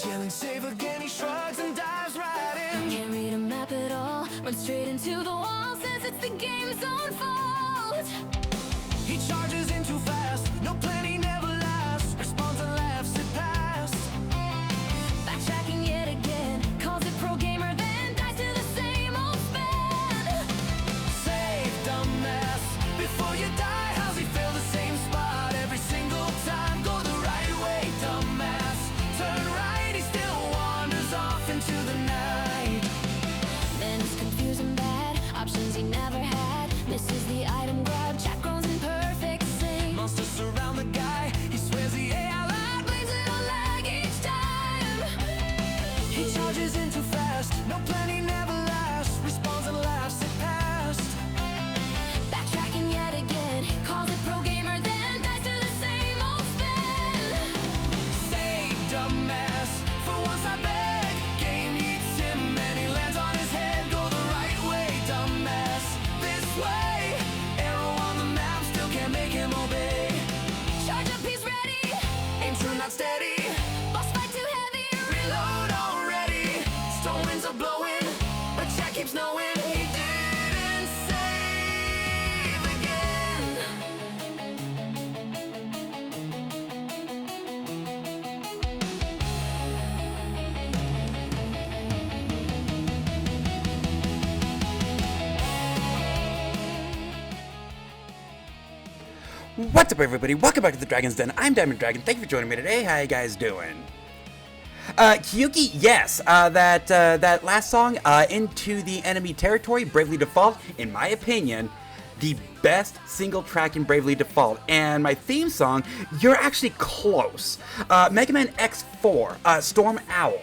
Yelling save again, he shrugs and dives right in. Can't read a map at all, runs straight into the wall, says it's the game's own fault. He charges in too fast, no plan, he never lasts. Responds and laughs it past. Backtracking yet again, calls it pro gamer, then dies to the same old spin. Save, dumbass, before you die. How's he fail the same spot every single time? Go the right way, dumbass. Turn right, he still wanders off into the night. Then it's confused and bad, options he never had. Misses the item grab, chat groans in perfect sync. Monsters surround the guy, he swears the AI lied. Blames it on lag each time. He charges in too fast, no plan, he never lasts. Responds and laughs it past. Backtracking yet again, calls it pro gamer, then dies to the same old spin. Say, dumbass, for once I beg. Game eats him and he lands on his head. Go the right way, dumbass, this way. Arrow on the map, still can't make him obey. Charge up, he's ready. Aim true, not steady. Boss fight too heavy. Reload already. Storm winds are blowing, but chat keeps knowing he didn't save again. What's up, everybody? Welcome back to the Dragon's Den. I'm Diamond Dragon. Thank you for joining me today. How you guys doing? Kyuki, yes, that last song, Into the Enemy Territory, Bravely Default, in my opinion, the best single track in Bravely Default. And my theme song, you're actually close. Mega Man X4, Storm Owl.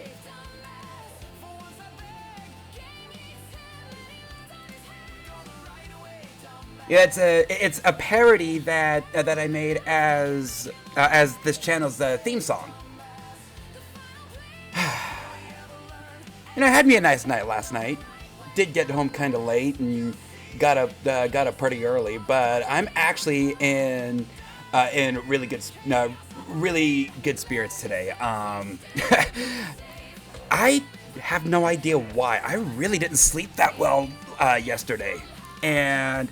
Yeah, it's a parody that I made as this channel's theme song. You know, I had me a nice night last night. Did get home kind of late and got up pretty early, but I'm actually in really good spirits today. I have no idea why. I really didn't sleep that well yesterday, and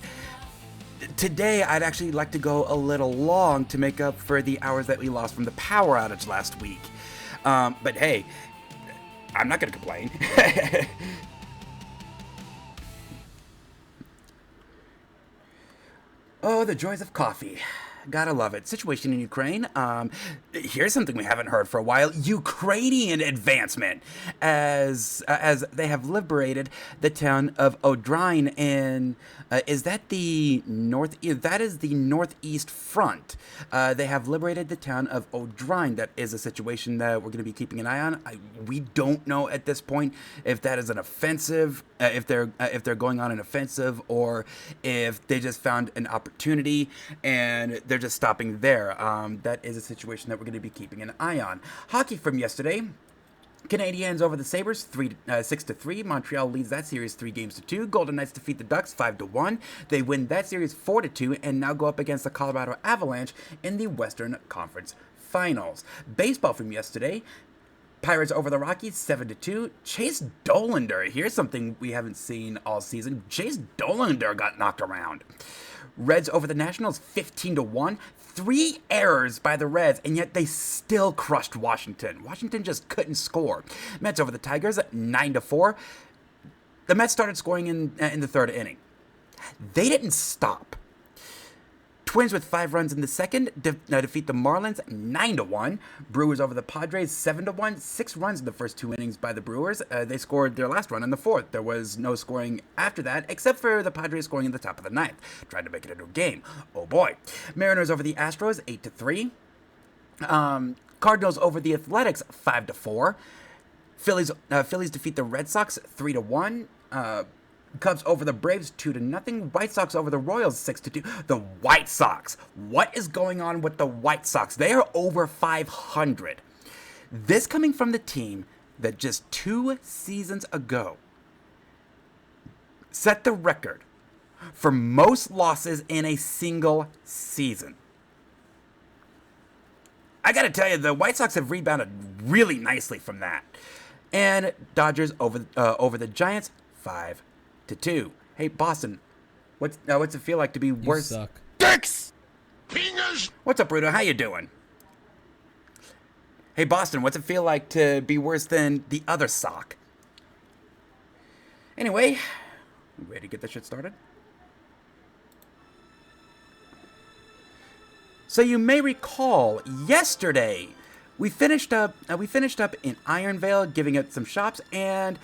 today I'd actually like to go a little long to make up for the hours that we lost from the power outage last week. But hey, I'm not gonna complain. Oh, the joys of coffee. Gotta love it. Situation in Ukraine. Here's something we haven't heard for a while. Ukrainian advancement, as they have liberated the town of Odrine in. Is that the north? That is the northeast front. They have liberated the town of Odrine. That is a situation that we're going to be keeping an eye on. We don't know at this point if that is an offensive, if they're going on an offensive, or if they just found an opportunity and they're just stopping there. That is a situation that we're going to be keeping an eye on. Hockey from yesterday. Canadiens over the Sabres, 6-3. Montreal leads that series 3-2. Golden Knights defeat the Ducks 5-1. They win that series 4-2 and now go up against the Colorado Avalanche in the Western Conference Finals. Baseball from yesterday. Pirates over the Rockies 7-2. Chase Dollander. Here's something we haven't seen all season. Chase Dollander got knocked around. Reds over the Nationals 15-1. 3 errors by the Reds, and yet they still crushed Washington. Washington just couldn't score. Mets over the Tigers 9-4. The Mets started scoring in the third inning. They didn't stop. Twins with 5 runs in the second defeat the Marlins 9-1. Brewers over the Padres 7-1. 6 runs in the first 2 innings by the Brewers. They scored their last run in the 4th. There was no scoring after that, except for the Padres scoring in the top of the 9th, trying to make it into a game. Oh boy. Mariners over the Astros 8-3. Cardinals over the Athletics 5-4. Phillies defeat the Red Sox 3-1. Cubs over the Braves 2-0. White Sox over the Royals 6-2. The White Sox. What is going on with the White Sox? They are over 500. This coming from the team that just 2 seasons ago set the record for most losses in a single season. I got to tell you, the White Sox have rebounded really nicely from that. And Dodgers over the Giants, 5-2. Hey, Boston, what's it feel like to be worse? You suck. Dicks! Fingers! What's up, Bruto? How you doing? Hey, Boston, what's it feel like to be worse than the other sock? Anyway, ready to get this shit started? So you may recall yesterday we finished up in Iron Vale, giving it some shops, and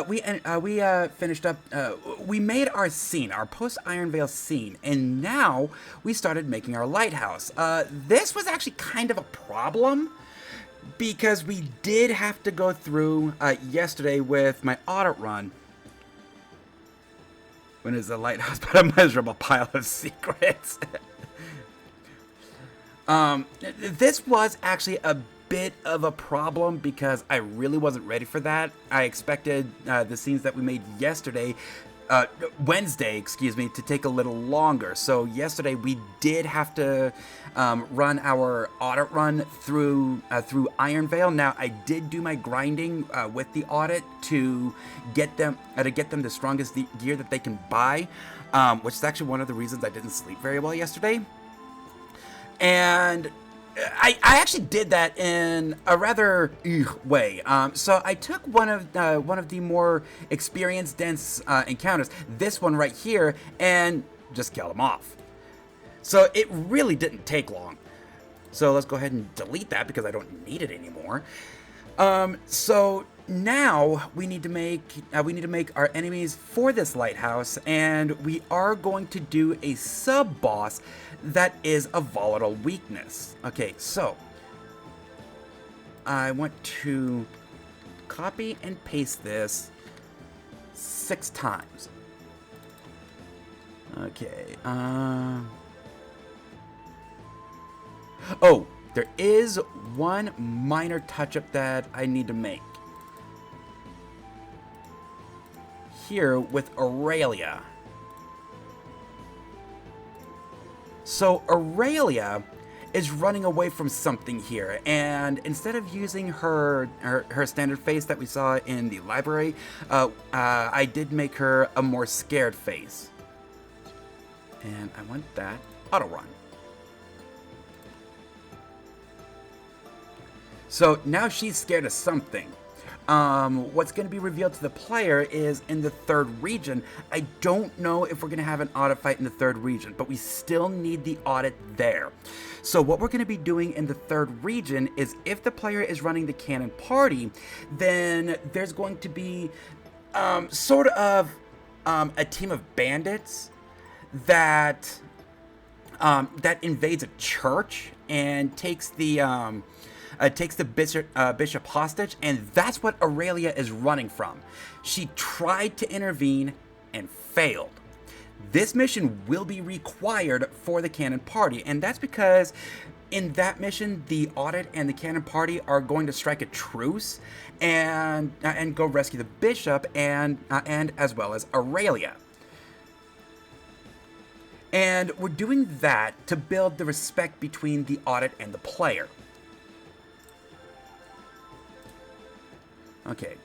we finished up. We made our scene, our post Iron Vale scene, and now we started making our lighthouse. This was actually kind of a problem because we did have to go through yesterday with my audit run. When is the lighthouse but a miserable pile of secrets? This was actually a bit of a problem because I really wasn't ready for that. I expected the scenes that we made yesterday, Wednesday, to take a little longer. So yesterday we did have to run our audit run through Iron Vale. Now I did do my grinding with the audit to get them the strongest gear that they can buy, which is actually one of the reasons I didn't sleep very well yesterday. And I actually did that in a rather way. So I took one of the more experience dense encounters, this one right here, and just killed him off. So it really didn't take long. So let's go ahead and delete that because I don't need it anymore. So now we need to make our enemies for this lighthouse, and we are going to do a sub boss that is a volatile weakness. Okay, so I want to copy and paste this 6 times. Okay. Oh, there is one minor touch-up that I need to make. Here with Aurelia. So Aurelia is running away from something here, and instead of using her standard face that we saw in the library, I did make her a more scared face. And I want that auto run. So now she's scared of something. What's going to be revealed to the player is in the 3rd region. I don't know if we're going to have an audit fight in the 3rd region, but we still need the audit there. So what we're going to be doing in the 3rd region is if the player is running the cannon party, then there's going to be sort of a team of bandits that invades a church and takes the bishop hostage, and that's what Aurelia is running from. She tried to intervene and failed. This mission will be required for the cannon party, and that's because in that mission, the audit and the cannon party are going to strike a truce and go rescue the bishop and as well as Aurelia. And we're doing that to build the respect between the audit and the player. Okay.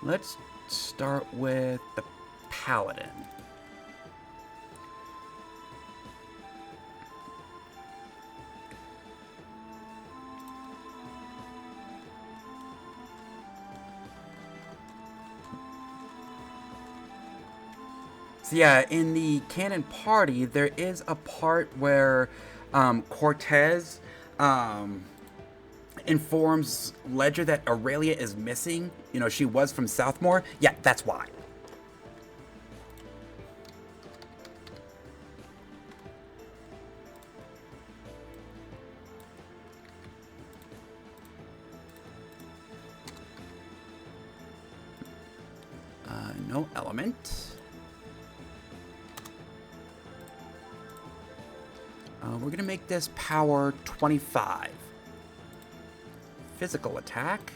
Let's start with the paladin. So yeah, in the cannon party, there is a part where Cortez informs Ledger that Aurelia is missing. You know, she was from Southmore. Yeah, that's why. No element. We're going to make this power 25. Physical attack.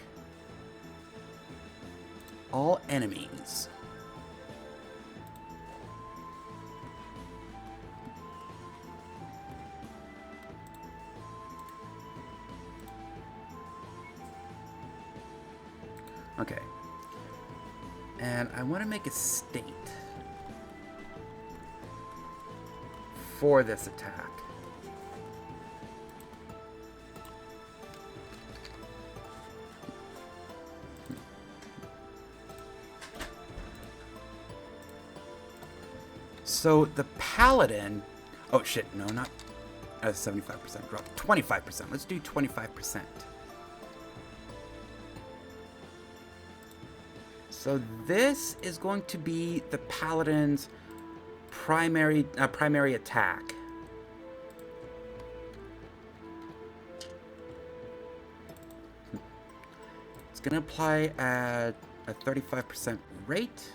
all enemies. Okay. And I want to make a state for this attack. So the paladin, oh shit, no, not 75%, drop 25%. Let's do 25%. So this is going to be the paladin's primary attack. It's going to apply at a 35% rate.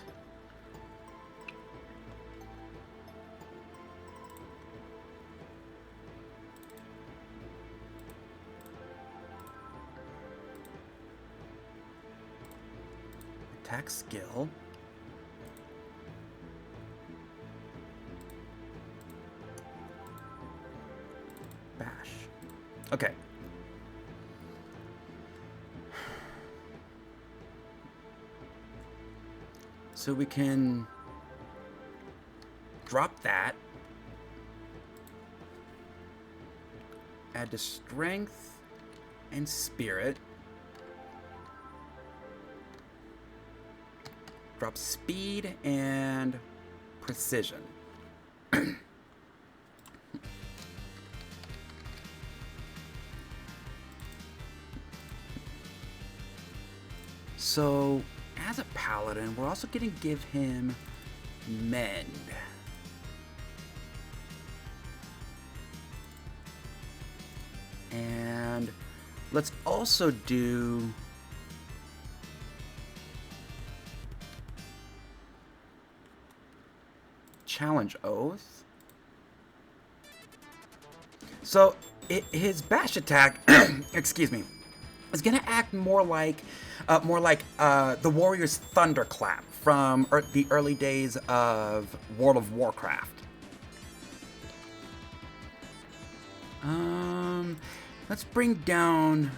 Attack skill. Bash. Okay. So we can drop that. Add to strength and spirit. Drop speed and precision. So, as a paladin, we're also going to give him mend. And let's also do challenge oath. So his bash attack, excuse me, is gonna act more like the warrior's thunderclap from the early days of World of Warcraft. Let's bring down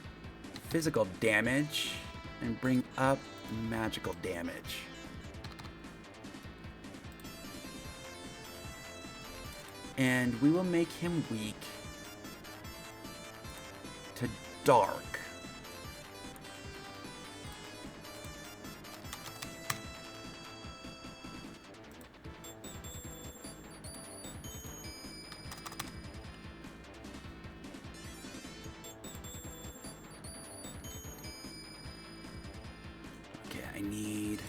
physical damage and bring up magical damage. And we will make him weak to dark. Okay, I need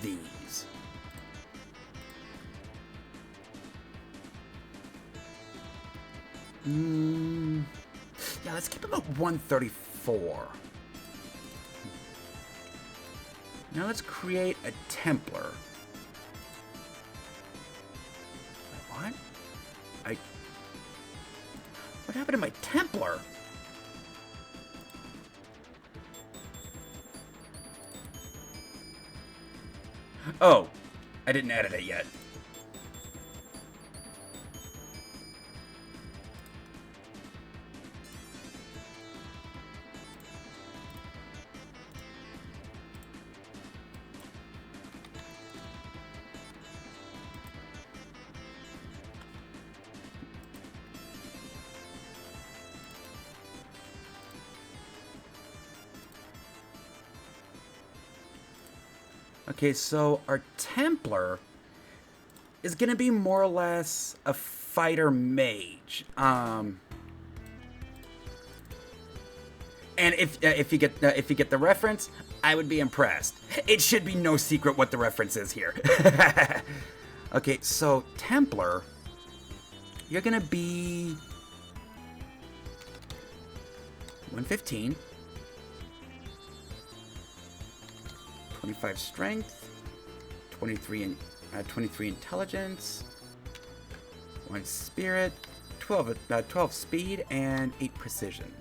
these. Yeah, let's keep him at 134. Now let's create a Templar. What? What happened to my Templar? Oh, I didn't edit it yet. Okay, so our Templar is gonna be more or less a fighter mage. And if you get the reference, I would be impressed. It should be no secret what the reference is here. Okay, so Templar, you're gonna be 115. 25 strength, 23 intelligence, 1 spirit, 12 speed, and 8 precision.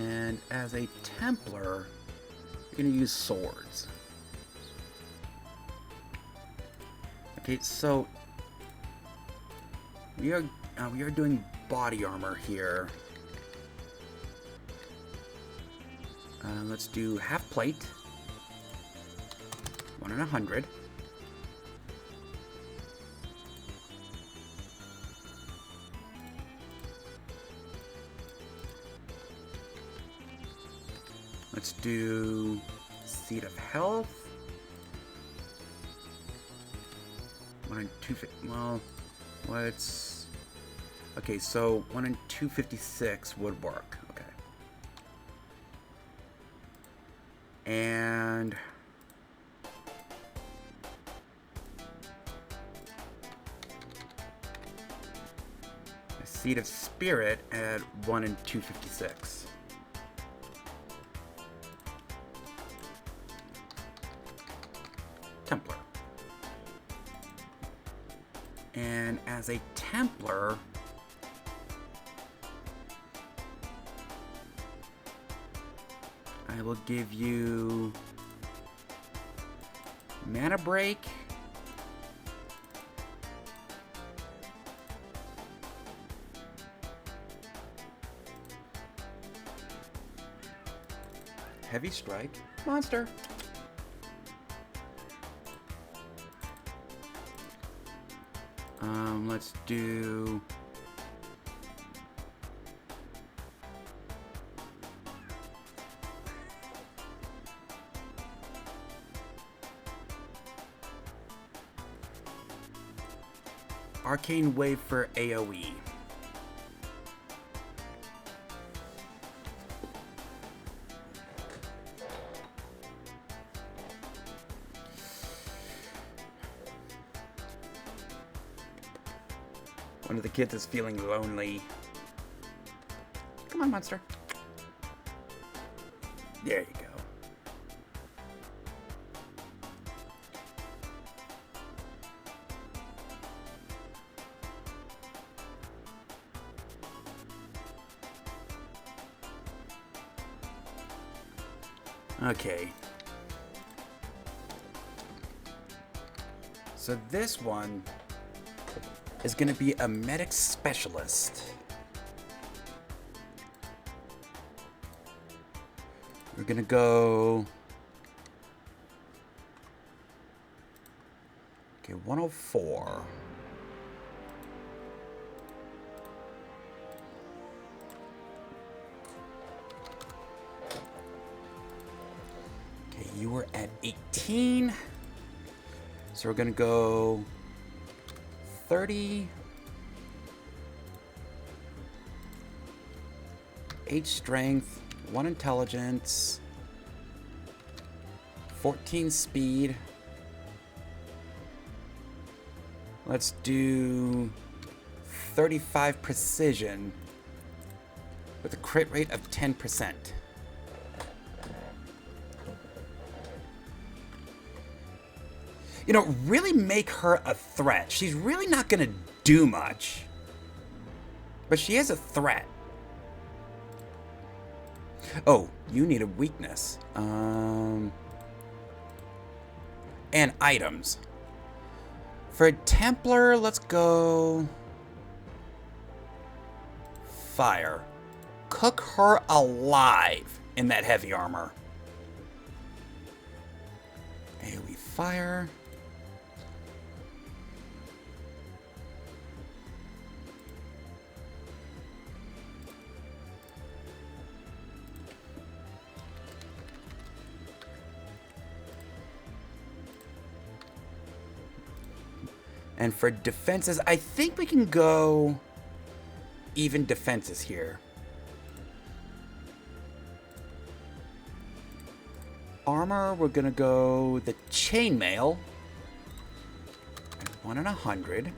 And as a Templar, you're going to use swords. Okay, so we are doing body armor here. Let's do half plate, 1 in 100. Let's do Seed of Health. 1 in 250. Well, what's okay? So 1 in 256 would work. Okay. And a Seed of Spirit at 1 in 256. Templar. And as a Templar, I will give you Mana Break, Heavy Strike, Monster. Let's do Arcane Wave for AoE. One of the kids is feeling lonely. Come on, monster. There you go. Okay. So this one is going to be a medic specialist. We're going to go... Okay, 104. Okay, you were at 18. So we're going to go 30, 8 strength, 1 intelligence, 14 speed. Let's do 35 precision with a crit rate of 10%. You know, really make her a threat. She's really not going to do much. But she is a threat. Oh, you need a weakness. And items. For a Templar, let's go... Fire. Cook her alive in that heavy armor. AoE fire. And for defenses, I think we can go even defenses here. Armor, we're gonna go the chainmail at 1 in 100.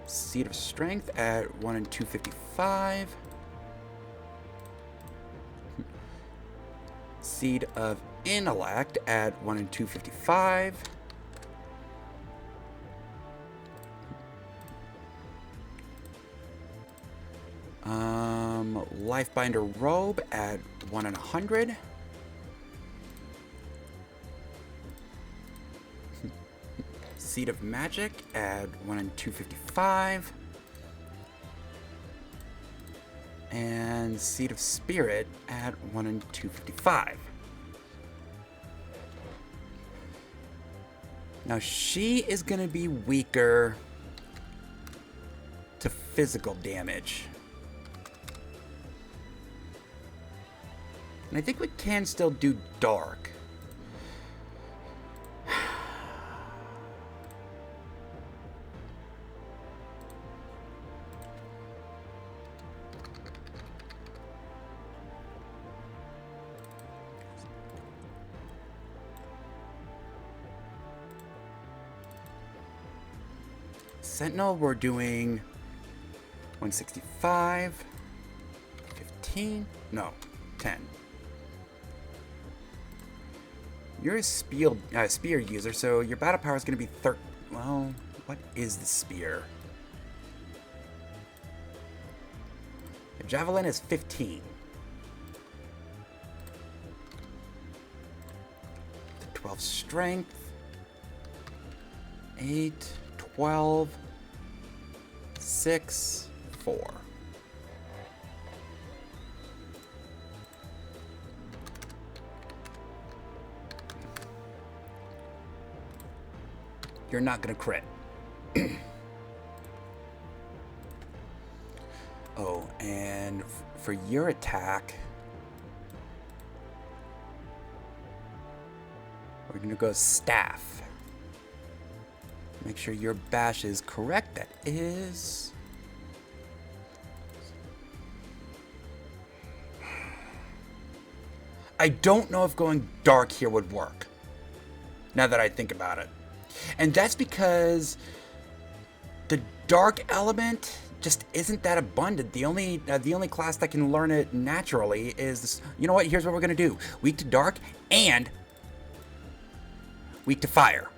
Seed of Strength at 1 in 255. Seed of Intellect at 1 in 255. Lifebinder Robe at 1 in 100. Seed of Magic at 1 in 255. And Seed of Spirit at 1 in 255. Now she is going to be weaker to physical damage. And I think we can still do dark. Sentinel, we're doing 165, 15, no, 10. You're a spear user, so your battle power is going to be well, what is the spear? The javelin is 15. The 12 strength. 8, 12, 6, 4. You're not going to crit. Oh, and for your attack, we're going to go staff. Make sure your bash is correct. That is... I don't know if going dark here would work, now that I think about it. And that's because the dark element just isn't that abundant. The only class that can learn it naturally is this. You know what? Here's what we're gonna do: weak to dark and weak to fire.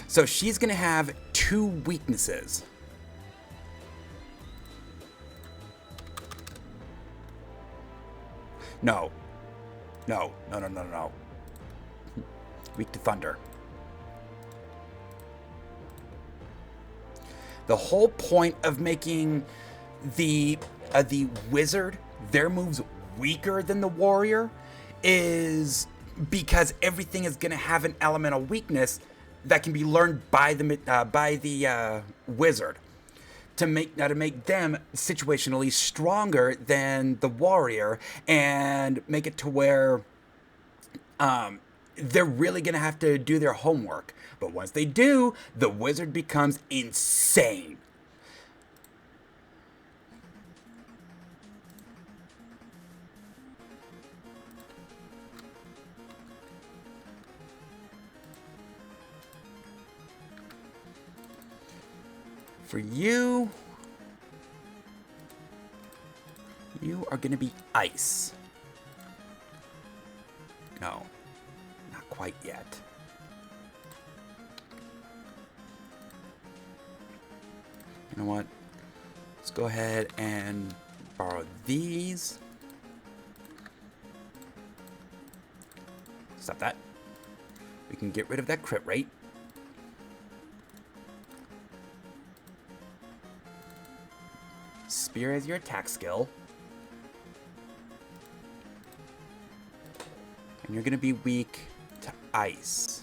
So she's gonna have 2 weaknesses. No. No. Weak to thunder. The whole point of making the wizard, their moves weaker than the warrior, is because everything is going to have an elemental weakness that can be learned by the wizard to make them situationally stronger than the warrior, and make it to where they're really going to have to do their homework. But once they do, the wizard becomes insane. For you, you are going to be ice. No, not quite yet. You know what? Let's go ahead and borrow these. Stop that. We can get rid of that crit rate. Spear as your attack skill. And you're going to be weak to ice.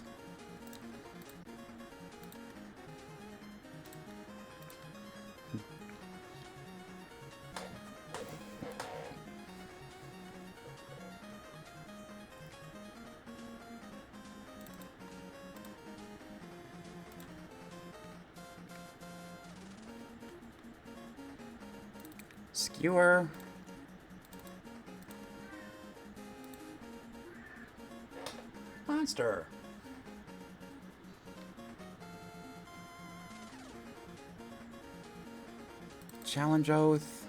Skewer. Monster. Challenge Oath.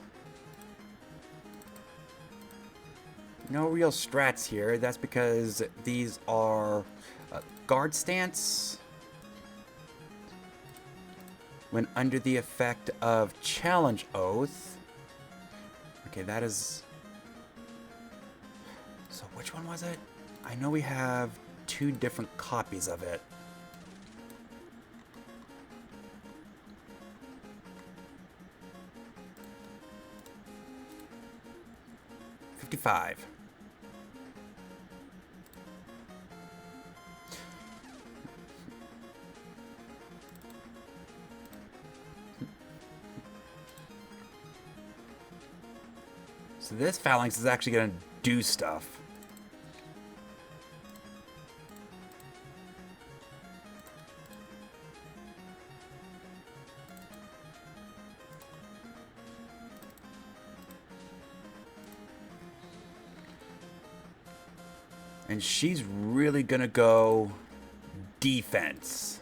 No real strats here. That's because these are guard stance. When under the effect of Challenge Oath, Okay, that is... So which one was it? I know we have 2 different copies of it. $55. So this phalanx is actually going to do stuff. And she's really going to go defense.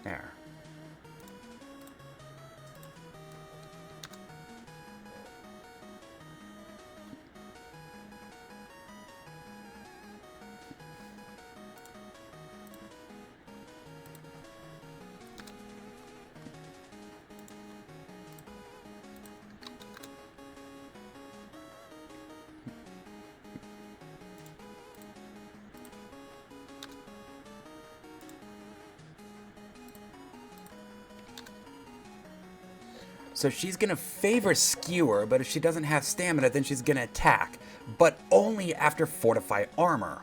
There. So she's going to favor Skewer, but if she doesn't have stamina, then she's going to attack. But only after Fortify Armor.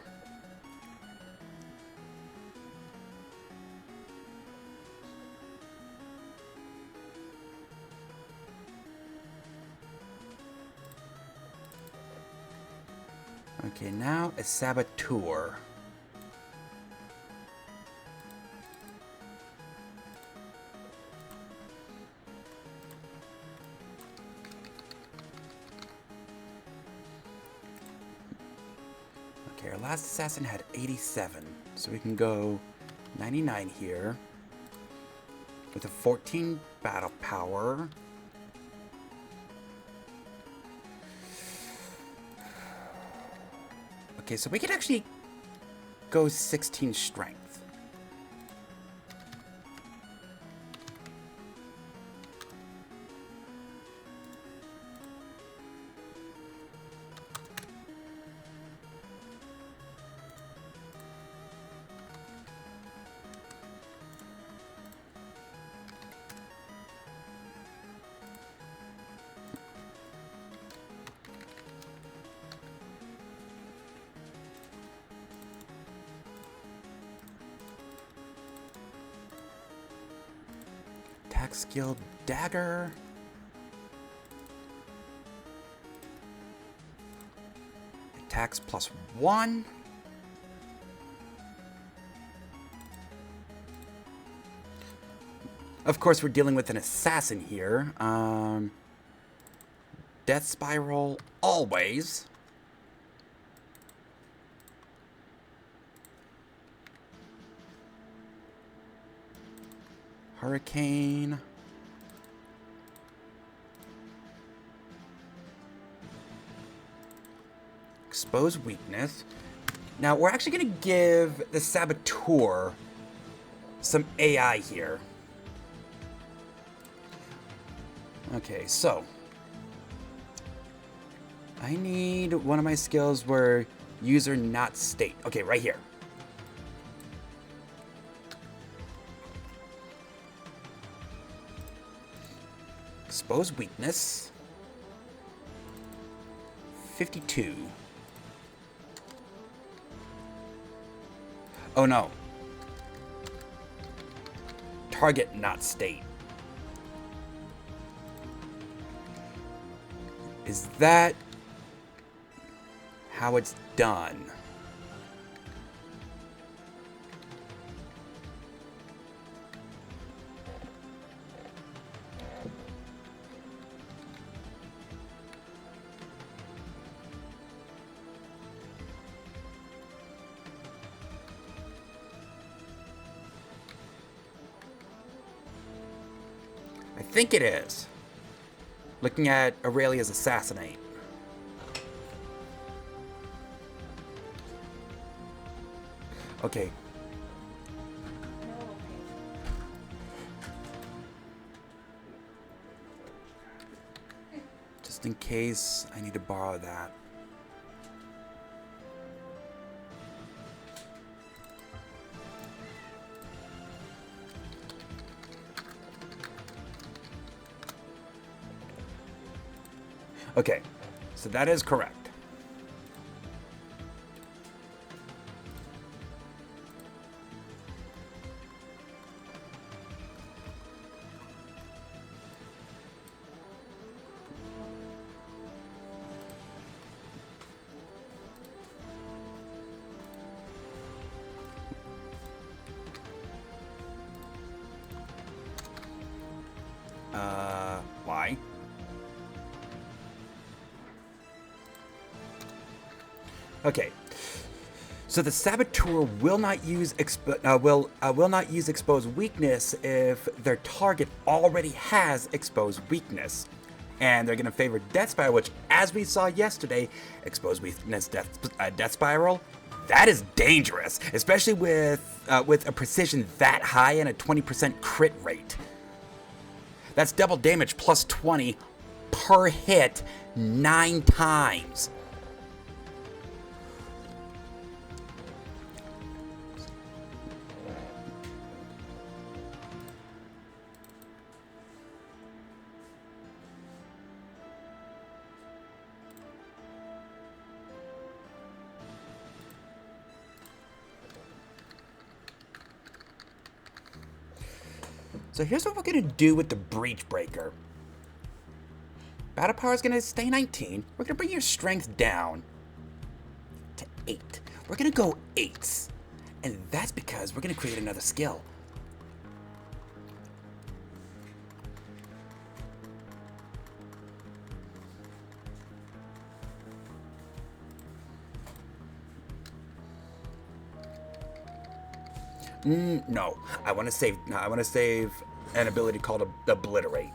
Okay, now a Saboteur. Okay, our last assassin had 87, so we can go 99 here with a 14 battle power. Okay, so we could actually go 16 strength. Attack skill, dagger. Attacks +1. Of course, we're dealing with an assassin here. Death Spiral, always. Hurricane. Expose weakness. Now, we're actually going to give the Saboteur some AI here. Okay, so. I need one of my skills where user not state. Okay, right here. Expose weakness. 52. Oh no. Target, not state. Is that how it's done? I think it is. Looking at Aurelia's assassinate. Okay. Just in case I need to borrow that. Okay, so that is correct. Why? Okay, so the saboteur will not use will not use exposed weakness if their target already has exposed weakness, and they're going to favor Death Spiral, which, as we saw yesterday, exposed weakness Death Spiral. That is dangerous, especially with a precision that high and a 20% crit rate. That's double damage plus 20 per hit 9 times. So here's what we're going to do with the Breach Breaker. Battle power is going to stay 19. We're going to bring your strength down to 8. We're going to go 8s. And that's because we're going to create another skill. No, I want to save. No, I want to save an ability called Obliterate.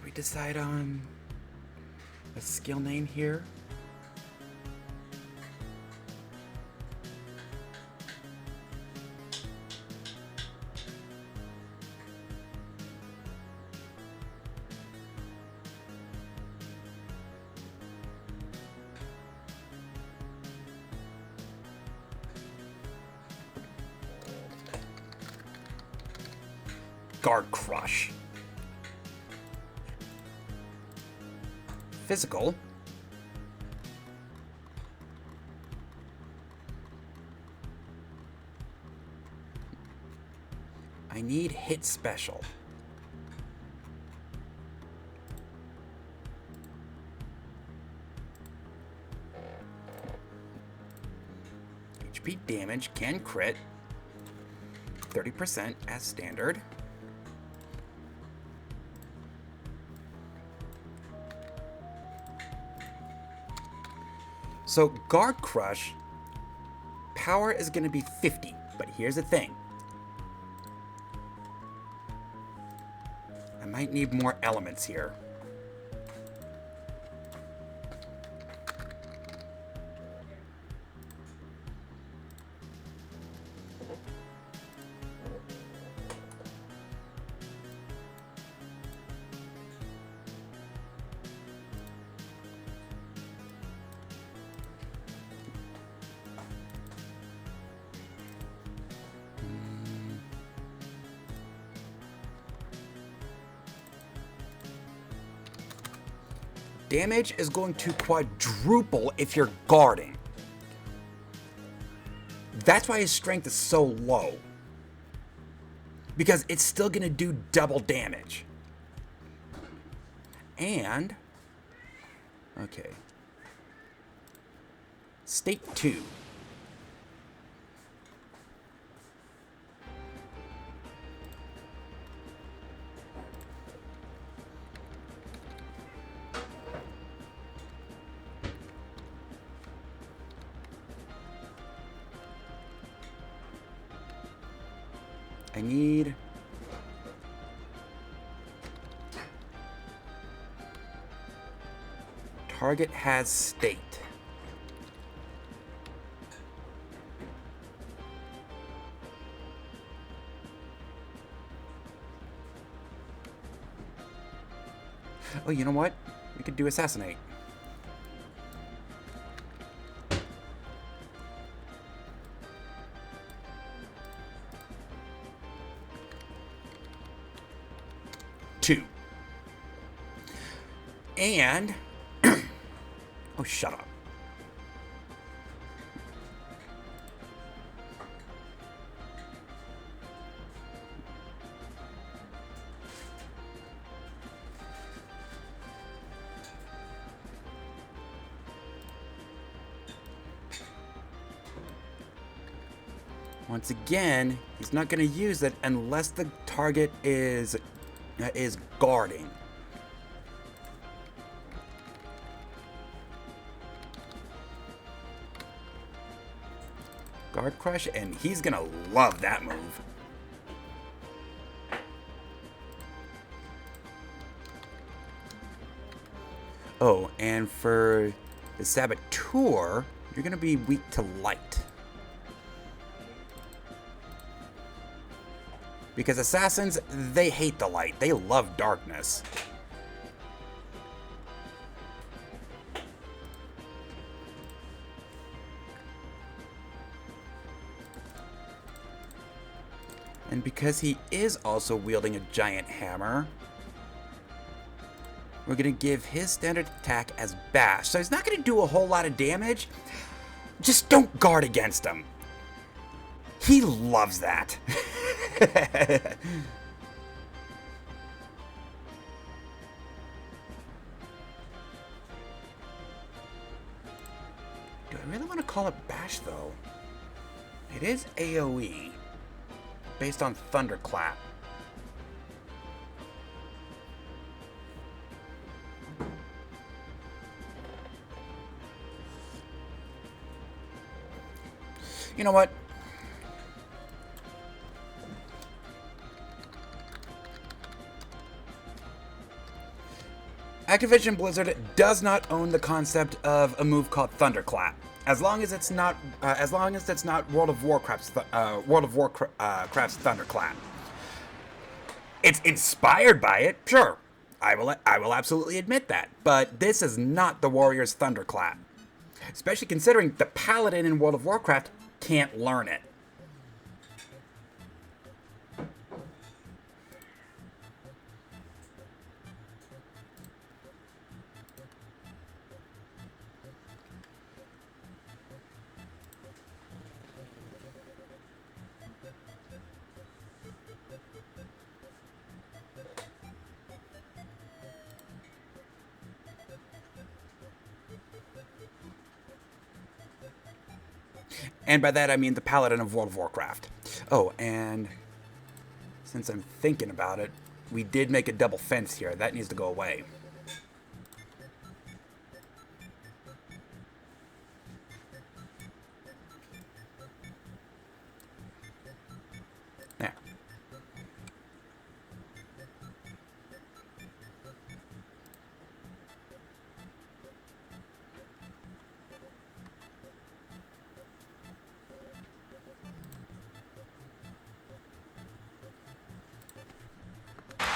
We decide on a skill name here. Guard Crush. Physical. I need hit special. HP damage can crit. 30% as standard. So Guard Crush, power is going to be 50, but here's the thing. I might need more elements here. damage is going to quadruple if you're guarding. That's why his strength is so low. Because it's still going to do double damage. And, okay. State 2. I need... Target has state. Oh, you know what? We could do assassinate. Two. And... oh, shut up. Once again, he's not going to use it unless the target is guarding. Guard Crush, and he's going to love that move. Oh, and for the Saboteur, you're going to be weak to light. Because assassins, they hate the light. They love darkness. And because he is also wielding a giant hammer, we're going to give his standard attack as bash. So he's not going to do a whole lot of damage. Just don't guard against him. He loves that. Do I really want to call it bash, though? It is AoE, based on Thunderclap. You know what? Activision Blizzard does not own the concept of a move called Thunderclap, as long as it's not World of Warcraft's Thunderclap. It's inspired by it, sure. I will absolutely admit that, but this is not the Warrior's Thunderclap, especially considering the Paladin in World of Warcraft can't learn it. And by that I mean the Paladin of World of Warcraft. Oh, and since I'm thinking about it, we did make a double fence here. That needs to go away. There.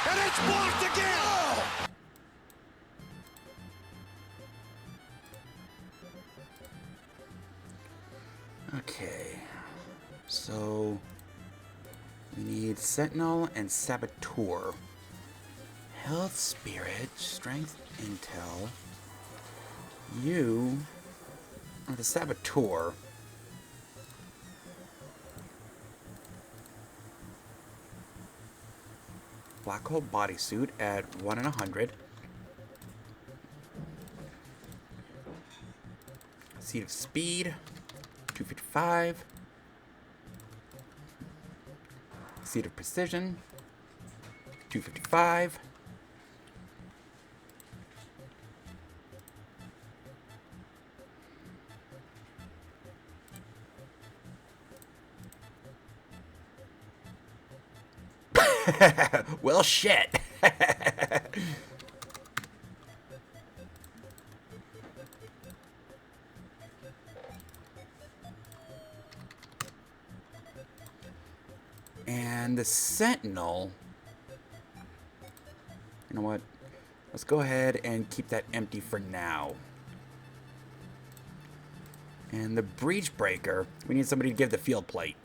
And it's blocked again! Okay. So we need Sentinel and Saboteur. Health, Spirit, Strength, Intel. You are the Saboteur. Black hole bodysuit at 1 in 100. Seed of speed, 255. Seed of precision, 255. Well, shit. And the Sentinel, you know what? Let's go ahead and keep that empty for now. And the Breach Breaker, we need somebody to give the field plate.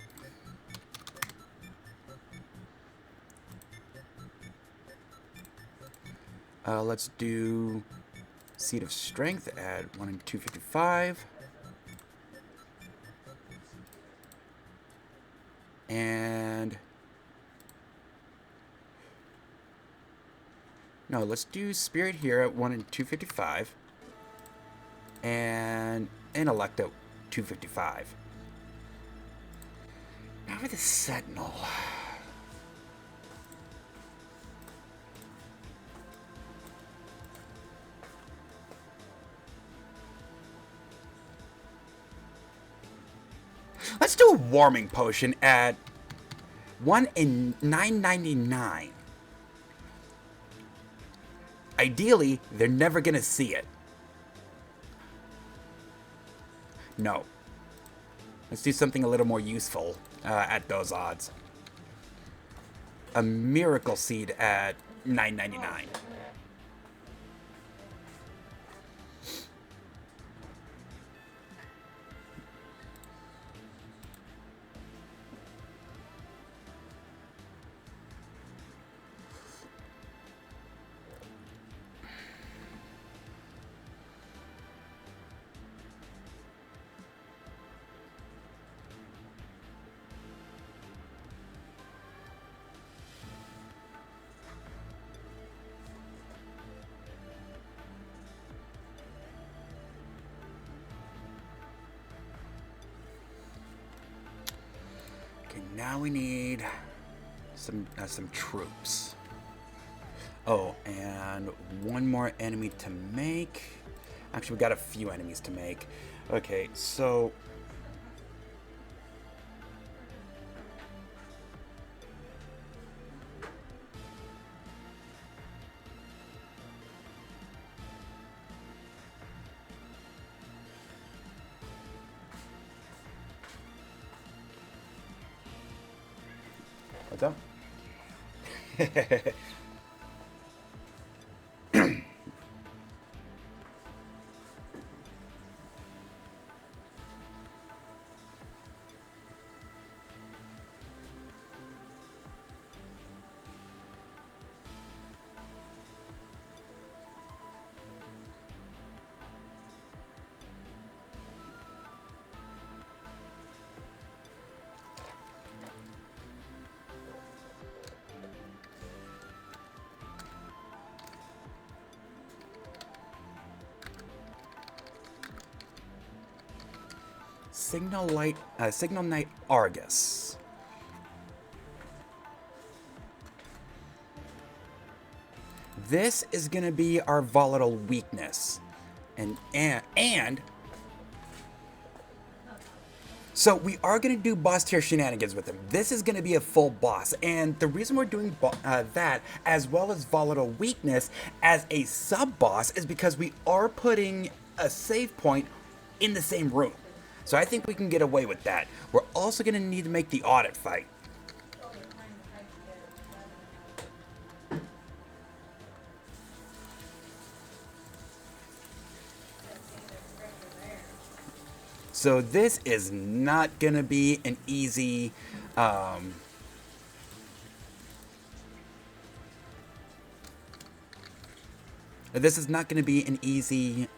Let's do Seed of Strength at 1 in 255. And no, let's do Spirit here at 1 in 255. And Intellect at 255. Now for the Sentinel. Let's do a warming potion at 1 in 999. Ideally, they're never gonna see it. No. Let's do something a little more useful at those odds. A Miracle Seed at 999. Now we need some troops. Oh, and one more enemy to make. Actually, we got a few enemies to make. Okay, so what's up? Signal Knight Argus. This is gonna be our volatile weakness, and so we are gonna do boss tier shenanigans with him. This is gonna be a full boss, and the reason we're doing that as well as volatile weakness as a sub boss is because we are putting a save point in the same room. So I think we can get away with that. We're also going to need to make the audit fight. So this is not going to be an easy... this is not going to be an easy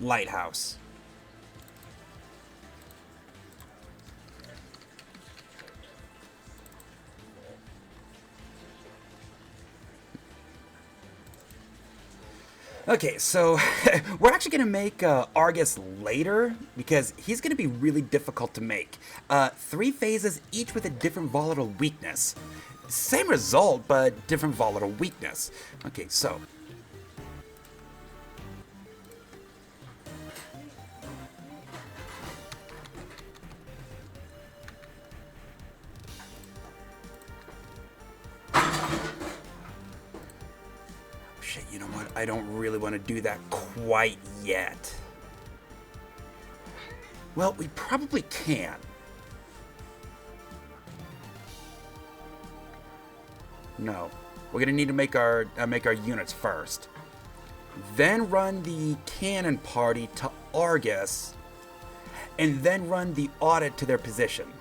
lighthouse. Okay, so we're actually going to make Argus later because he's going to be really difficult to make. 3 phases, each with a different volatile weakness. Same result, but different volatile weakness. Okay, so... Shit, you know what? I don't really want to do that quite yet. Well, we probably can. No, we're gonna need to make our units first. Then run the cannon party to Argus, and then run the audit to their position.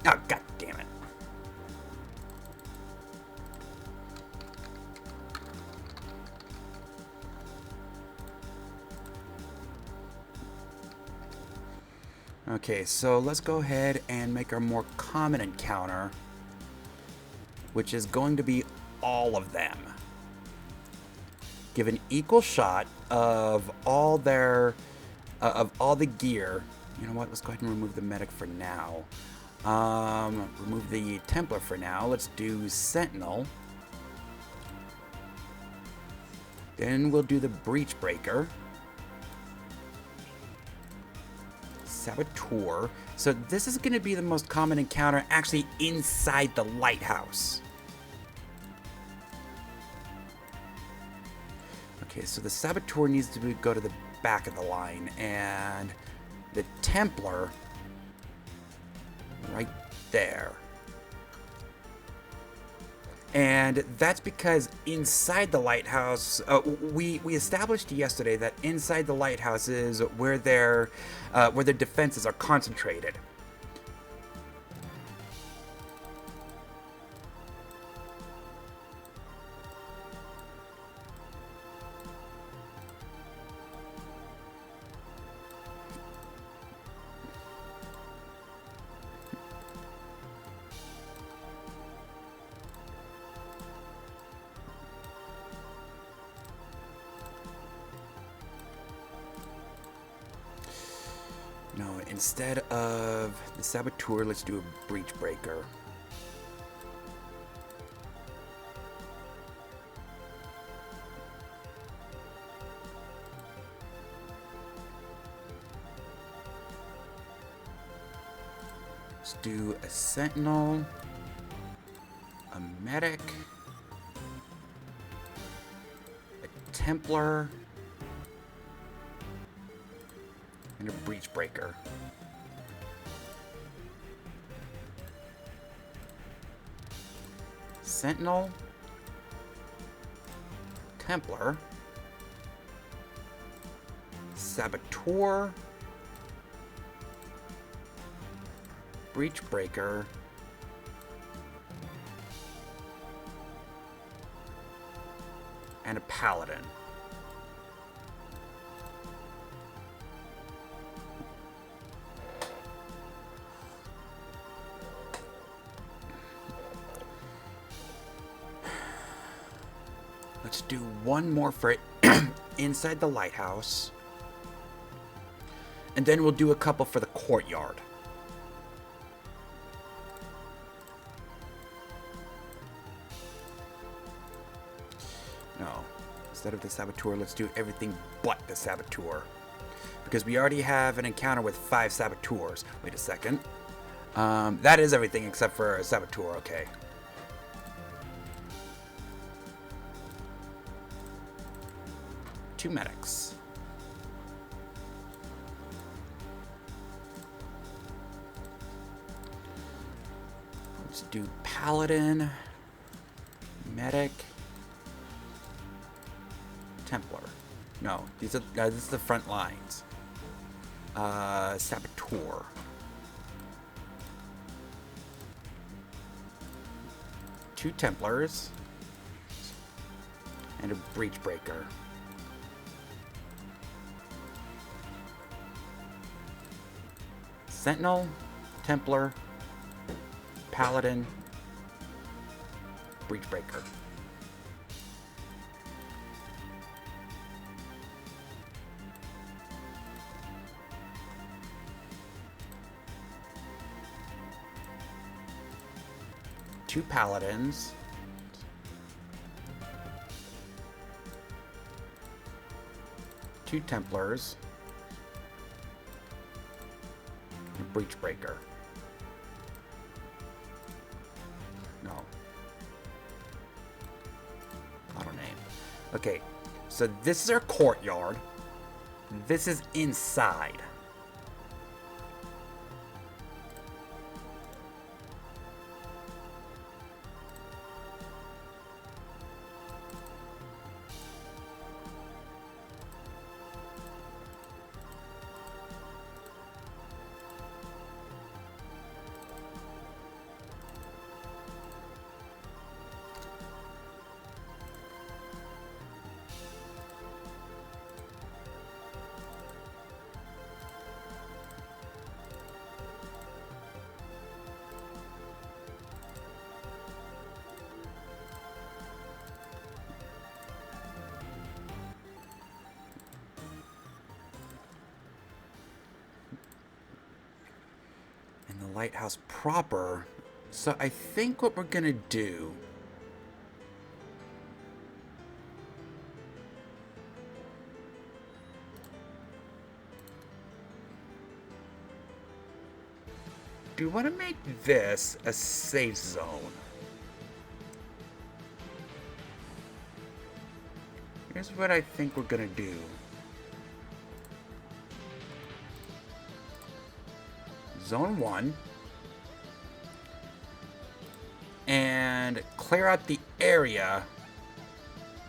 Oh, god damn it. Okay, so let's go ahead and make our more common encounter, which is going to be all of them. Give an equal shot of all their, of all the gear. You know what, let's go ahead and remove the medic for now. Remove the Templar for now. Let's do Sentinel. Then we'll do the Breach Breaker. Saboteur. So this is going to be the most common encounter actually inside the lighthouse. Okay, so the Saboteur needs to go to the back of the line, and the Templar right there. And that's because inside the lighthouse, we established yesterday that inside the lighthouse is where their defenses are concentrated. No, instead of the Saboteur, let's do a Breach Breaker. Let's do a Sentinel, a Medic, a Templar, and a Breach Breaker. Sentinel, Templar, Saboteur, Breach Breaker, and a Paladin. Let's do one more for inside the lighthouse. And then we'll do a couple for the courtyard. No. Instead of the Saboteur, let's do everything but the Saboteur. Because we already have an encounter with 5 Saboteurs. Wait a second. That is everything except for a Saboteur, okay. 2 medics. Let's do Paladin, Medic, Templar. No, these are this is the front lines. Saboteur. Two Templars and a Breach Breaker. Sentinel, Templar, Paladin, Breach Breaker. Two Paladins. Two Templars. And a Breach Breaker. No. Auto name. Okay, so this is our courtyard. This is inside. The lighthouse proper. So I think what we're gonna do we want to make this a safe zone. Here's what I think we're gonna do. Zone 1, and clear out the area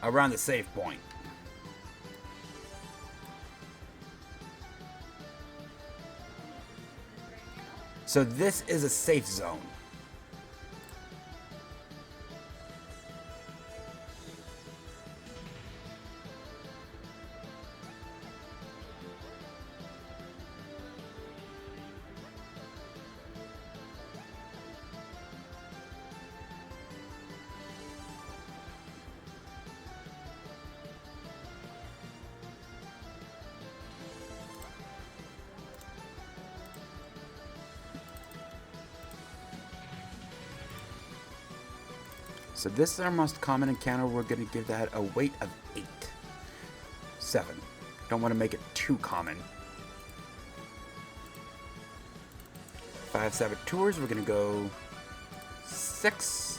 around the save point. So this is a safe zone. So this is our most common encounter. We're going to give that a weight of 8. 7. Don't want to make it too common. 5 saboteurs. We're going to go 6.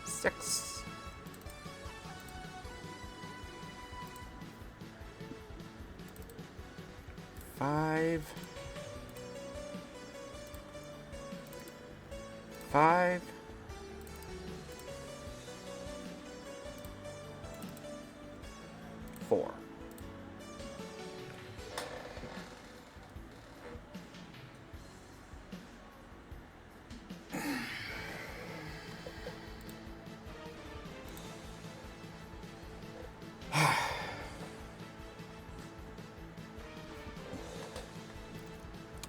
6. 5. 5. 4.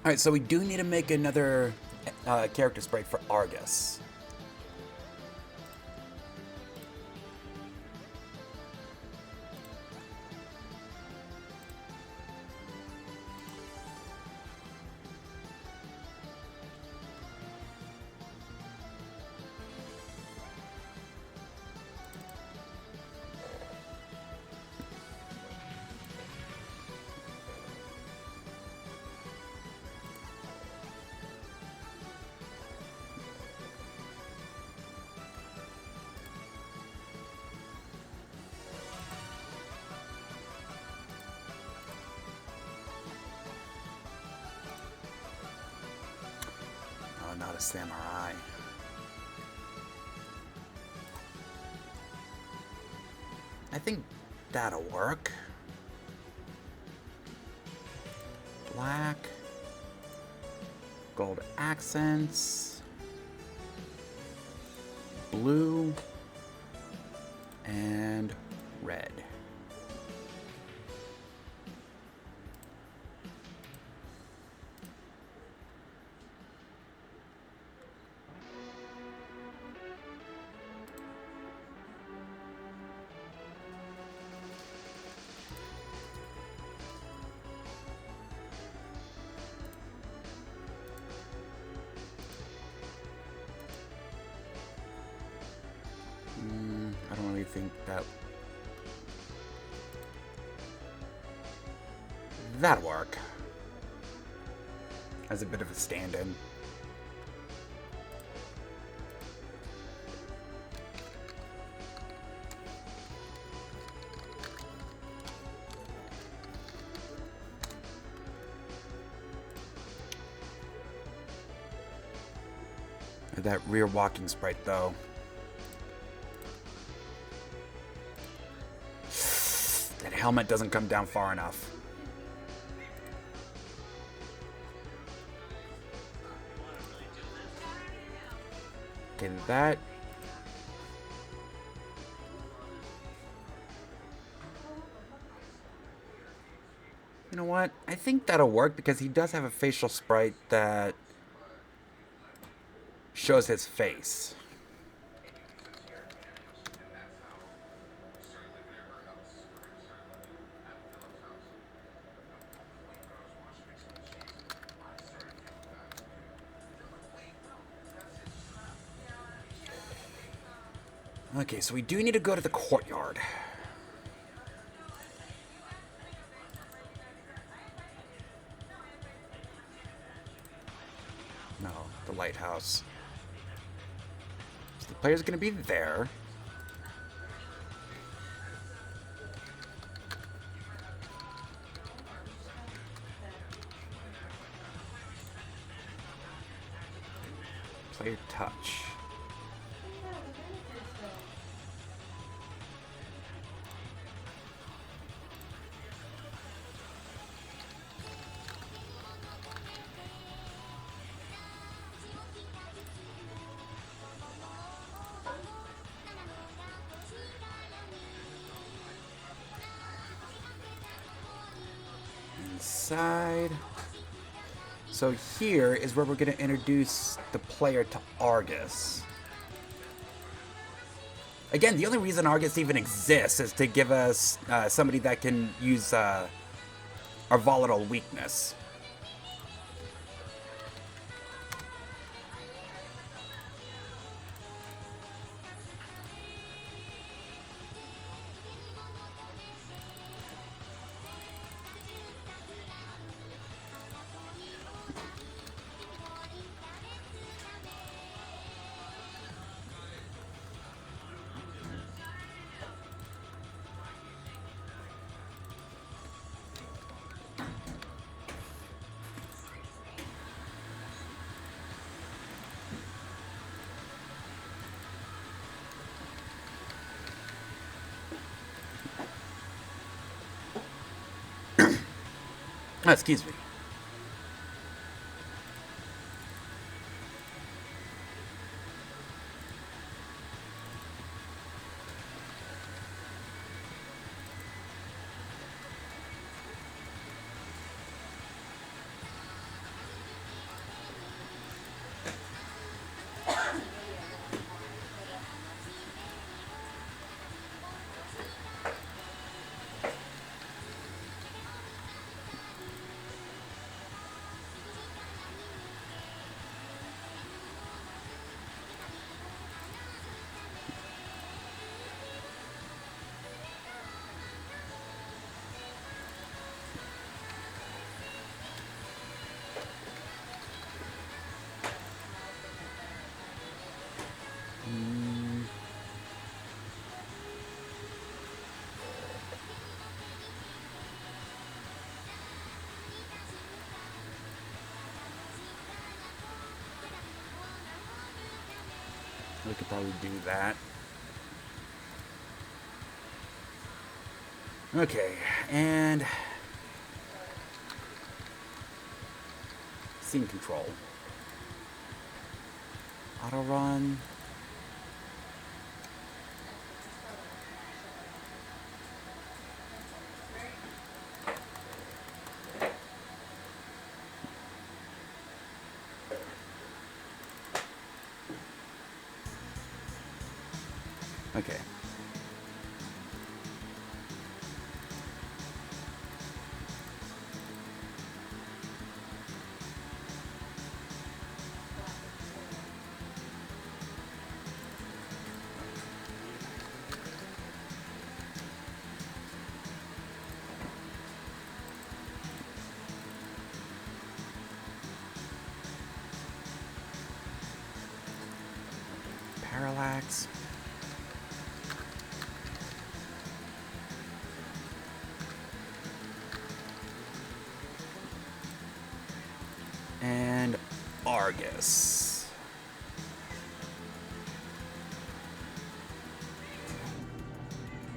All right, so we do need to make another character sprite for Argus. not a samurai. I think that'll work. Black. Gold accents. Blue. And red. I don't really think that'll work as a bit of a stand-in. That rear walking sprite, though. That helmet doesn't come down far enough. Okay, that... You know what? I think that'll work because he does have a facial sprite that shows his face. Okay, so we do need to go to the courtyard. No, the lighthouse. So the player's gonna be there. Player touch. Inside. So here is where we're going to introduce the player to Argus. Again, the only reason Argus even exists is to give us somebody that can use our volatile weakness. Oh, excuse me. We could probably do that. Okay, and scene control. Auto run. Okay. Parallax. And Argus.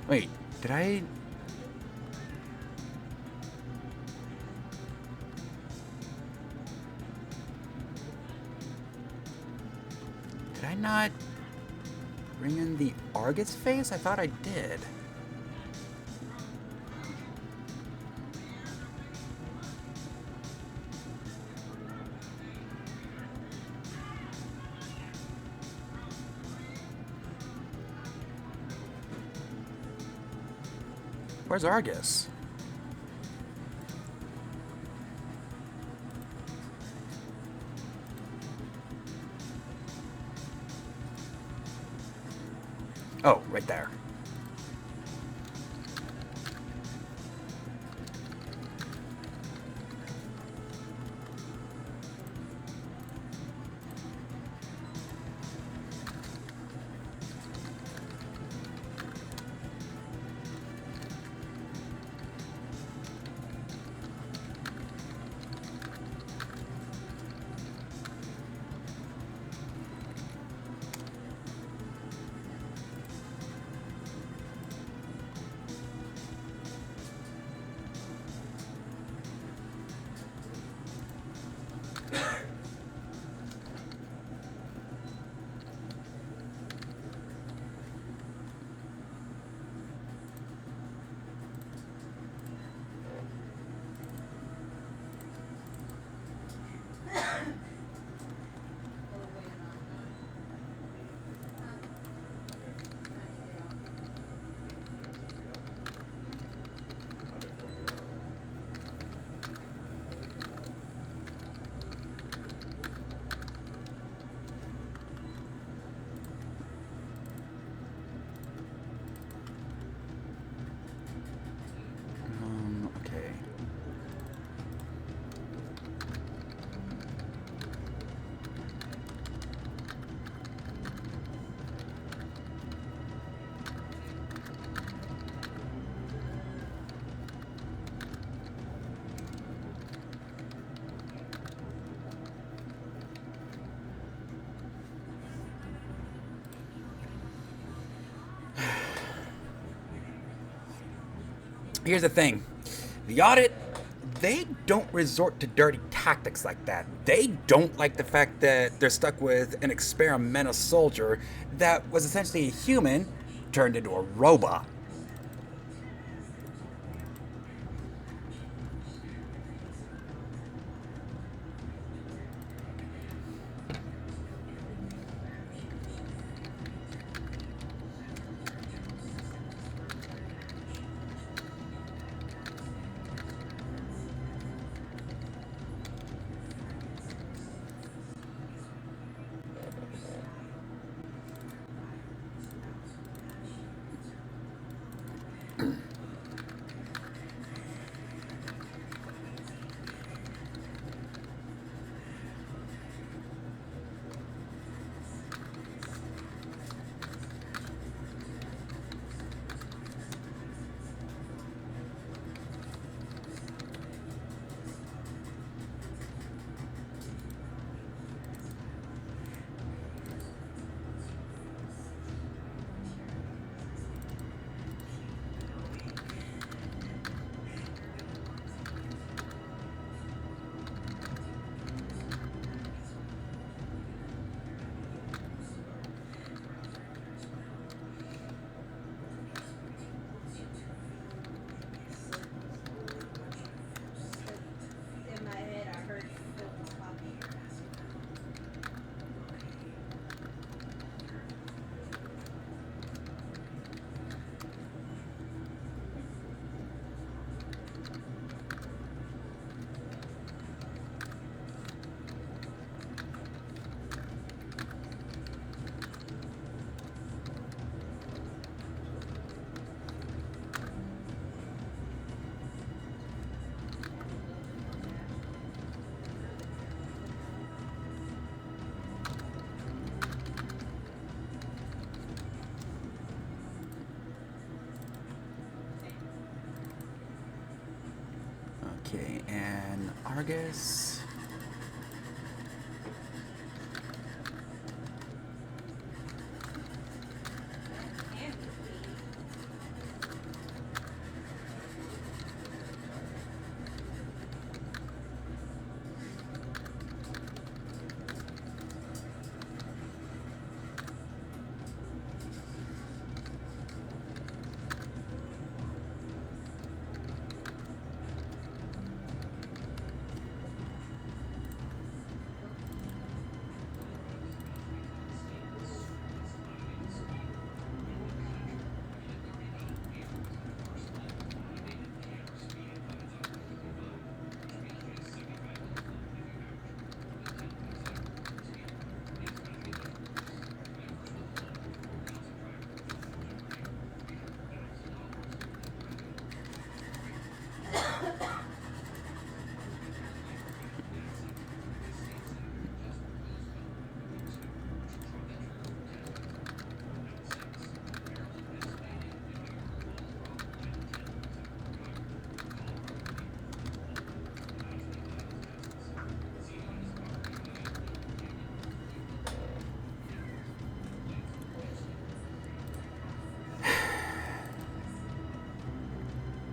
Wait, did I... Did I not bring in the Argus face? I thought I did. Where's Argus? Oh, right there. Okay. Here's the thing. The audit, they don't resort to dirty tactics like that. They don't like the fact that they're stuck with an experimental soldier that was essentially a human turned into a robot. Okay, and Argus.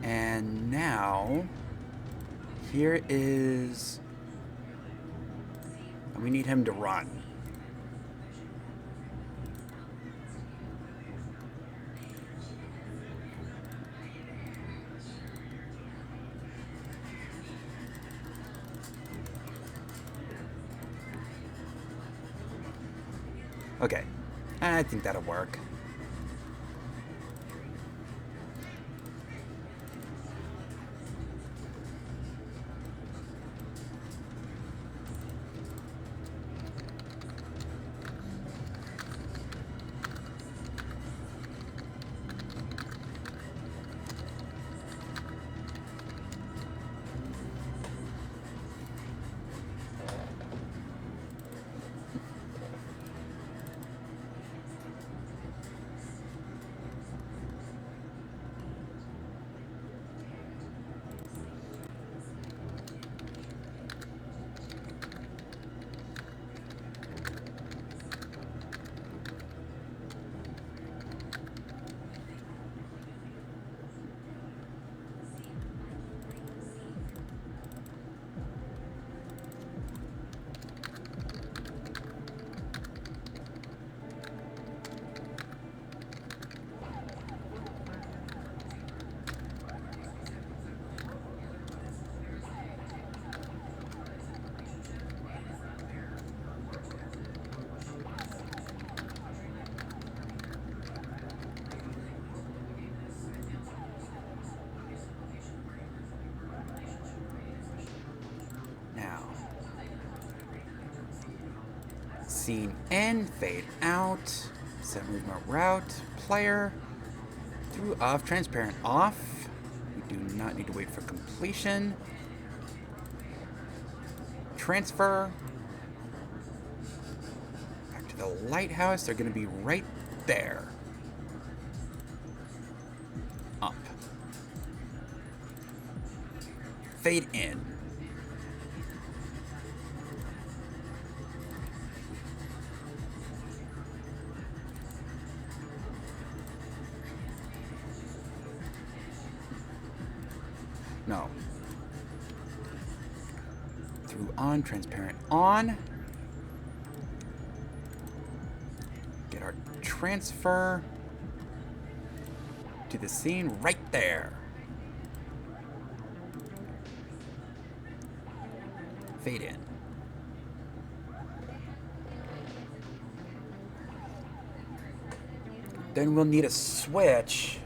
And now, here is... We need him to run. Okay, I think that'll work. Scene in, fade out, set movement route, player, through off, transparent off. We do not need to wait for completion. Transfer. Back to the lighthouse, they're gonna be right there. Up. Fade in. No. Through on, transparent on. Get our transfer to the scene right there. Fade in. Then we'll need a switch.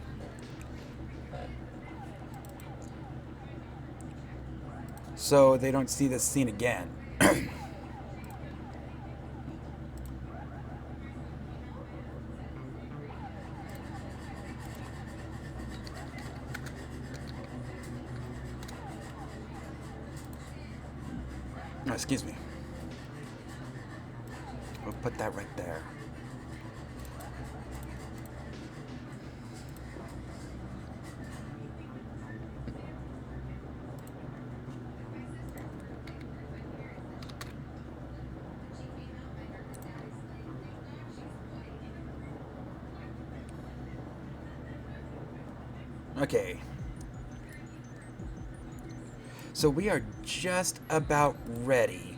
So they don't see this scene again. Oh, excuse me. We'll put that right there. Okay. So we are just about ready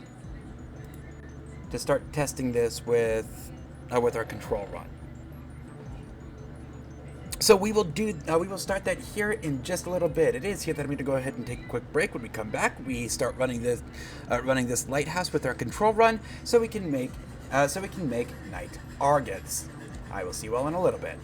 to start testing this with our control run. So we will start that here in just a little bit. It is here that I'm going to go ahead and take a quick break. When we come back, we start running this lighthouse with our control run, so we can make night targets. I will see you all in a little bit.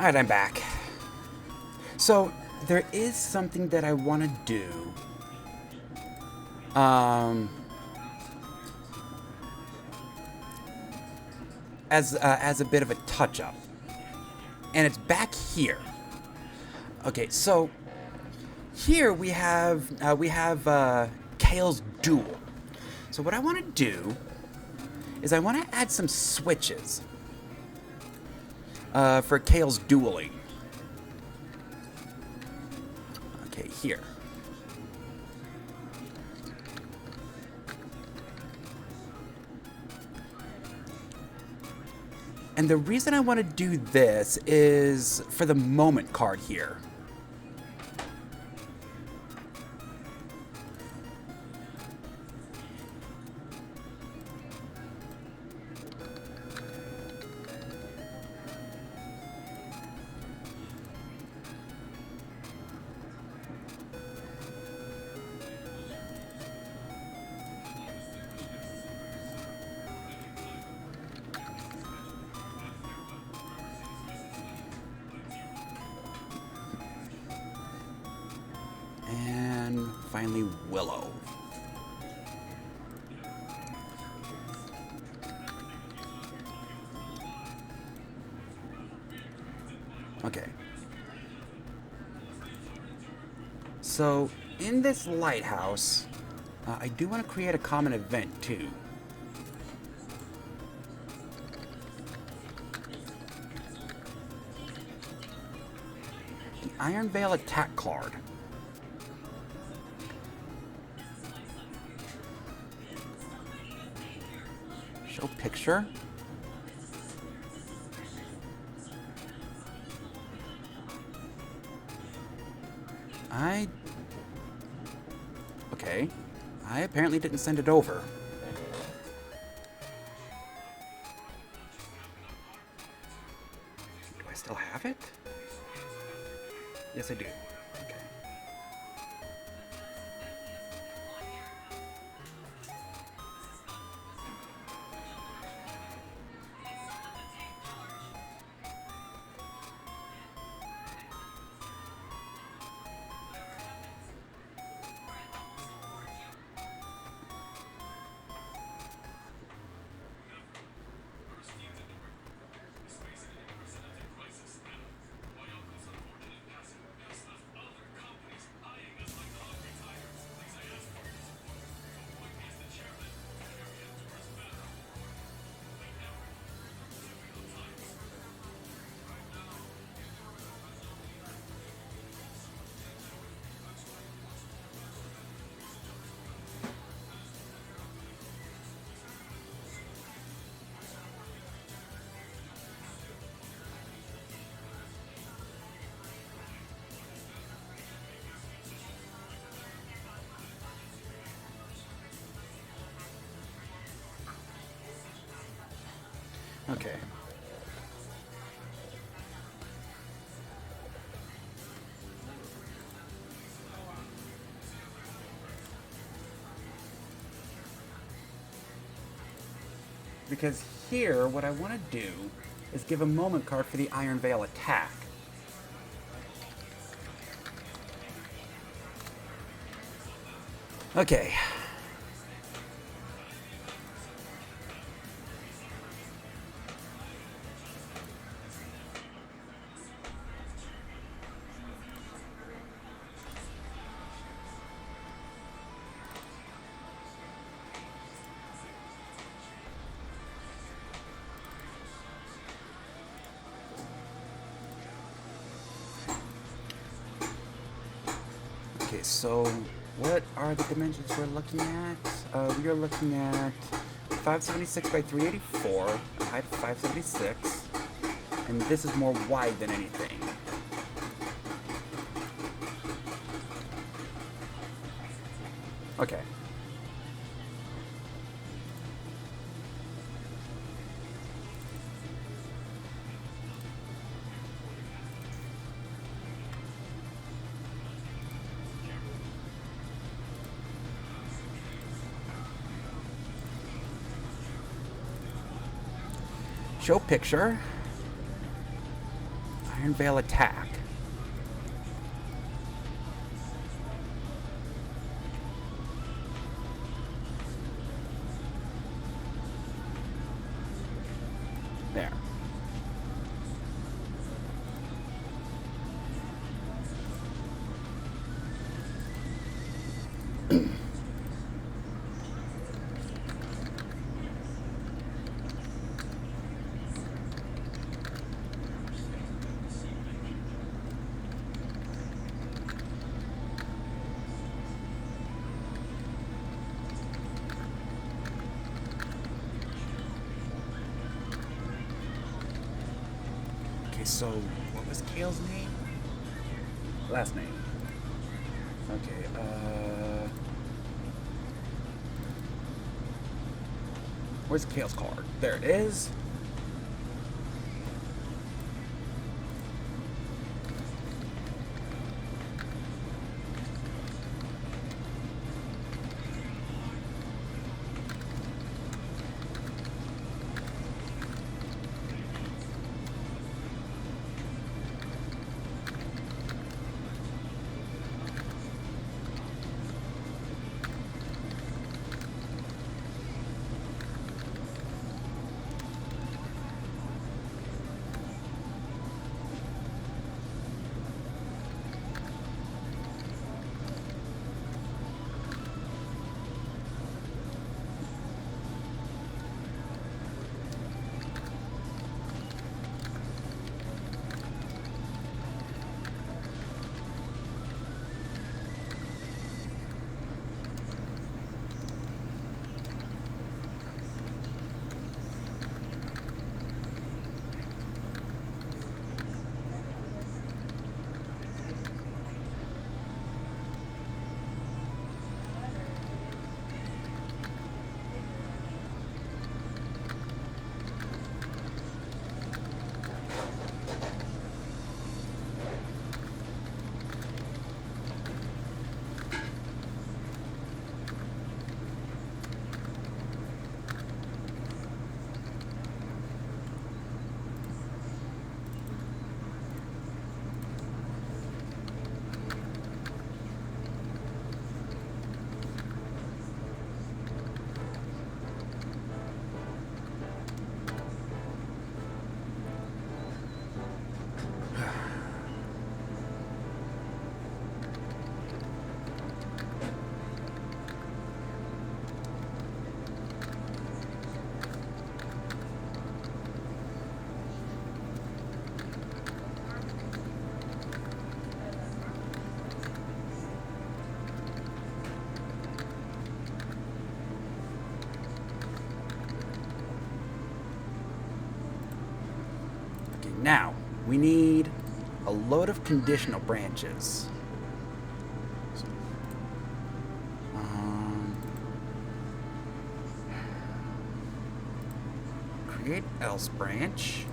Alright, I'm back. So, there is something that I want to do. As a bit of a touch-up. And it's back here. Okay, so here we have Kale's Duel. So what I want to do is I want to add some switches for Kale's dueling. Okay, here. And the reason I want to do this is for the moment card here. And finally, Willow. Okay. So, in this lighthouse, I do want to create a common event, too. The Iron Veil attack card. Show picture. Okay. I apparently didn't send it over. Do I still have it? Yes, I do. Okay. Okay. Because here, what I want to do is give a moment card for the Iron Veil attack. Okay. Okay, so what are the dimensions we're looking at? We are looking at 576 by 384, a height of 576, and this is more wide than anything. Okay. Show picture. Iron Veil attack. There. So, what was Kale's name? Last name. Okay, where's Kale's card? There it is. Now, we need a load of conditional branches. Create else branch.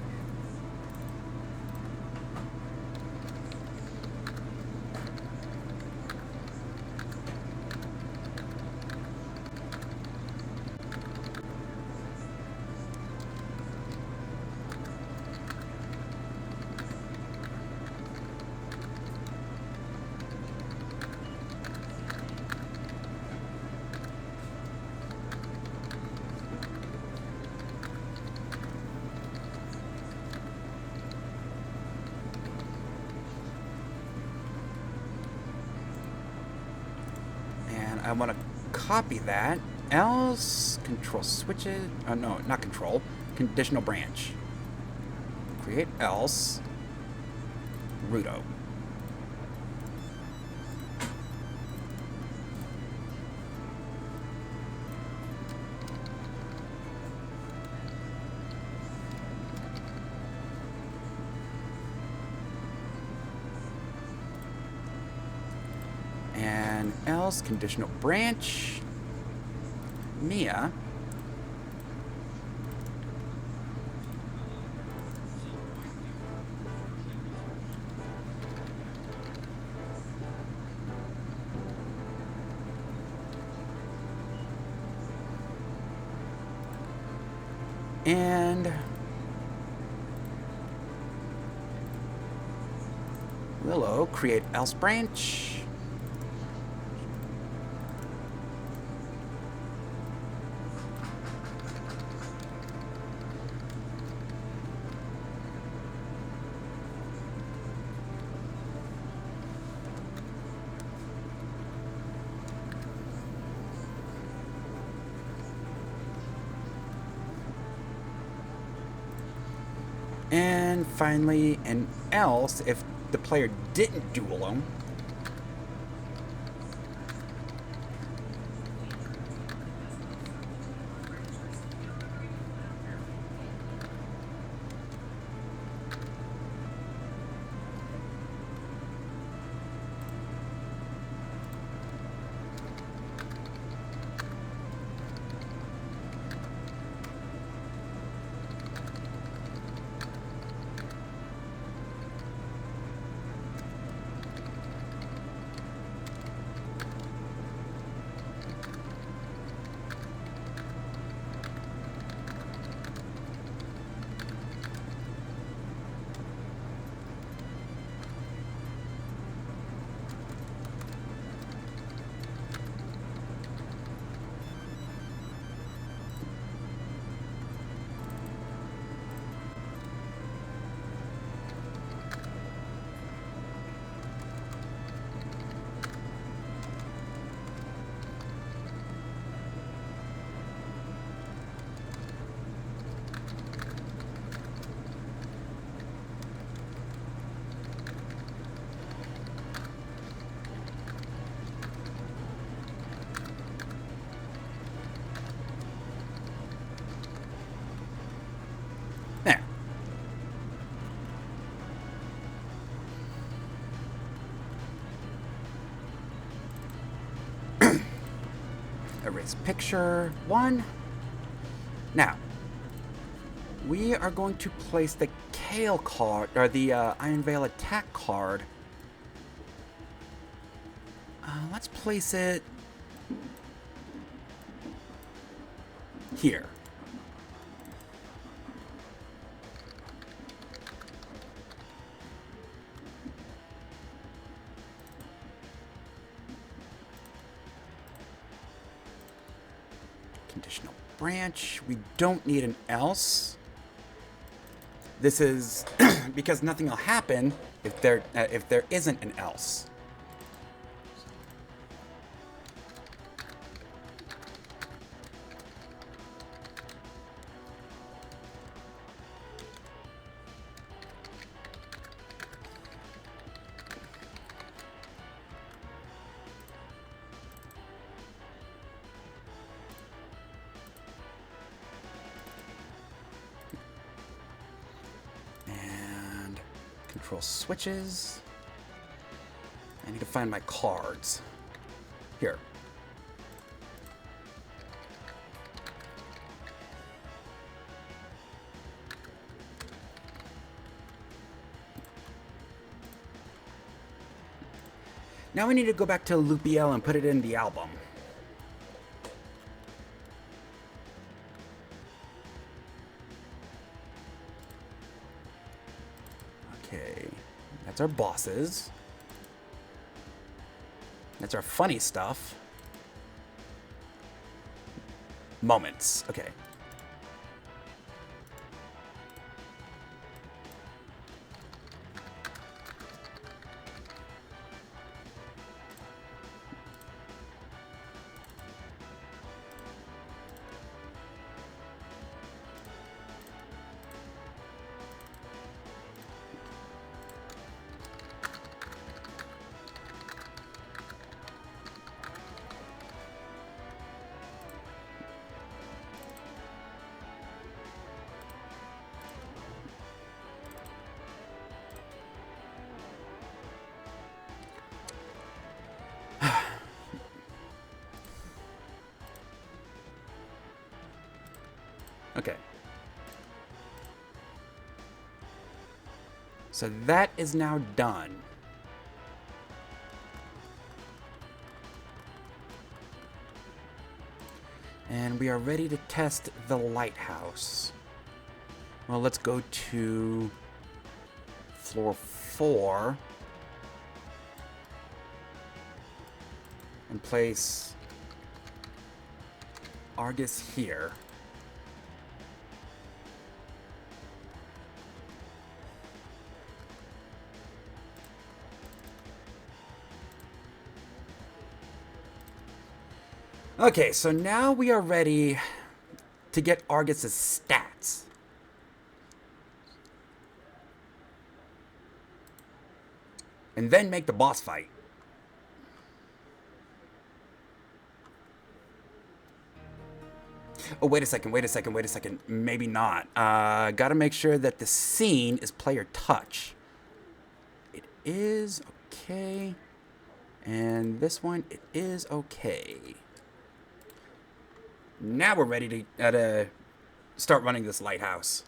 I want to copy that, else control switches, no, not control, conditional branch. Create else, Rudo. And else conditional branch, Mia. And Willow, create else branch. And finally, an else if the player didn't duel them. There. Erase picture 1. Now, we are going to place the Kale card, or the Iron Veil attack card. Let's place it here. Conditional branch. We don't need an else. This is because nothing will happen if there isn't an else. Control switches. I need to find my cards. Here. Now we need to go back to Lupiel and put it in the album. Okay, that's our bosses. That's our funny stuff. Moments, okay. Okay. So that is now done. And we are ready to test the lighthouse. Well, let's go to floor 4. and place Argus here. Okay, so now we are ready to get Argus's stats. And then make the boss fight. Oh, wait a second. Maybe not. Gotta make sure that the scene is player touch. It is okay. And this one, it is okay. Now we're ready to start running this lighthouse.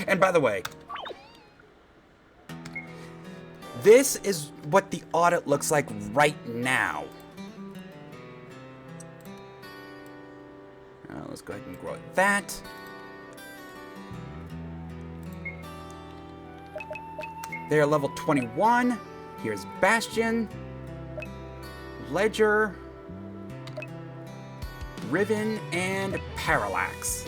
And by the way, this is what the audit looks like right now. Let's go ahead and grow that. They're level 21. Here's Bastion, Ledger, Riven, and Parallax.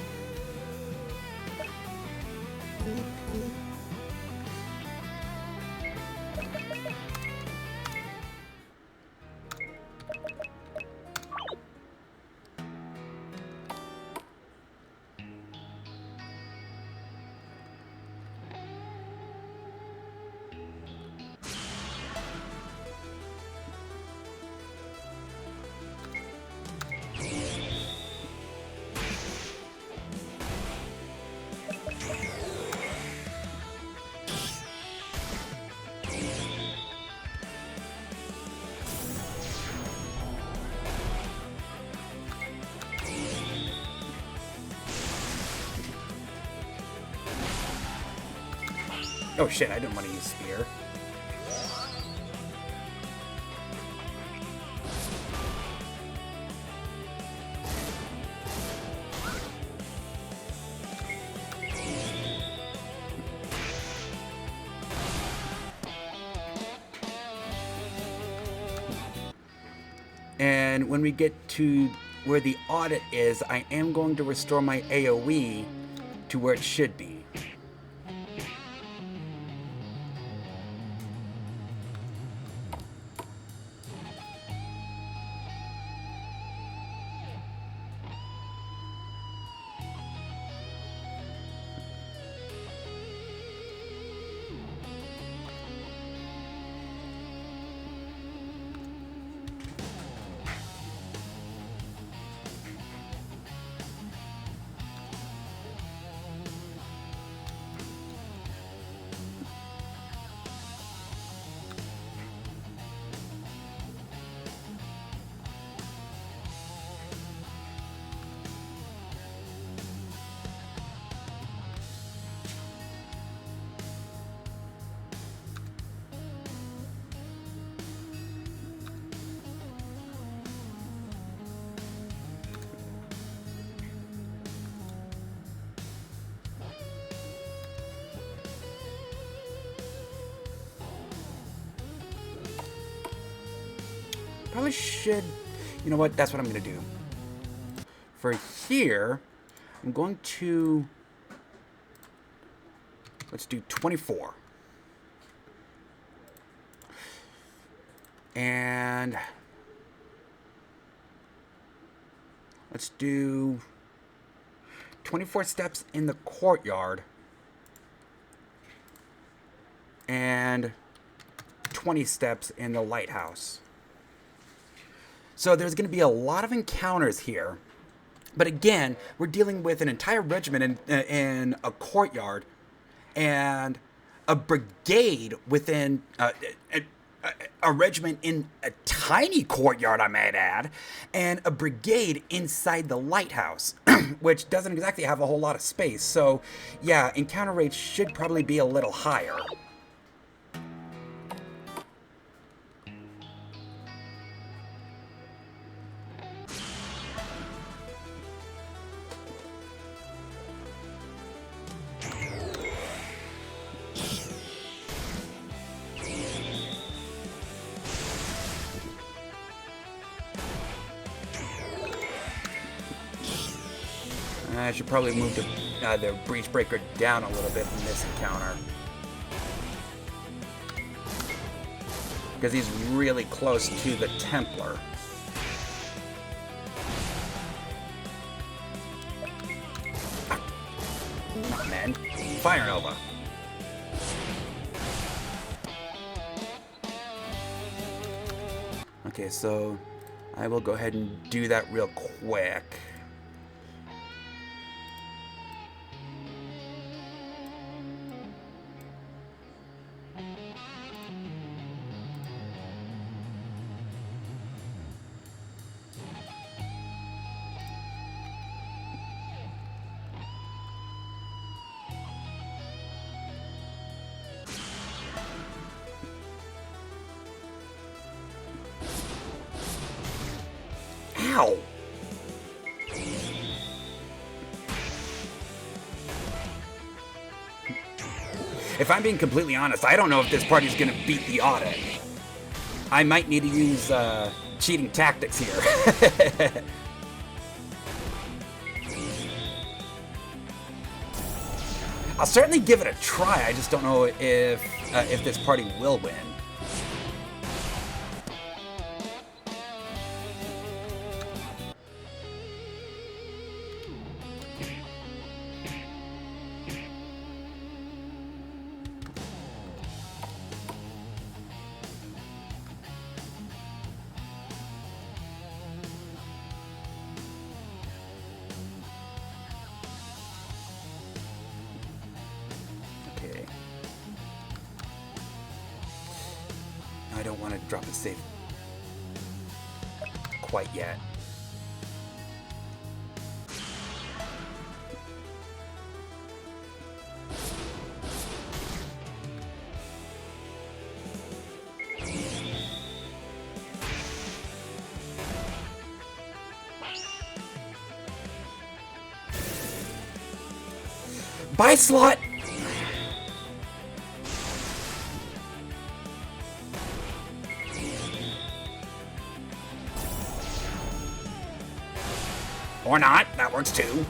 Oh shit, I didn't want to use Spear. And when we get to where the audit is, I am going to restore my AoE to where it should be. Probably should, you know what, that's what I'm going to do. For here, I'm going to, let's do 24. And let's do 24 steps in the courtyard. And 20 steps in the lighthouse. So there's going to be a lot of encounters here. But again, we're dealing with an entire regiment in a courtyard and a brigade within a regiment in a tiny courtyard, I might add, and a brigade inside the lighthouse, which doesn't exactly have a whole lot of space. So yeah, encounter rates should probably be a little higher. I should probably move the Breach Breaker down a little bit in this encounter. Because he's really close to the Templar. Come on, man. Fire Nova. Okay, so I will go ahead and do that real quick. Ow! If I'm being completely honest, I don't know if this party's gonna beat the audit. I might need to use cheating tactics here. I'll certainly give it a try. I just don't know if this party will win. I don't want to drop a save quite yet. Bye, Slot! Or not, that works too.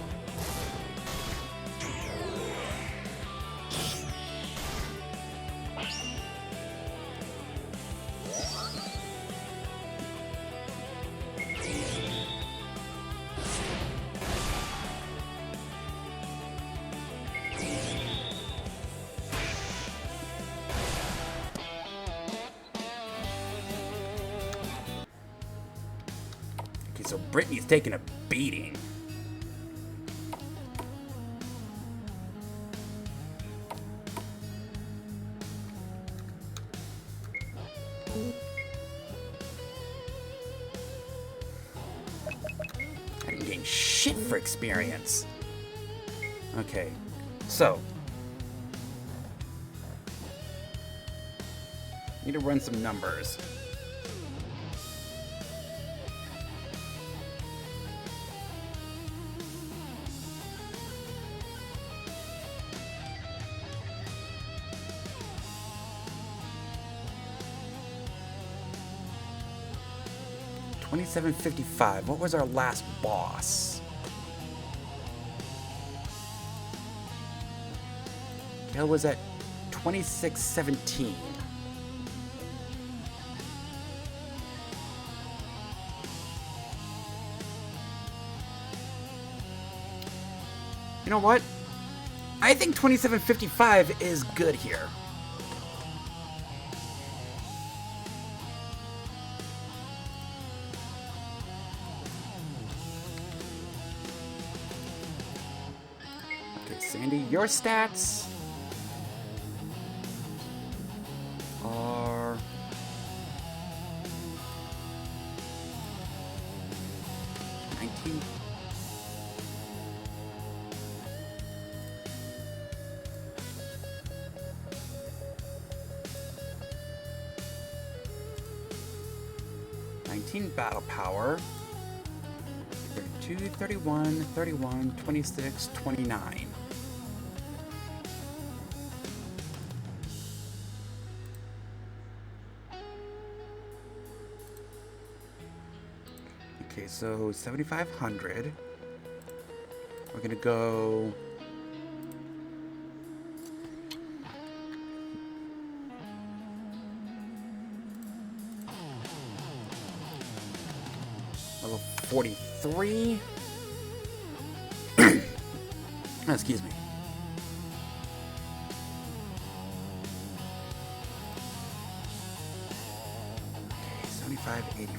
Okay, so Brittany's taking a beating. I didn't gain shit for experience. Okay, so need to run some numbers. $27.55. What was our last boss? Gale was at $26.17. You know what? I think $27.55 is good here. Sandy, your stats are $19. Battle power. 32, 31, 31, 26, 29. Okay, so 7,500. We're gonna go... level 43. Excuse me. Okay, 75, 85.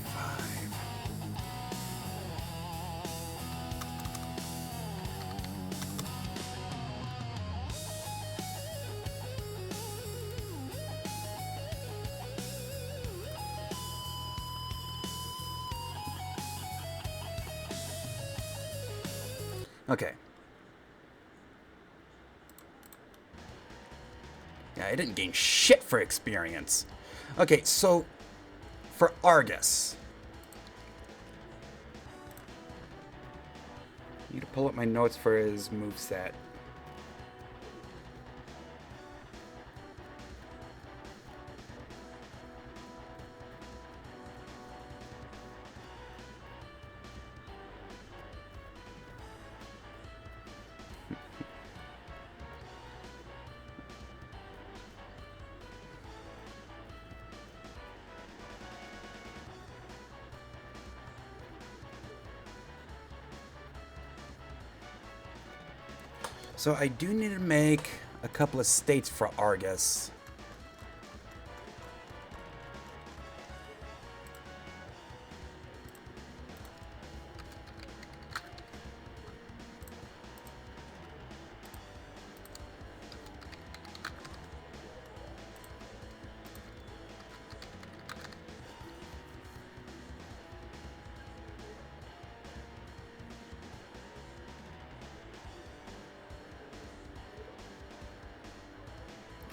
Okay. Yeah, I didn't gain shit for experience. Okay, so for Argus. I need to pull up my notes for his moveset. So I do need to make a couple of states for Argus.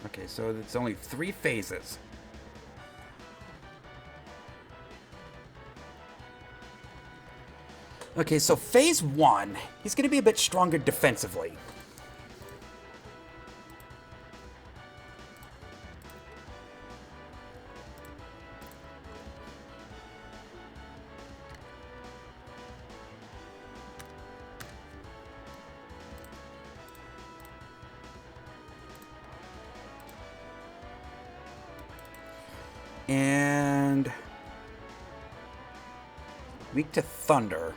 Okay, so it's only 3 phases. Okay, so phase 1, he's going to be a bit stronger defensively. And weak to thunder.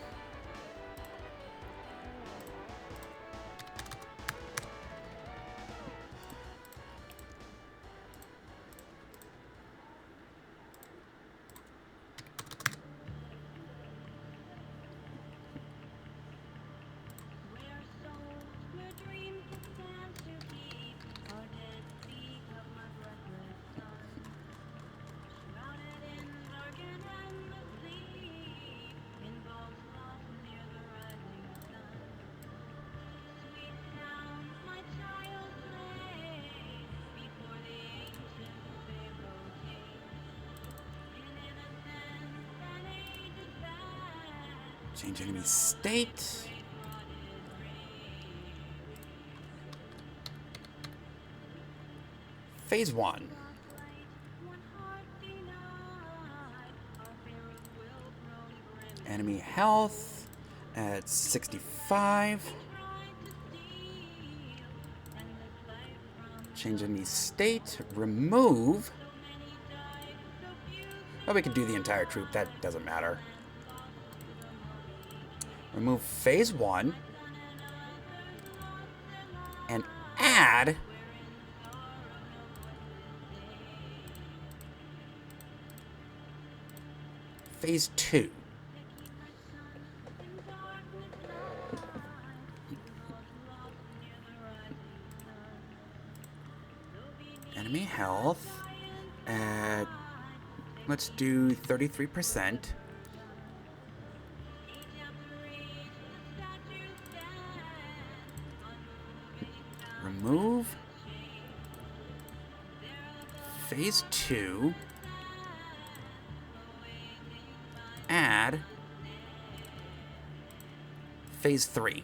Change enemy state. Phase 1. Enemy health at 65. Change enemy state. Remove. Oh, we could do the entire troop. That doesn't matter. Remove phase 1 and add phase 2. Enemy health at, let's do 33%. Remove phase 2, add phase 3.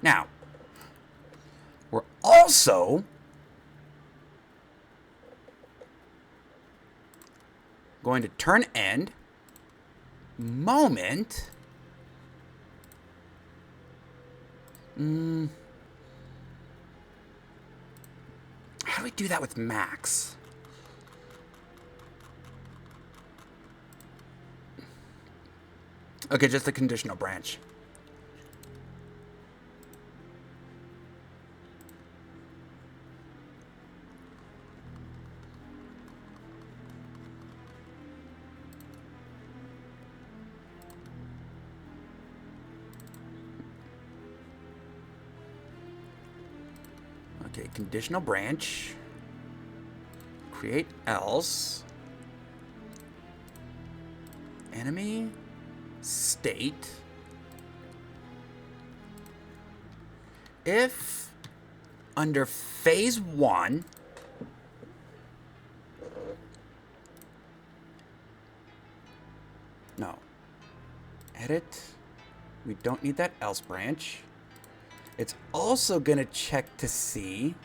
Now, we're also going to turn end moment. How do we do that with Max? Okay, just the conditional branch. Okay, conditional branch. Create else. Enemy. State. If under phase 1, no, edit, we don't need that else branch. It's also going to check to see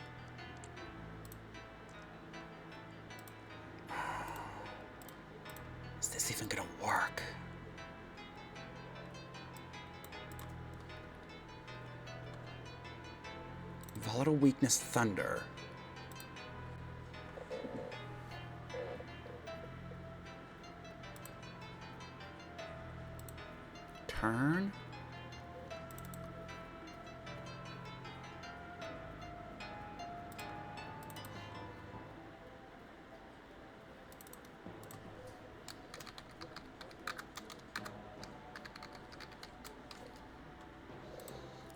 is this even going to work? Volatile weakness thunder. Turn.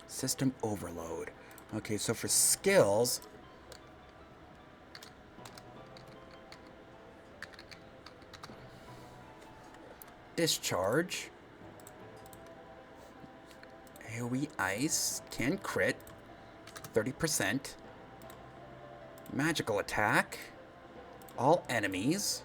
System overload. Okay, so for skills, discharge, AoE ice, can crit, 30%, magical attack, all enemies,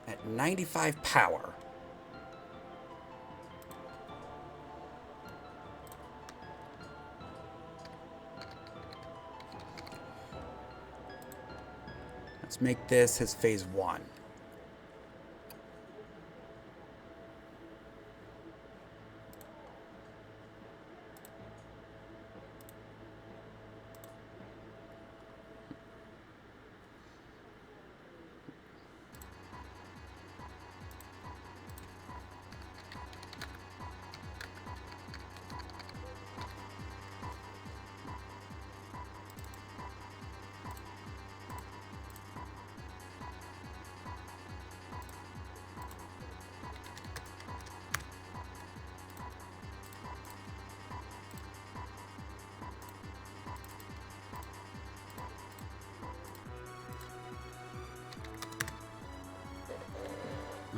at 95 power. Let's make this his phase 1.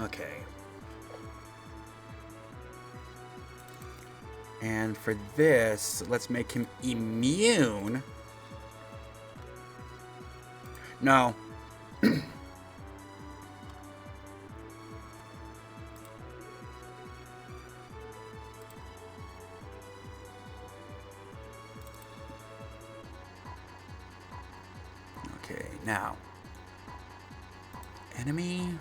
Okay. And for this, let's make him immune. No. Okay, now. Enemy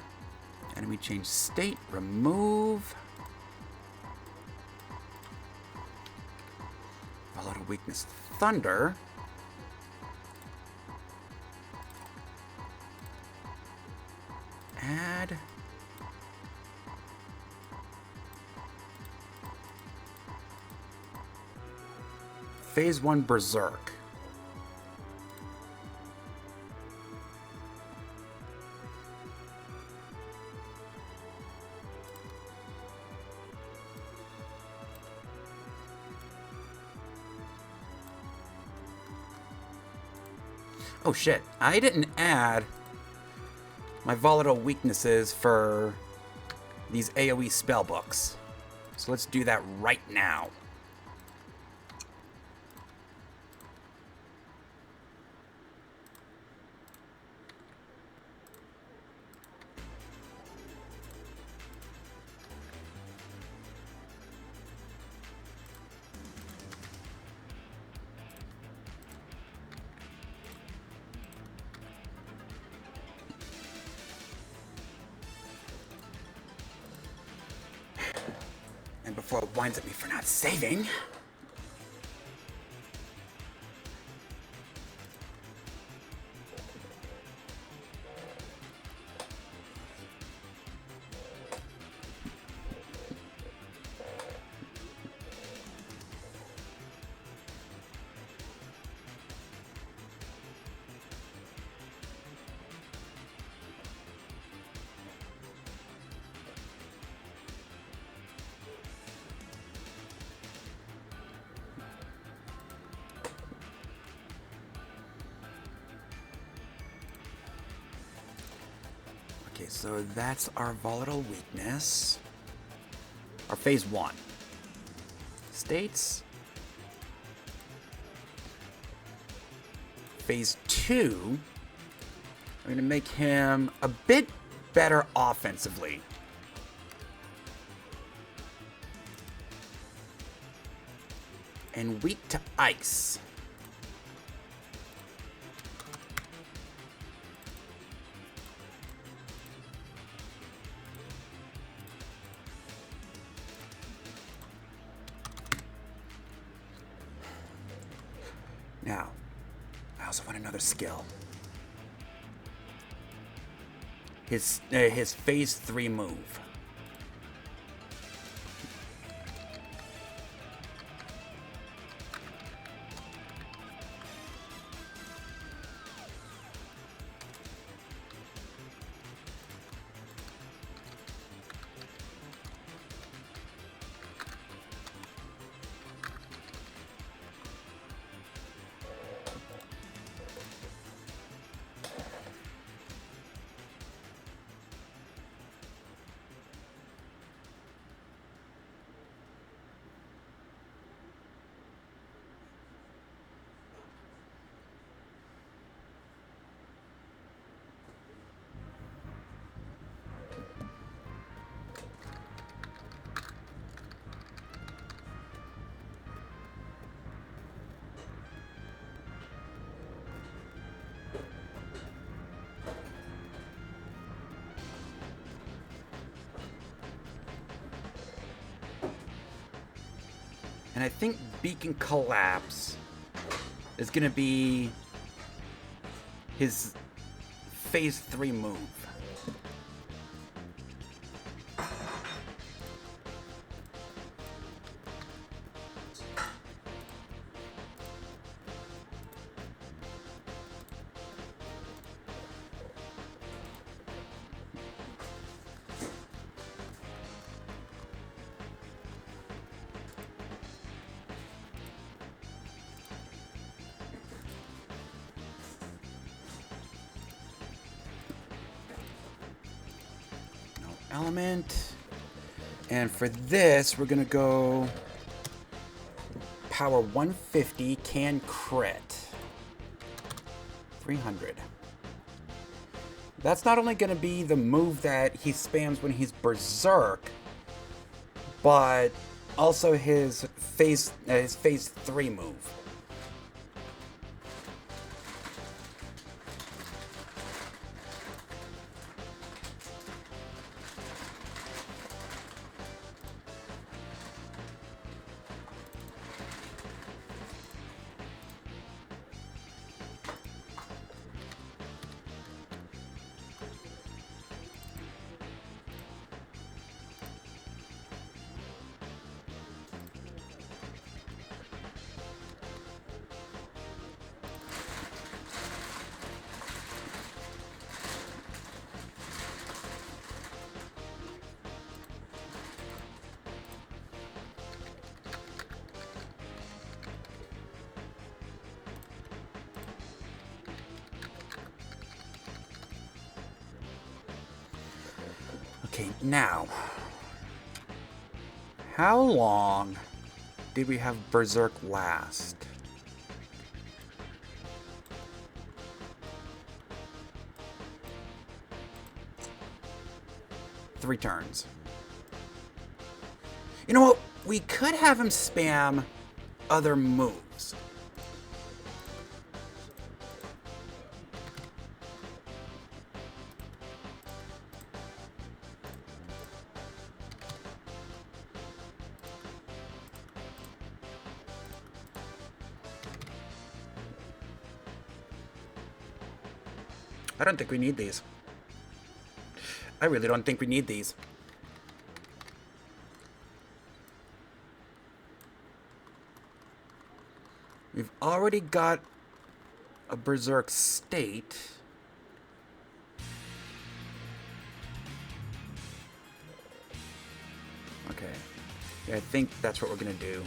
change state, remove. Volatile weakness thunder. Add. Phase 1 Berserk. Oh shit, I didn't add my volatile weaknesses for these AoE spell books. So let's do that right now. And before it winds at me for not saving. Okay, so that's our volatile weakness. Our phase 1. States. Phase 2. We're going to make him a bit better offensively. And weak to ice. Now, I also want another skill. His phase 3 move. And I think Beacon Collapse is going to be his phase 3 move. Element. And for this, we're going to go power 150, can crit. 300. That's not only going to be the move that he spams when he's berserk, but also his phase 3 move. Okay, now How long did we have Berserk last? Three turns. You know what? We could have him spam other moves. I don't think we need these. I really don't think we need these. We've already got a Berserk state. Okay. Yeah, I think that's what we're gonna do.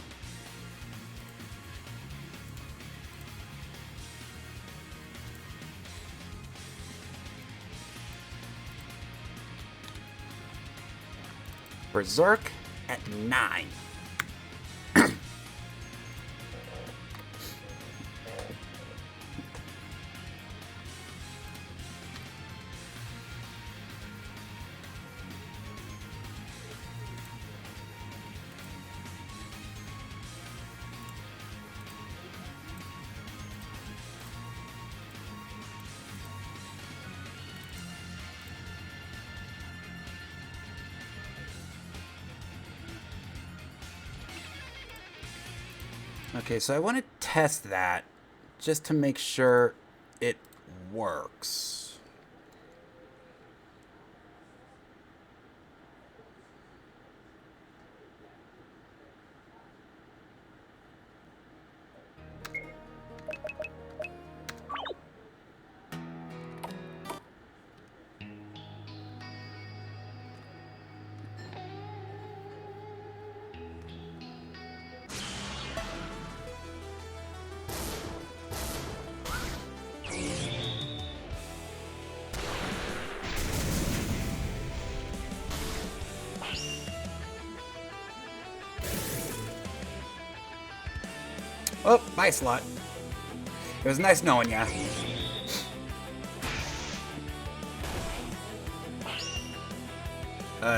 Berserk at 9. Okay, so I want to test that just to make sure it works. Oh, bye, Slot. It was nice knowing ya.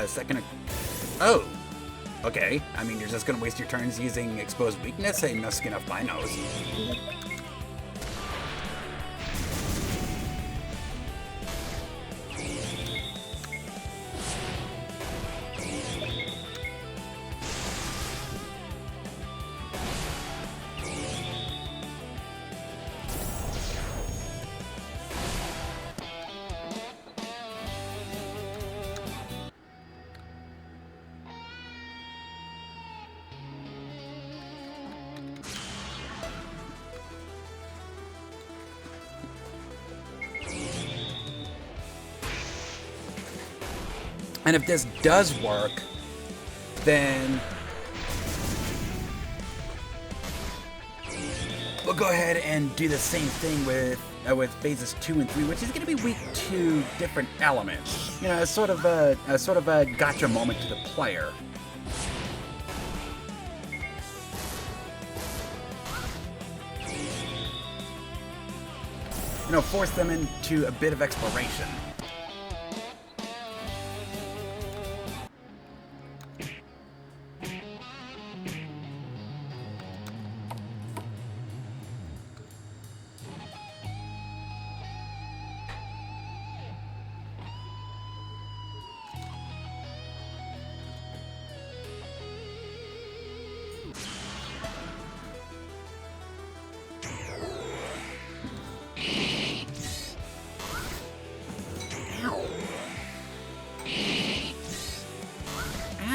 Second... Oh! Okay, I mean, you're just gonna waste your turns using Exposed Weakness? Ain't no skin off my nose. And if this does work, then we'll go ahead and do the same thing with phases 2 and 3, which is going to be weak to different elements. You know, a sort of a gotcha moment to the player. You know, force them into a bit of exploration.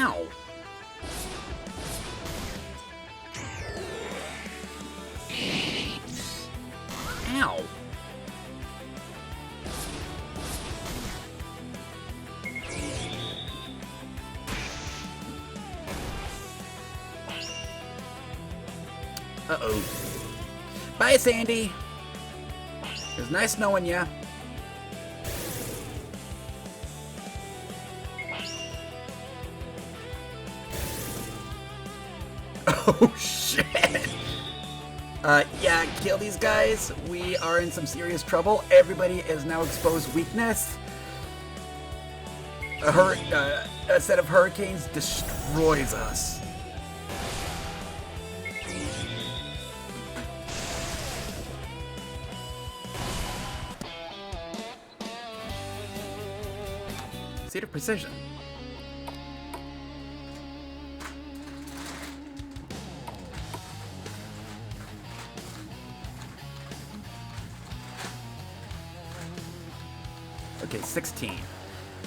Ow. Ow. Uh-oh. Bye, Sandy. It was nice knowing ya. Oh, shit. Yeah, kill these guys. We are in some serious trouble. Everybody is now exposed weakness. A set of hurricanes destroys us. Seat of precision. Okay, 16.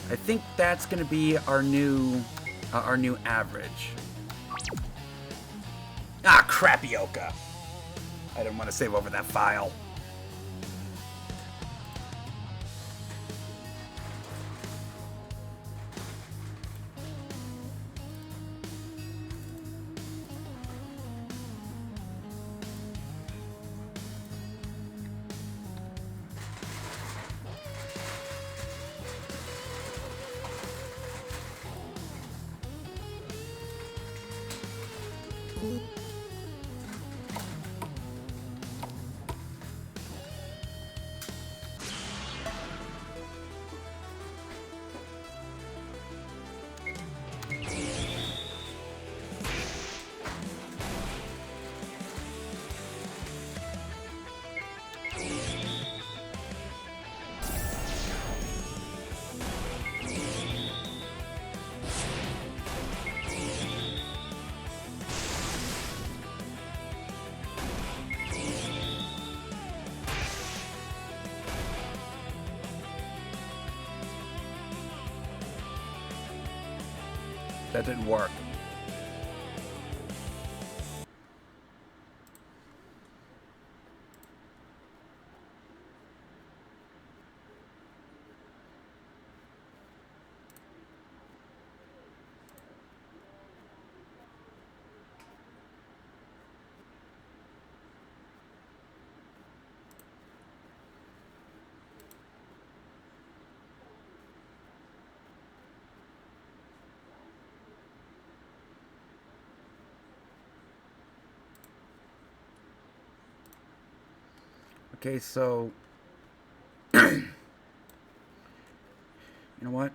I think that's gonna be our new average. Ah, crapioka. I didn't want to save over that file. That didn't work. Okay, so you know what?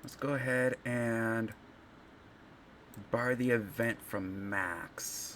Let's go ahead and bar the event from Max.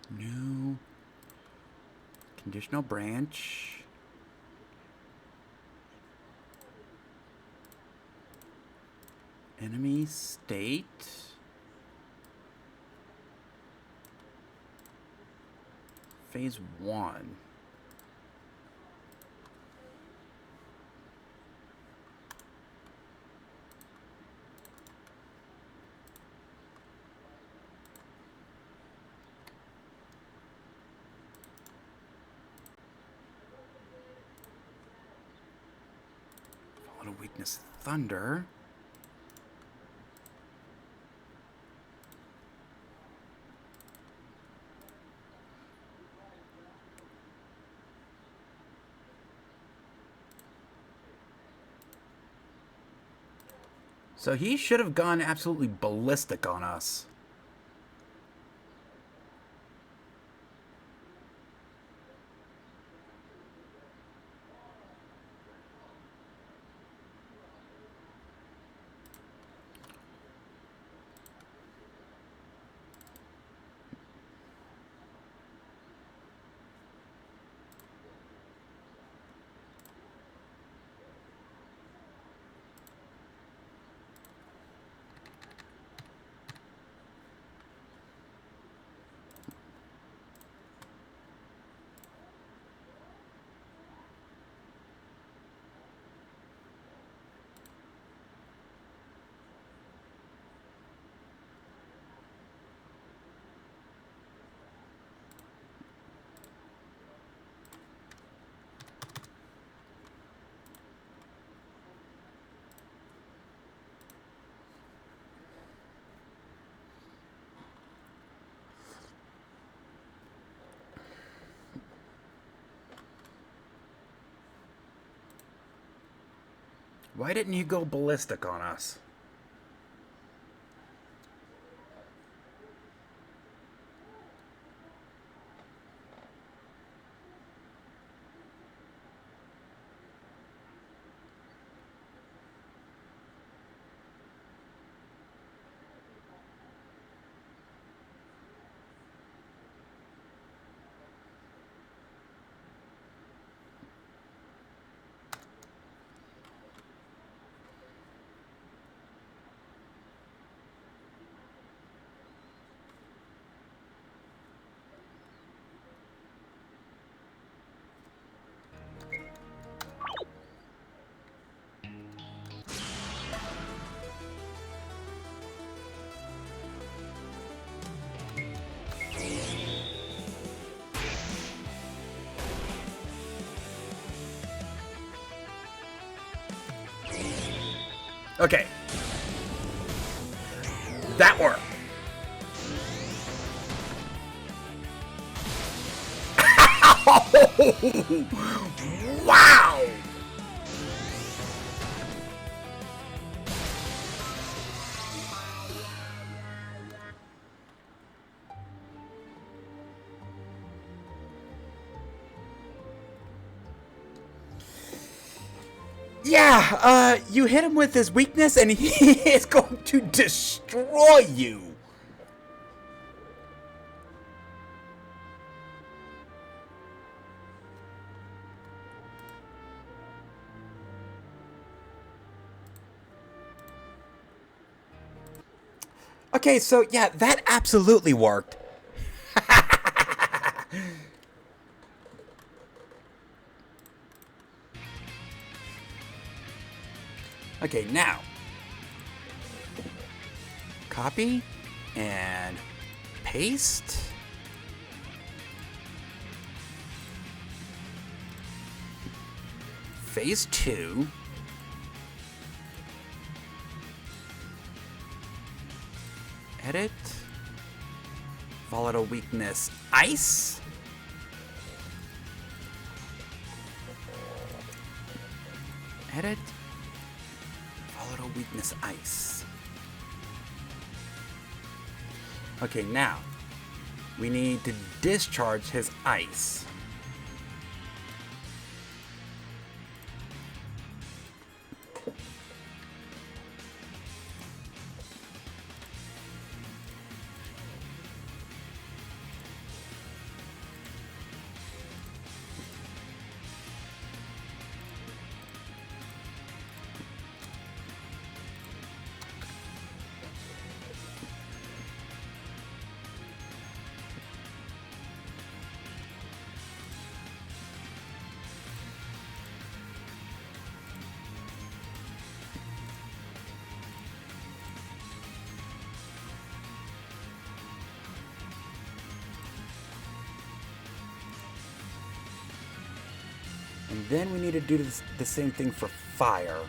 New conditional branch. Enemy state. Phase 1. Follow to weakness thunder. So he should have gone absolutely ballistic on us. Why didn't you go ballistic on us? Okay. That worked. Wow! Yeah, you hit him with his weakness and he is going to destroy you. Okay, so yeah, that absolutely worked. Okay, now copy and paste. Phase 2. Edit. Volatile weakness ice. Edit. Volatile weakness ice. Okay, now we need to discharge his ice. And then we need to do the same thing for fire.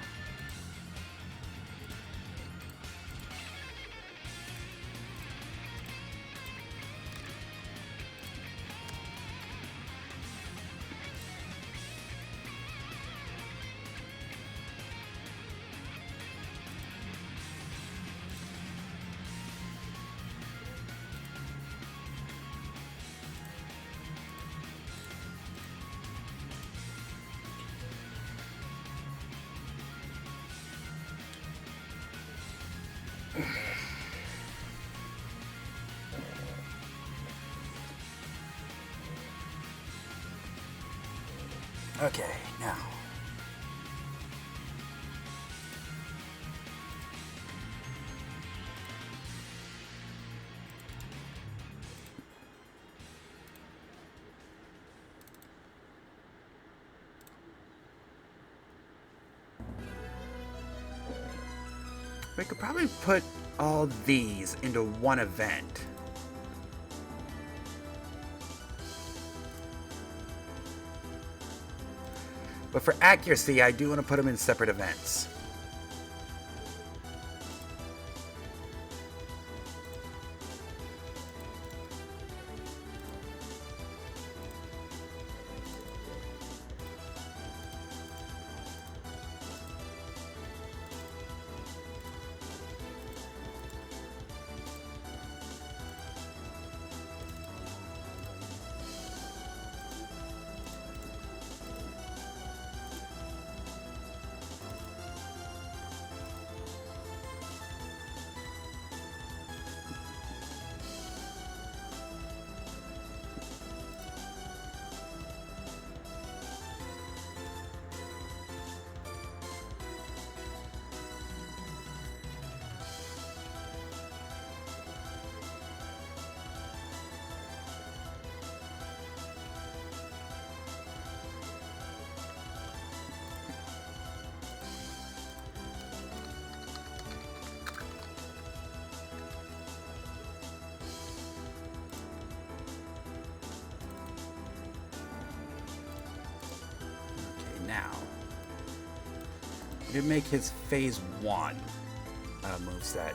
Okay, now. We could probably put all these into one event. But for accuracy, I do want to put them in separate events. now. To make his phase 1 moveset.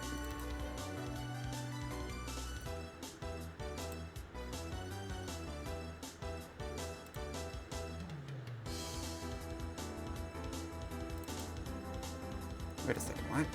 Wait a second, what?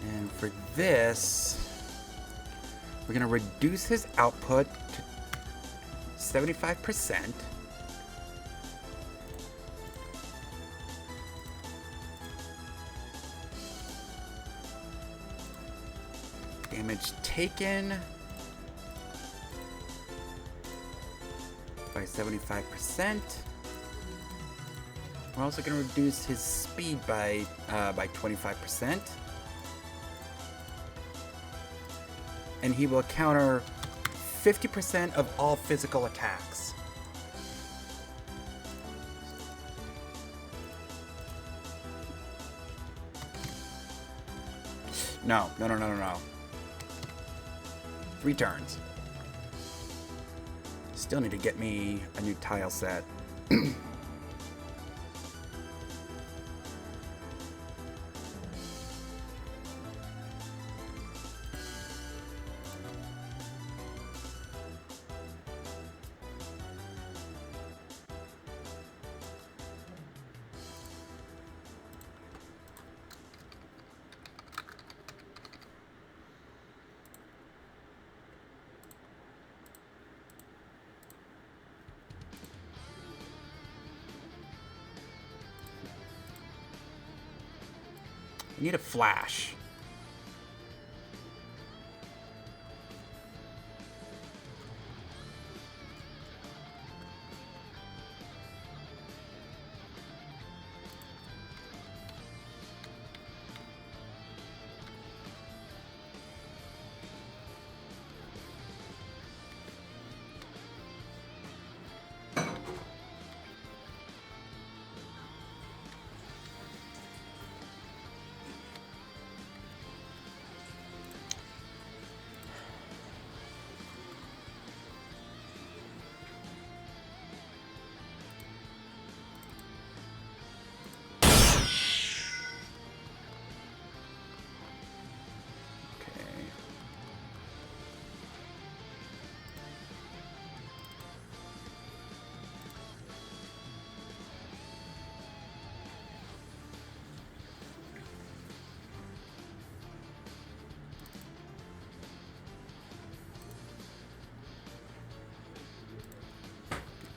And for this, we're going to reduce his output to 75%. Damage taken by 75%. We're also going to reduce his speed by 25%. And he will counter 50% of all physical attacks. No. 3 turns. Still need to get me a new tile set. I need a flash.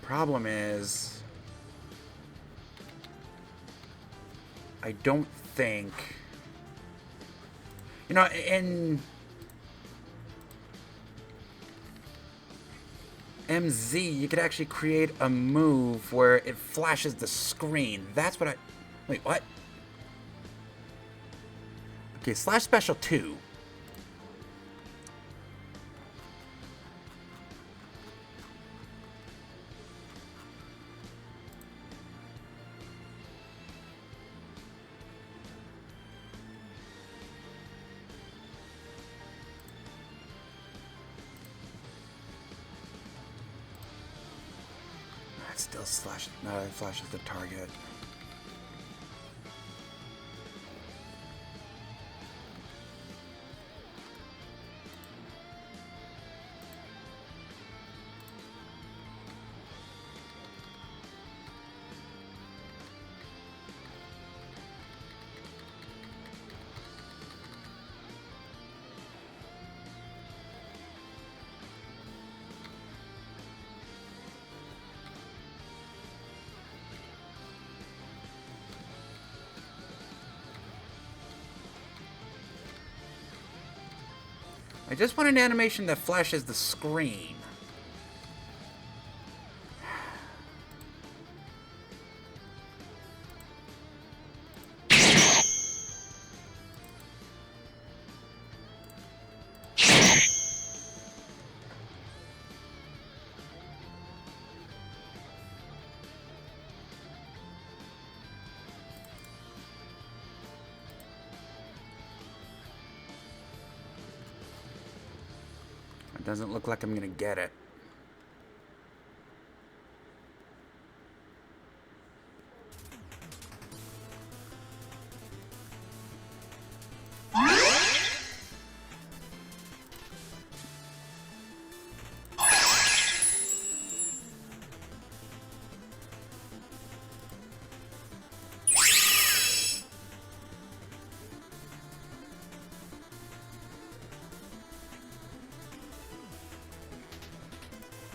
Problem is, I don't think, you know, in MZ, you could actually create a move where it flashes the screen. That's what I, wait, what? Okay, slash special 2. Still flashes the target. I just want an animation that flashes the screen. Doesn't look like I'm gonna get it.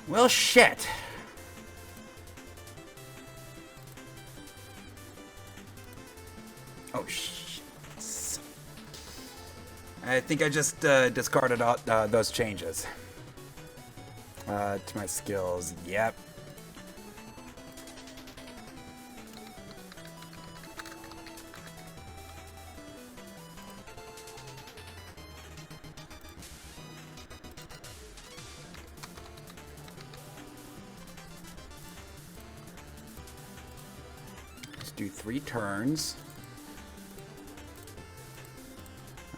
Well, shit. Oh, shit. I think I just discarded all, those changes to my skills. Yep. Do 3 turns.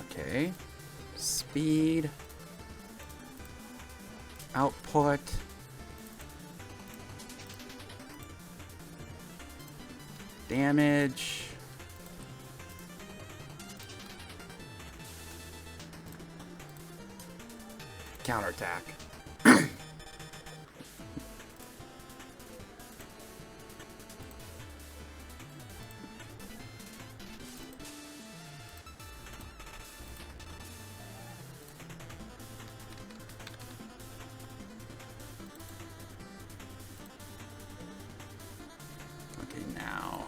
Okay. Speed. Output. Damage. Counterattack. Okay, now.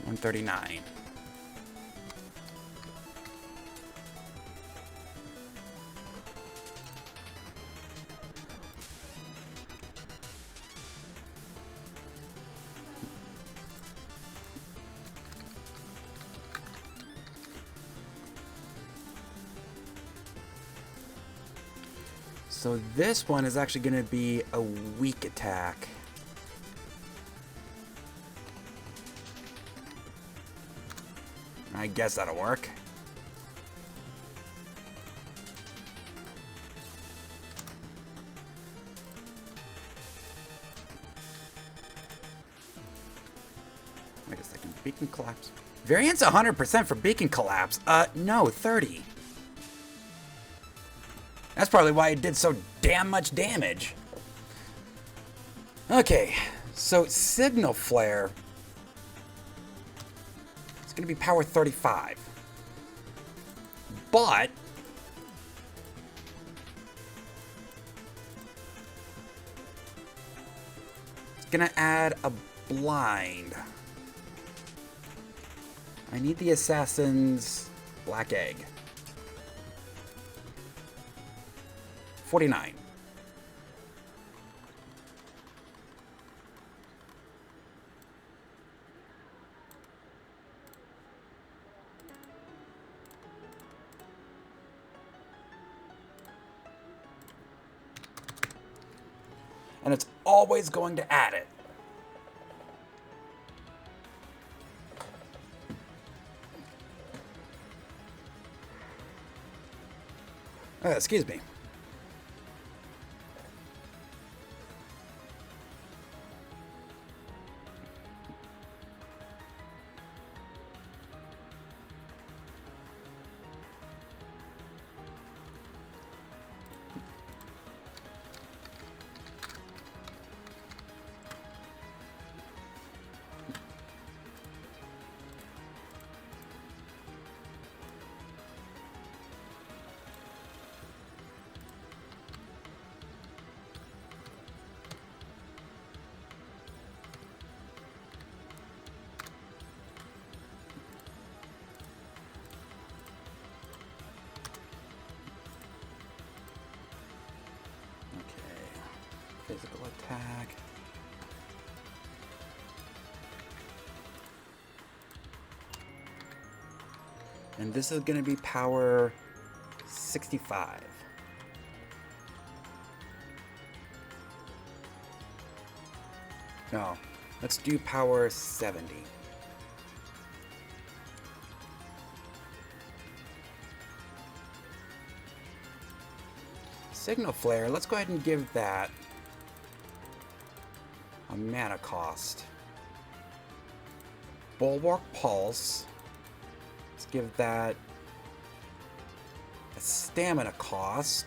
$139. So this one is actually going to be a weak attack. I guess that'll work. Wait a second. Beacon collapse. Variance 100% for beacon collapse. No, 30. That's probably why it did so damn much damage. Okay, so Signal Flare. It's going to be power 35. But it's going to add a blind. I need the Assassin's Black Egg. 49. And it's always going to add it. Excuse me. Physical attack. And this is going to be power 65. No, let's do power 70. Signal Flare, let's go ahead and give that a mana cost. Bulwark Pulse, let's give that a stamina cost.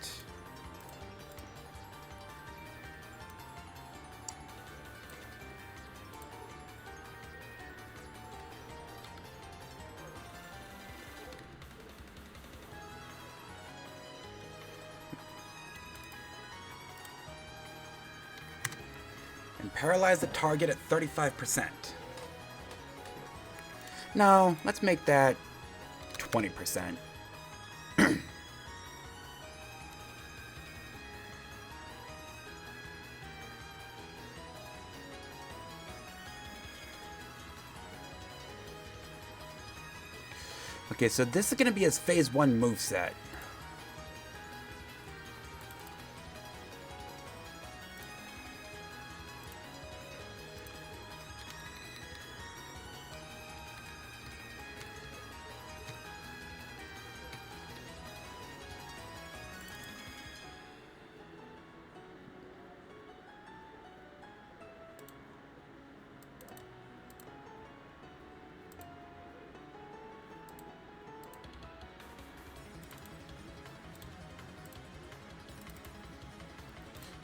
And paralyze the target at 35%. No, let's make that 20%. Okay, so this is going to be his phase 1 moveset.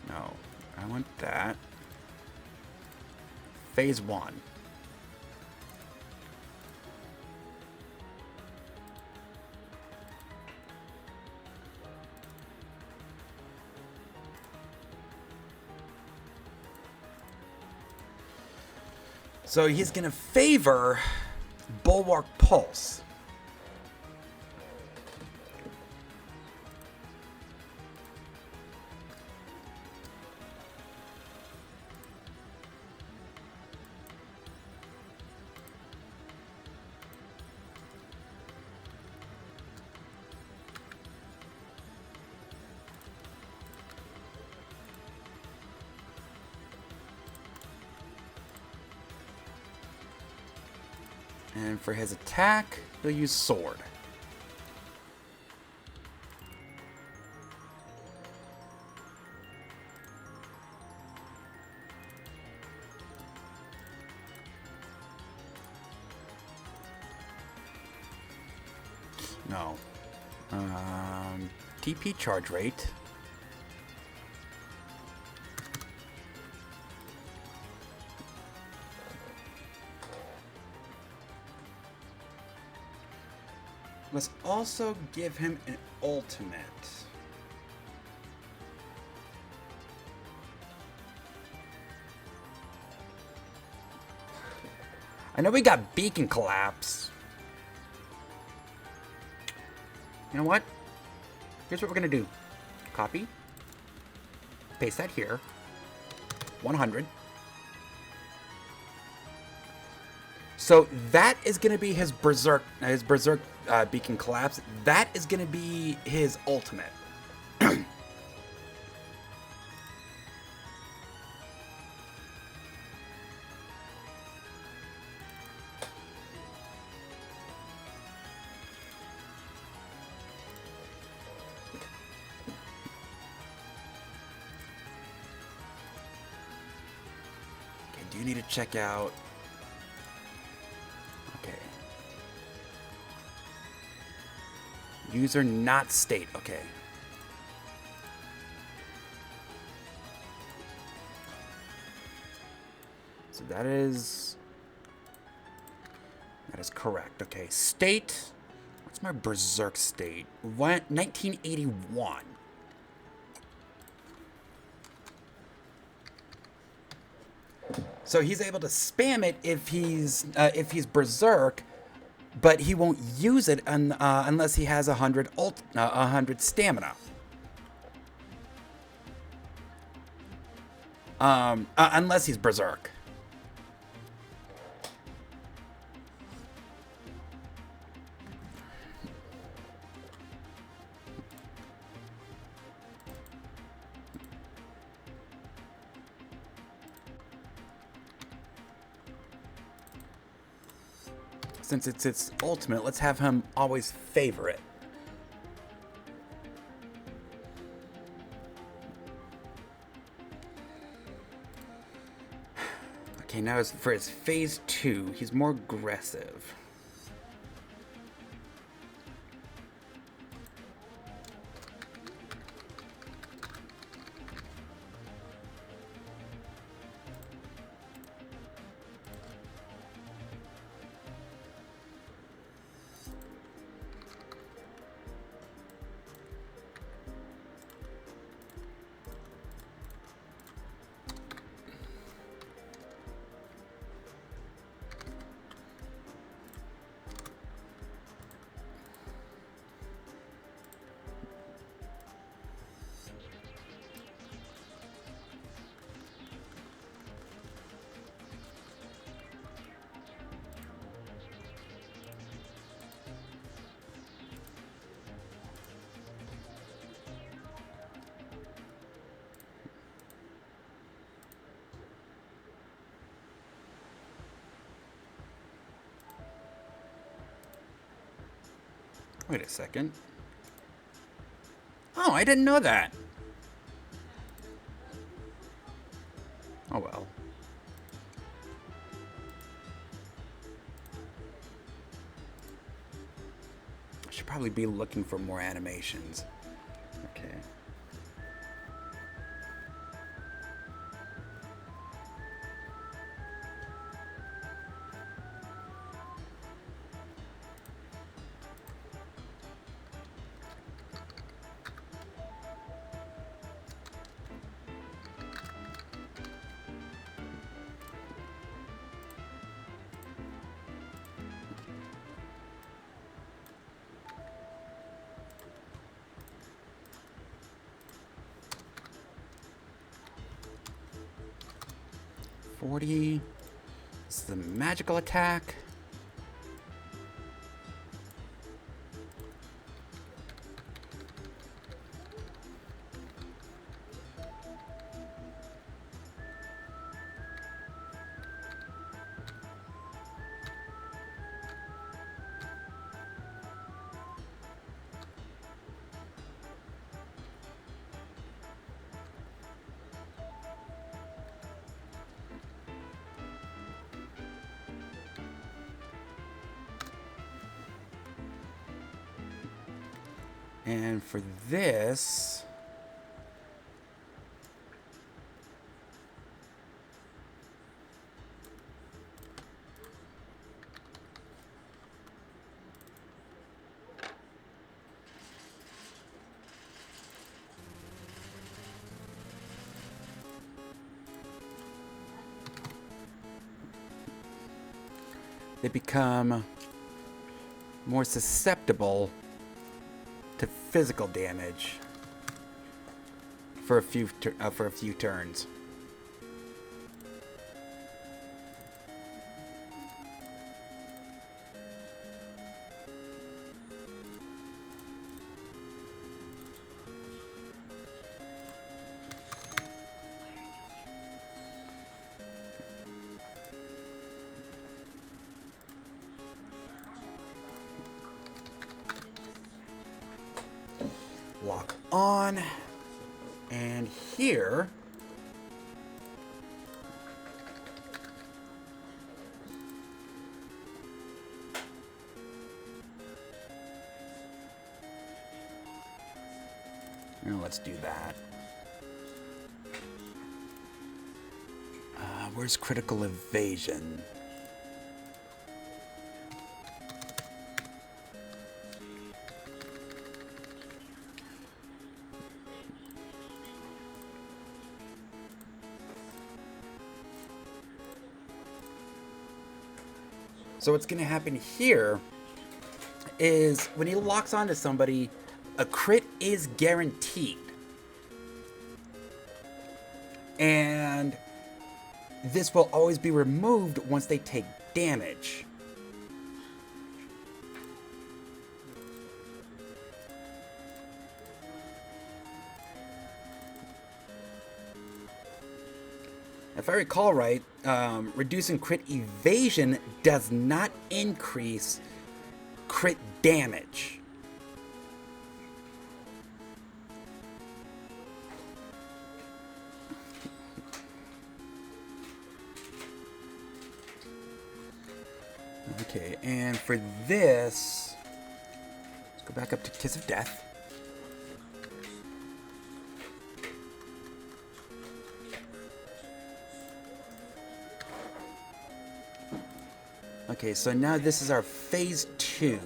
No, I want that. Phase 1. So he's going to favor Bulwark Pulse. And for his attack, he'll use Sword. No. TP charge rate. Let's also give him an ultimate. I know we got Beacon Collapse. You know what? Here's what we're gonna do. Copy. Paste that here. 100. So that is going to be his Berserk Beacon Collapse. That is going to be his ultimate. Okay, do you need to check out? User not state. Okay. So that is correct. Okay. State. What's my Berserk state? 1981. So he's able to spam it if he's Berserk. But he won't use it unless he has 100 stamina. Unless he's Berserk. Since it's its ultimate, let's have him always favor it. Okay, now for his phase 2, he's more aggressive. Wait a second. Oh, I didn't know that. Oh well. I should probably be looking for more animations. Okay. This is the magical attack. And for this, they become more susceptible to physical damage for a few turns. Lock on, and here let's do that. Where's critical evasion? So what's going to happen here is when he locks onto somebody, a crit is guaranteed. And this will always be removed once they take damage. if I recall right, reducing crit evasion does not increase crit damage. Okay, and for this, let's go back up to Kiss of Death. Okay, so now this is our phase 2.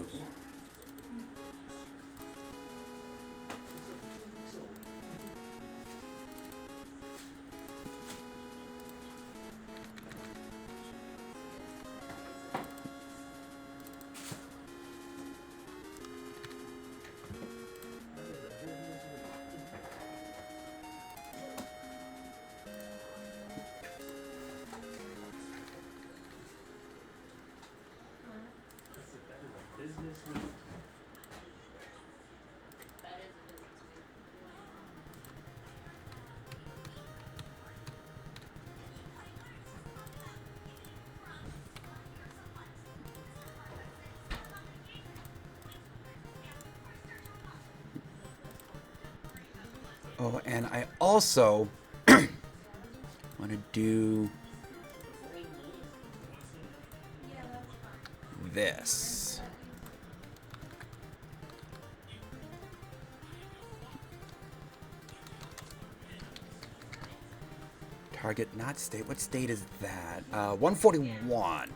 Oh, and I also want to do this. Target not state. What state is that? 141.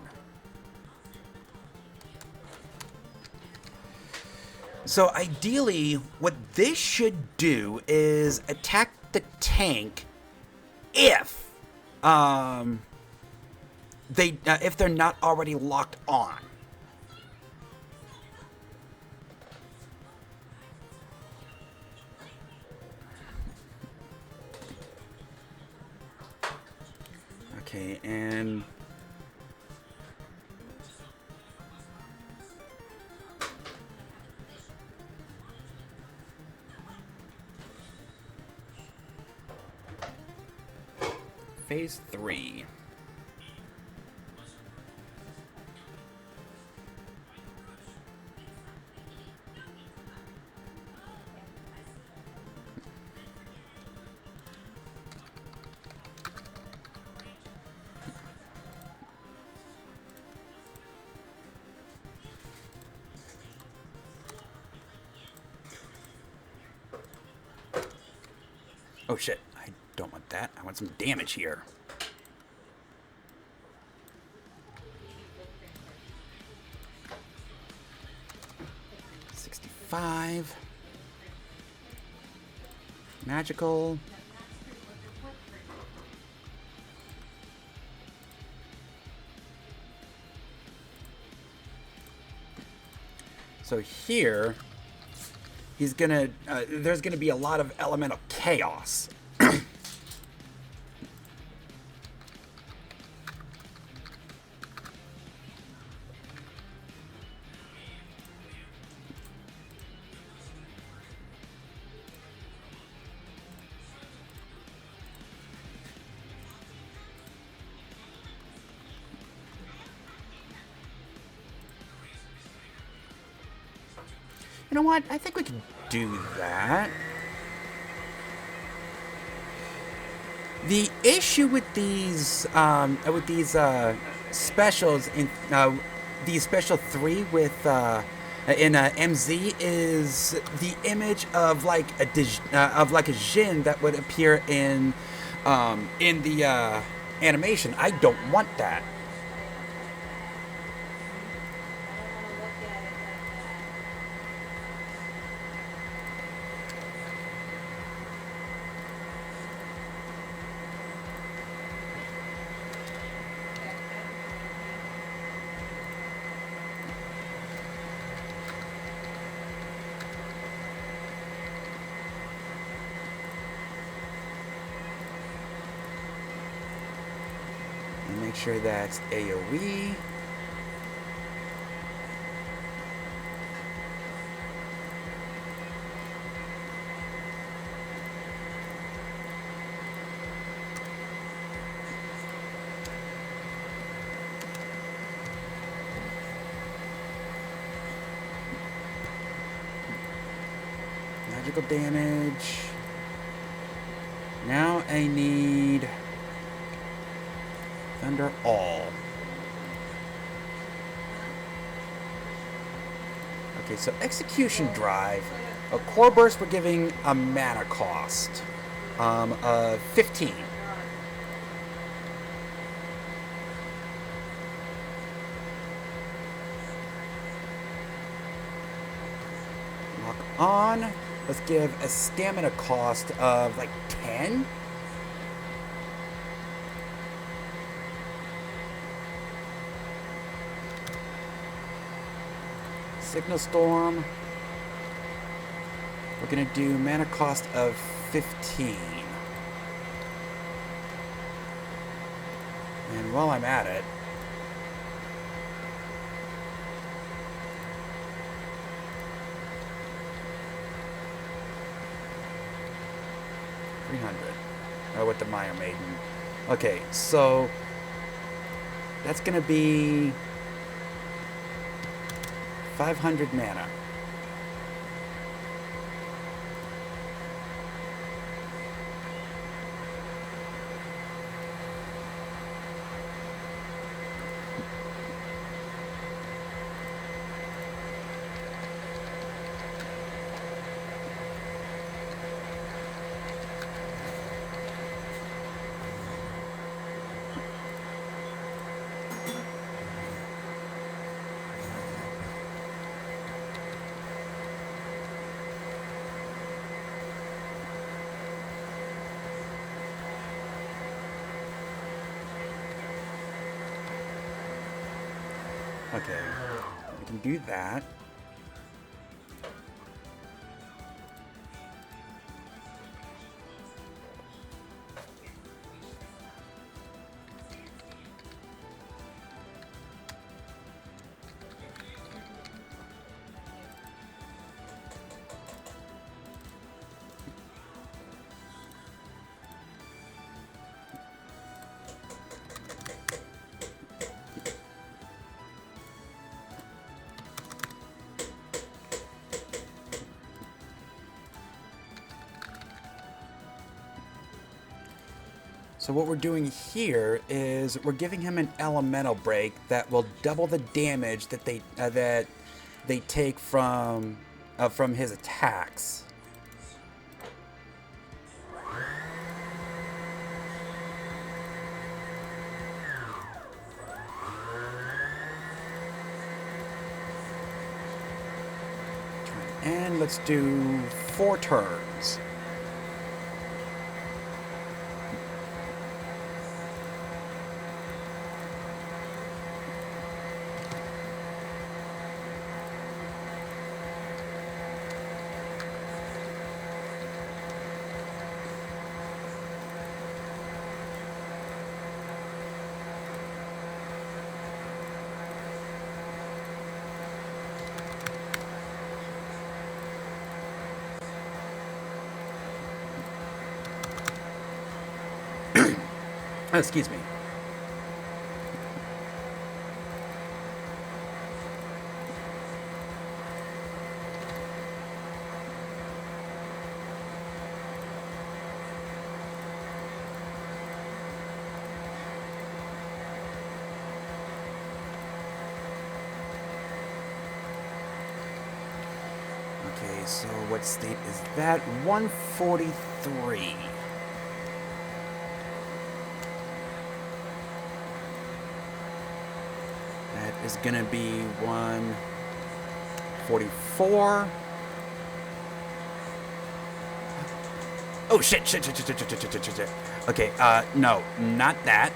So ideally, what this should do is attack the tank if if they're not already locked on. Okay, and phase 3. Oh shit, I don't want that. I want some damage here. $65. Magical. So here, he's gonna, there's gonna be a lot of elemental chaos. You know what? I think we can do that. The issue with these specials in these special 3 with in MZ is the image of like a Jhin that would appear in the animation. I don't want that. Make sure that's AoE. critical damage. Now I need Thunder All. Okay, so Execution Drive. A Core Burst, we're giving a mana cost of 15. Lock on. Let's give a stamina cost of like 10. Signal Storm. We're going to do mana cost of 15. And while I'm at it, $300. With the Mire Maiden. Okay, so that's going to be 500 mana. Okay, we can do that. So what we're doing here is we're giving him an elemental break that will double the damage that they take from his attacks. And let's do 4 turns. Excuse me. Okay, so what state is that? 143. Is gonna be 144. Oh shit, shit. Okay, no, not that.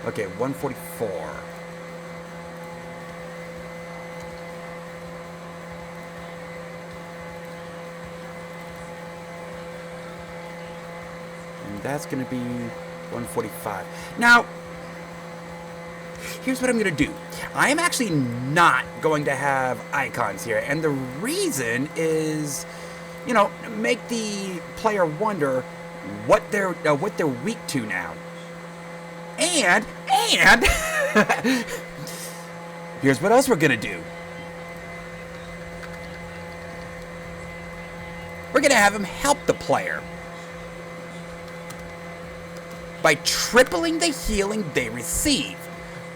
Okay, 144. That's going to be 145. Now, here's what I'm going to do. I am actually not going to have icons here. And the reason is, you know, make the player wonder what they're weak to now. And here's what else we're gonna do. We're gonna have him help the player by tripling the healing they receive,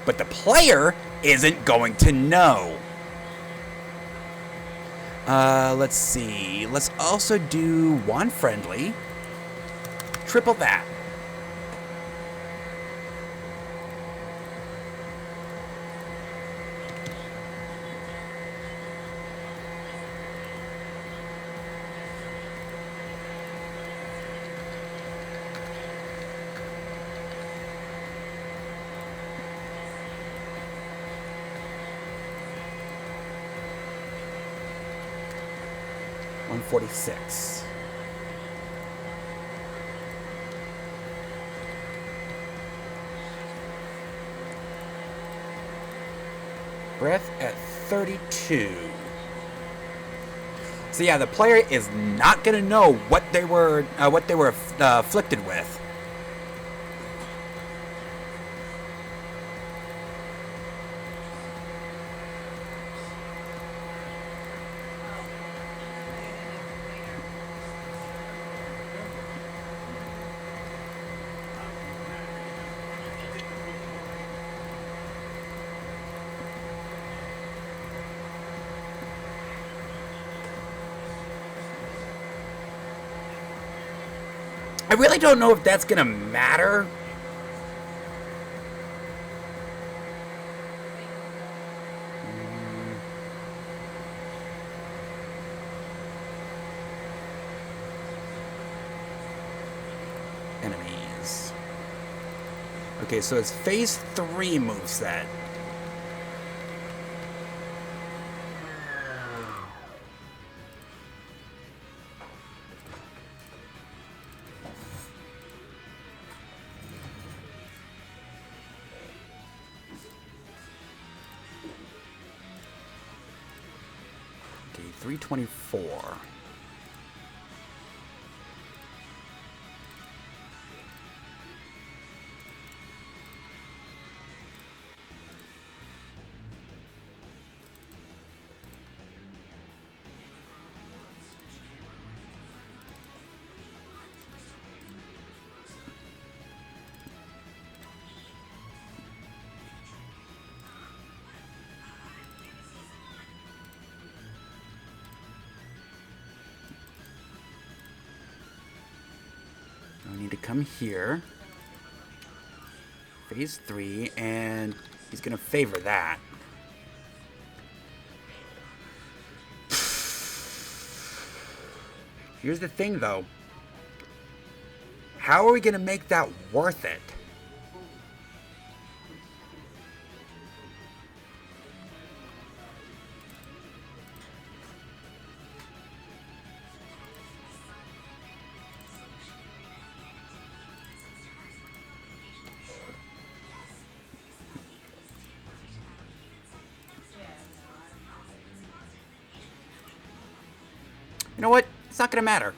but the player isn't going to know. Let's see. Let's also do one friendly. Triple that. $146. Breath at 32. So yeah, the player is not gonna know what they were afflicted with. I really don't know if that's gonna matter. Enemies. Okay, so it's phase 3 moveset. Okay, 324. I need to come here. Phase 3, and he's gonna favor that. Here's the thing, though. How are we gonna make that worth it? You know what? It's not gonna matter.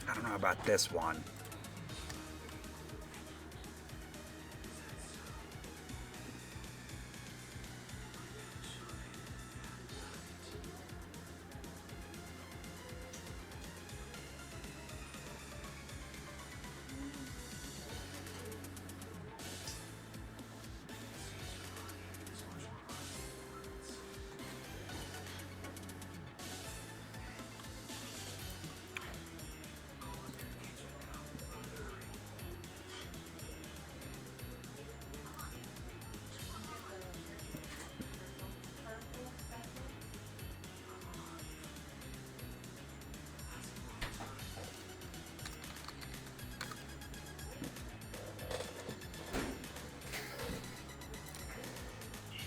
I don't know about this one.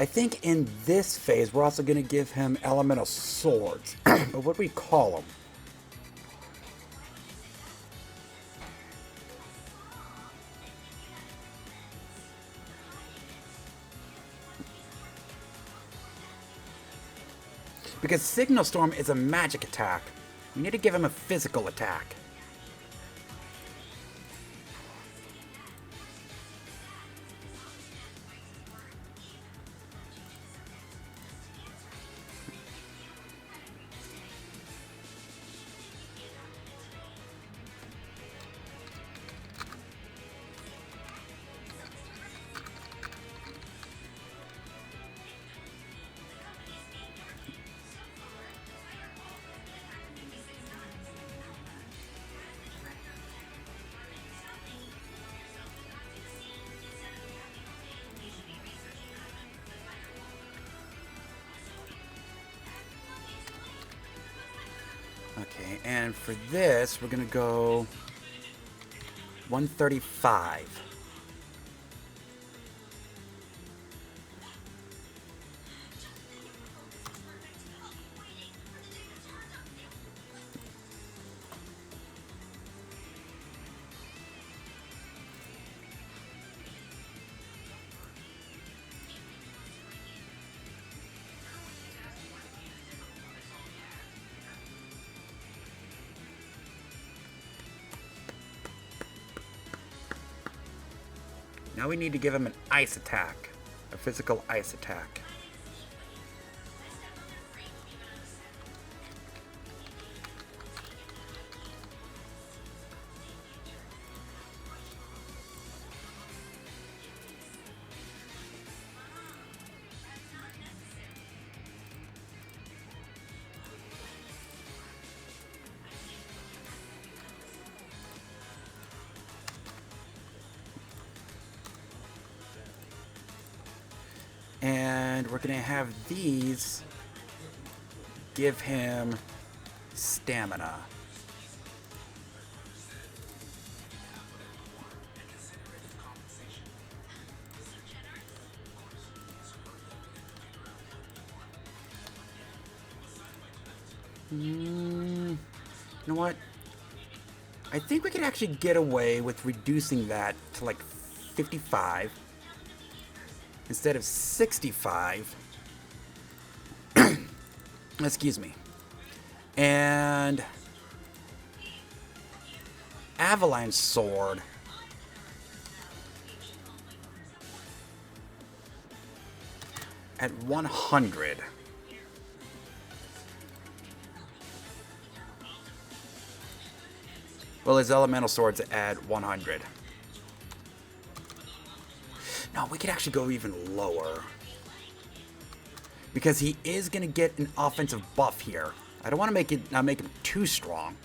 I think in this phase, we're also going to give him elemental swords. But what do we call them? Because Signal Storm is a magic attack. We need to give him a physical attack. Okay, and for this, we're gonna go 135. Now we need to give him an ice attack, a physical ice attack. And we're going to have these give him stamina. You know what? I think we could actually get away with reducing that to like 55. Instead of 65. Excuse me. And Avalanche Sword. At 100. Well, his Elemental Sword's at 100. No, we could actually go even lower. Because he is going to get an offensive buff here. I don't want to make him too strong.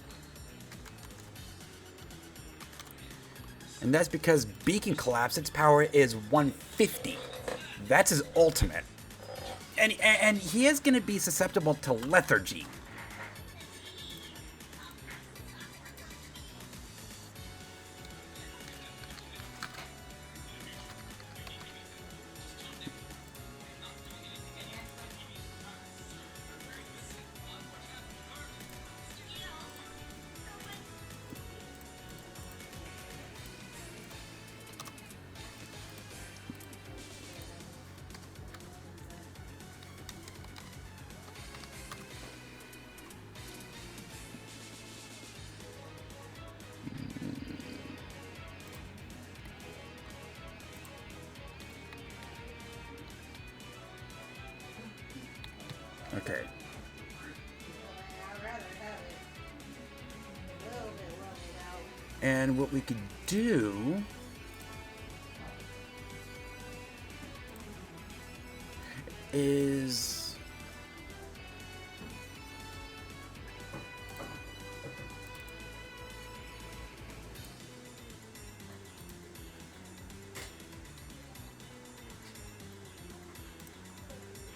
And that's because Beacon Collapse, its power is 150. That's his ultimate. And he is going to be susceptible to lethargy. Okay. And what we could do is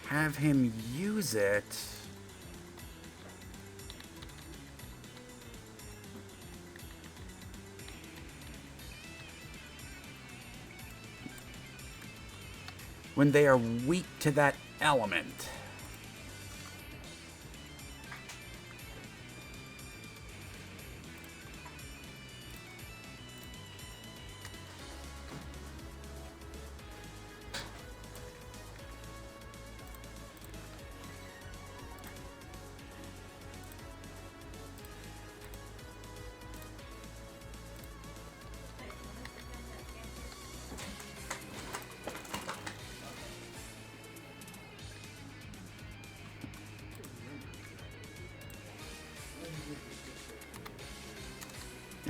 have him use it. when they are weak to that element.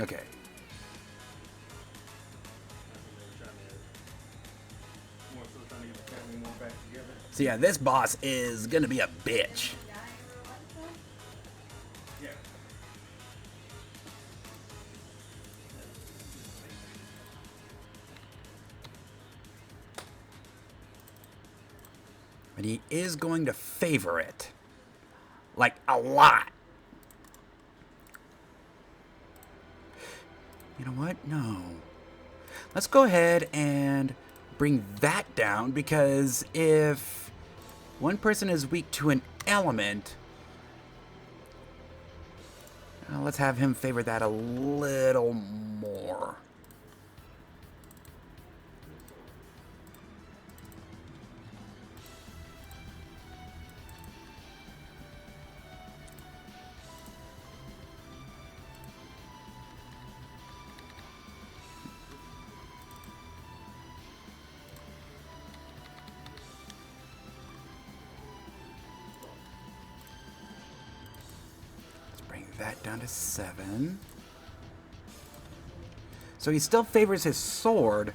Okay. So yeah, this boss is gonna be a bitch. But he is going to favor it. Like, a lot. You know what? No. Let's go ahead and bring that down, because if one person is weak to an element, let's have him favor that a little more. That down to 7. So he still favors his sword,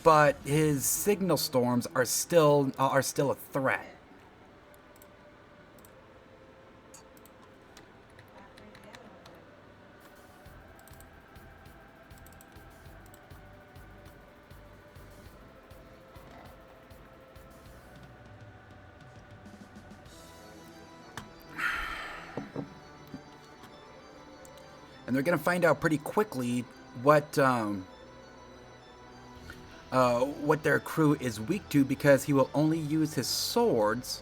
but his signal storms are still a threat. And they're going to find out pretty quickly what their crew is weak to, because he will only use his swords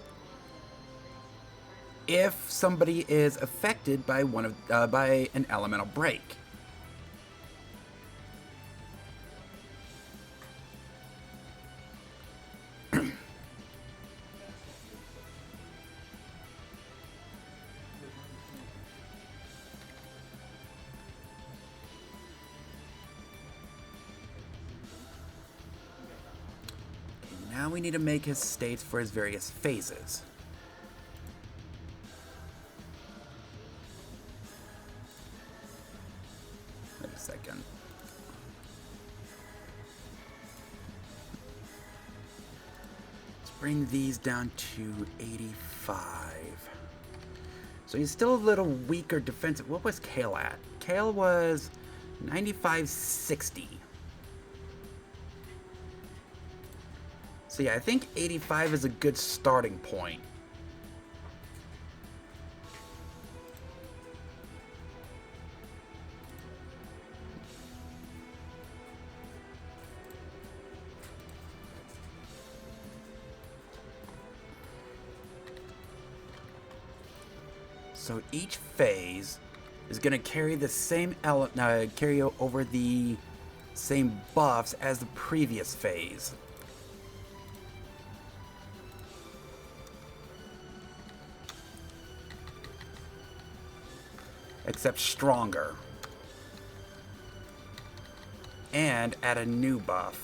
if somebody is affected by by an elemental break. Now we need to make his states for his various phases. Wait a second. Let's bring these down to 85. So he's still a little weaker defensive. What was Kale at? Kale was 95-60. So yeah, I think 85 is a good starting point. So each phase is going to carry the same carry over the same buffs as the previous phase. Except stronger. And add a new buff.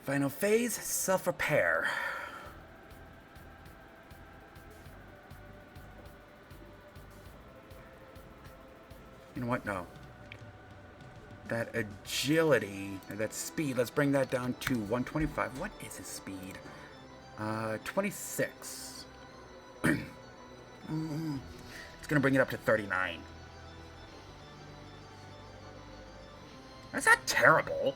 Final phase, self-repair. You know what? No. That agility, that speed, let's bring that down to 125. What is his speed? 26. It's going to bring it up to 39. That's not terrible.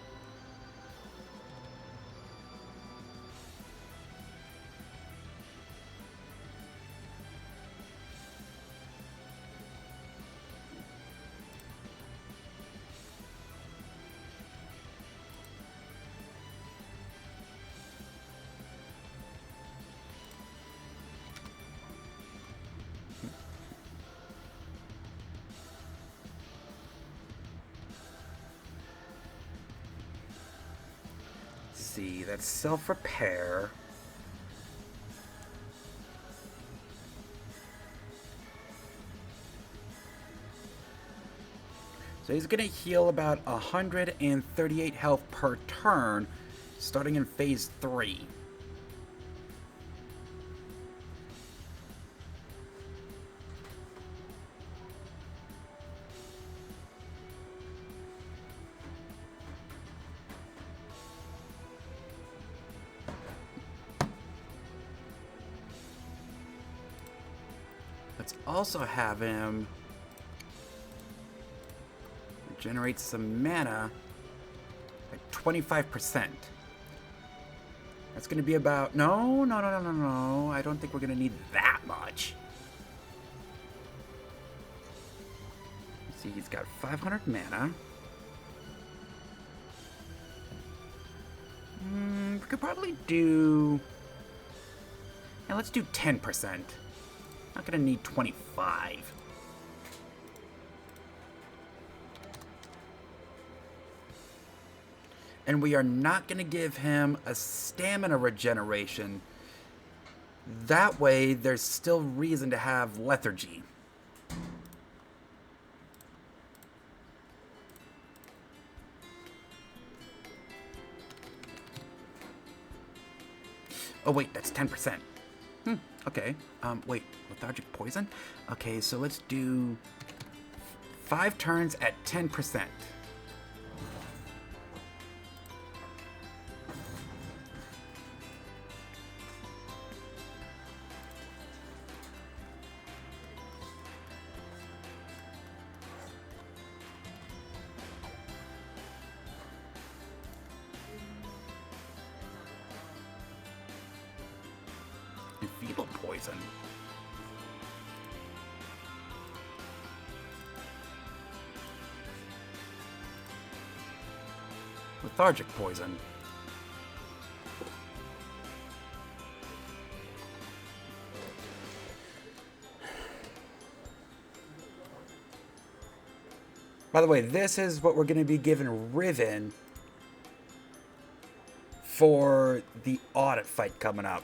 See, that's self-repair. So he's gonna heal about 138 health per turn, starting in phase 3. Let's also have him generate some mana at 25%. That's going to be about... No. I don't think we're going to need that much. Let's see, he's got 500 mana. We could probably do... Yeah, let's do 10%. Not gonna need 25. And we are not gonna give him a stamina regeneration. That way, there's still reason to have lethargy. Oh wait, that's 10%. Okay. Wait, lethargic poison? Okay, so let's do 5 turns at 10%. Feeble poison. Lethargic poison. By the way, this is what we're going to be giving Riven for the audit fight coming up.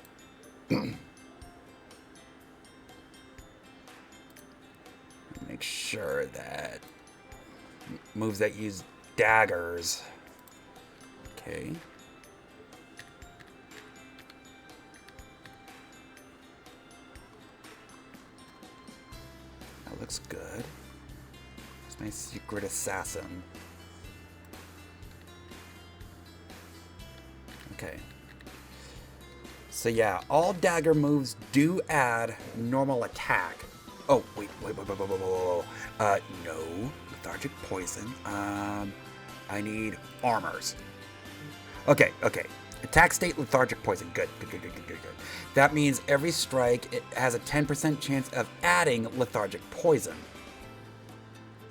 Make sure that moves that use daggers. Okay. That looks good. It's my secret assassin. Okay. So yeah, all dagger moves do add normal attack. Oh, wait. No. Lethargic poison. I need armors. Okay. Attack state, lethargic poison. Good. That means every strike, it has a 10% chance of adding lethargic poison.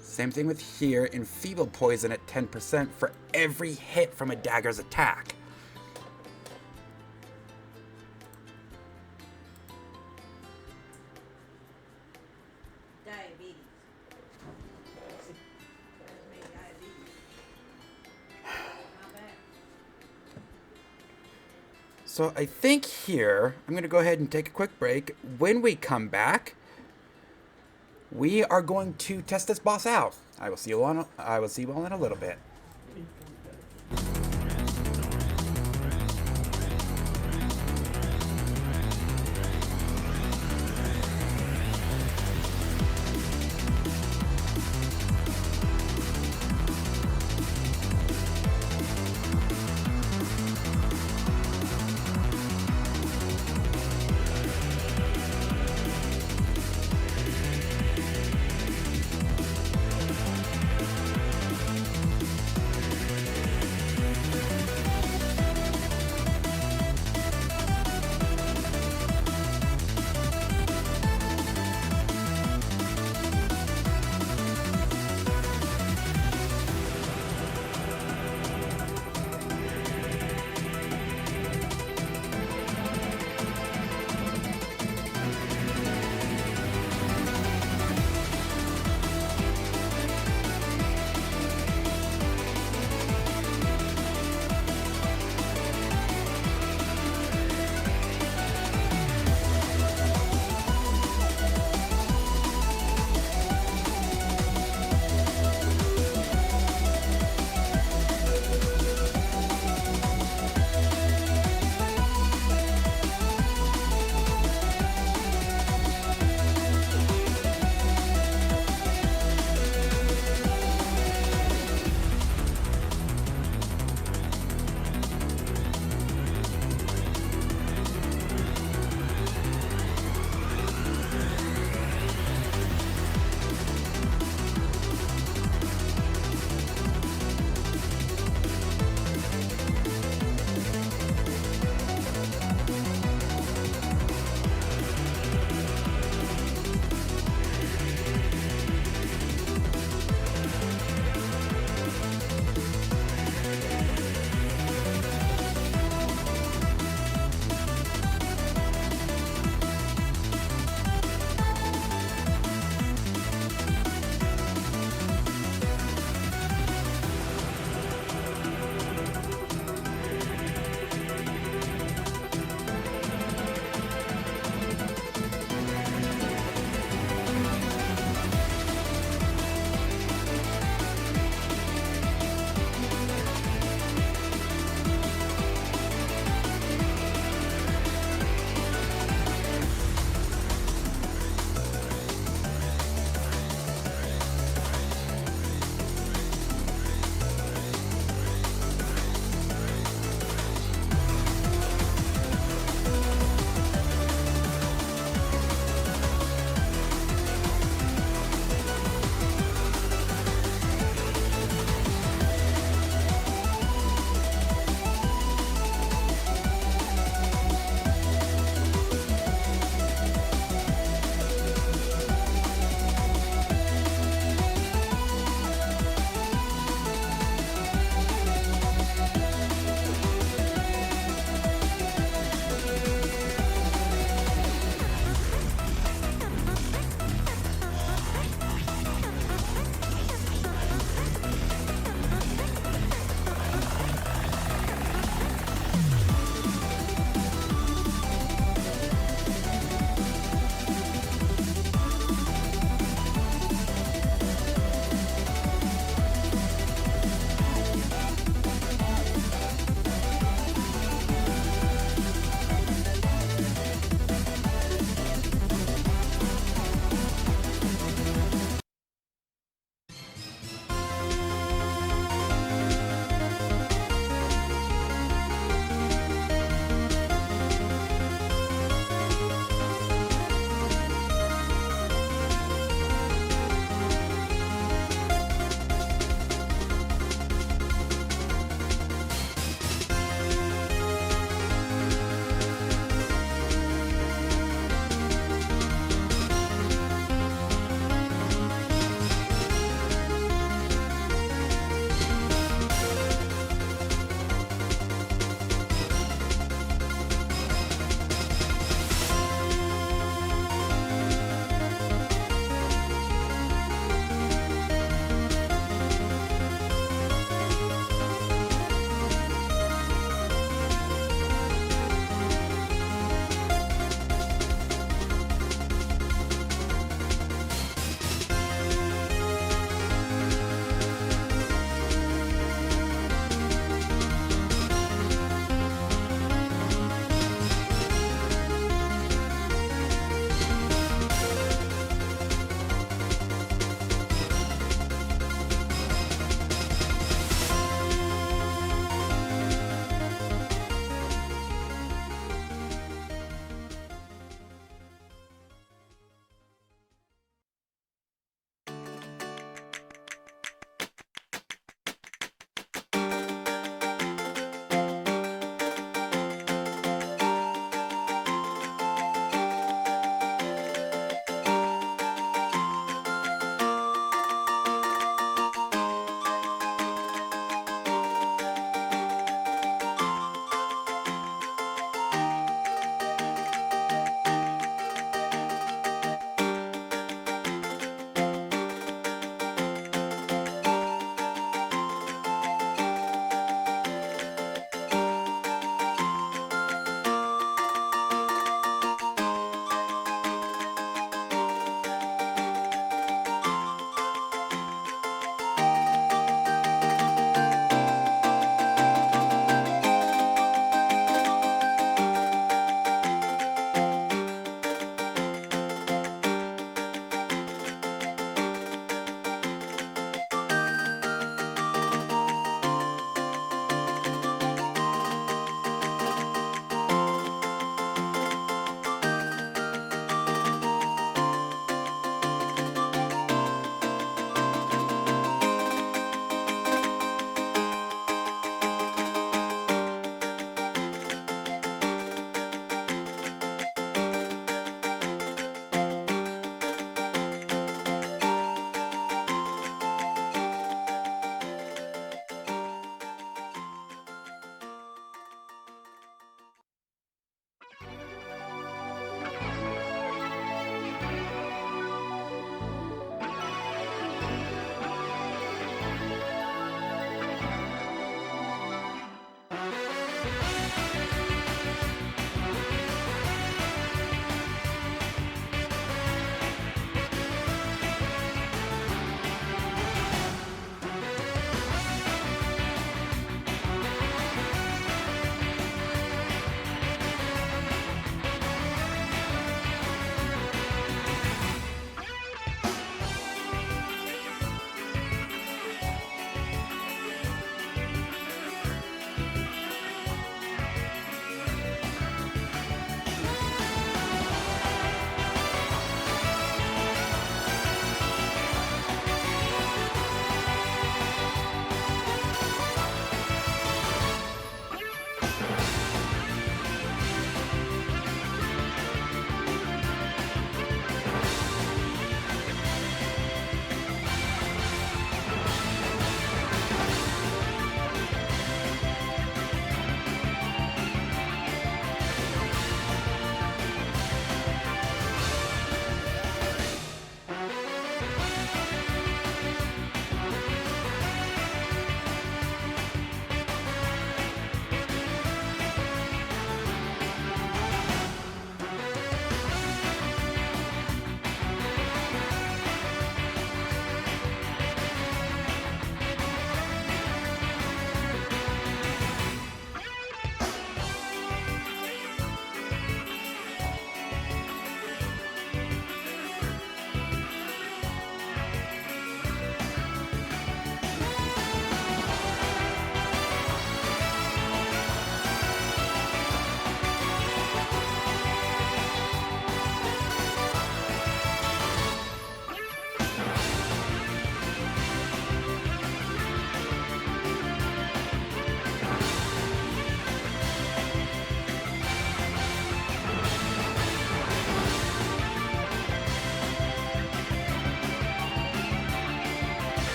Same thing with here, enfeeble poison at 10% for every hit from a dagger's attack. So I think here, I'm going to go ahead and take a quick break. When we come back, we are going to test this boss out. I will see you all in a little bit.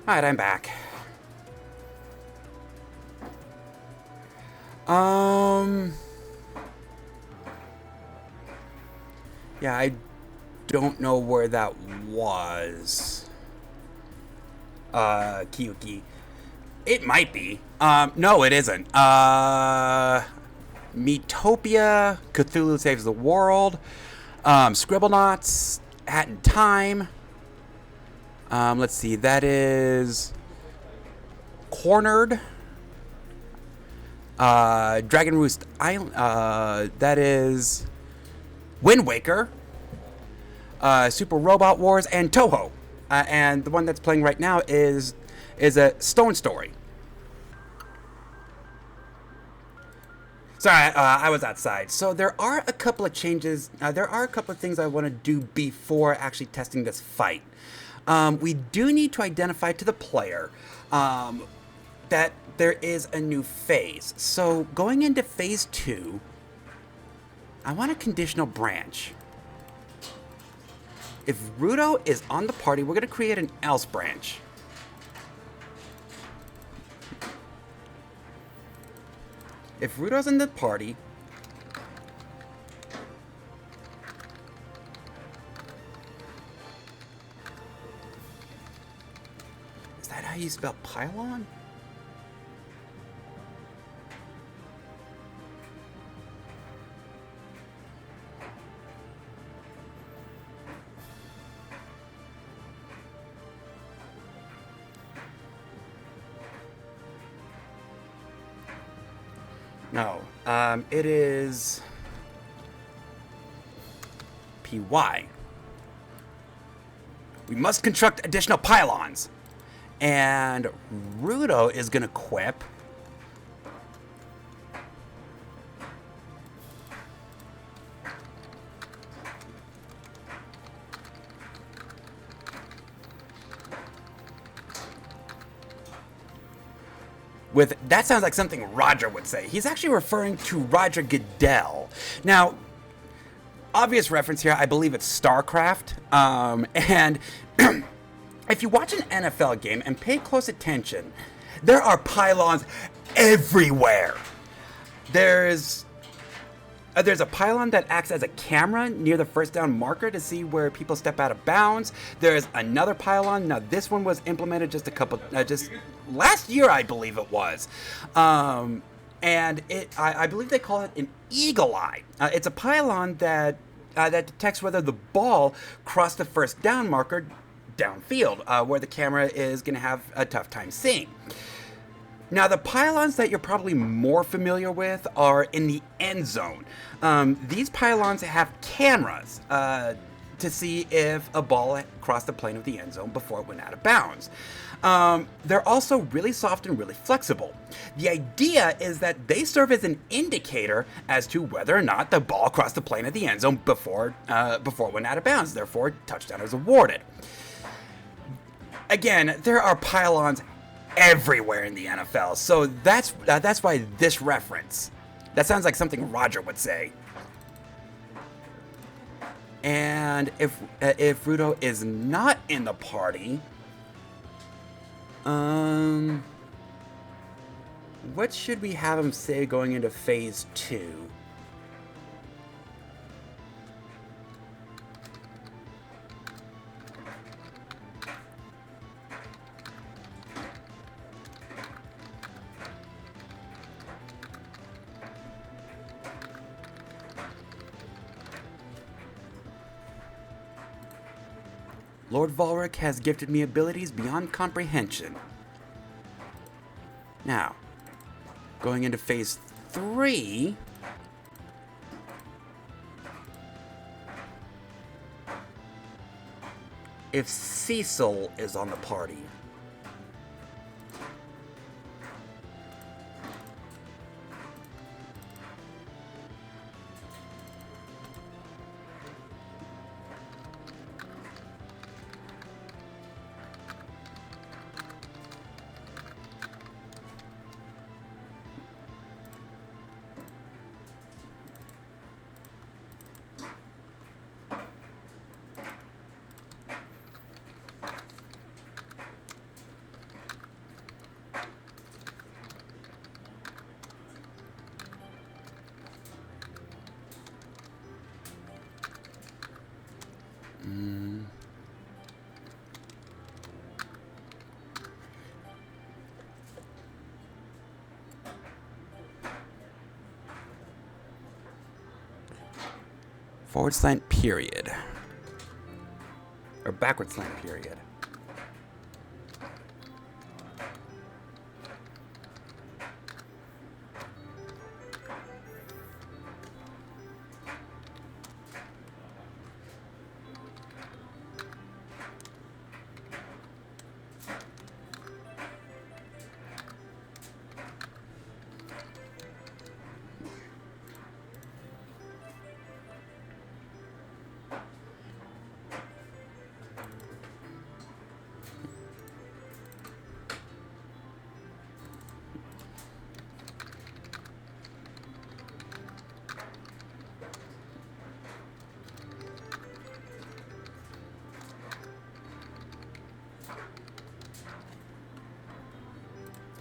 Alright, I'm back. Yeah, I don't know where that was. Kiyuki. It might be. No, it isn't. Metopia, Cthulhu Saves the World, Scribblenauts, Hat in Time. Let's see, that is Cornered. Dragon Roost Island, that is Wind Waker, Super Robot Wars, and Toho. And the one that's playing right now is a Stone Story. Sorry, I was outside. So there are a couple of changes. There are a couple of things I want to do before actually testing this fight. We do need to identify to the player that there is a new phase. So going into phase 2, I want a conditional branch. If Rudo is on the party, we're going to create an else branch. If Rudo's in the party, is that how you spell pylon? No, it is PY. We must construct additional pylons. And Rudo is going to equip with, that sounds like something Roger would say. He's actually referring to Roger Goodell. Now, obvious reference here, I believe it's StarCraft. And if you watch an NFL game and pay close attention, there are pylons everywhere. There's a pylon that acts as a camera near the first down marker to see where people step out of bounds. There's another pylon. Now this one was implemented just last year, I believe it was. And I believe they call it an eagle eye. It's a pylon that detects whether the ball crossed the first down marker downfield, where the camera is going to have a tough time seeing. Now, the pylons that you're probably more familiar with are in the end zone. These pylons have cameras to see if a ball crossed the plane of the end zone before it went out of bounds. They're also really soft and really flexible. The idea is that they serve as an indicator as to whether or not the ball crossed the plane of the end zone before it went out of bounds. Therefore, touchdown is awarded. Again, there are pylons everywhere in the NFL, so that's why this reference. That sounds like something Roger would say. And if Rudo is not in the party, what should we have him say going into phase 2? Lord Volric has gifted me abilities beyond comprehension. Now, going into phase 3, if Cecil is on the party. Forward slant period. Or backward slant period.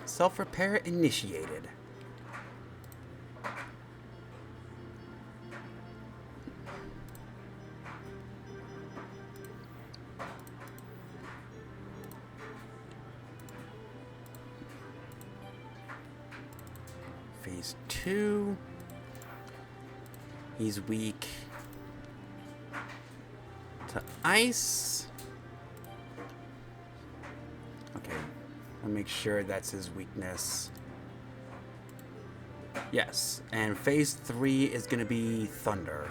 Self-repair initiated. Phase 2. He's weak to ice. Okay. I'll make sure that's his weakness. Yes, and phase 3 is going to be thunder.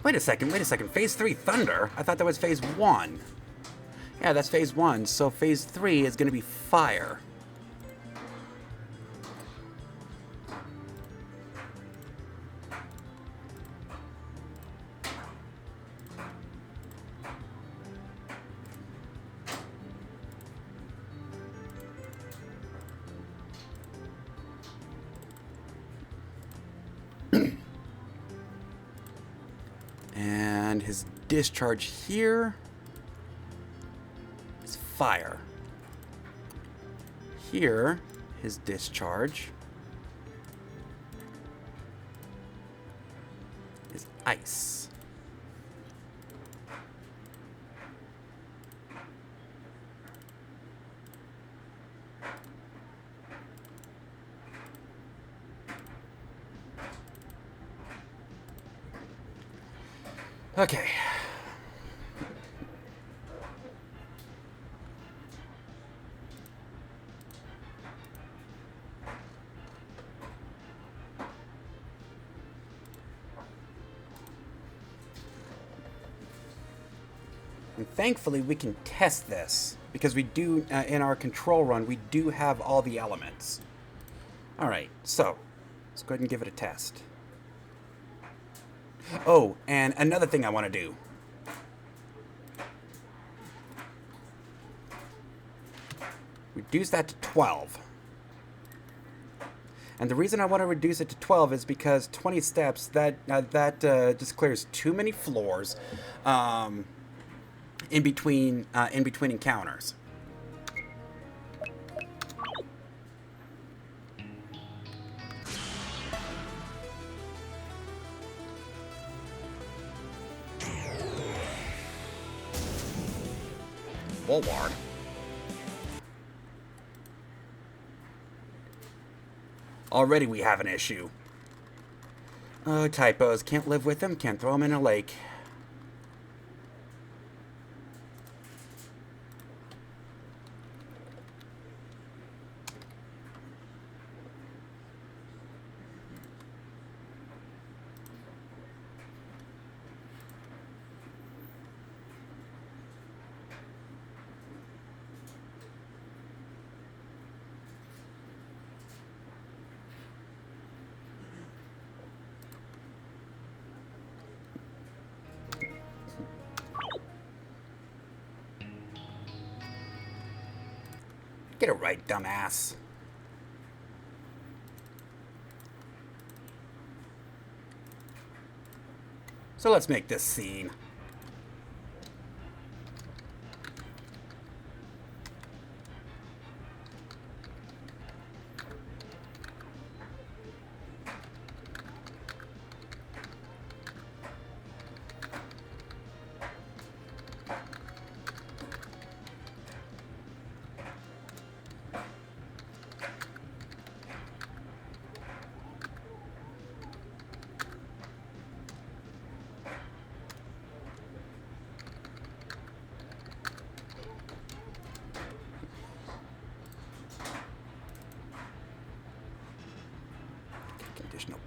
Wait a second. Phase 3 thunder? I thought that was phase 1. Yeah, that's phase 1. So phase 3 is going to be fire. And his discharge here is fire. Here, his discharge is ice. Okay. And thankfully we can test this because we do, in our control run, we do have all the elements. All right, so let's go ahead and give it a test. Oh, and another thing I want to do. Reduce that to 12. And the reason I want to reduce it to 12 is because 20 steps, that just clears too many floors in between encounters. Bulwark. Already we have an issue. Oh, typos. Can't live with them. Can't throw them in a lake. Get it right, dumbass. So let's make this scene.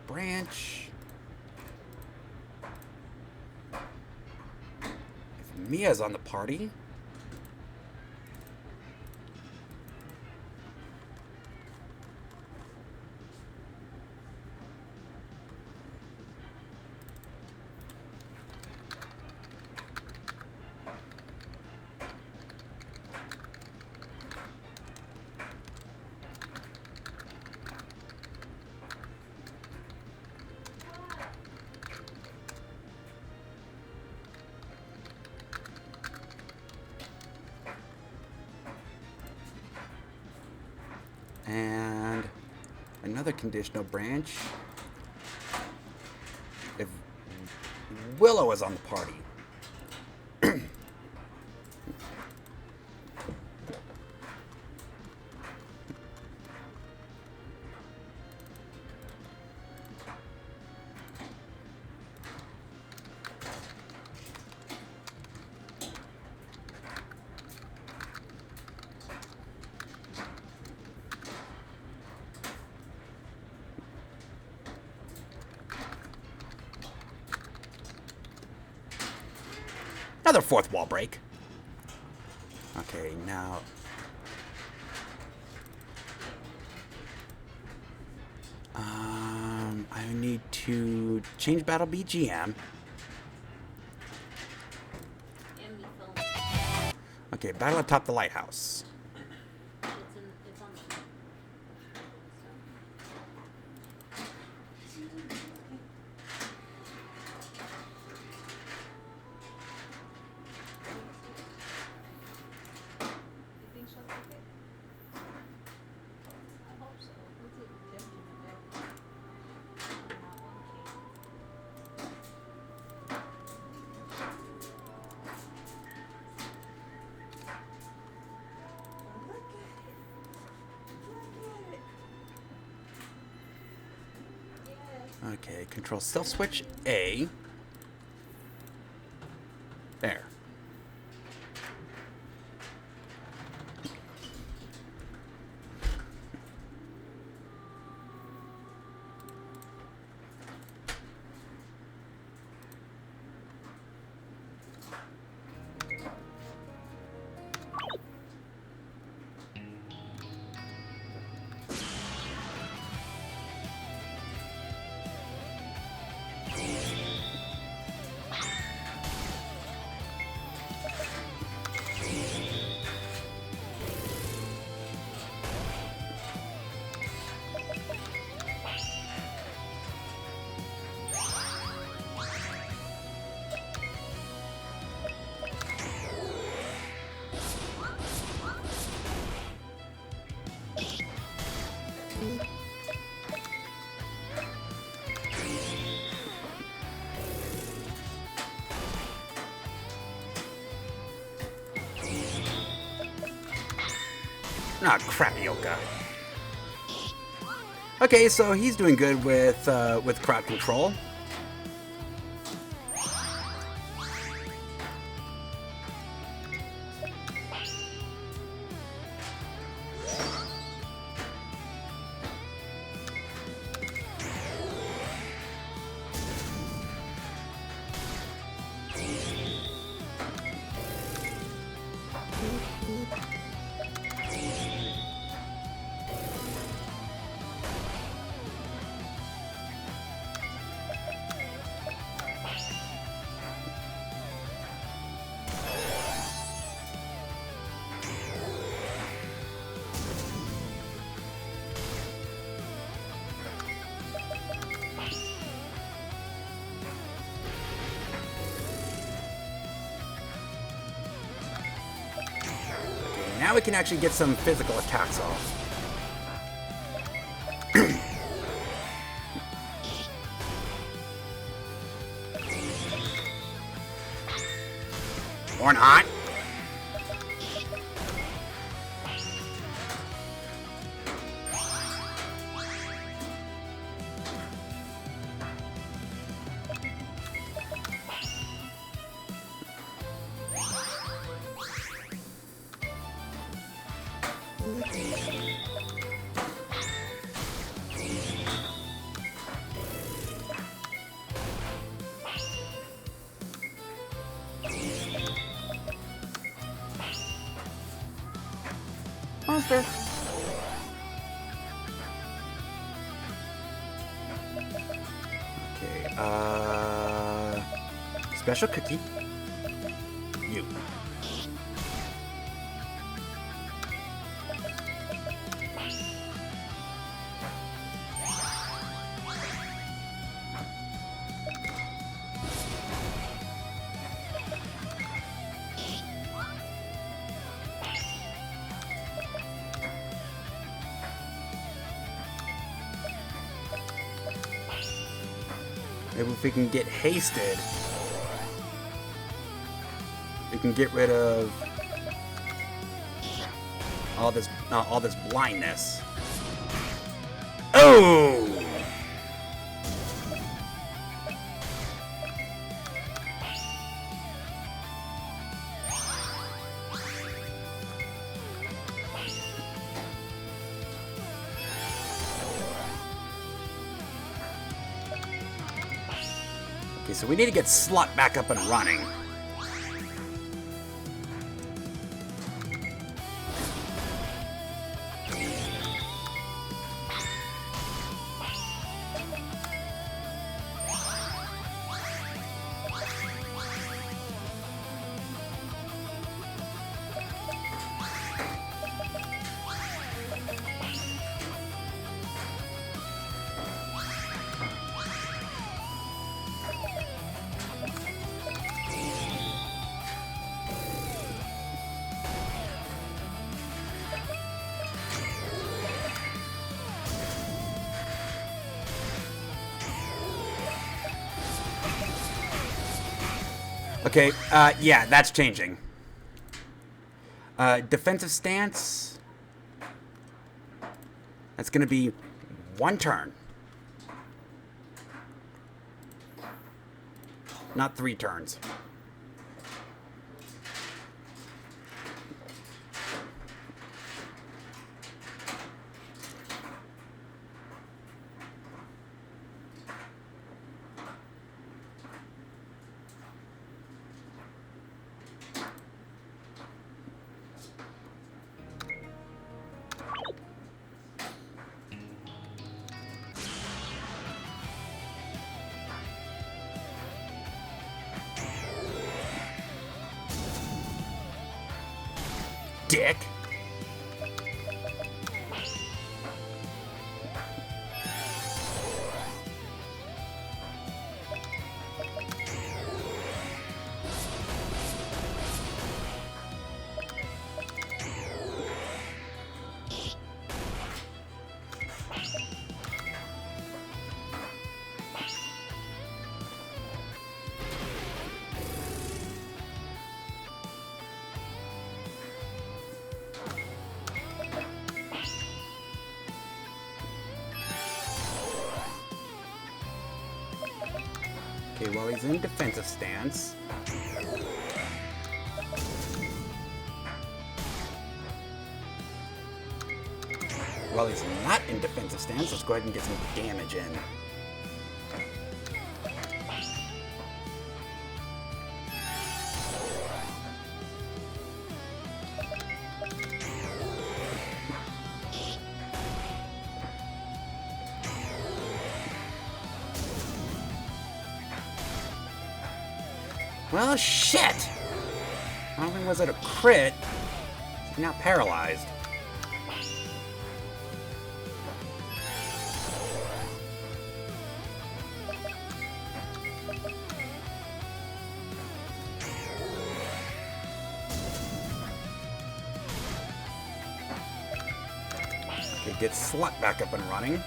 branch. If Mia's on the party. And another conditional branch if Willow is on the party. Another fourth wall break. Okay, now... I need to change Battle BGM. Okay, battle atop the lighthouse. It's on the You think she'll take it? I hope so. What's it tempting a bit? On that one, Kate. Okay, control stealth switch A. There. Ah, crapioka. Okay, so he's doing good with crowd control. Now we can actually get some physical attacks off. Or not. monster. Okay, special cookie. You. Maybe if we can get hasted, we can get rid of all this blindness. Oh! Okay, so we need to get Slut back up and running. Okay, yeah, that's changing. Defensive stance. That's gonna be 1 turn. Not 3 turns. Dick. Okay, while he's in defensive stance. While he's not in defensive stance, let's go ahead and get some damage in. Well, shit! Not only was it a crit, he's now paralyzed. Okay, get Slut back up and running.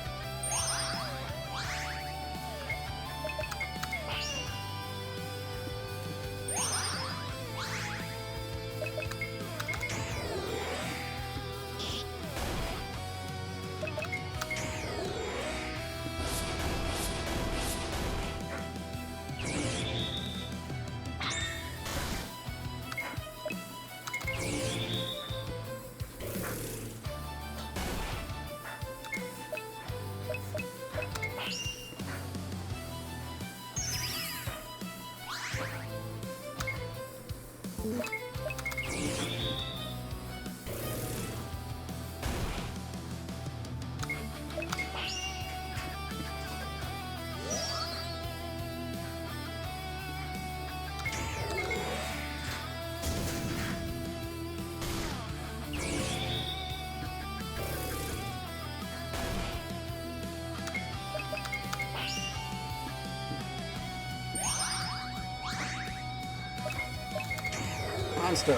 monster.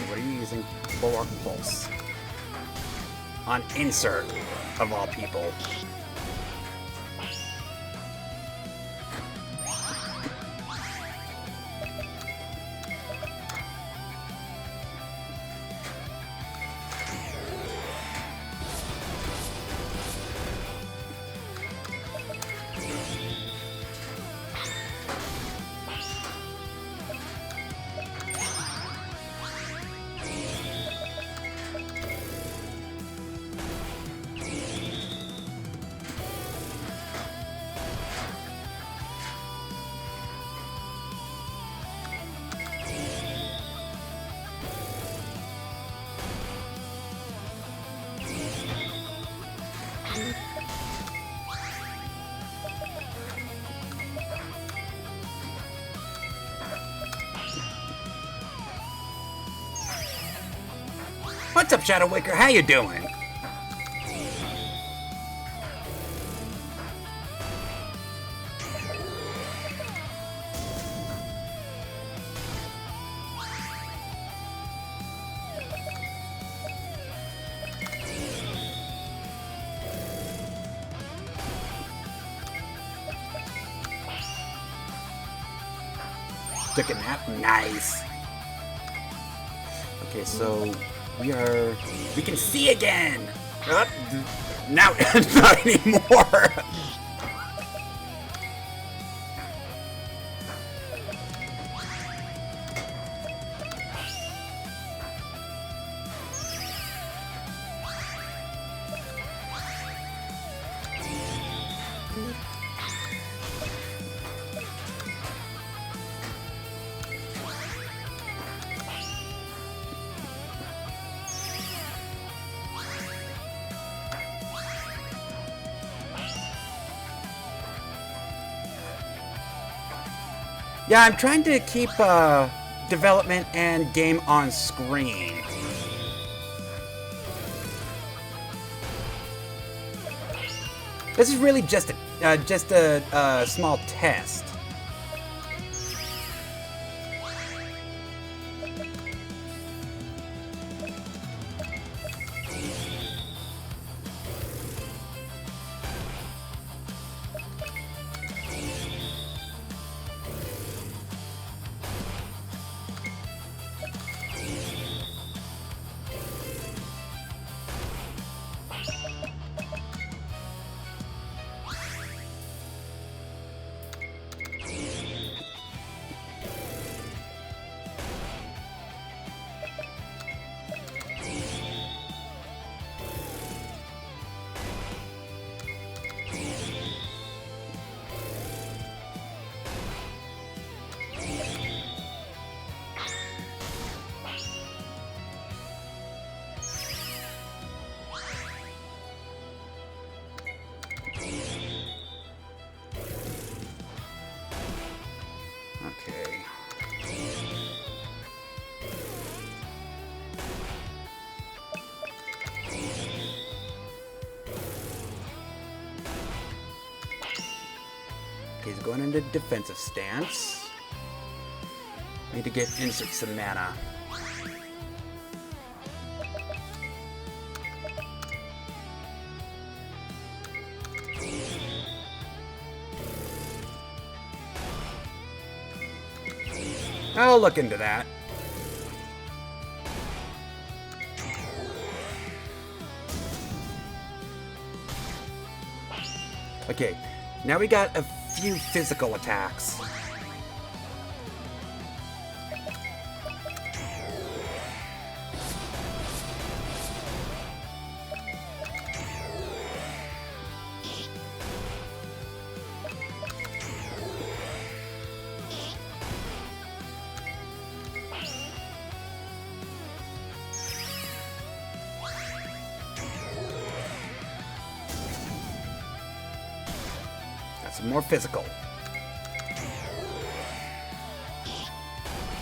What are you using? Bulwark Pulse. On insert, of all people. What's up, Shadow Waker? How you doing? Took a nap? Nice. Okay, so we can see again. Now, not anymore. Yeah, I'm trying to keep development and game on screen. This is really just a small test. Okay. Okay, he's going into defensive stance. Need to insert some mana. I'll look into that. Okay, now we got a few physical attacks. More physical.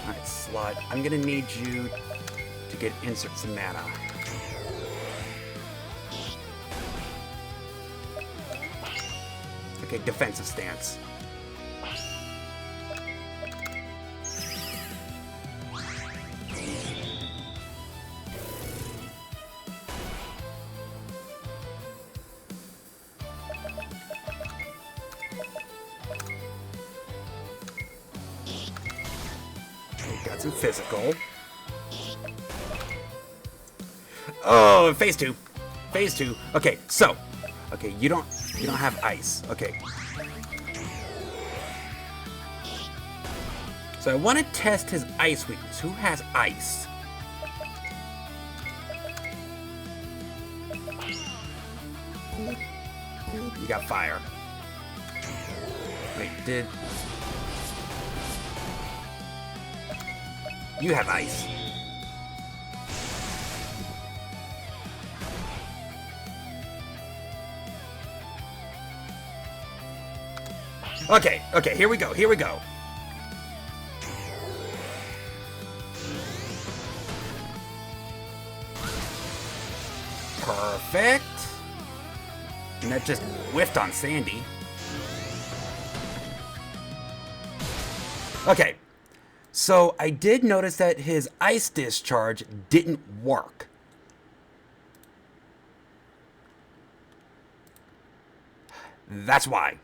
Alright, Slut. I'm gonna need you to insert some mana. Okay, defensive stance. Okay, got some physical. Oh, phase two. Phase two. Okay, so. Okay, you don't have ice. Okay. So I want to test his ice weakness. Who has ice? You got fire. Wait, did... You have ice. Okay, okay, here we go, here we go. Perfect. And that just whiffed on Sandy. Okay, so I did notice that his ice discharge didn't work. That's why.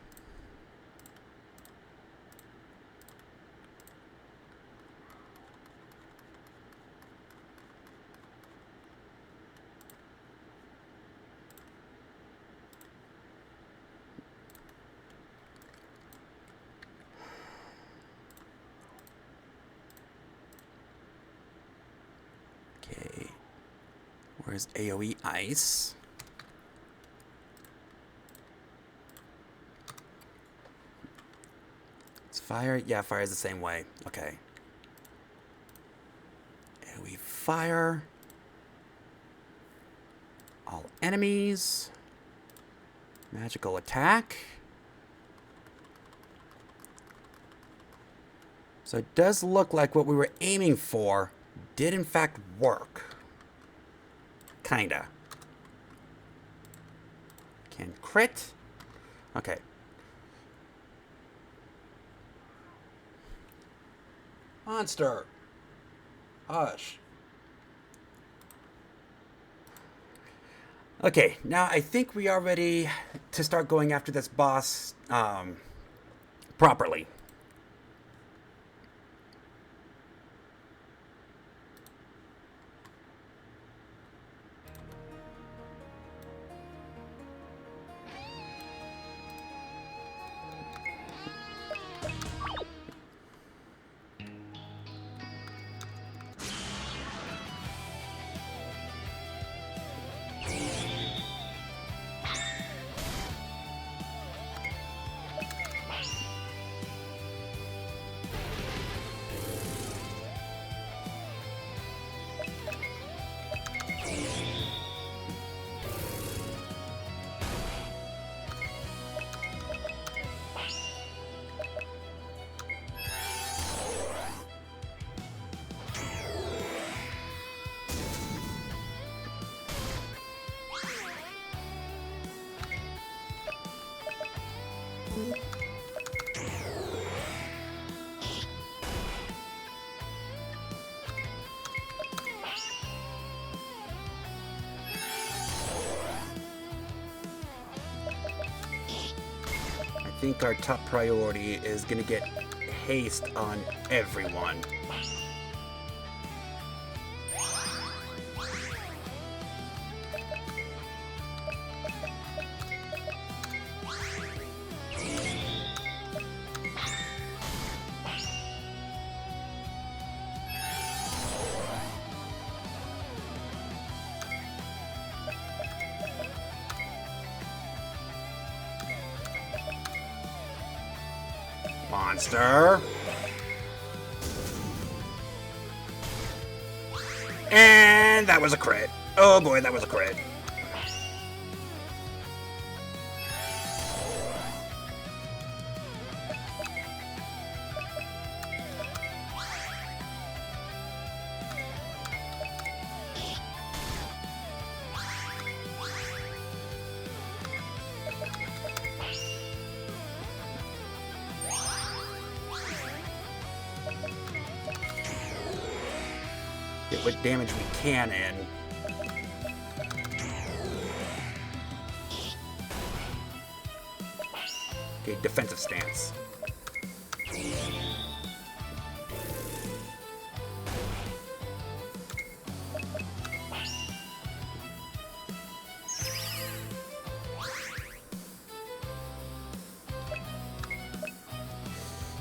Okay, where's AoE Ice? It's fire? Yeah, fire is the same way. Okay. AoE Fire. All enemies. Magical attack. So it does look like what we were aiming for did in fact work. Kinda. Can crit. Okay. Monster. Hush. Okay, now I think we are ready to start going after this boss properly. I think our top priority is going to get haste on everyone. Monster. And that was a crit. Oh boy, that was a crit. Get what damage we can in. Okay, defensive stance.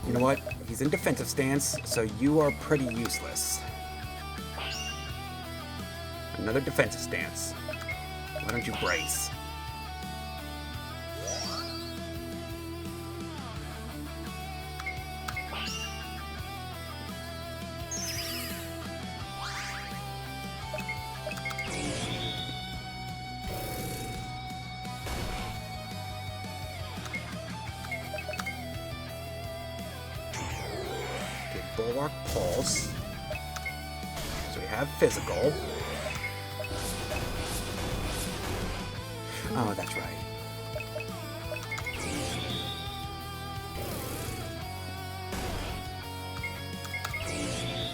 You know what? He's in defensive stance, so you are pretty useless. Another defensive stance. Why don't you brace? Bulwark Pulse. So we have physical. Oh, that's right.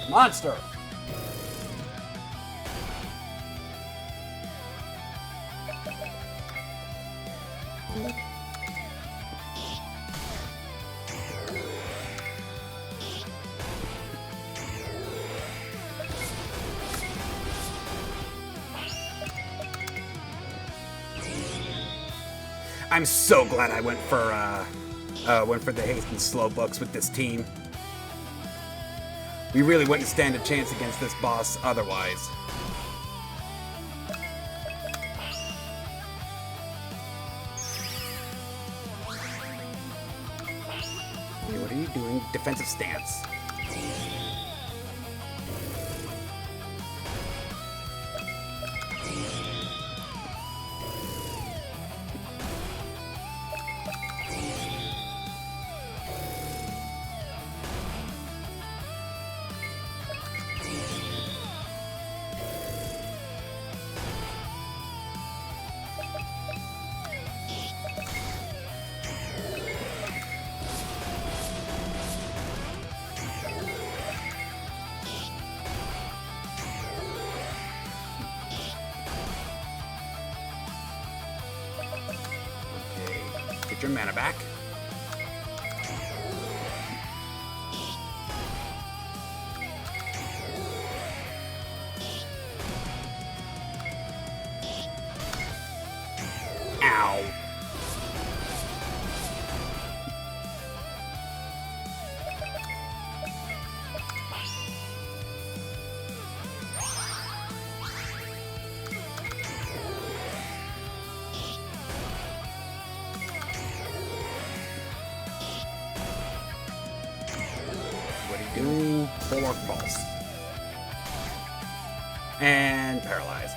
Monster! I'm so glad I went for the haste and slow books with this team. We really wouldn't stand a chance against this boss otherwise. Okay, what are you doing? Defensive stance. Get your mana back. Ow. Doing Bulwark Pulse. And paralyzed.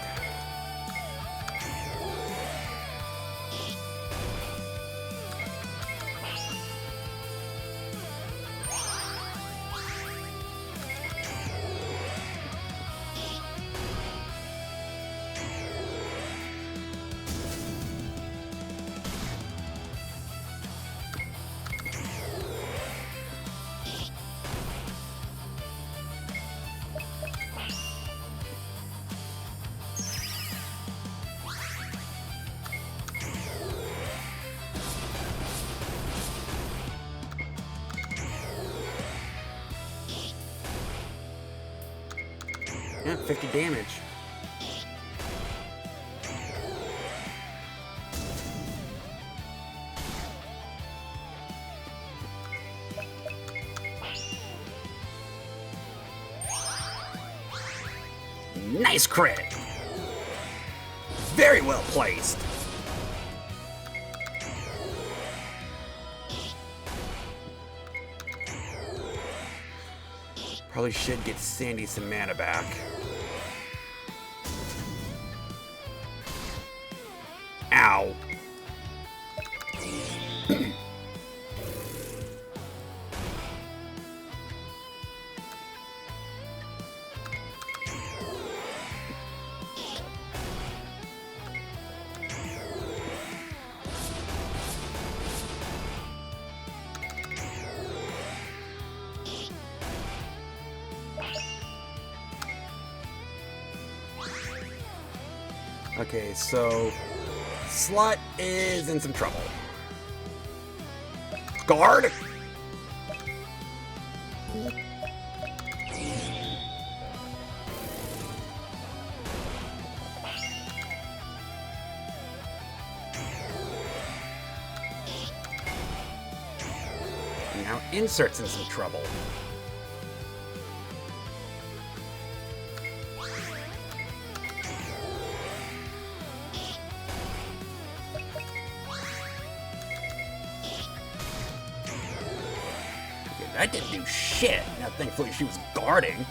Yeah, 50 damage. Nice crit! Very well placed. Probably should get Sandy some mana back. Ow. Okay, so Slot is in some trouble. Guard! And now Insert's in some trouble. That didn't do shit. Now, thankfully, she was guarding.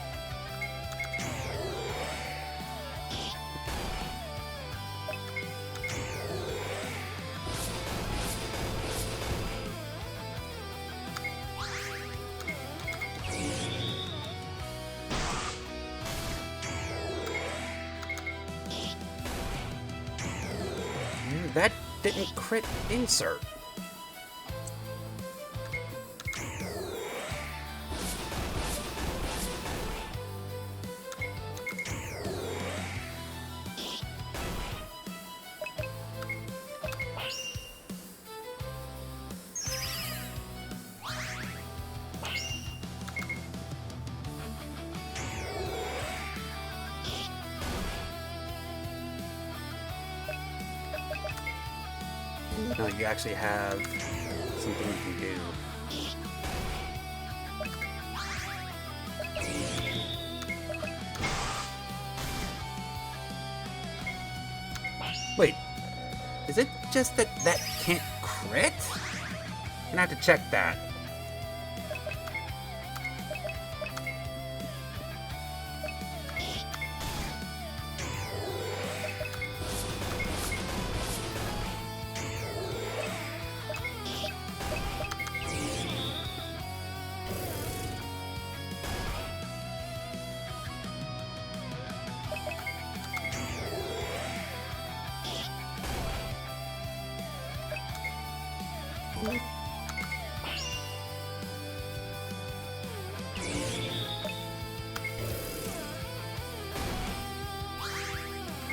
That didn't crit Insert. No, you actually have something you can do. Wait, is it just that that can't crit? I'm gonna have to check that.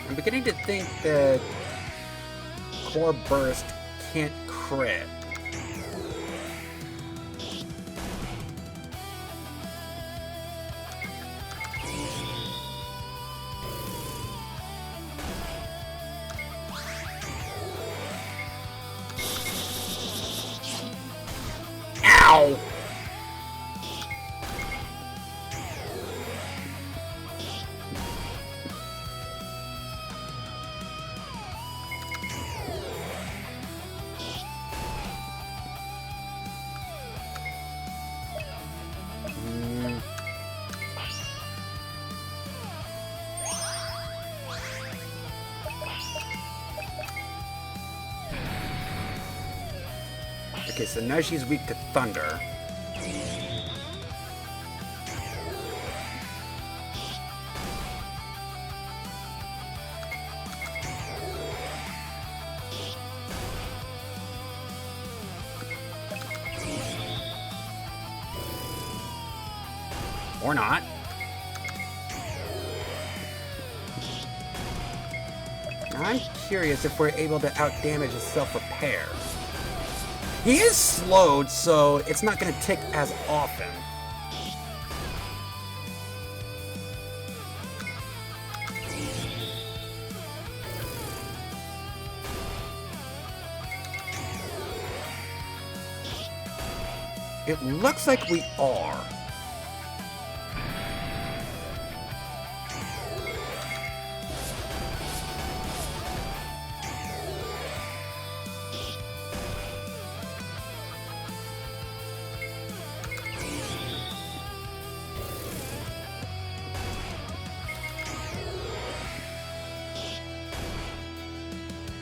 I'm beginning to think that Core Burst can't crit. Ow! Okay, so now she's weak to thunder. Or not. Now I'm curious if we're able to outdamage his self-repair. He is slowed, so it's not going to tick as often. It looks like we are.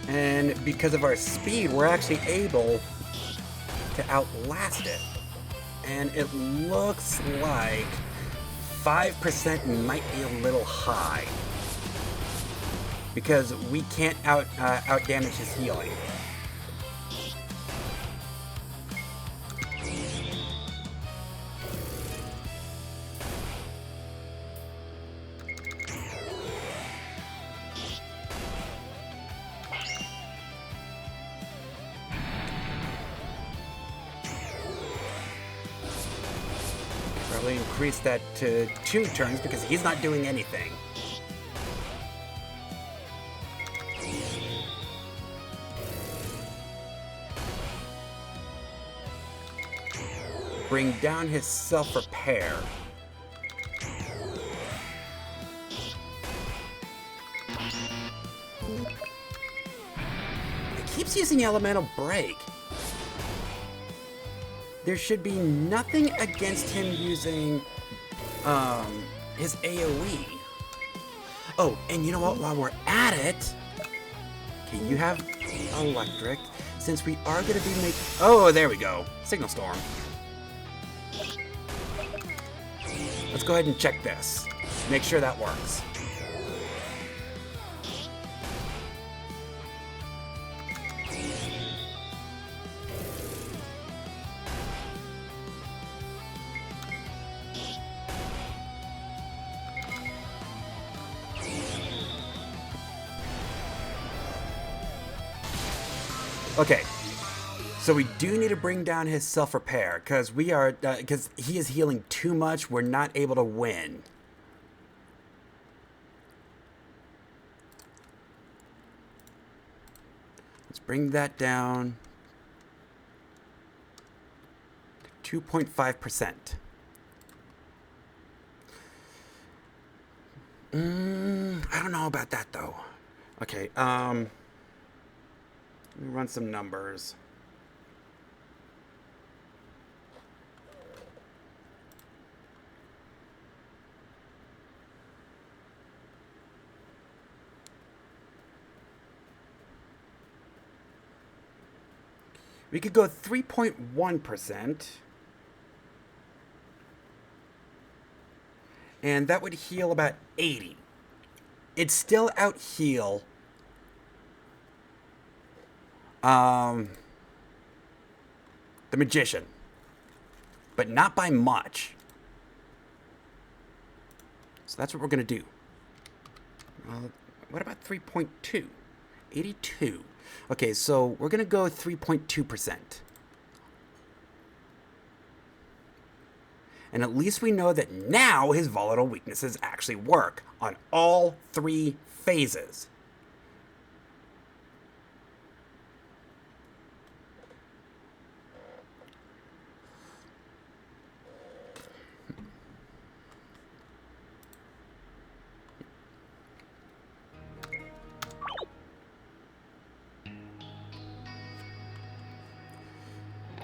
And because of our speed, we're actually able to outlast it. And it looks like 5% might be a little high. Because we can't outdamage his healing. actually increase that to 2 turns because he's not doing anything. Bring down his self-repair. It keeps using Elemental Break. There should be nothing against him using his AoE. Oh, and you know what? While we're at it, okay, you have Electric. Since we are going to be making... Oh, there we go. Signal Storm. Let's go ahead and check this. Make sure that works. Okay, so we do need to bring down his self-repair because because he is healing too much. We're not able to win. Let's bring that down to 2.5%. I don't know about that though. Okay, let me run some numbers. We could go 3.1%. And that would heal about 80. It'd still out heal the Magician, but not by much. So that's what we're going to do. What about 3.2? 82. Okay, so we're going to go 3.2%. And at least we know that now his volatile weaknesses actually work on all 3 phases.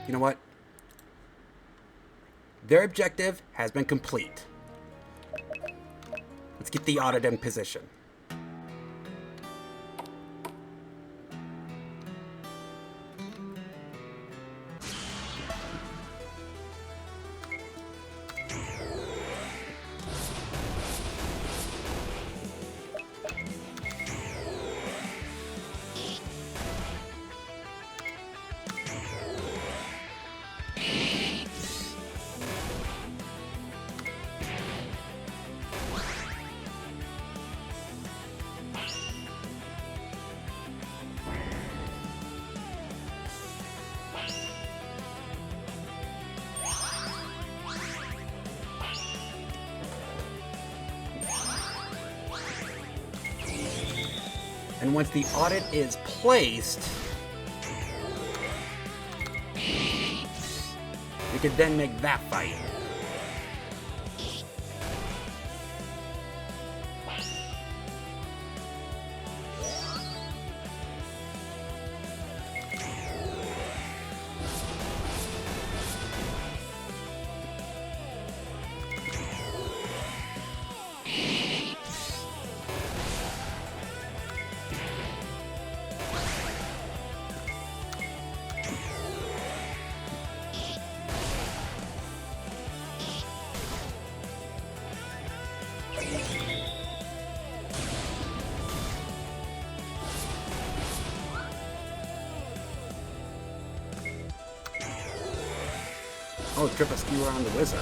You know what? Their objective has been complete. Let's get the audit in position. And once the audit is placed, we could then make that fight. Oh, triple skewer on the wizard.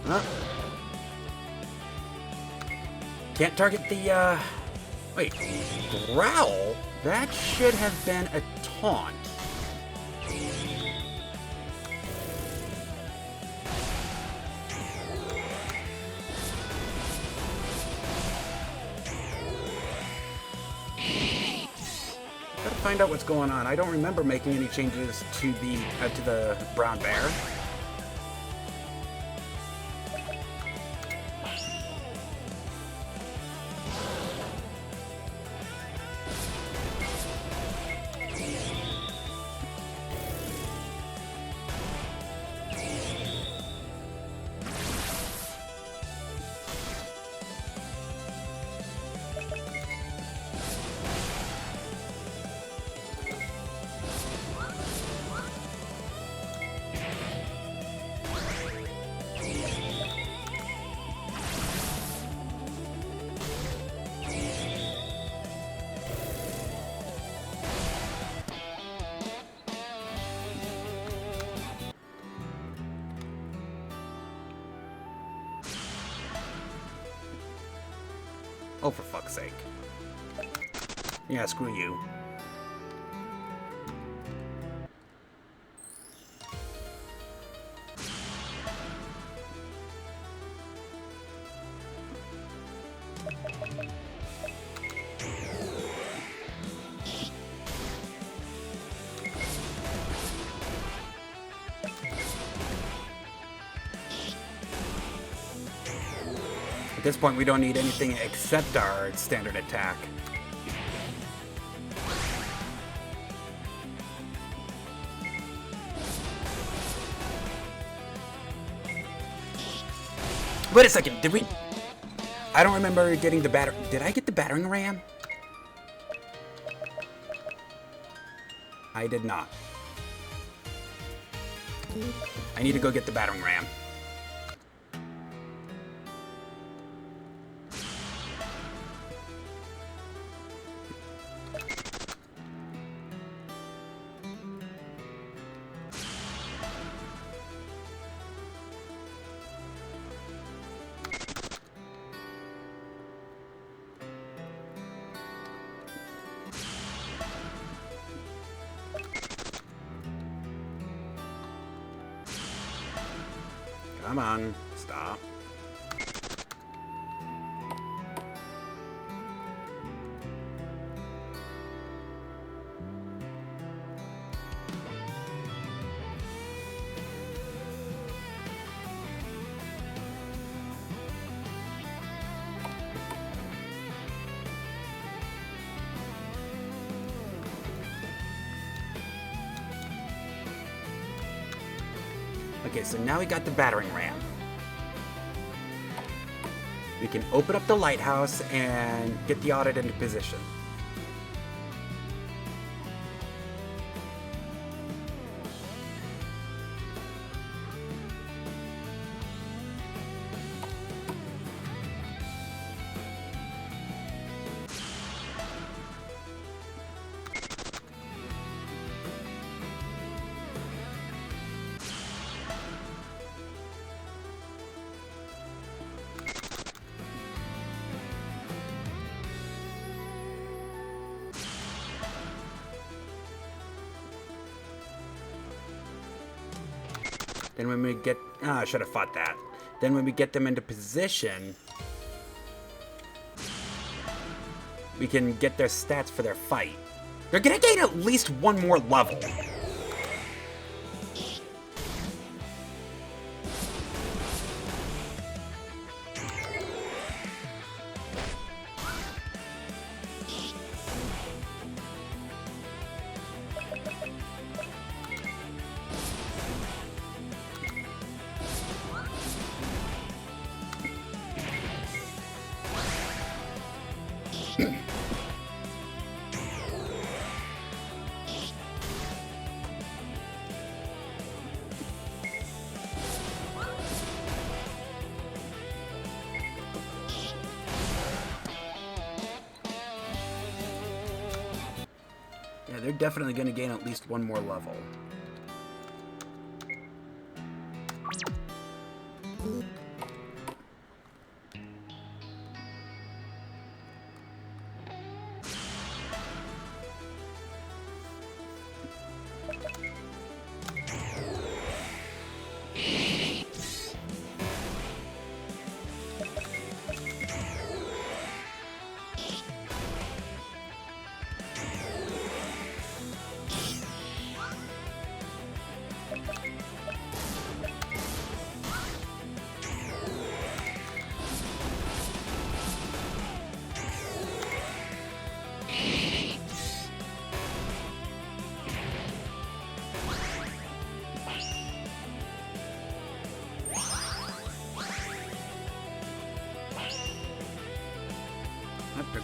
Huh? Can't target the, wait. Growl? That should have been a taunt. Gotta find out what's going on. I don't remember making any changes to the brown bear. Oh, for fuck's sake. Yeah, screw you. At this point, we don't need anything except our standard attack. Wait a second, did we... I don't remember getting the batter... Did I get the battering ram? I did not. I need to go get the battering ram. Come on, stop. Okay, so now we got the battering ram. We can open up the lighthouse and get the audit into position. Then when we get... I should have fought that. Then when we get them into position, we can get their stats for their fight. They're gonna gain at least one more level. Yeah, they're definitely going to gain at least one more level.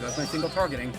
goes my single targeting.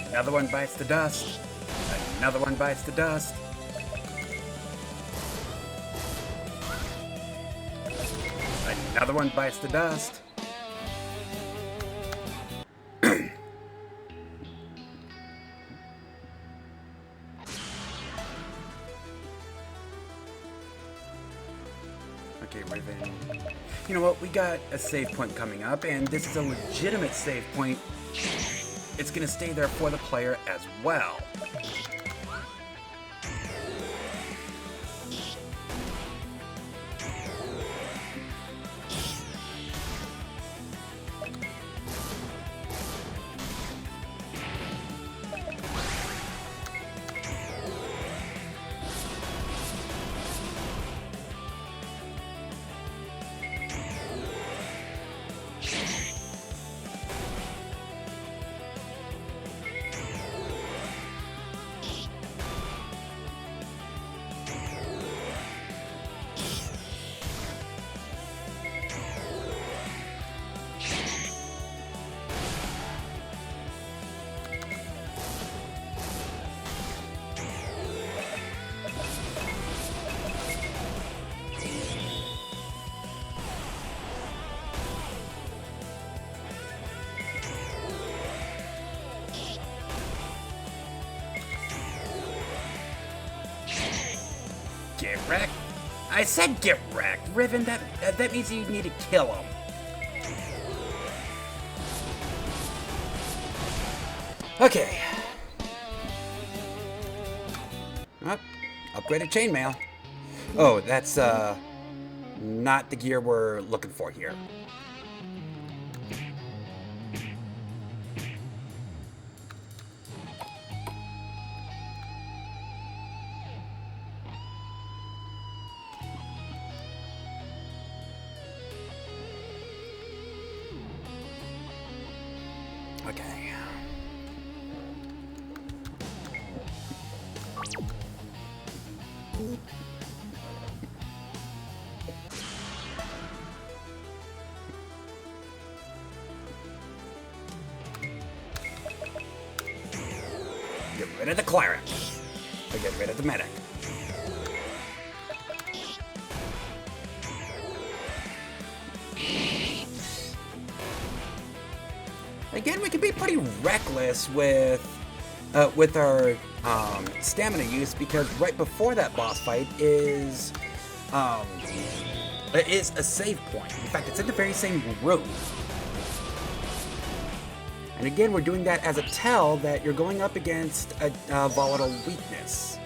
Another one bites the dust. Another one bites the dust. Another one bites the dust. Okay, Riven. You know what? We got a save point coming up, and this is a legitimate save point. It's going to stay there for the player as well. Get wrecked. I said get wrecked. Riven, that means you need to kill him. Okay. Well, upgraded chainmail. Oh, that's not the gear we're looking for here. Okay. Get rid of the cleric. Or get rid of the medic. Again, we can be pretty reckless with our stamina use, because right before that boss fight is a save point. In fact, it's in the very same room. And again, we're doing that as a tell that you're going up against a volatile weakness.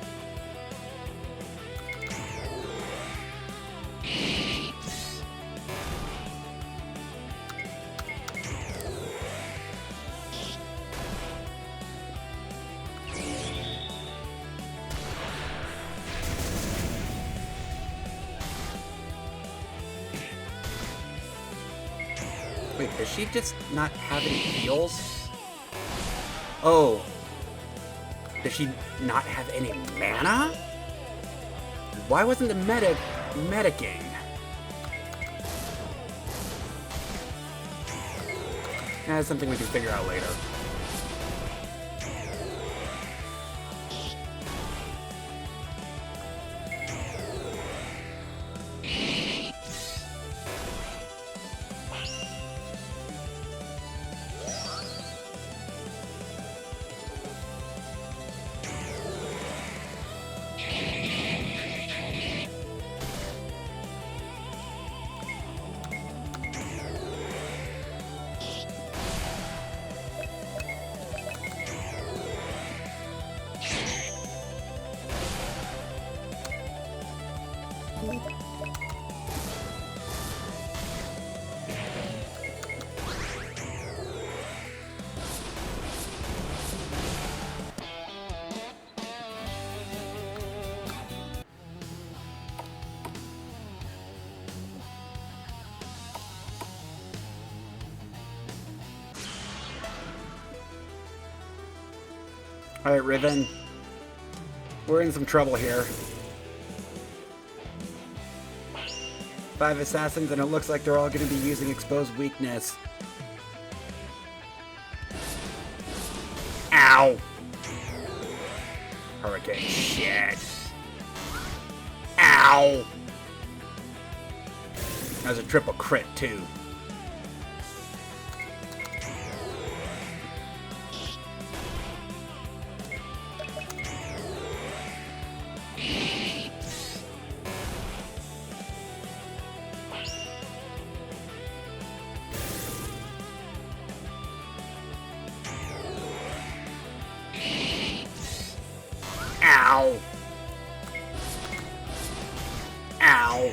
Wait, does she just not have any heals? Oh. Does she not have any mana? Why wasn't the medic medicing? That's something we can figure out later. Alright, Riven. We're in some trouble here. 5 assassins, and it looks like they're all going to be using exposed weakness. Ow! Hurricane shit. Ow! That was a triple crit, too. Ow! Ow!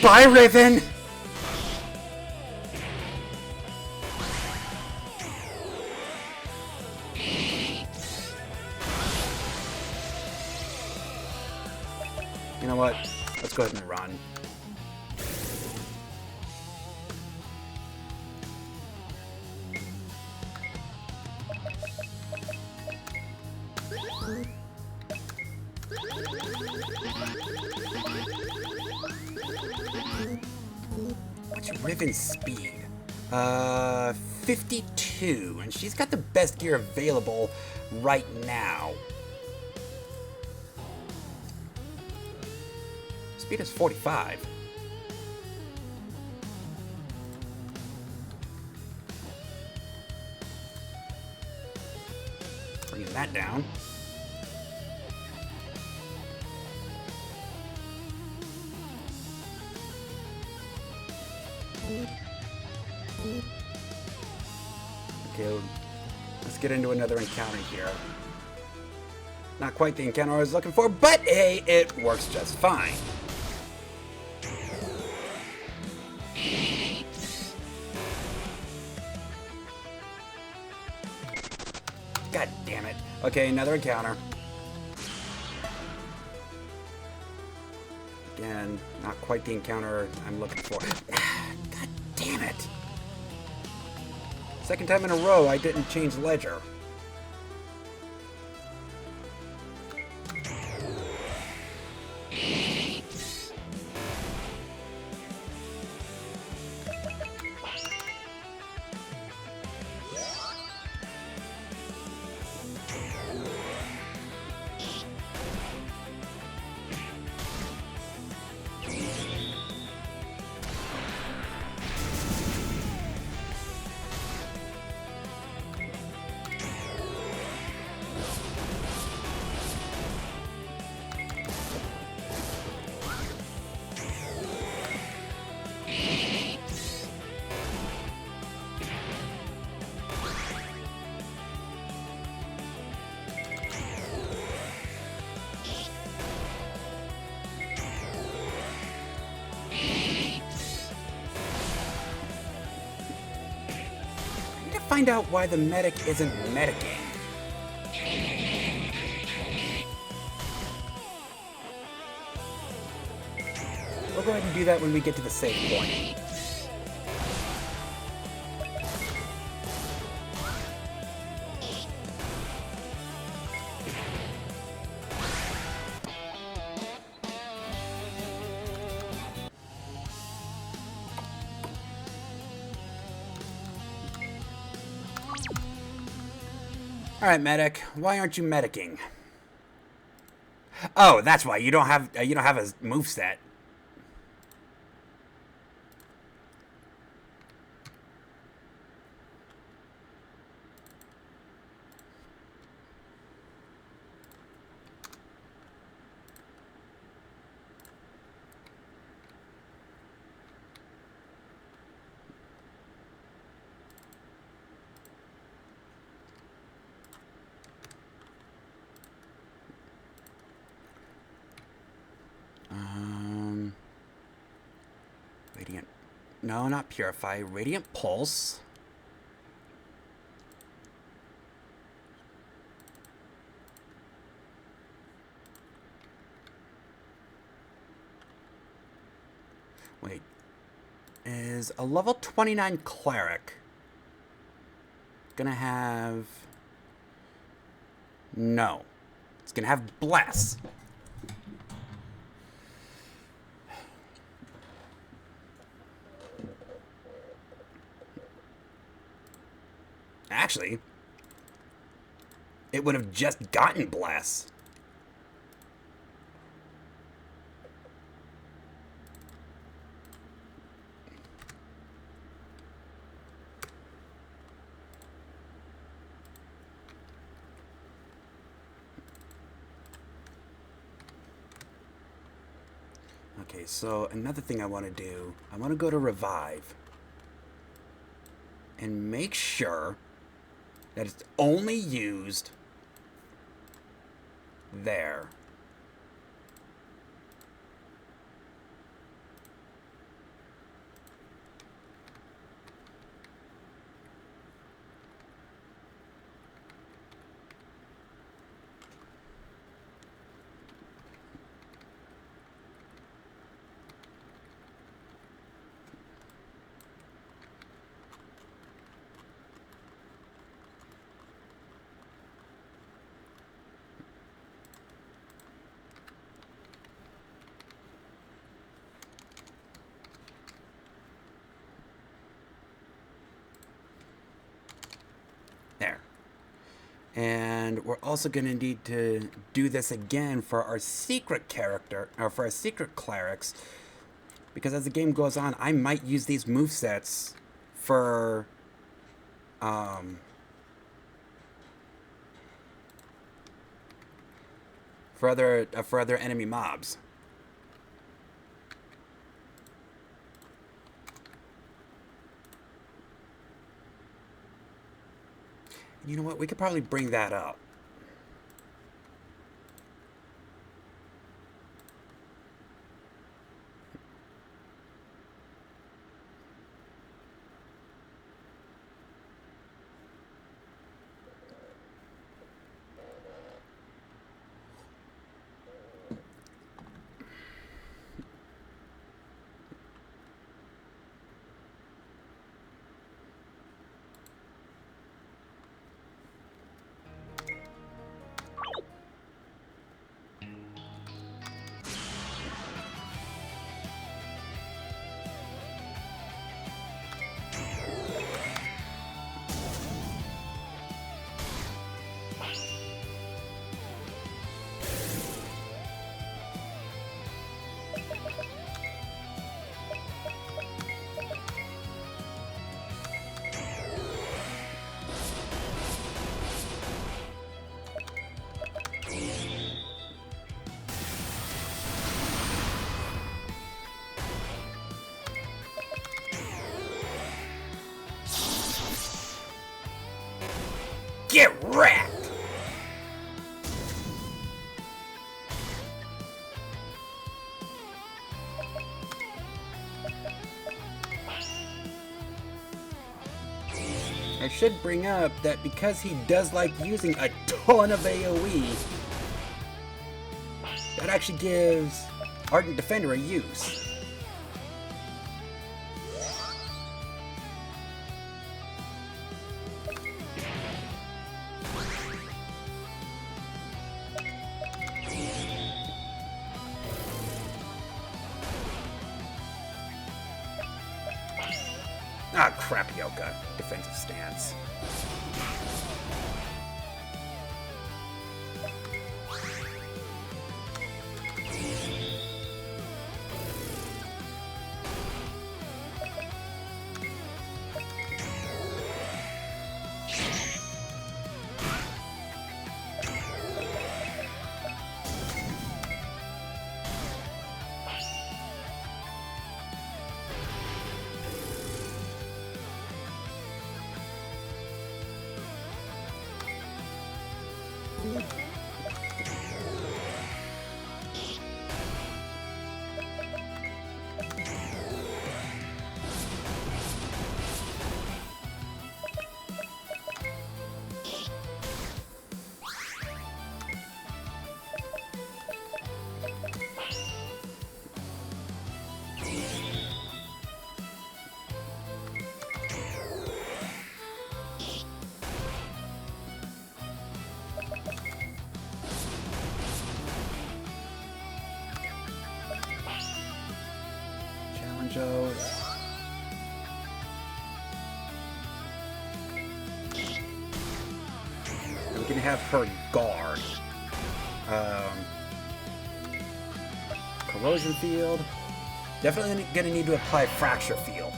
Bye, Riven! You know what? Let's go ahead and run. What's Riven's speed? 52, and she's got the best gear available right now. Speed is 45. Bringing that down. Okay, let's get into another encounter here. Not quite the encounter I was looking for, but hey, it works just fine. God damn it. Okay, another encounter. Again, not quite the encounter I'm looking for. God damn it. Second time in a row I didn't change ledger. Find out why the medic isn't medicing. We'll go ahead and do that when we get to the save point. Alright, medic. Why aren't you medicing? Oh, that's why. You don't have a moveset. No, not Purify. Radiant Pulse. Wait. Is a level 29 Cleric gonna have... No. It's gonna have Bless. Actually, it would have just gotten Bless. Okay, so another thing I want to do, I want to go to Revive and make sure that it's only used there. There. And we're also going to need to do this again for our secret character, or for our secret clerics, because as the game goes on, I might use these movesets for, for other enemy mobs. You know what? We could probably bring that up. Get wrecked! I should bring up that because he does like using a ton of AoE, that actually gives Ardent Defender a use. Ah, crap, Yoka. Defensive stance. shows. We can have her guard. Corrosion field. Definitely gonna need to apply fracture field.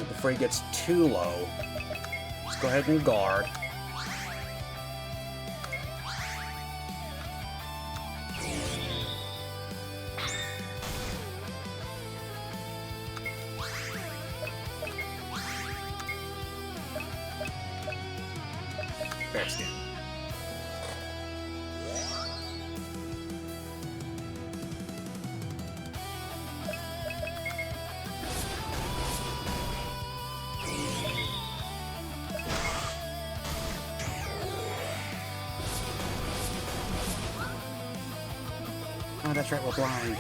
Before he gets too low, let's go ahead and guard. Fair skin. Oh, that's right, we're blind.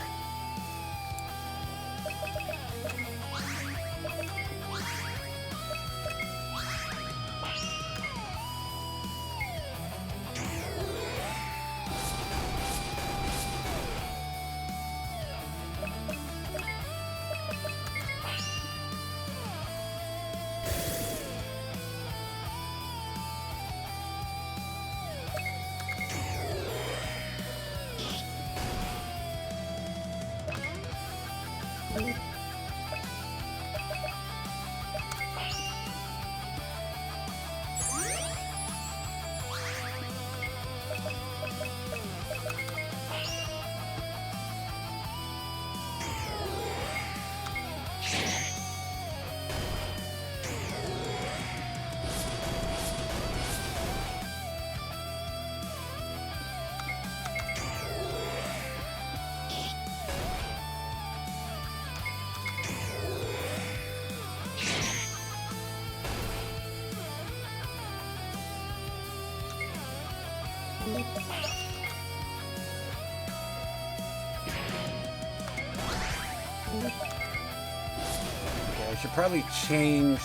Okay, I should probably change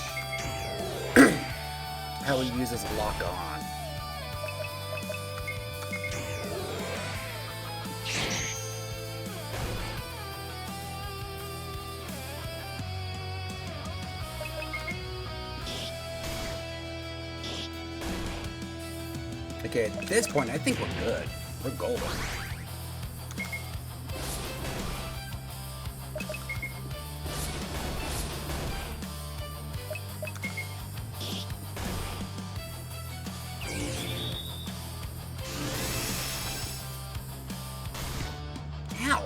how he uses lock on. Okay, at this point, I think we're good. We're golden. Ow!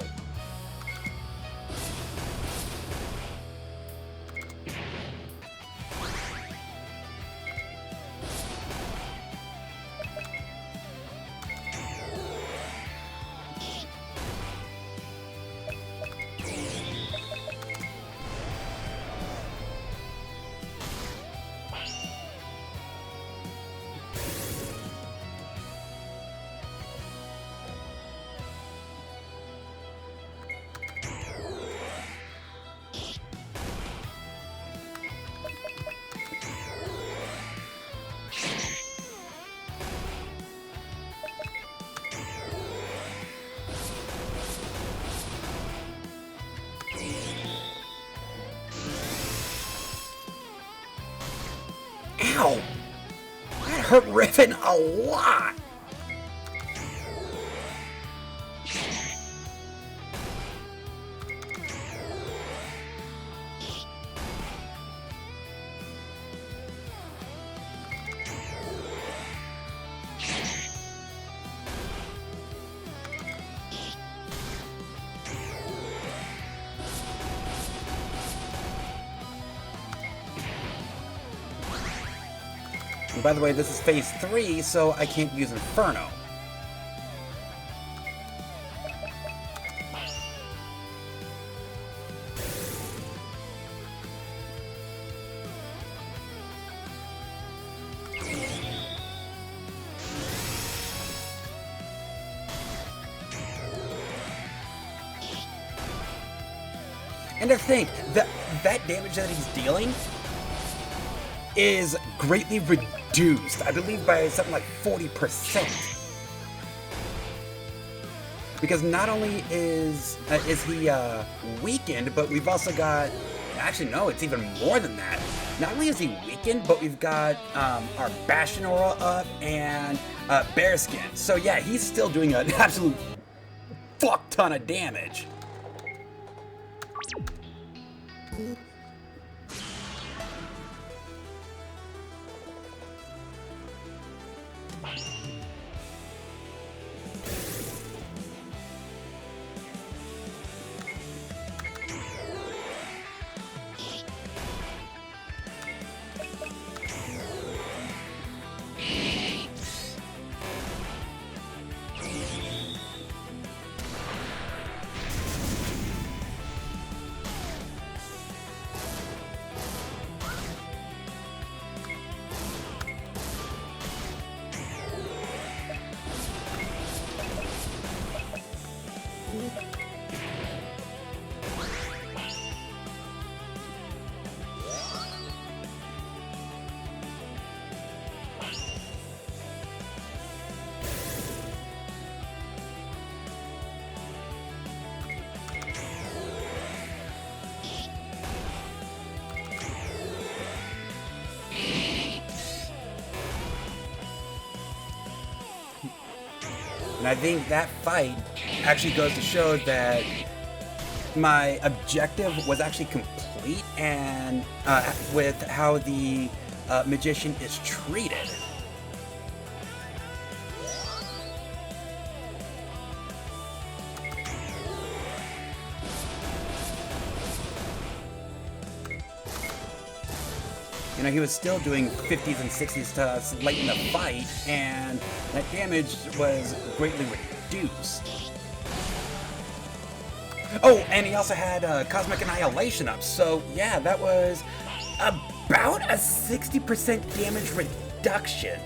Ow! That hurt Riven a lot! And by the way, this is phase 3, so I can't use Inferno. And to think that that damage that he's dealing is greatly reduced, I believe by something like 40%. Because not only is he weakened, but we've also got, actually no, it's even more than that. Not only is he weakened, but we've got our Bastion Aura up and Bearskin. So yeah, he's still doing an absolute fuck ton of damage. And I think that fight actually goes to show that my objective was actually complete, and with how the magician is treated. You know, he was still doing 50s and 60s to us late in the fight, and that damage was greatly reduced. Oh, and he also had Cosmic Annihilation up, so yeah, that was about a 60% damage reduction.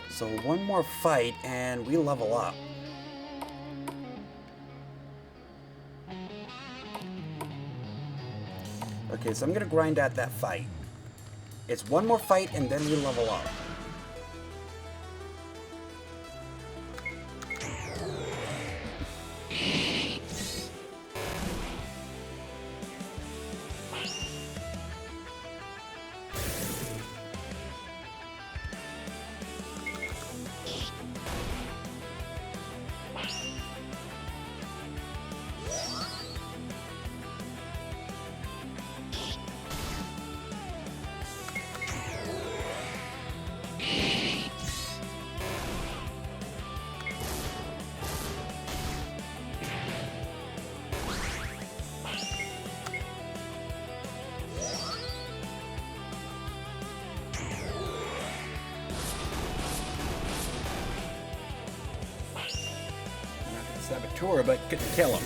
So one more fight and we level up. Okay, so I'm gonna grind out that fight. It's one more fight and then we level up. Saboteur, but couldn't kill him.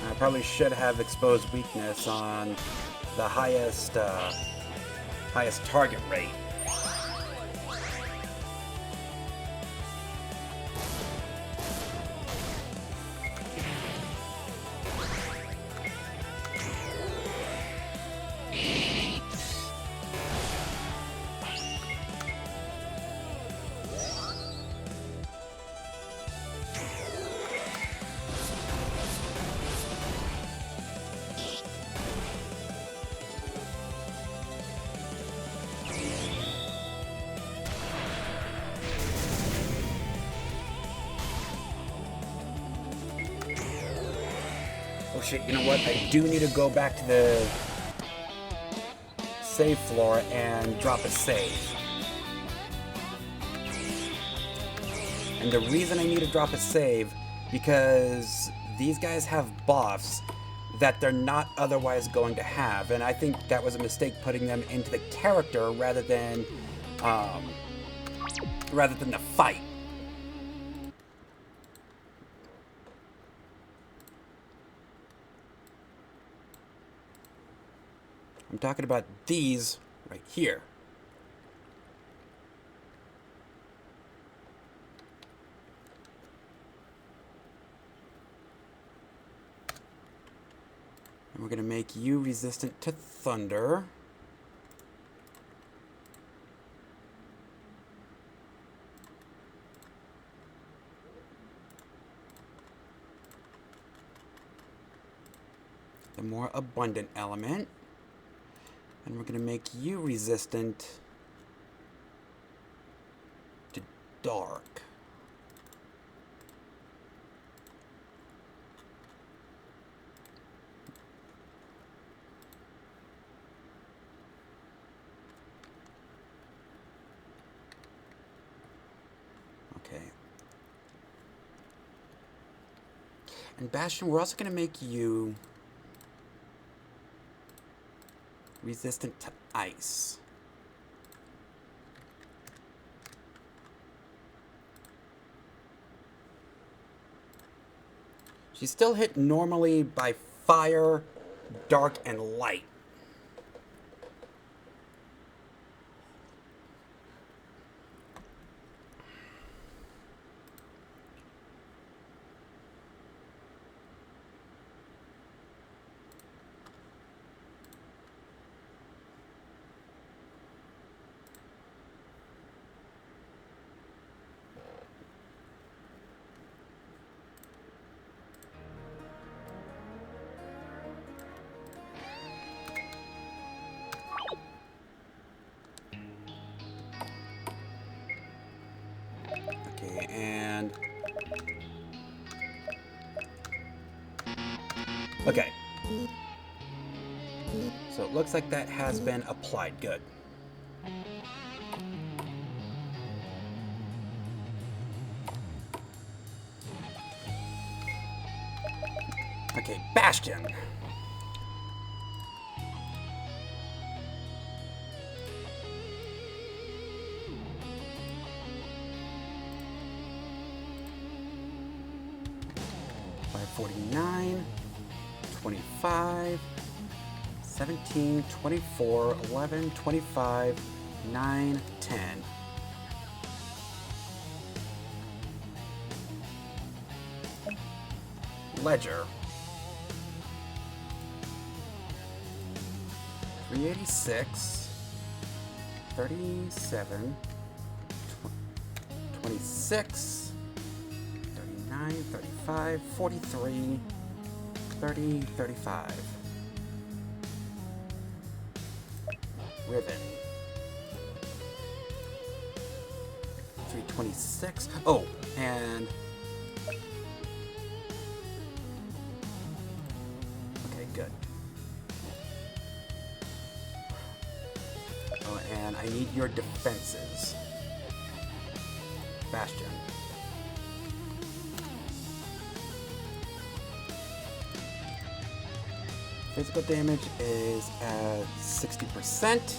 I probably should have exposed weakness on the highest target rate. Oh shit, you know what? I do need to go back to the save floor and drop a save. And the reason I need to drop a save, because these guys have buffs that they're not otherwise going to have. And I think that was a mistake putting them into the character rather than the fight. I'm talking about these right here. And we're going to make you resistant to thunder. The more abundant element. And we're going to make you resistant to dark. Okay. And Bastion, we're also going to make you resistant to ice. She's still hit normally by fire, dark, and light. Okay, and... Okay. So it looks like that has been applied. Good. Okay, Bastion. $549, 25, 17, 24, 11, 25, 9, 10. Ledger. 386, 37, 26, 39, 35, 43, 30, 35. Riven. 326. Oh, and... Okay, good. Oh, and I need your defenses. Bastion. Physical damage is at 60%.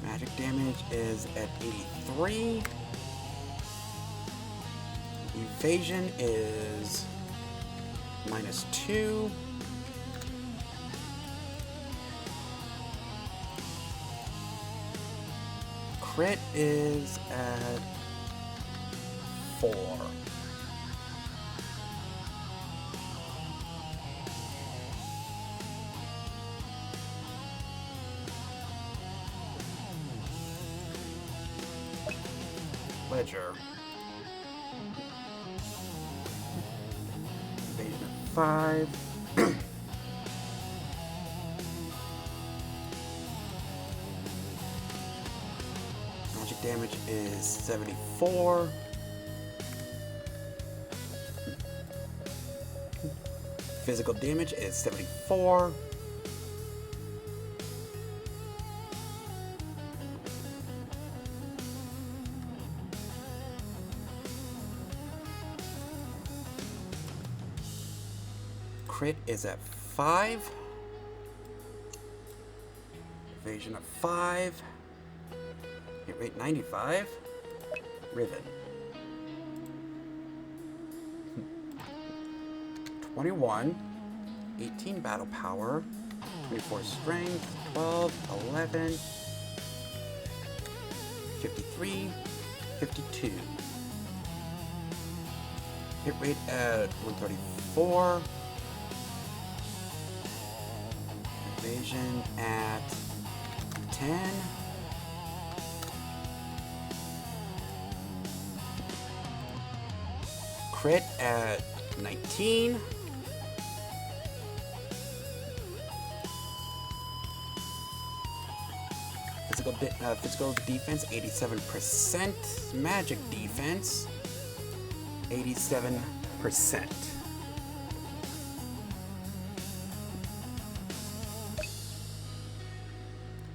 Magic damage is at 83. Evasion is -2. Crit is at 4. Ledger. Evasion at 5. Magic damage is 74. Physical damage is 74. Crit is at 5. Evasion of 5. Hit rate 95. Riven. 21. 18 battle power. 24 strength. 12. 11. 53. 52. Hit rate at 134. Evasion at 10. Crit at 19. Physical defense 87%. Magic defense 87%.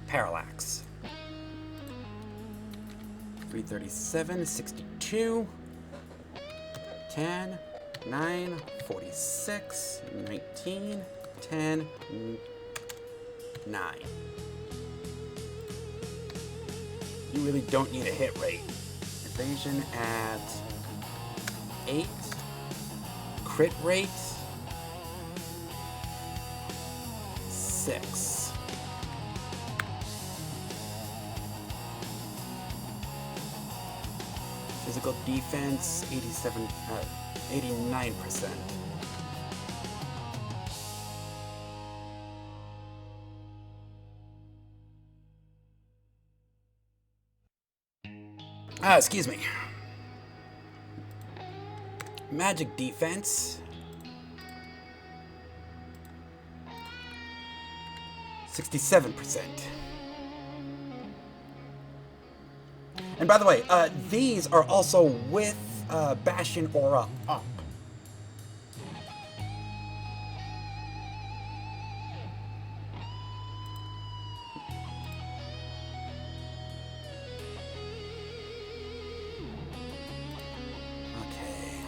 Parallax 337, 62, 10, 9, 46, 19, 10, 9. You really don't need a hit rate. Evasion at 8. Crit rate 6. Physical defense 89%. Excuse me. Magic defense 67%. And by the way, these are also with Bastion Aura up. Okay.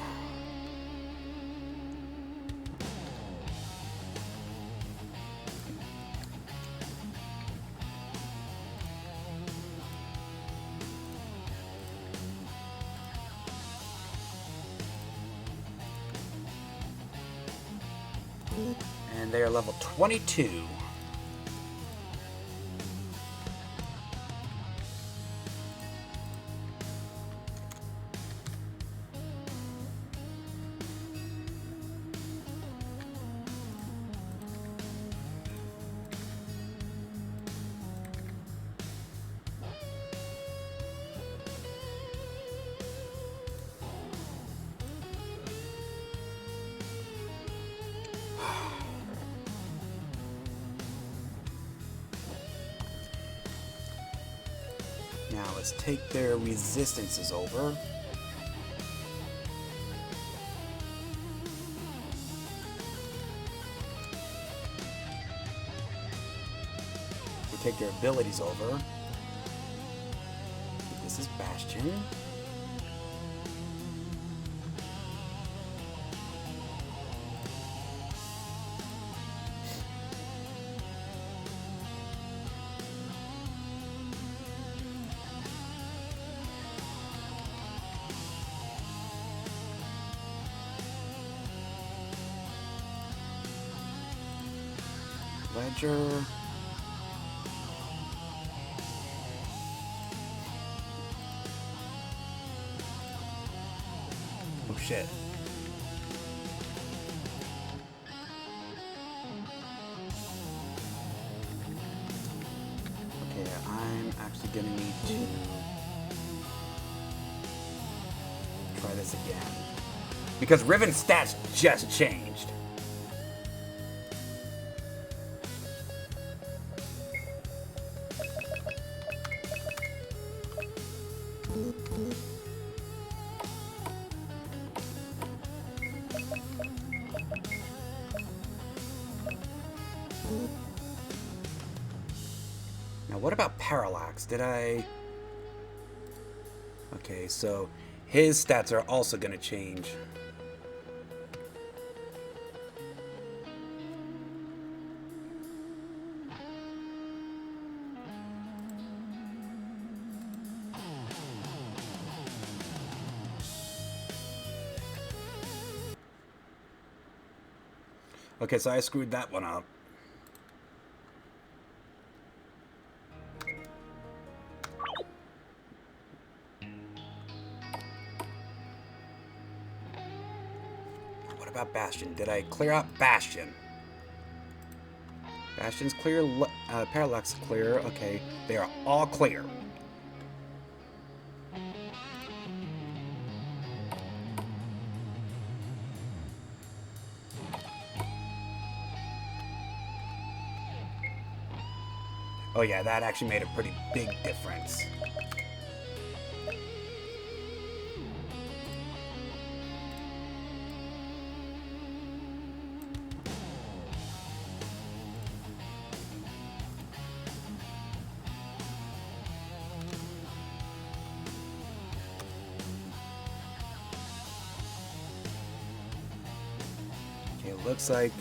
And they are level 22. Now let's take their resistances over. We take their abilities over. This is Bastion. Ledger. Oh shit. Okay, I'm actually gonna need to try this again. Because Riven's stats just changed. Now, what about Parallax? Did I... Okay, so his stats are also going to change. Okay, so I screwed that one up. What about Bastion? Did I clear out Bastion? Bastion's clear, Parallax clear. Okay, they are all clear. Oh yeah, that actually made a pretty big difference. Okay, it looks like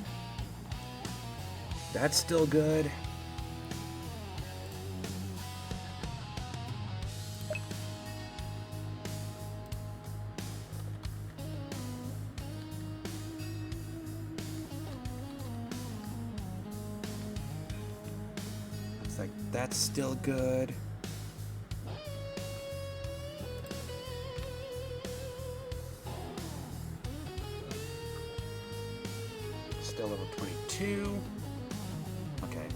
that's still good. Looks like that's still good. Still level 22. Okay.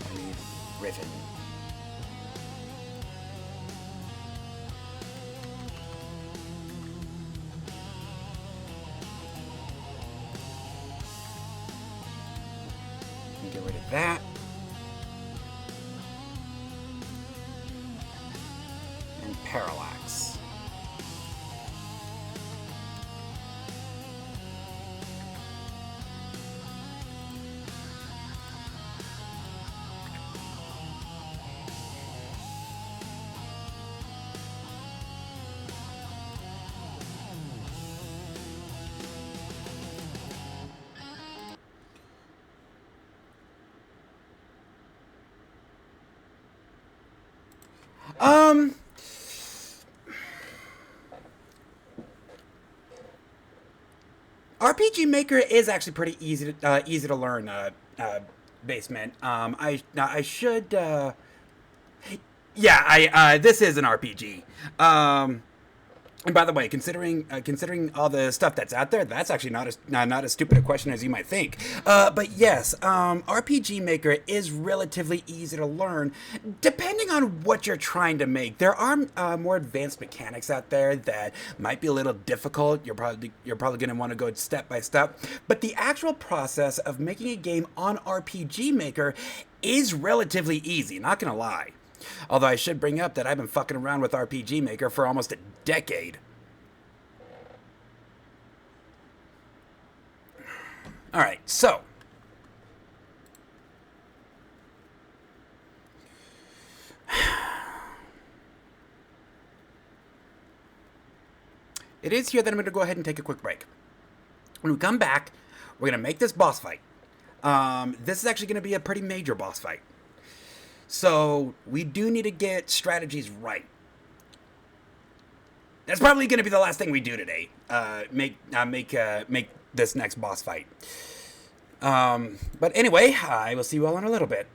I need Riven. Get rid of that. And Parallax. RPG Maker is actually pretty easy to learn. Basement. I should. Yeah, this is an RPG. And by the way, considering all the stuff that's out there, that's actually not as stupid a question as you might think. But yes, RPG Maker is relatively easy to learn, depending on what you're trying to make. There are more advanced mechanics out there that might be a little difficult. You're probably going to want to go step by step. But the actual process of making a game on RPG Maker is relatively easy. Not gonna lie. Although I should bring up that I've been fucking around with RPG Maker for almost a decade. Alright, so. It is here that I'm going to go ahead and take a quick break. When we come back, we're going to make this boss fight. This is actually going to be a pretty major boss fight. So, we do need to get strategies right. That's probably going to be the last thing we do today. Make this next boss fight. But anyway, I will see you all in a little bit.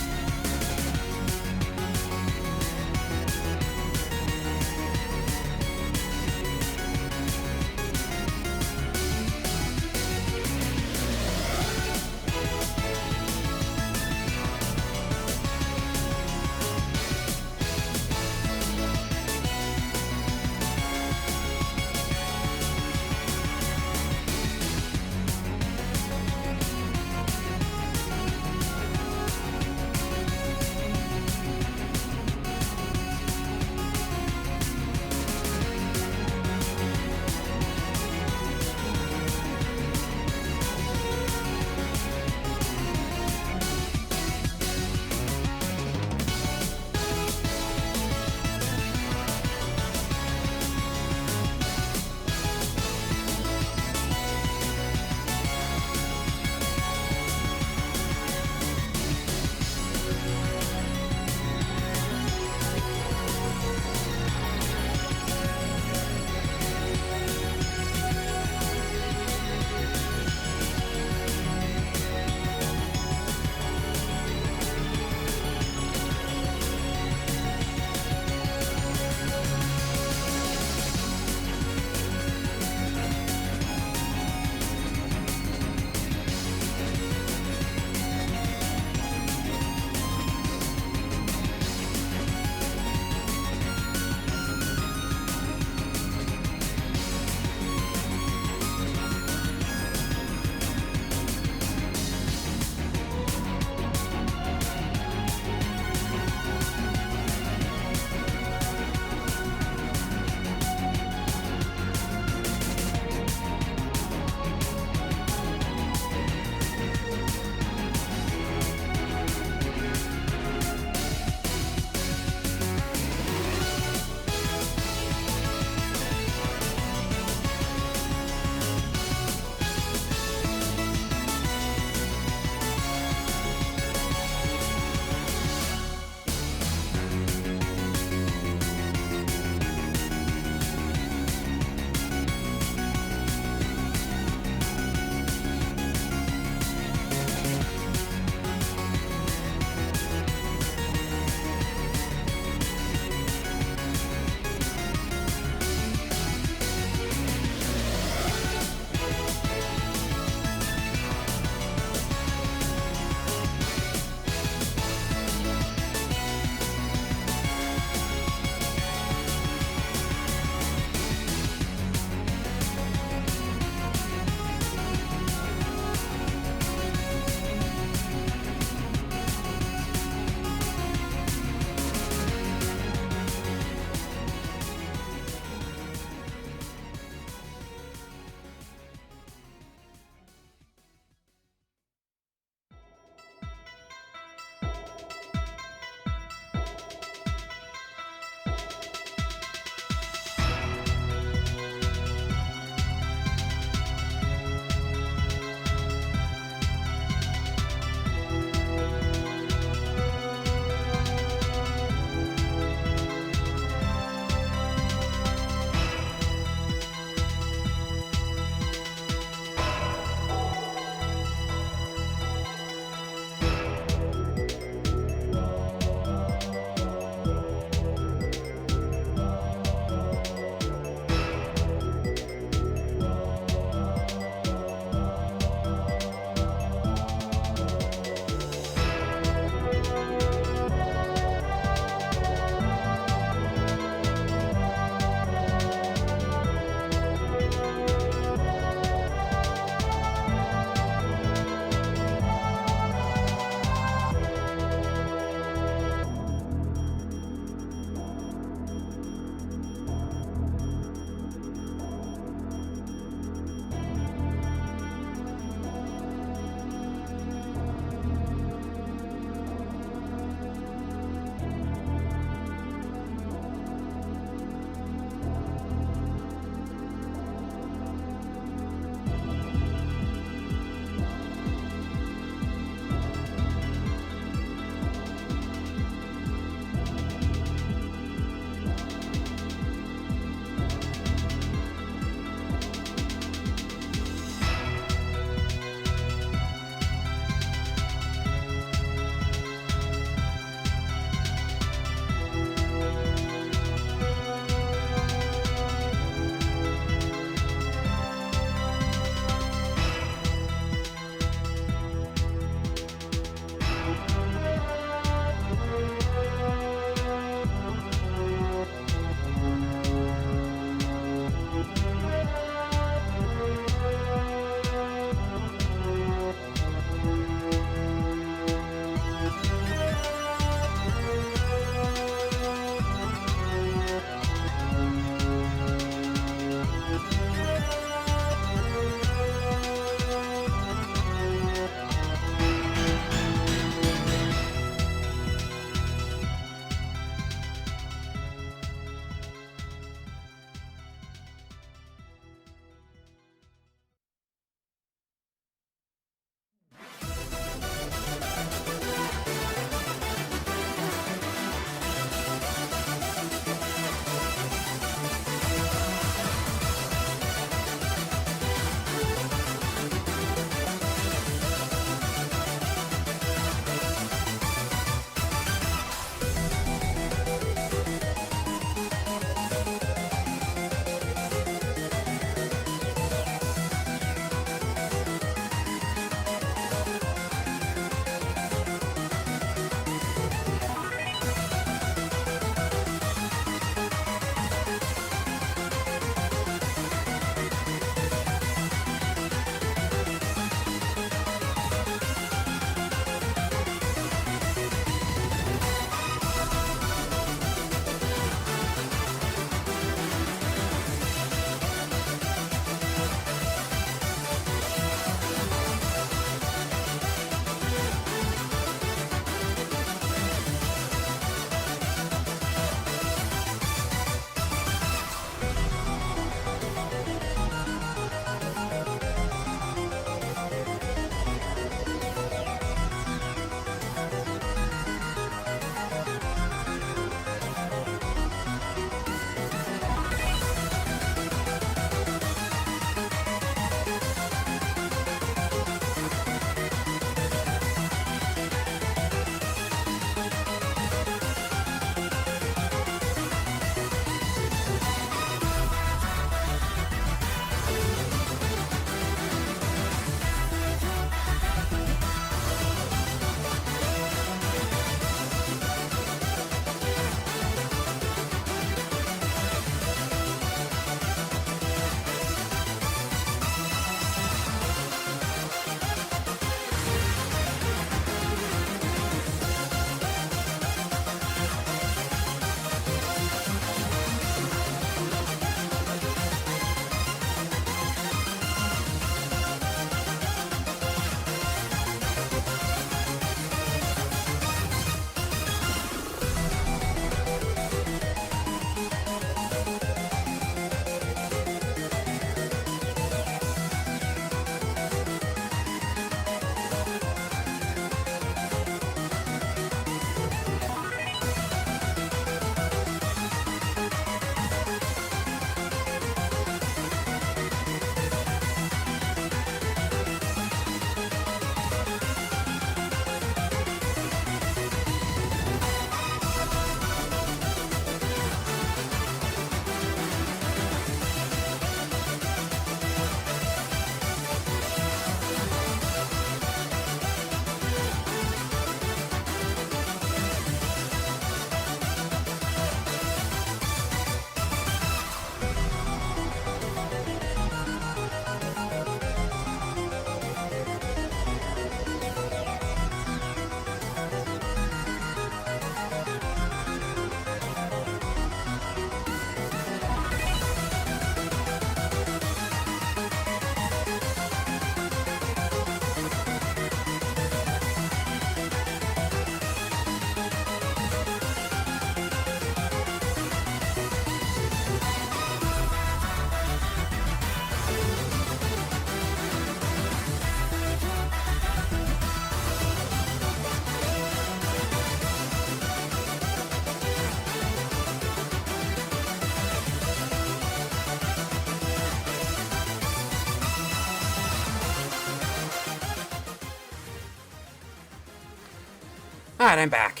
Alright, I'm back.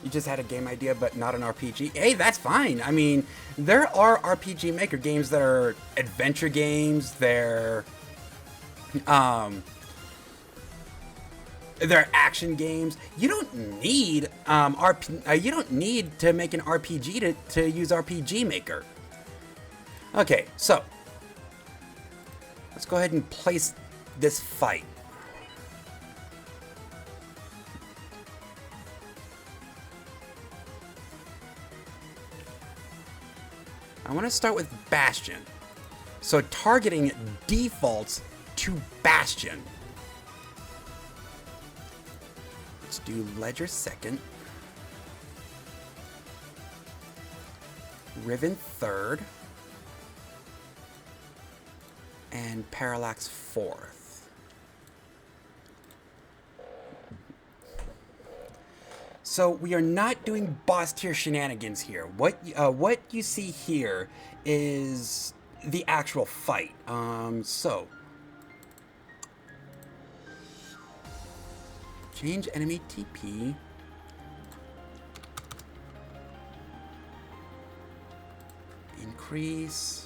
You just had a game idea, but not an RPG? Hey, that's fine. I mean, there are RPG Maker games that are adventure games. They're action games. You don't need you don't need to make an RPG to use RPG Maker. Okay, so let's go ahead and place this fight. I want to start with Bastion. So targeting defaults to Bastion. Let's do Ledger second. Riven third. And Parallax fourth. So we are not doing boss tier shenanigans here. What you see here is the actual fight. So change enemy TP. Increase.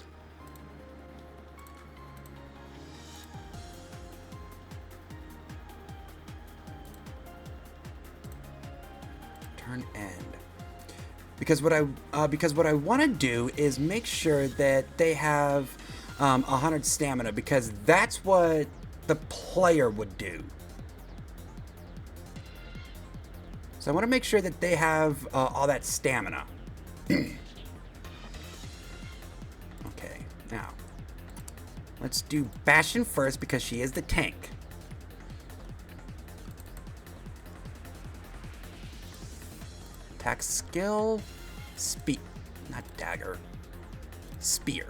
Turn end. Because what I want to do is make sure that they have 100 stamina, because that's what the player would do. So I want to make sure that they have all that stamina. Okay, now let's do Bastion first because she is the tank. Attack skill, speed, not dagger, spear.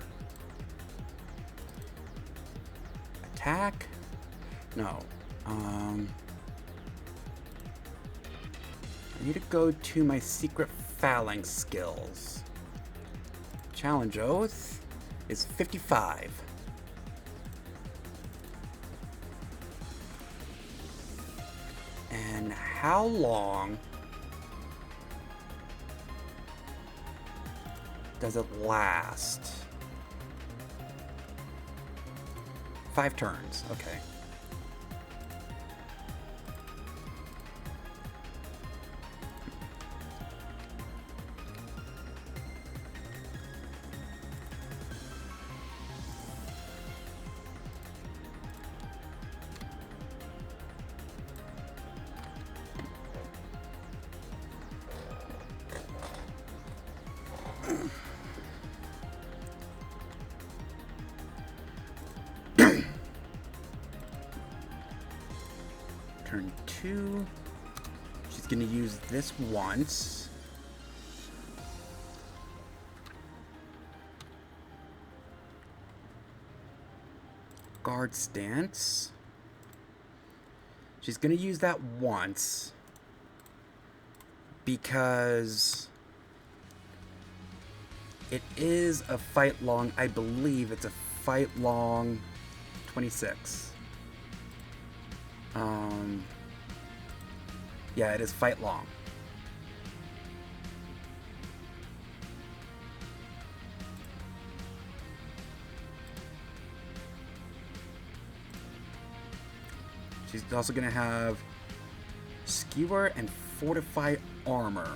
Attack, no. I need to go to my secret phalanx skills. Challenge oath is 55. And how long does it last? 5 turns, okay. Turn 2. She's going to use this once. Guard stance. She's going to use that once because it is a fight long. I believe it's a fight long 26. Yeah, it is fight long. She's also going to have Skewer and Fortify Armor.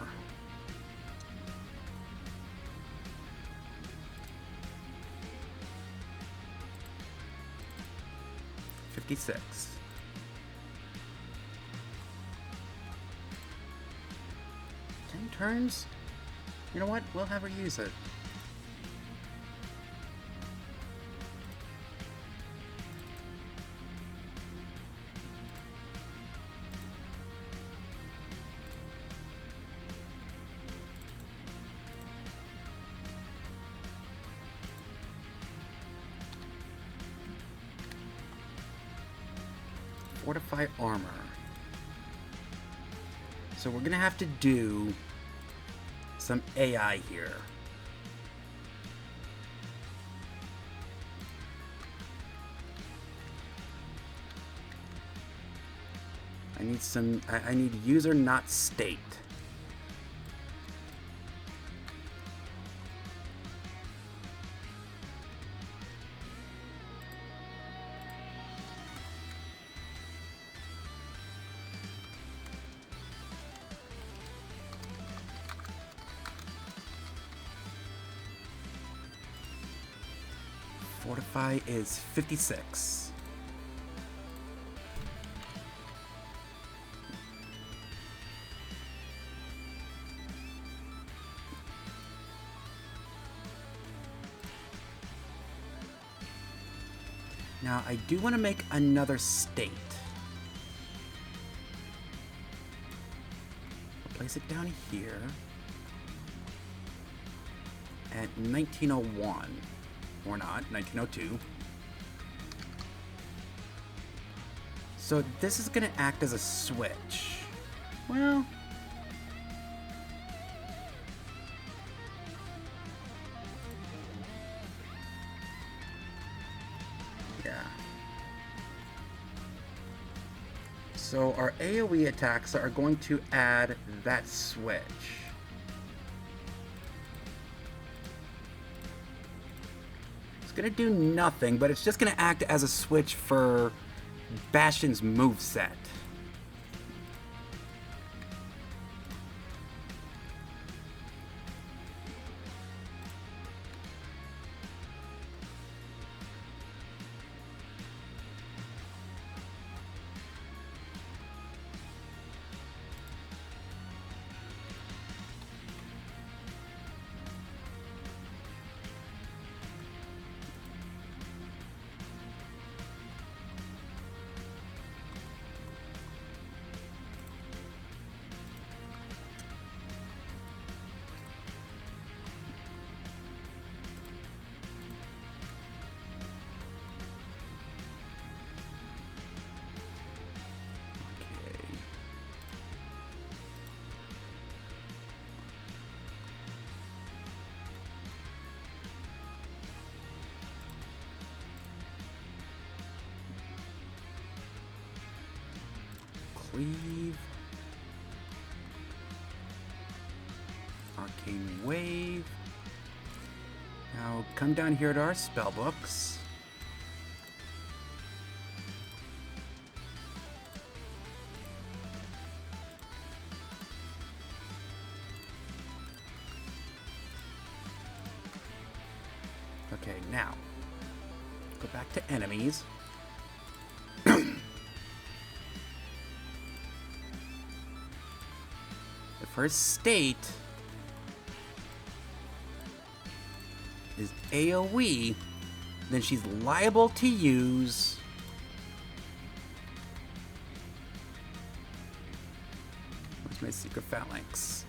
$56. 10 turns? You know what? We'll have her use it. Fortify Armor. So we're gonna have to do some AI here. I need user, not state. Fortify is 56. Now, I do want to make another state. I'll place it down here at 1901. Or not, 1902. So this is going to act as a switch. Well, yeah. So our AoE attacks are going to add that switch. Gonna do nothing, but it's just gonna act as a switch for Bastion's moveset. Cleave. Arcane Wave. Now come down here to our spellbooks. Okay, now go back to enemies. The first state is AoE, then she's liable to use where's my secret phalanx?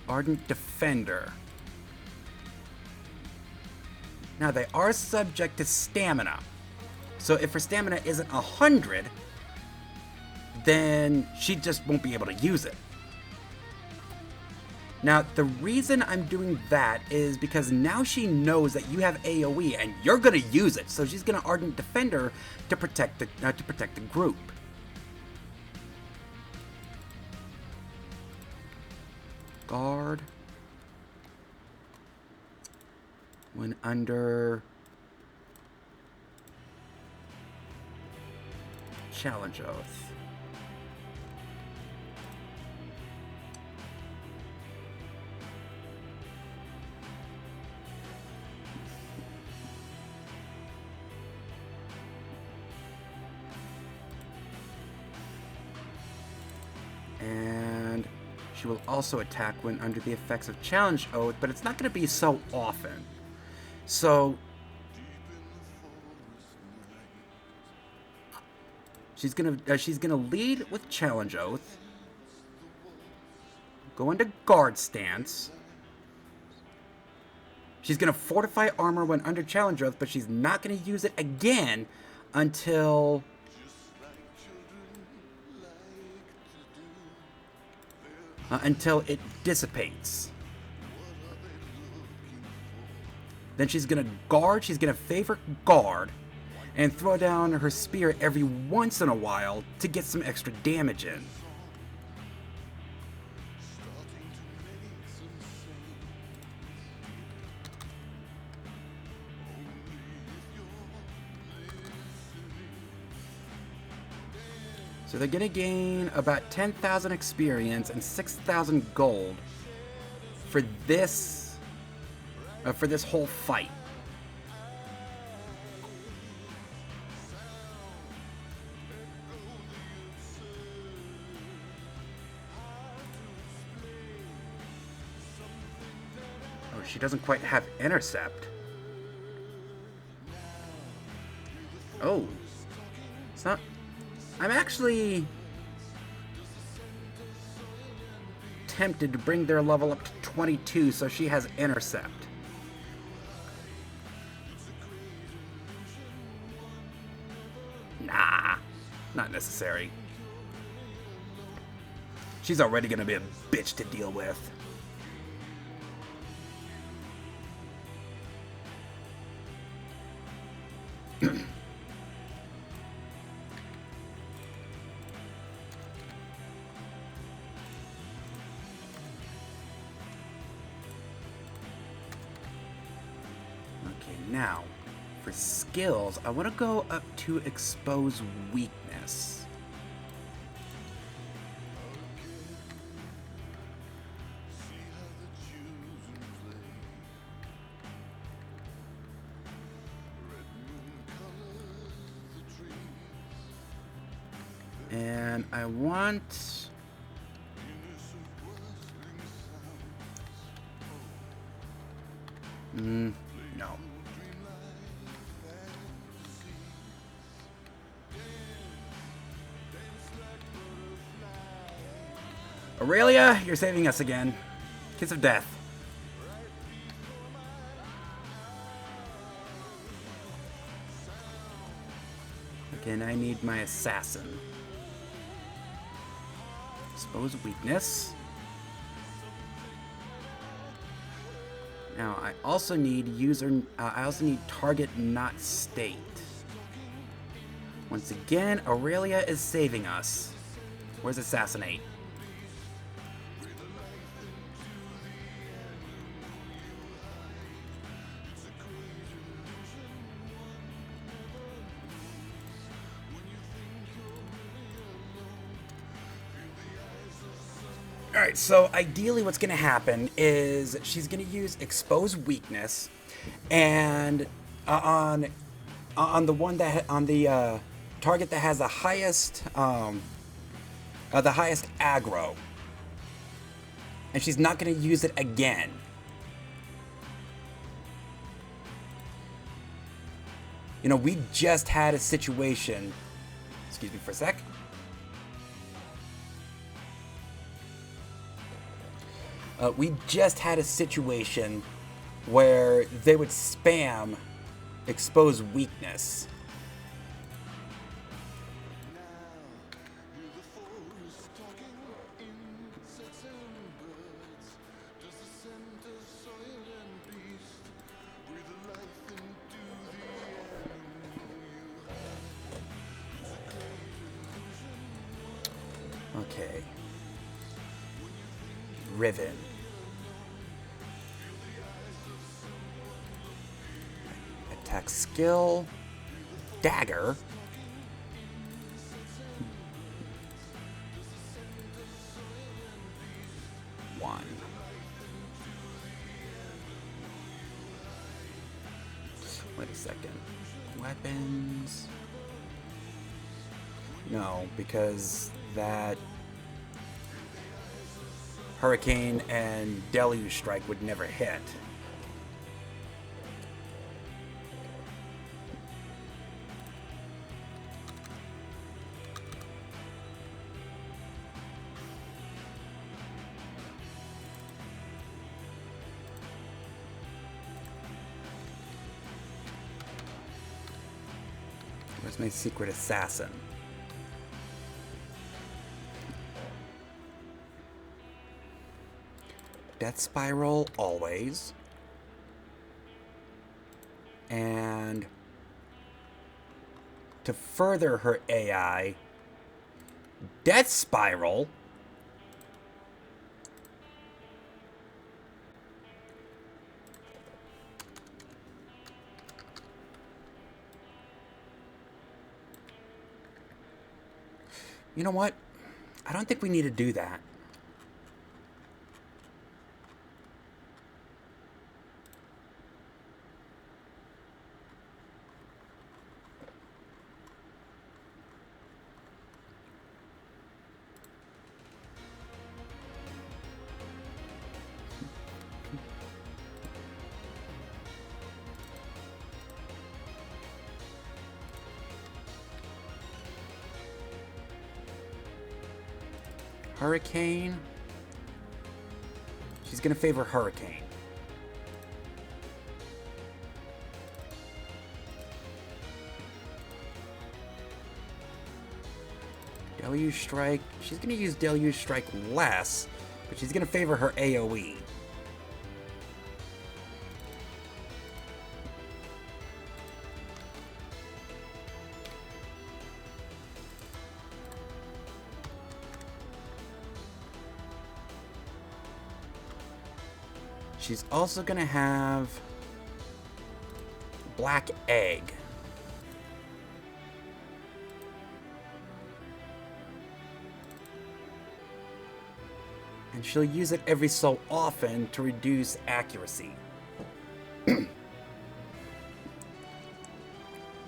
Ardent Defender. Now they are subject to stamina. So if her stamina isn't 100, then she just won't be able to use it. Now, the reason I'm doing that is because now she knows that you have AoE and you're gonna use it, so she's gonna Ardent Defender to protect the group. Guard. When under Challenge Oath. And she will also attack when under the effects of Challenge Oath, but it's not going to be so often. So she's gonna lead with Challenge Oath, go into guard stance. She's gonna fortify armor when under Challenge Oath, but she's not gonna use it again until it dissipates. Then she's gonna guard. She's gonna favor guard, and throw down her spear every once in a while to get some extra damage in. So they're gonna gain about 10,000 experience and 6,000 gold for this whole fight. Oh, she doesn't quite have intercept. Oh, it's not. I'm actually tempted to bring their level up to 22 so she has intercept. Nah, not necessary. She's already gonna be a bitch to deal with. Now, for skills, I want to go up to expose weakness. And I want... no. Aurelia, you're saving us again. Kiss of death. Okay, and I need my assassin. Expose weakness. Now, I also need I also need target not state. Once again, Aurelia is saving us. Where's assassinate? Alright, so ideally what's going to happen is she's going to use expose weakness, and on the one that on the target that has the highest aggro, and she's not going to use it again. You know, we just had a situation. Excuse me for a sec. We just had a situation where they would spam expose weakness. Okay. Riven. Attack skill. Dagger. One. Wait a second. Weapons. No, because that Hurricane and Deluge Strike would never hit. Where's my secret assassin? Death Spiral, always. And to further her AI. Death Spiral. You know what? I don't think we need to do that. Hurricane. She's going to favor Hurricane. Deluge Strike. She's going to use Deluge Strike less, but she's going to favor her AoE. She's also going to have Black Egg. And she'll use it every so often to reduce accuracy.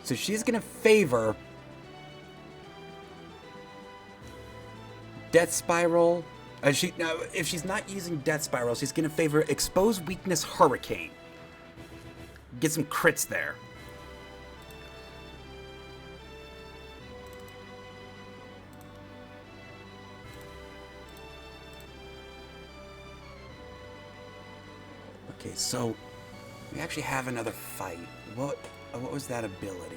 So she's going to favor Death Spiral. If she's not using Death Spiral, she's going to favor Expose Weakness Hurricane. Get some crits there. Okay, so we actually have another fight. What was that ability?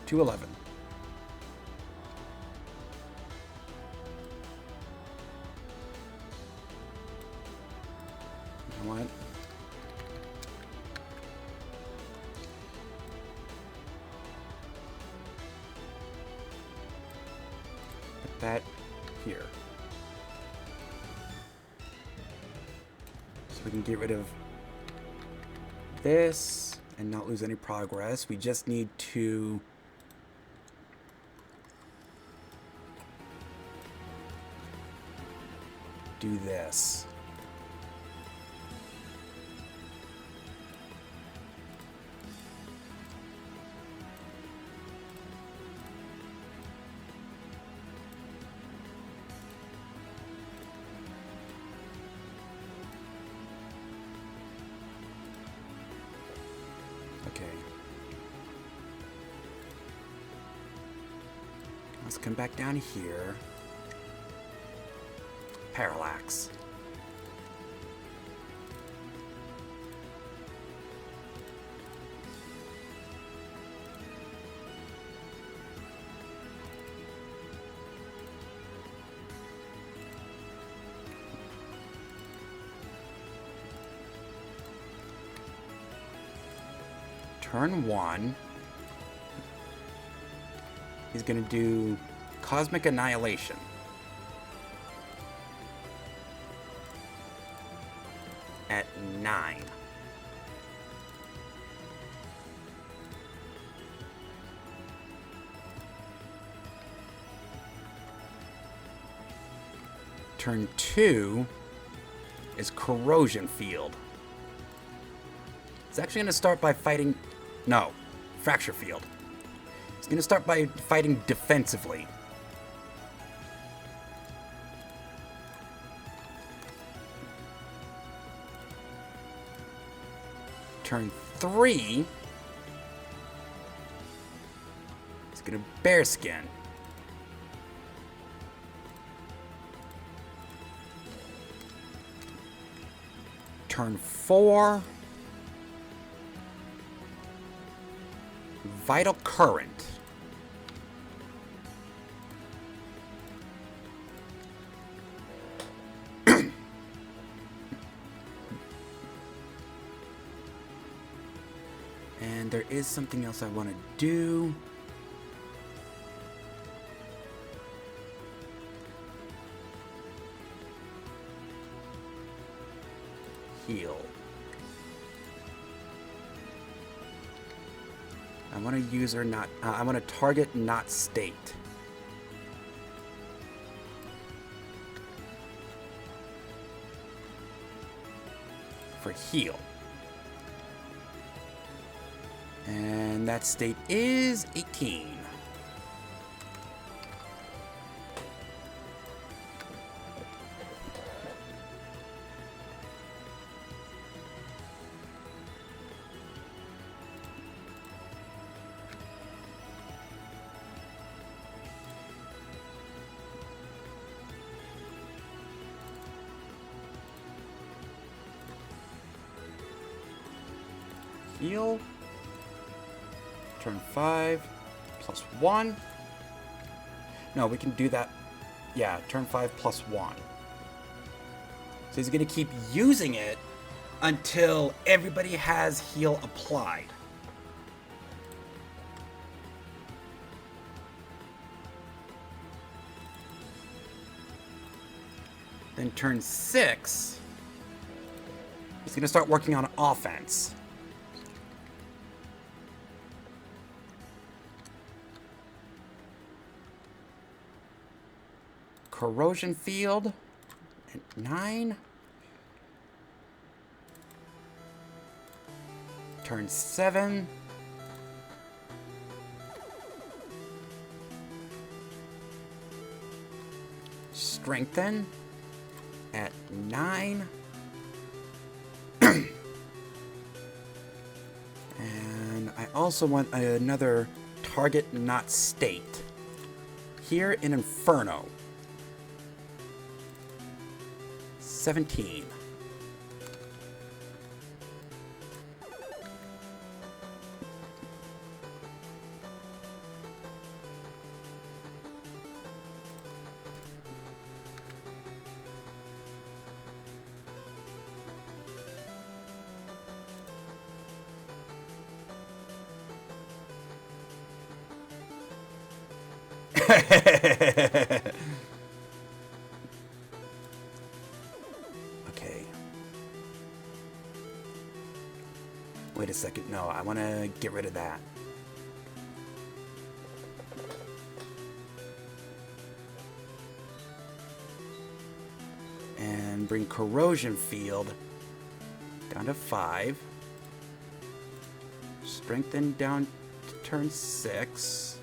To 11. You know what? Put that here. So we can get rid of this and not lose any progress. We just need to do this. Okay. Let's come back down here. Parallax. Turn 1. He's going to do Cosmic Annihilation. At 9. Turn 2 is Corrosion Field. It's actually going to start by fighting... No, Fracture Field. It's going to start by fighting defensively. Turn 3 is going to Bear Skin. Turn 4, Vital Current. there is something else I want to do. Heal. I want to user not. I want to target not state. For heal. And that state is 18. Heal. Turn 5 plus 1. No, we can do that. Yeah, turn 5 plus 1. So he's going to keep using it until everybody has heal applied. Then turn 6, he's going to start working on offense. Corrosion field at 9. Turn 7. Strengthen at 9. And I also want another target not state here in Inferno. 17. Okay. Wait a second. No, I want to get rid of that. And bring corrosion field down to 5. Strengthen down to turn 6.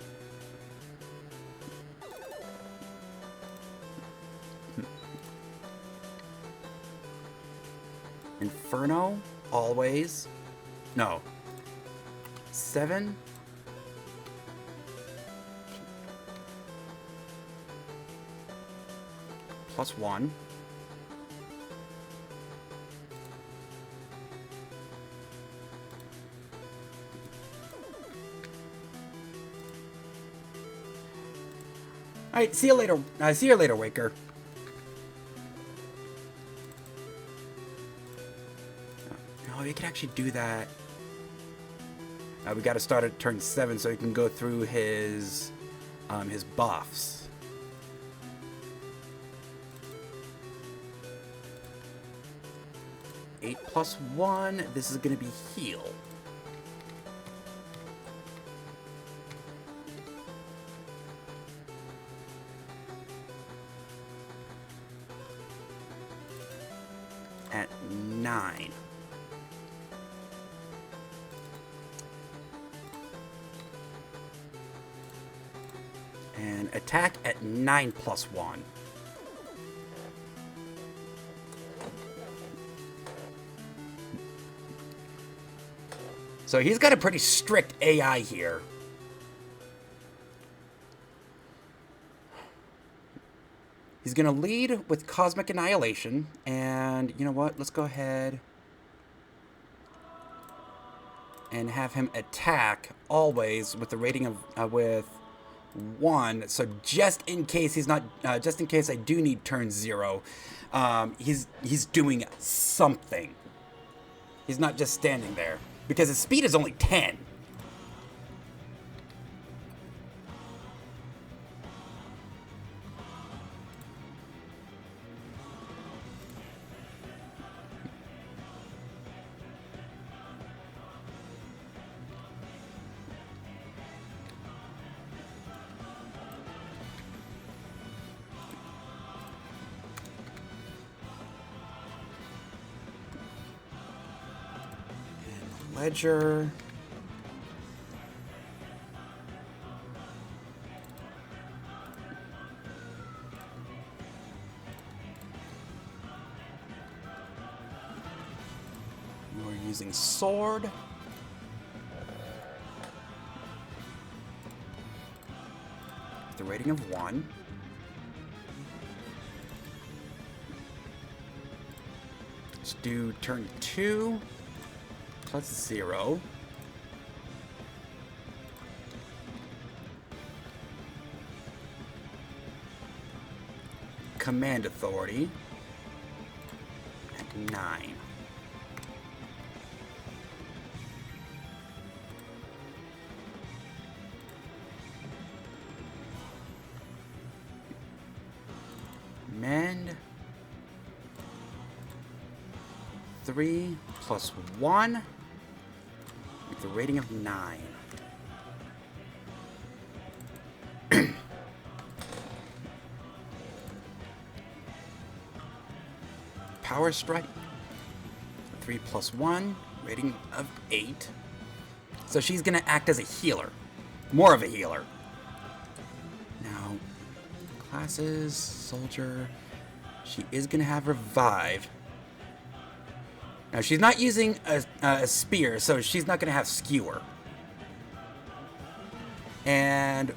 Inferno, always. No. 7. Plus 1. All right, see you later. See you later, Waker. Oh, you can actually do that. We got to start at turn 7 so he can go through his buffs. Eight plus 1. This is going to be heal. At 9. And attack at 9 plus 1. So he's got a pretty strict AI here. He's going to lead with Cosmic Annihilation. And you know what? Let's go ahead and have him attack always with the rating of with 1. So just in case he's not, just in case I do need turn 0, he's doing something. He's not just standing there because his speed is only 10. Ledger. You are using sword. With the rating of 1. Let's do turn 2 plus 0. Command authority at 9. Mend 3 plus 1 with a rating of 9. Power Strike 3 plus 1, rating of 8. So she's gonna act as a healer. More of a healer. Now, classes, soldier. She is gonna have revive. Now she's not using a spear, so she's not gonna have skewer. And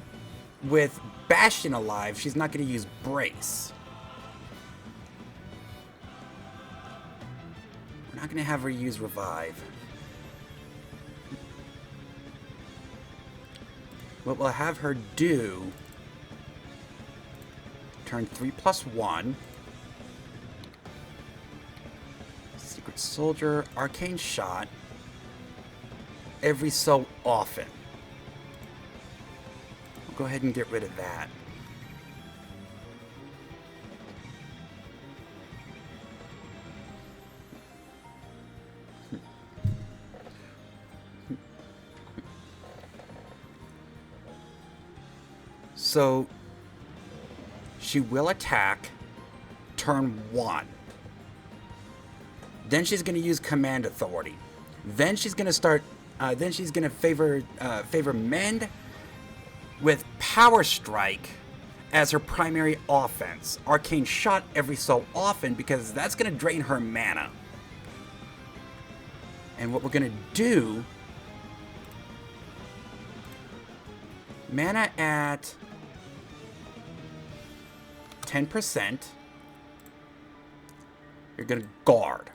with Bastion alive, she's not gonna use brace. We're not gonna have her use revive. What we'll have her do, turn 3 plus 1. Secret Soldier, Arcane Shot, every so often. We'll go ahead and get rid of that. So, she will attack turn 1. Then she's going to use Command Authority. Then she's going to start. Then she's going to favor Mend with Power Strike as her primary offense. Arcane Shot every so often because that's going to drain her mana. And what we're going to do, mana at 10%. You're going to guard.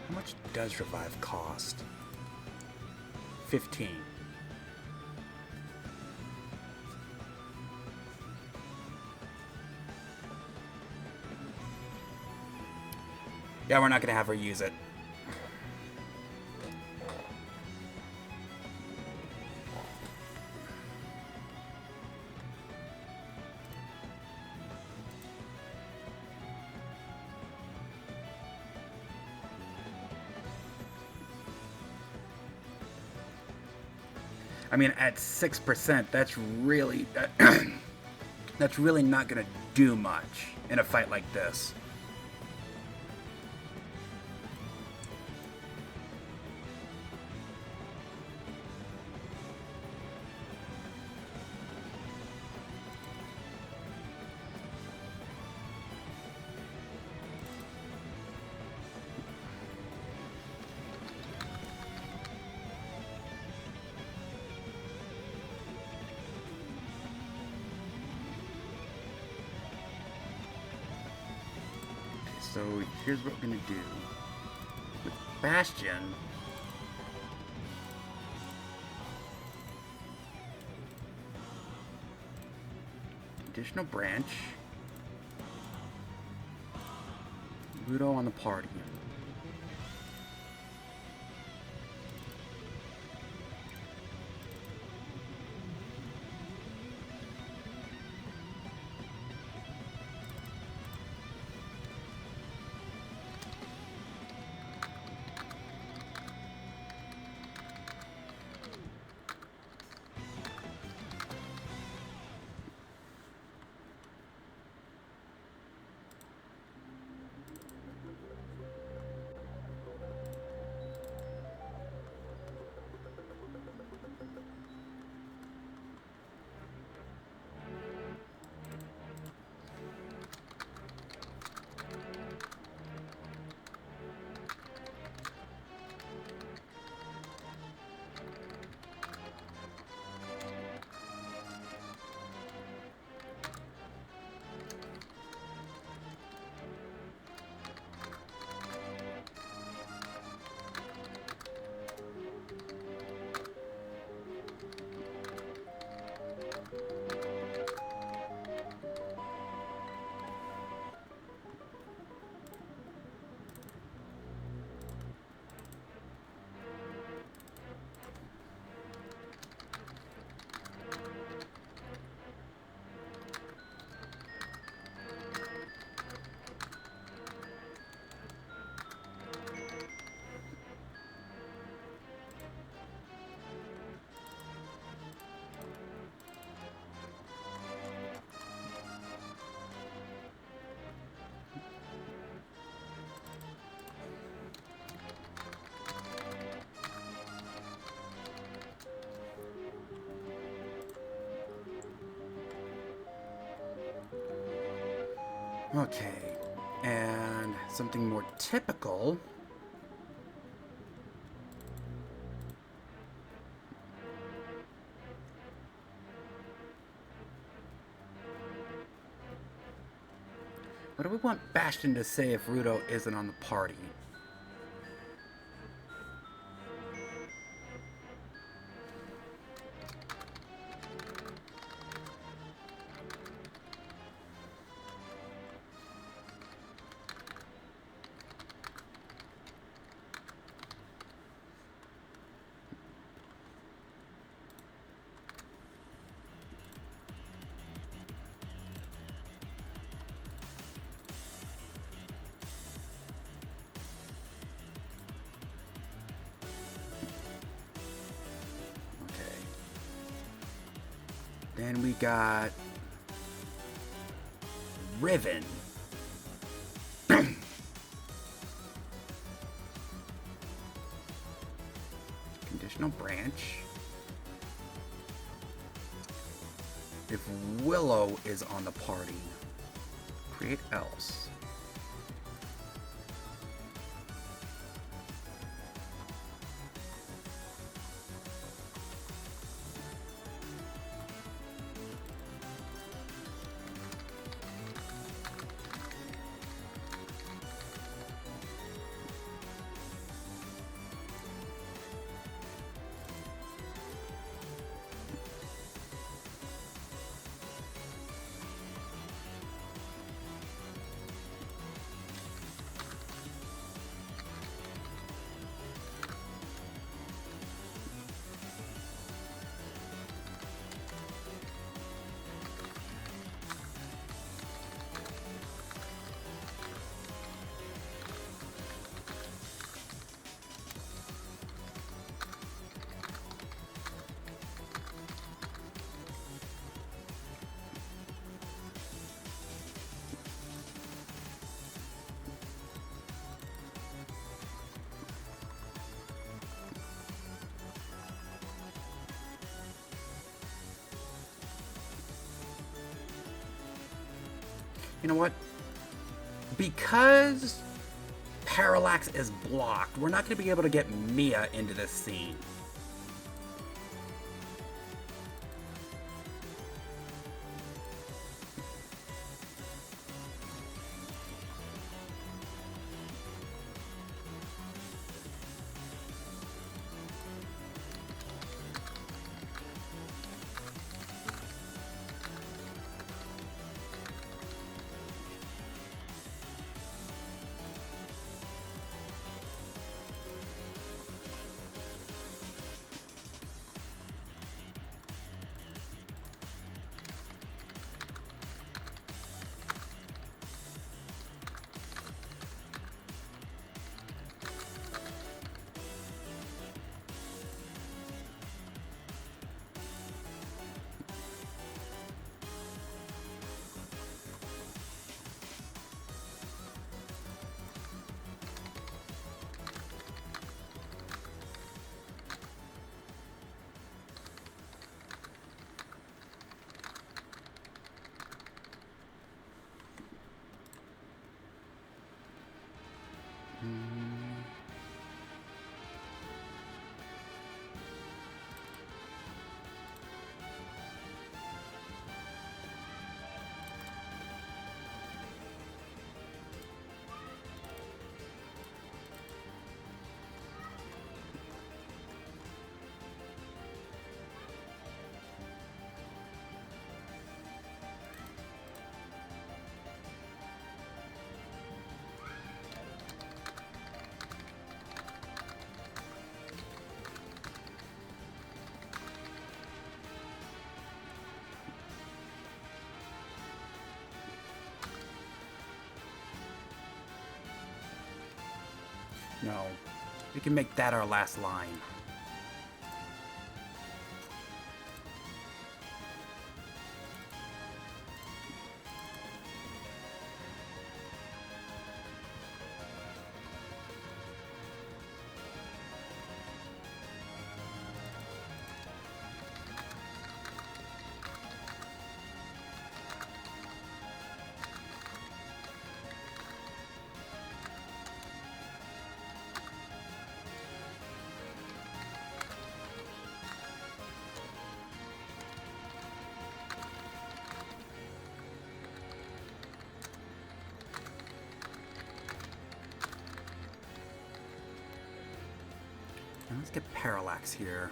How much does revive cost? 15. Yeah, we're not gonna have her use it. I mean, at 6%, that's really that's really not gonna do much in a fight like this. So here's what we're gonna do. With Bastion, additional branch. Rudo on the party. Okay, and something more typical. What do we want Bastion to say if Rudo isn't on the party? Then we got Riven. Conditional branch. If Willow is on the party, create else. You know what? Because Parallax is blocked, we're not going to be able to get Mia into this scene. No. We can make that our last line. Now let's get parallax here.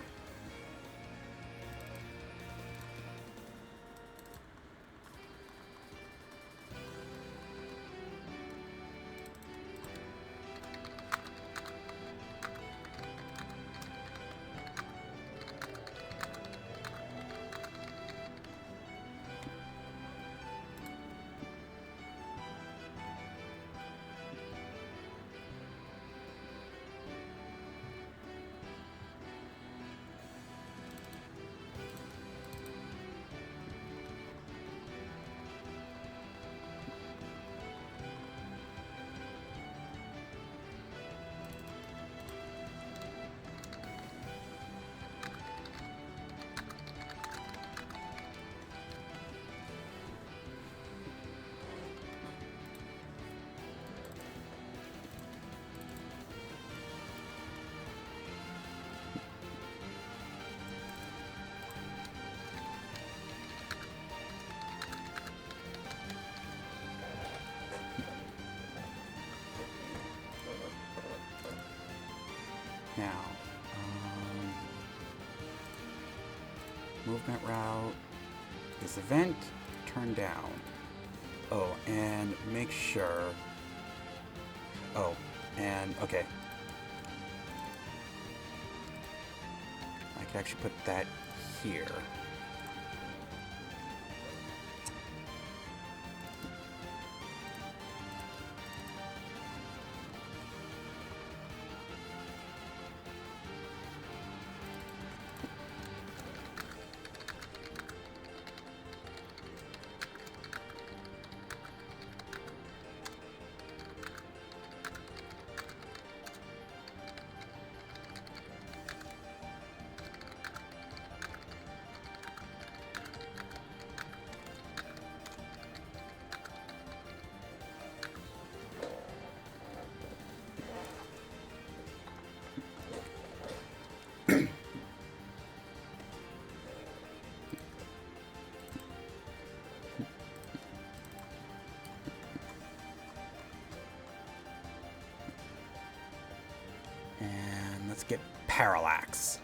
Now, movement route, this event, turn down. Oh, and make sure. Oh, and okay. I could actually put that here. And let's get parallax.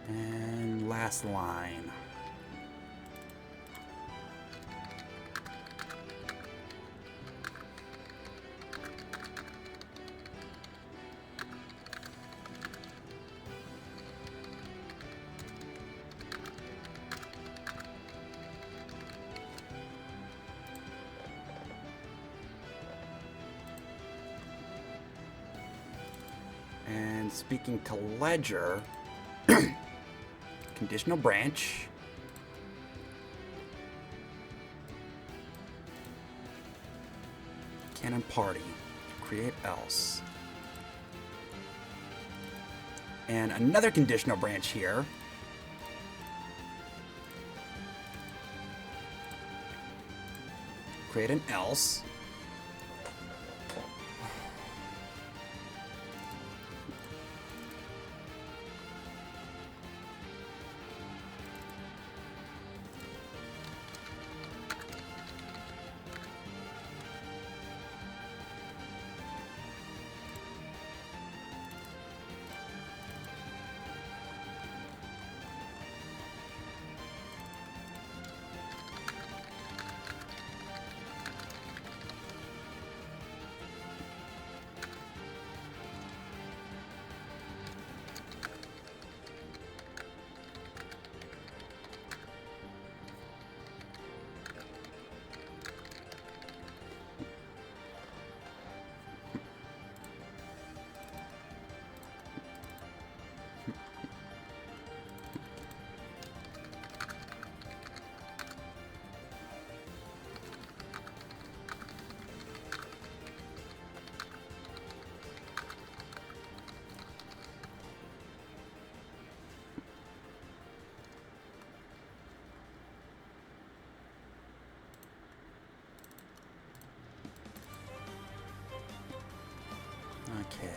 And last line. And speaking to Ledger, conditional branch. Cannon party. Create else. And another conditional branch here. Create an else. Okay.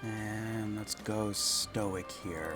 And let's go stoic here.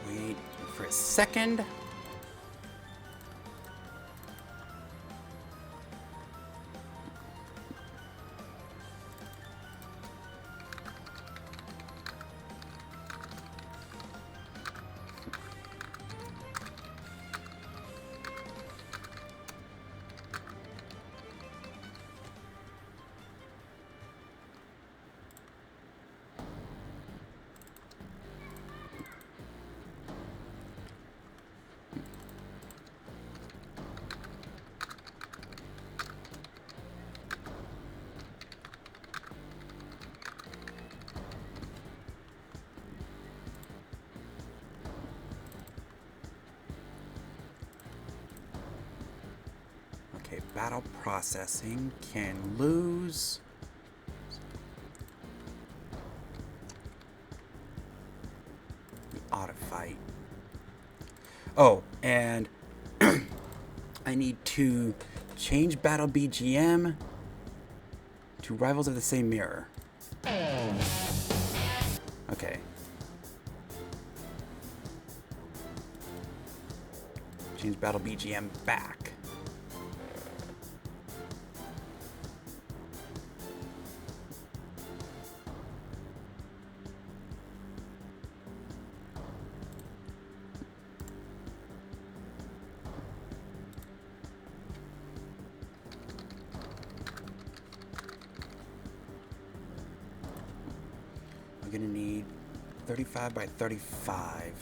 Wait for a second. battle processing can lose. The audit fight. Oh, and I need to change battle BGM to Rivals of the Same Mirror. Okay. Change battle BGM back. I'm gonna need 35 by 35.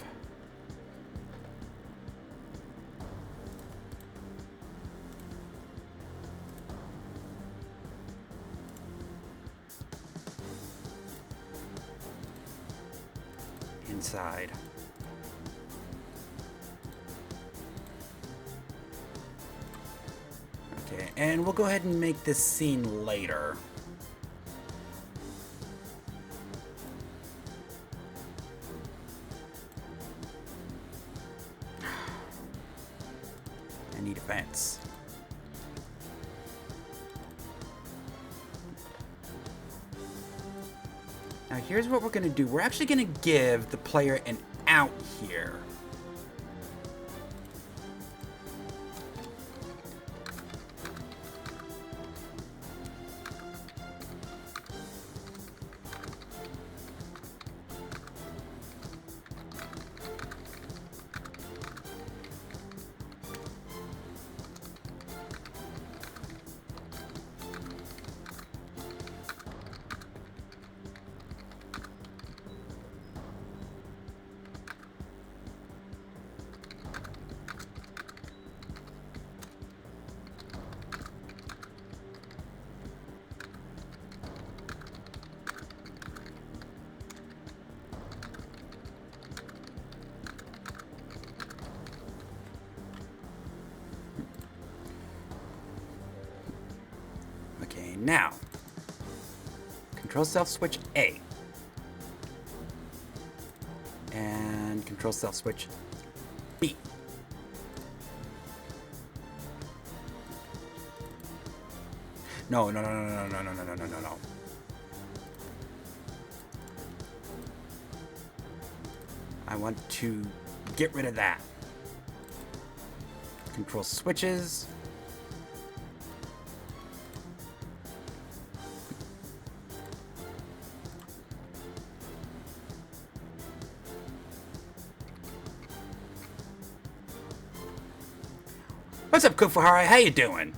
Inside. Okay, and we'll go ahead and make this scene later. I need events. Now here's what we're gonna do. We're actually gonna give the player an out here. Okay, now, control self switch A. And control self switch B. No. I want to get rid of that. Control switches. What's up, Kufuhara? How you doing?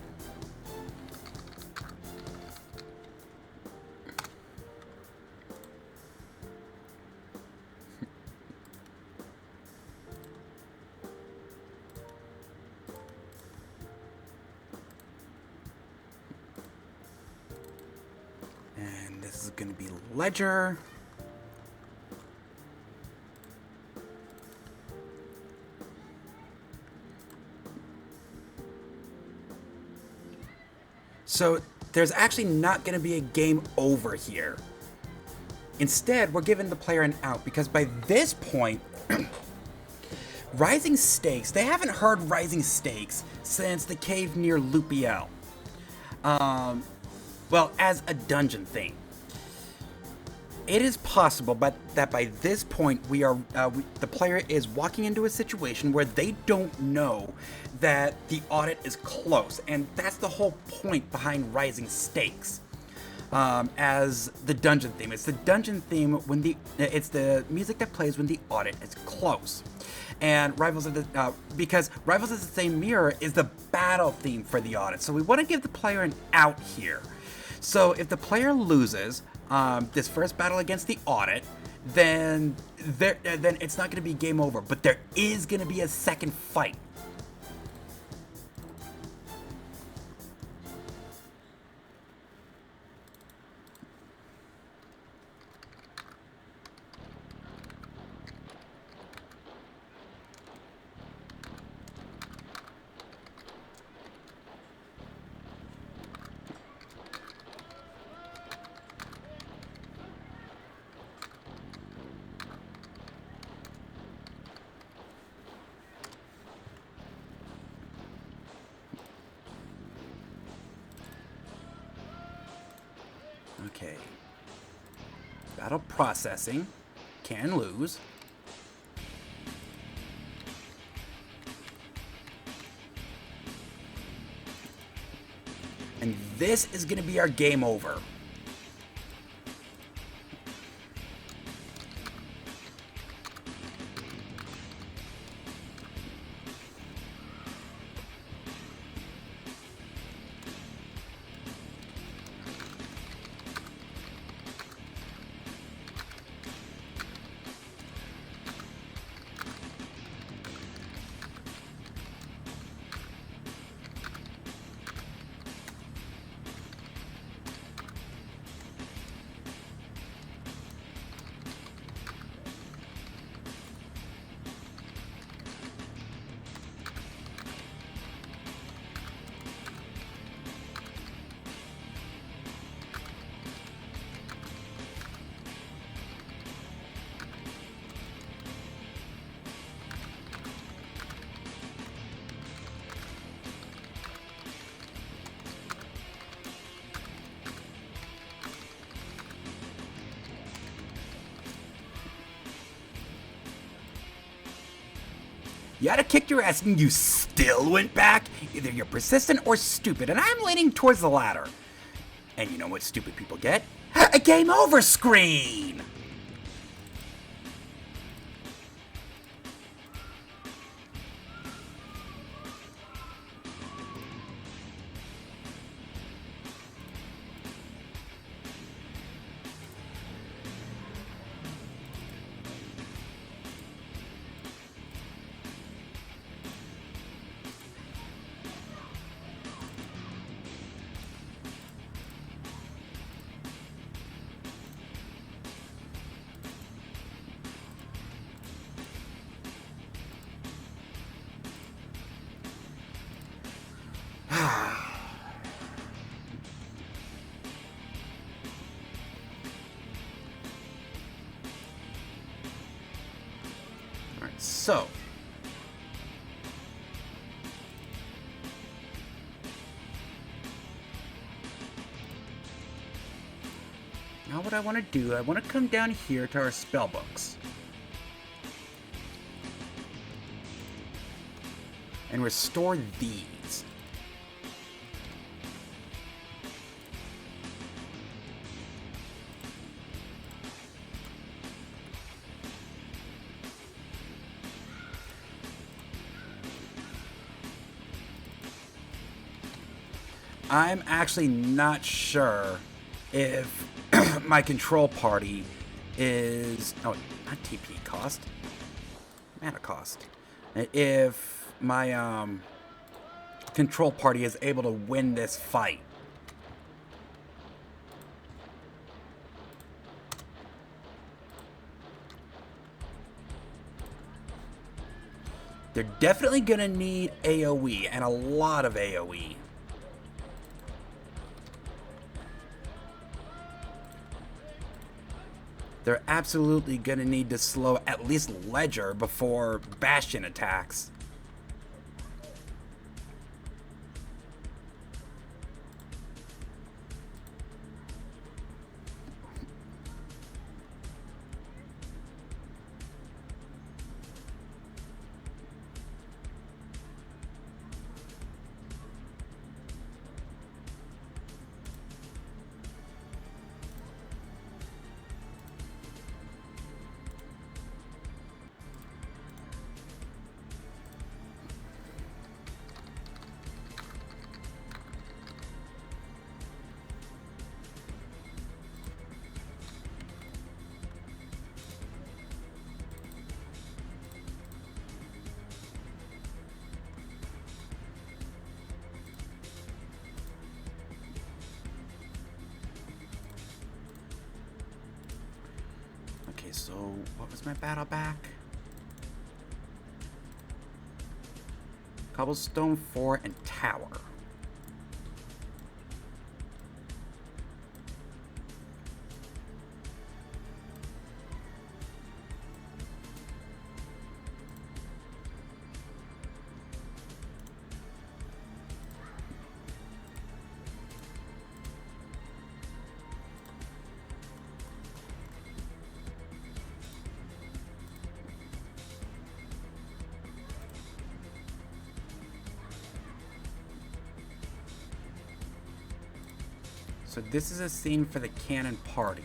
And this is going to be Ledger. So there's actually not going to be a game over here. Instead, we're giving the player an out because by this point, Rising Stakes, they haven't heard Rising Stakes since the cave near Lupiel. Well, as a dungeon theme. It is possible that by this point the player is walking into a situation where they don't know that the audit is close, and that's the whole point behind Rising Stakes. As the dungeon theme, it's the dungeon theme when it's the music that plays when the audit is close, and because Rivals of the Same Mirror is the battle theme for the audit, so we want to give the player an out here. So if the player loses this first battle against the audit, then it's not going to be game over, but there is going to be a second fight. Okay. Battle processing. Can lose. And this is going to be our game over. Yada kicked your ass and you still went back? Either you're persistent or stupid, and I'm leaning towards the latter. And you know what stupid people get? A game over screen! Alright, so. Now what I want to do, I want to come down here to our spell books. And restore these. I'm actually not sure if my control party is... Oh, not TP cost. Mana cost. If my control party is able to win this fight. They're definitely going to need AoE, and a lot of AoE. They're absolutely going to need to slow at least Ledger before Bastion attacks. So, what was my battle back? Cobblestone 4 and Tower. So this is a scene for the cannon party.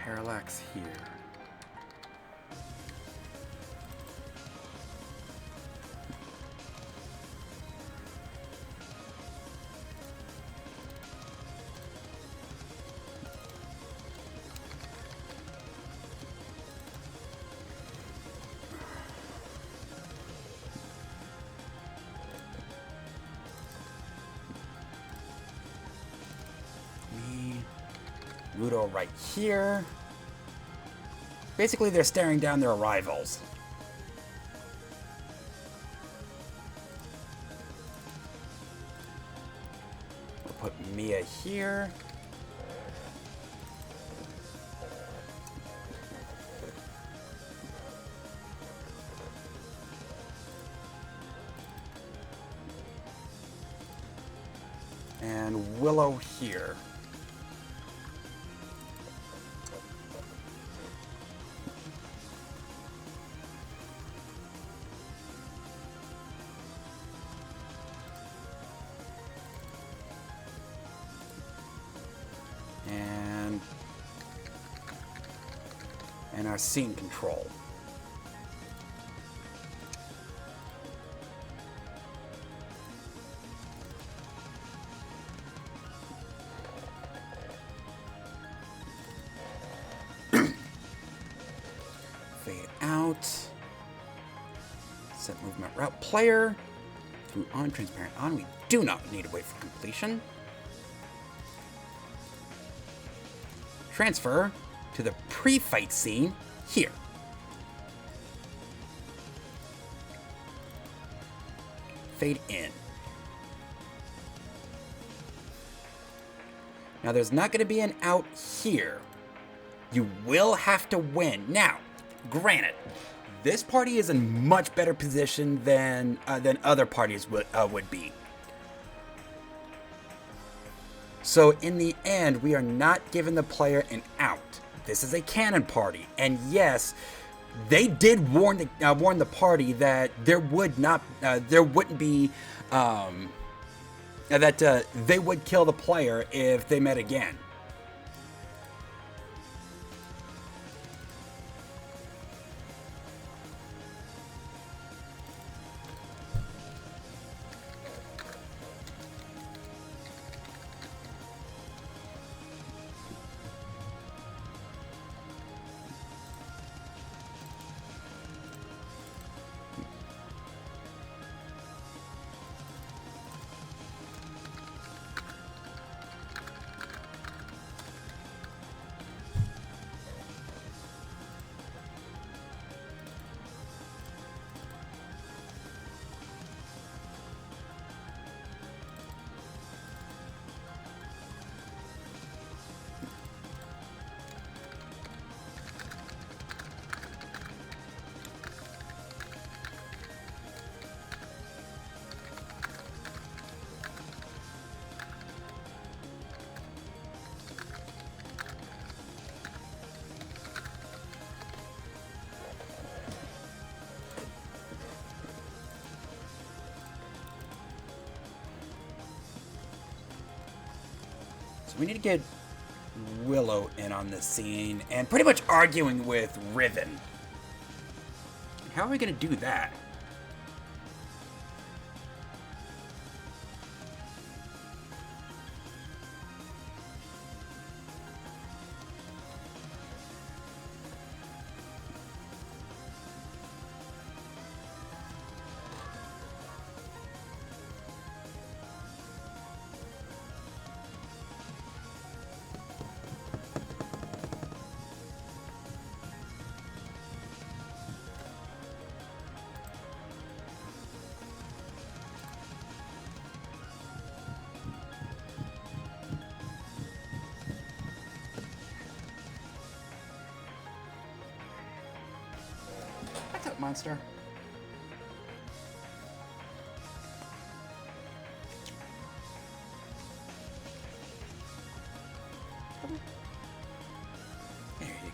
Parallax here. Me, Rudo right here. Basically, they're staring down their rivals. We'll put Mia here. And Willow here. And our scene control. Fade out. Set movement route player. Through on, transparent on. We do not need to wait for completion. Transfer to the pre-fight scene here. Fade in. Now there's not going to be an out here. You will have to win. Now, granted, this party is in much better position than other parties would be. So in the end, we are not giving the player an out. This is a cannon party, and yes, they did warn the party that there wouldn't be that they would kill the player if they met again. So we need to get Willow in on this scene and pretty much arguing with Riven. How are we going to do that? monster? There you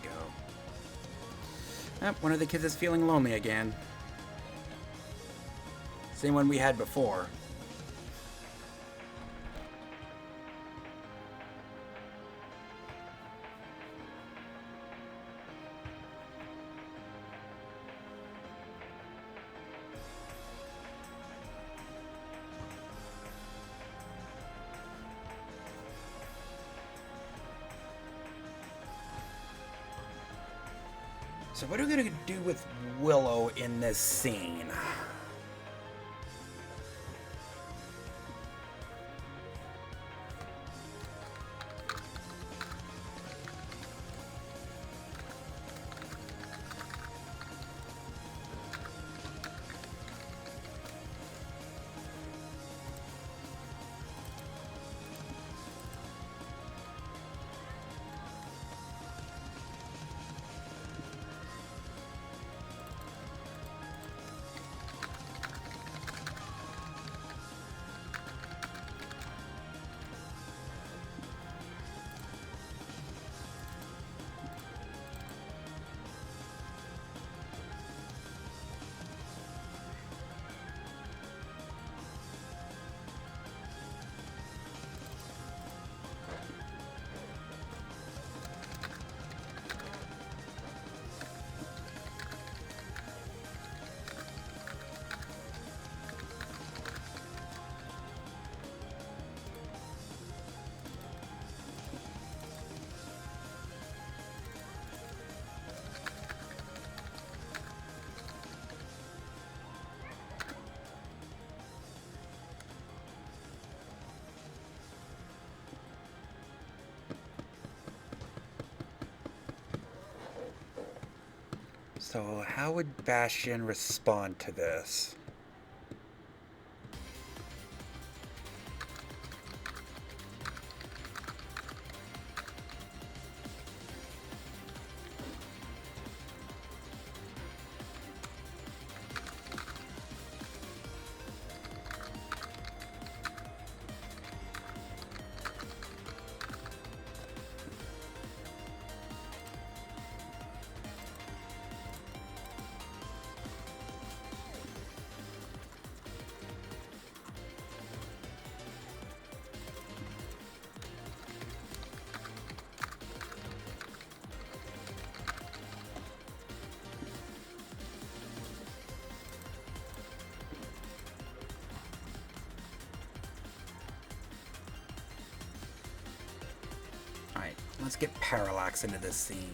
go. One of the kids is feeling lonely again. Same one we had before. So what are we gonna do with Willow in this scene? So how would Bastion respond to this? Alright, let's get Parallax into this scene.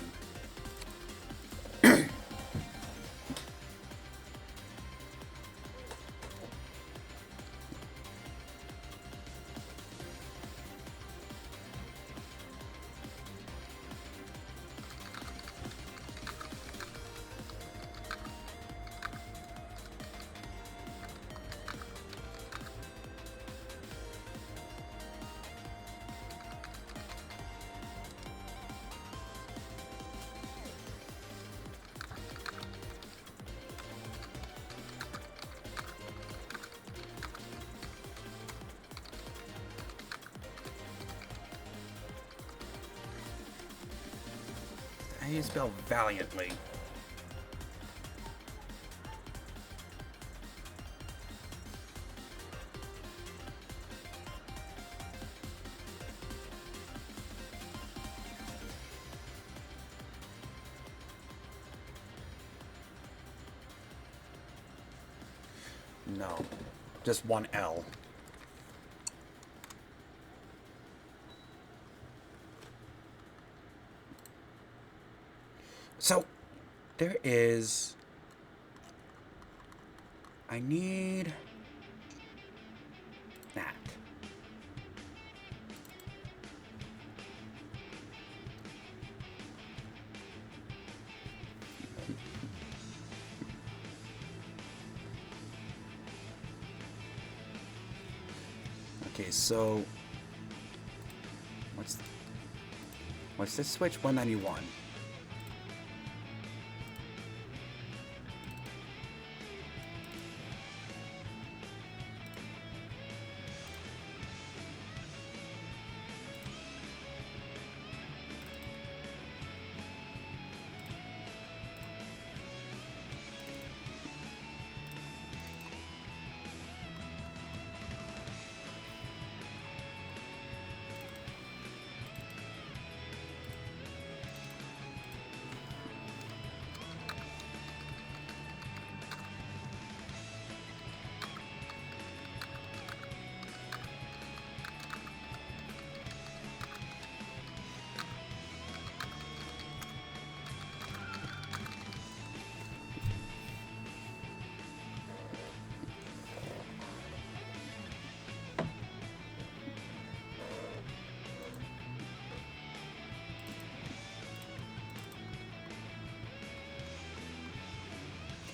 How do you spell valiantly? No, just one L. So, there is... I need... that. Okay, so... What's this switch? 191.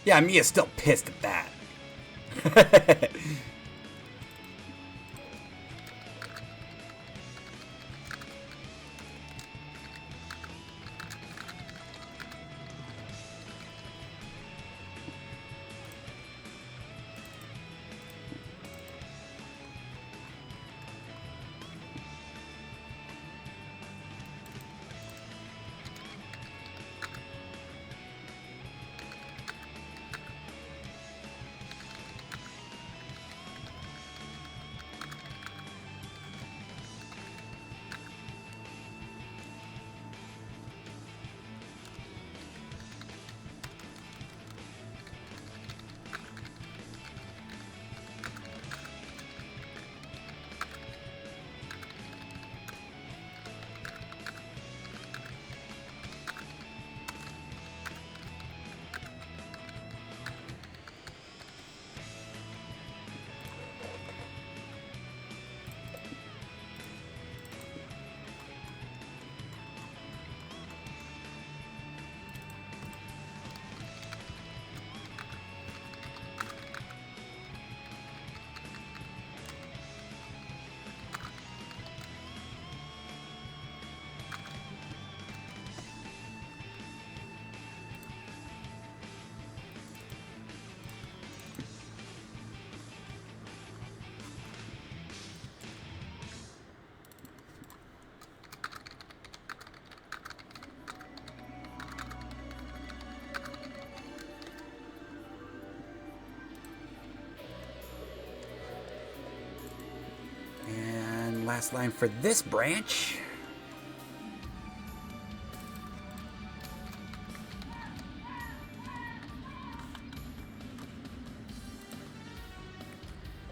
Yeah, Mia's still pissed at that. And last line for this branch.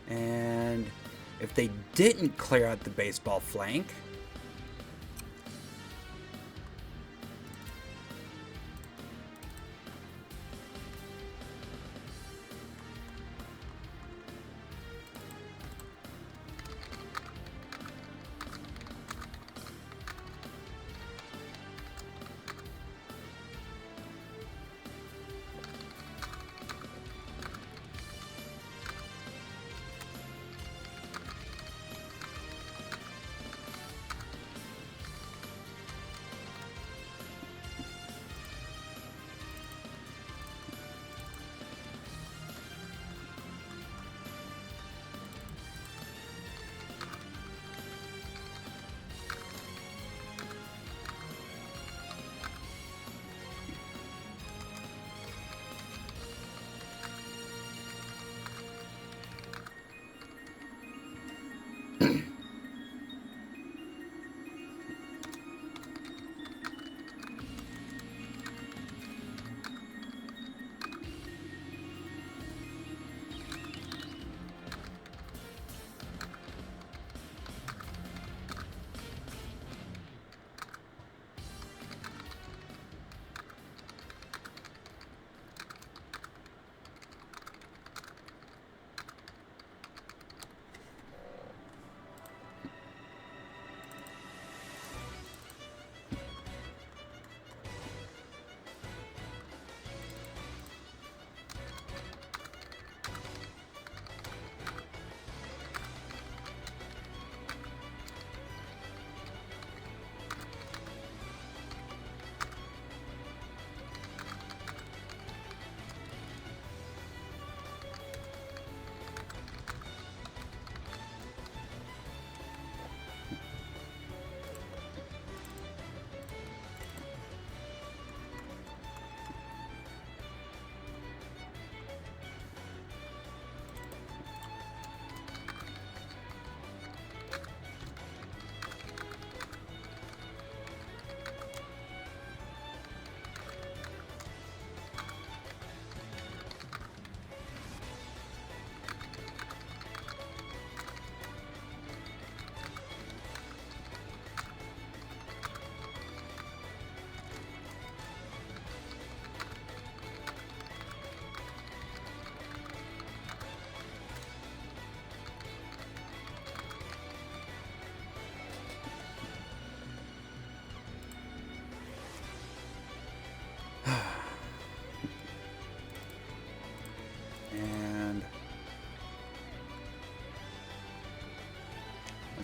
And if they didn't clear out the baseball flank,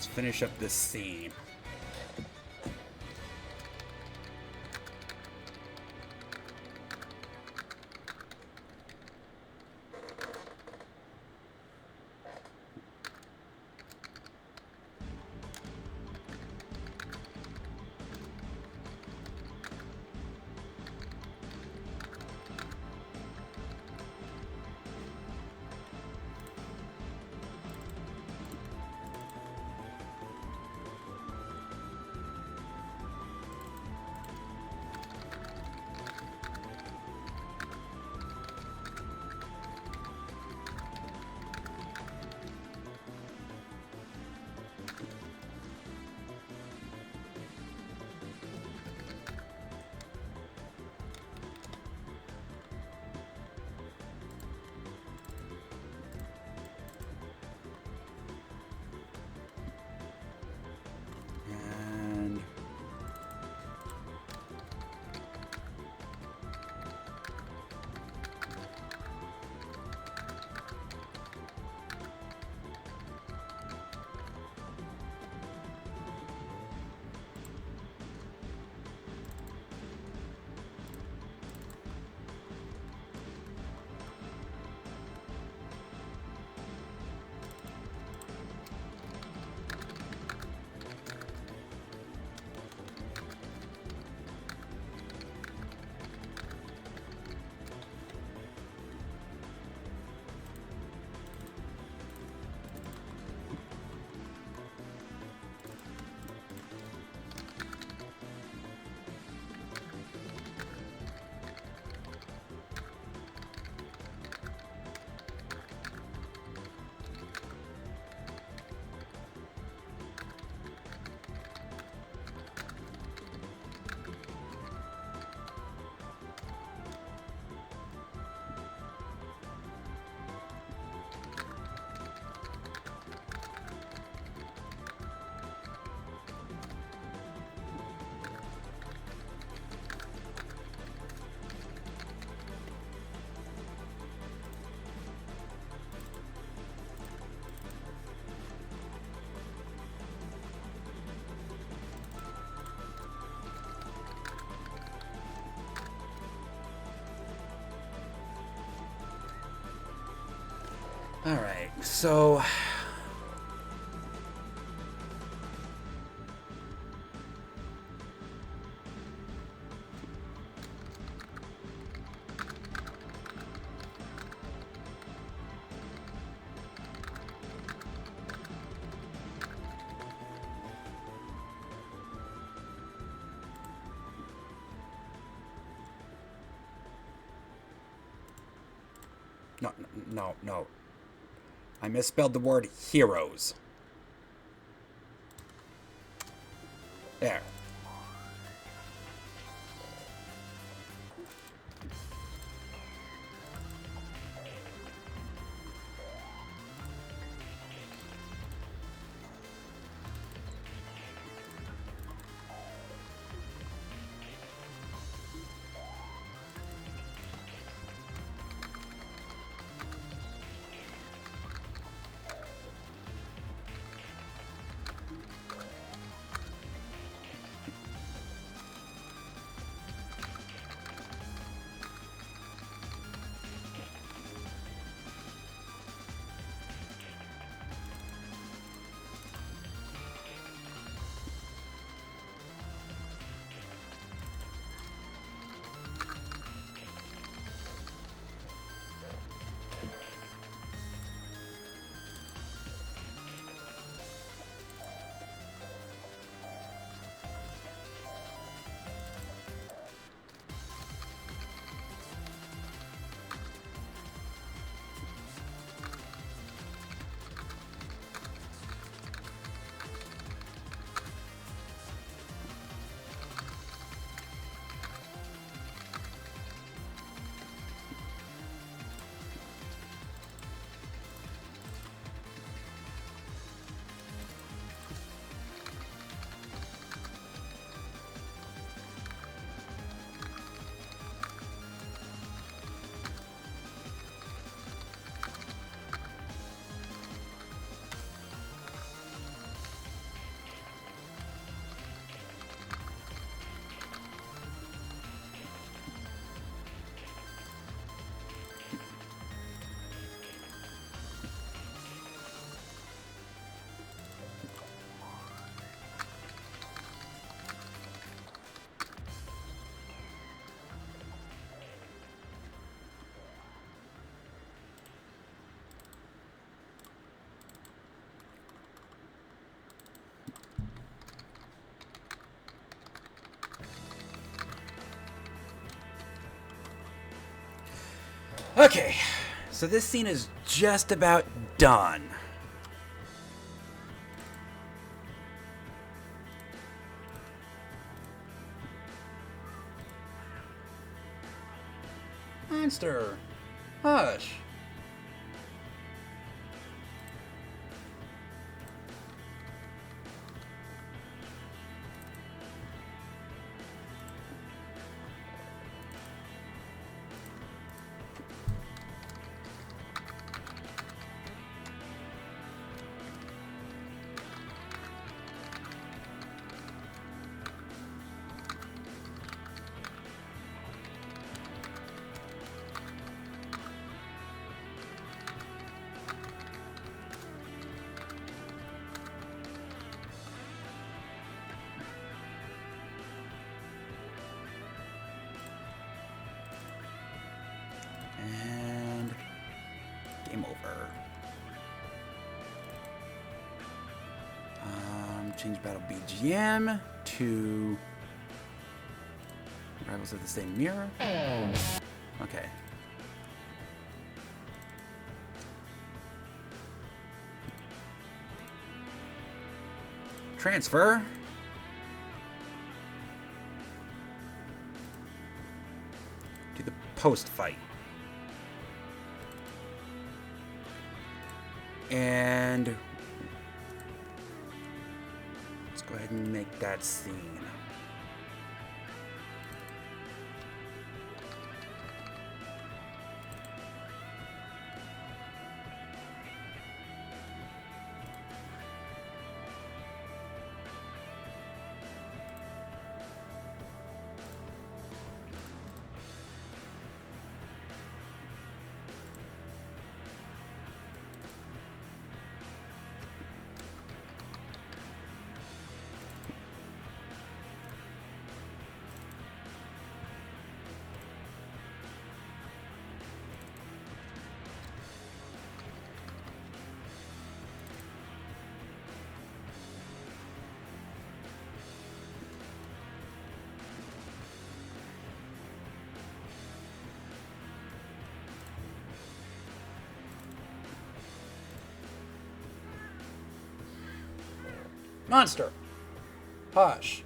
Let's finish up this scene. And all right, so no. I misspelled the word heroes. There. Okay, so this scene is just about done. Monster, hush. And game over. Change battle BGM to Rivals of the Same Mirror. Okay. Transfer. To the post fight. And let's go ahead and make that scene. Monster. Hush.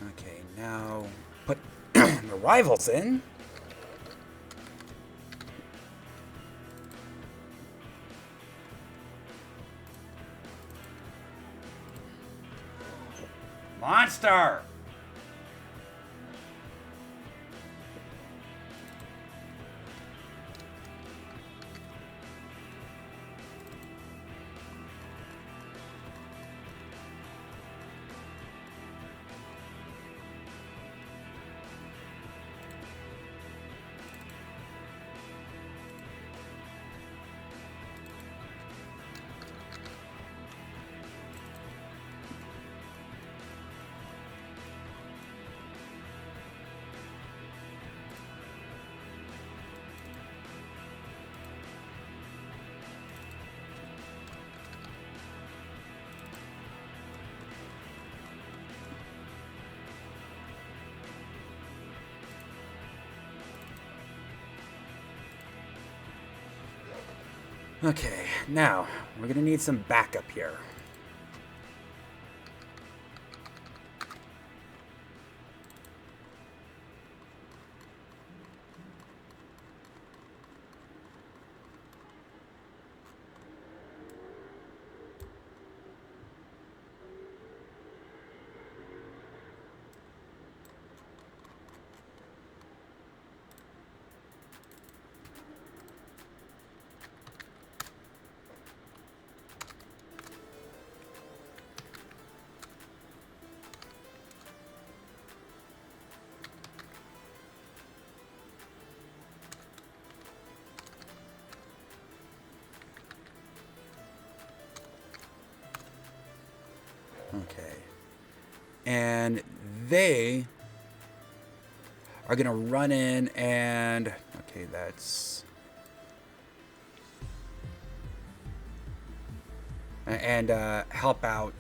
Okay, now put the rivals in. Monster! Okay, now we're gonna need some backup here. Okay. And they are gonna run in and okay, that's and help out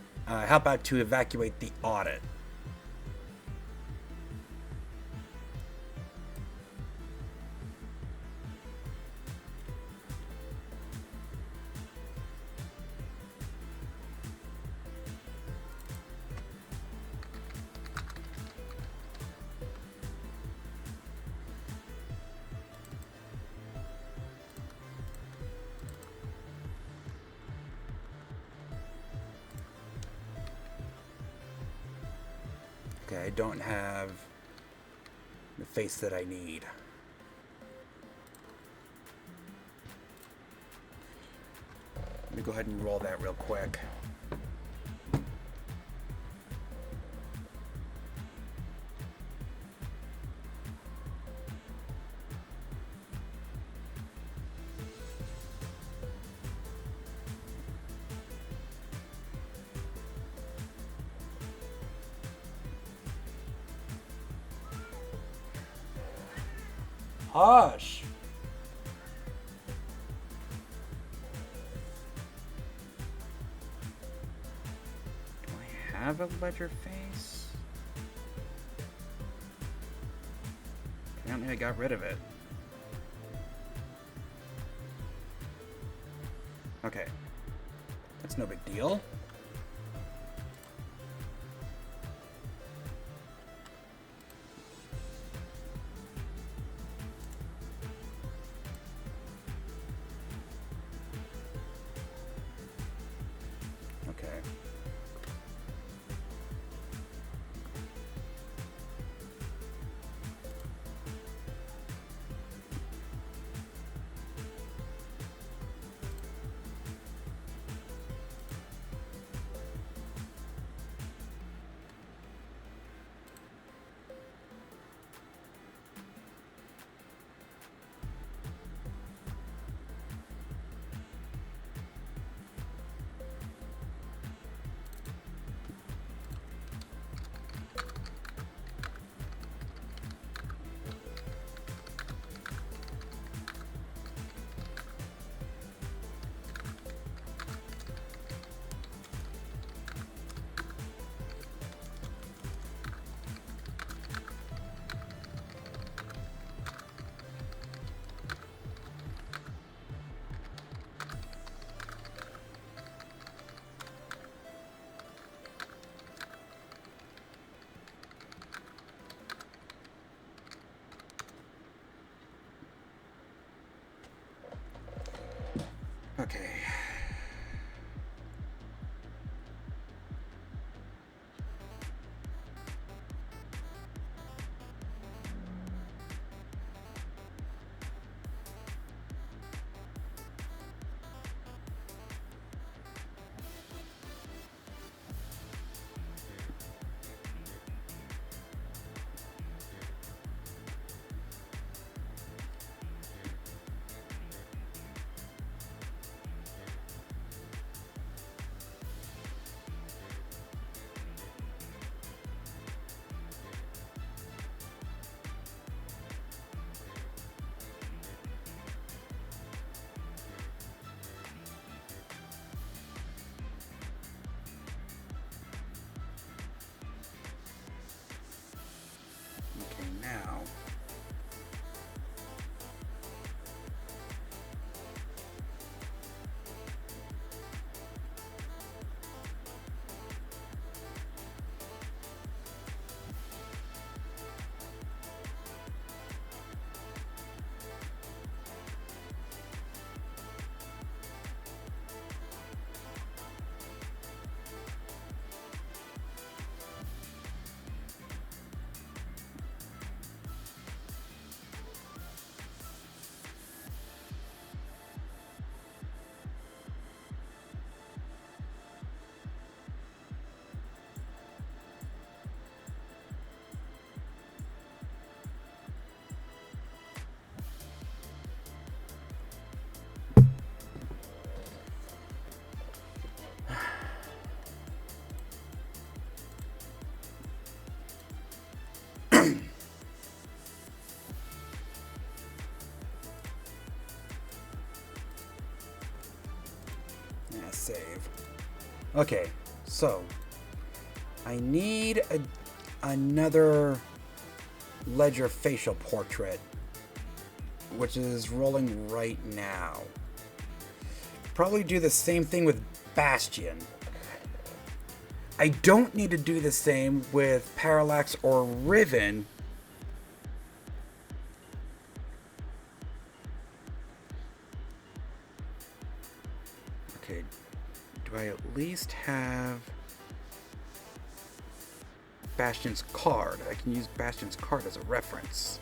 to evacuate the audit. Okay, I don't have the face that I need. Let me go ahead and roll that real quick. Hush! Do I have a ledger face? Apparently I got rid of it. Okay. That's no big deal. Okay. Okay. Okay, now. Okay, so I need another Ledger facial portrait, which is rolling right now. Probably do the same thing with Bastion. I don't need to do the same with Parallax or Riven. Okay, do I at least have Bastion's card? I can use Bastion's card as a reference.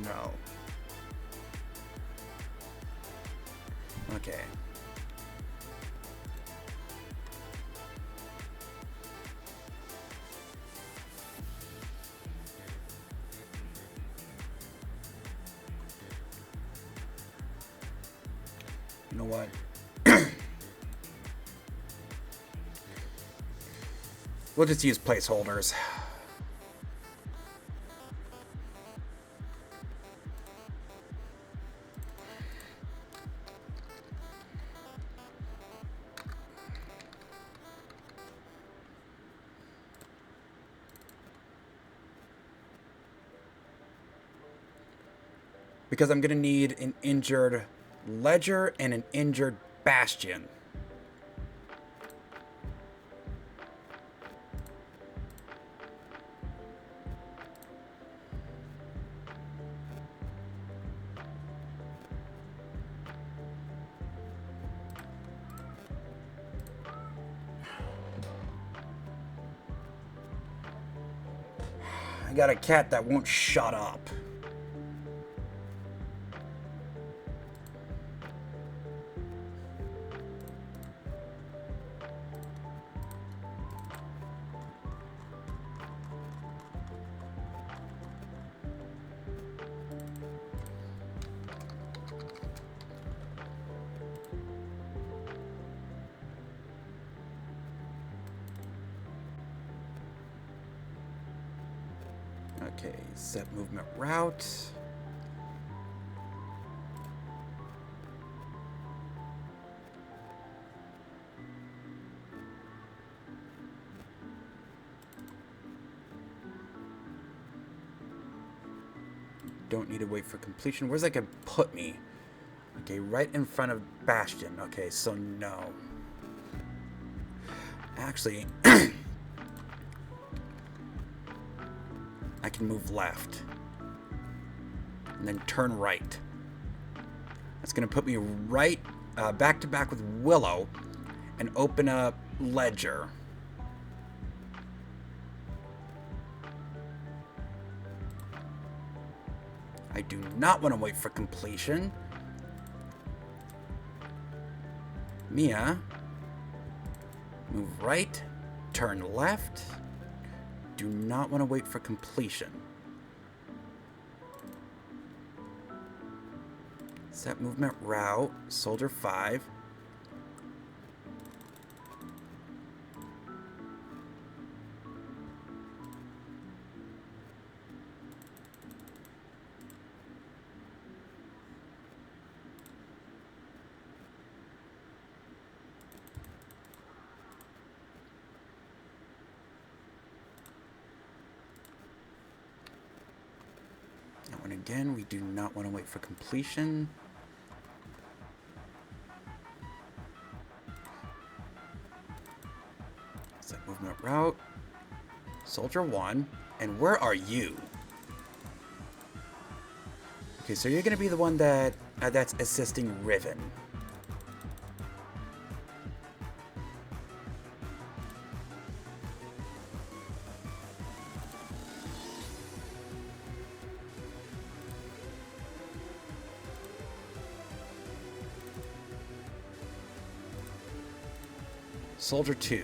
No. Okay. You know what? We'll just use placeholders. Because I'm going to need an injured Ledger and an injured Bastion. I got a cat that won't shut up. Okay, set movement route. Don't need to wait for completion. Where's that gonna put me? Okay, right in front of Bastion. Okay, so no. Actually, I can move left and then turn right. That's going to put me right back to back with Willow and open up Ledger. I do not want to wait for completion. Mia, move right, turn left. Do not want to wait for completion. Set movement route, Soldier 5. That one again, we do not want to wait for completion. Set movement route, Soldier 1. And where are you? Okay, so you're going to be the one that that's assisting Riven. Soldier 2.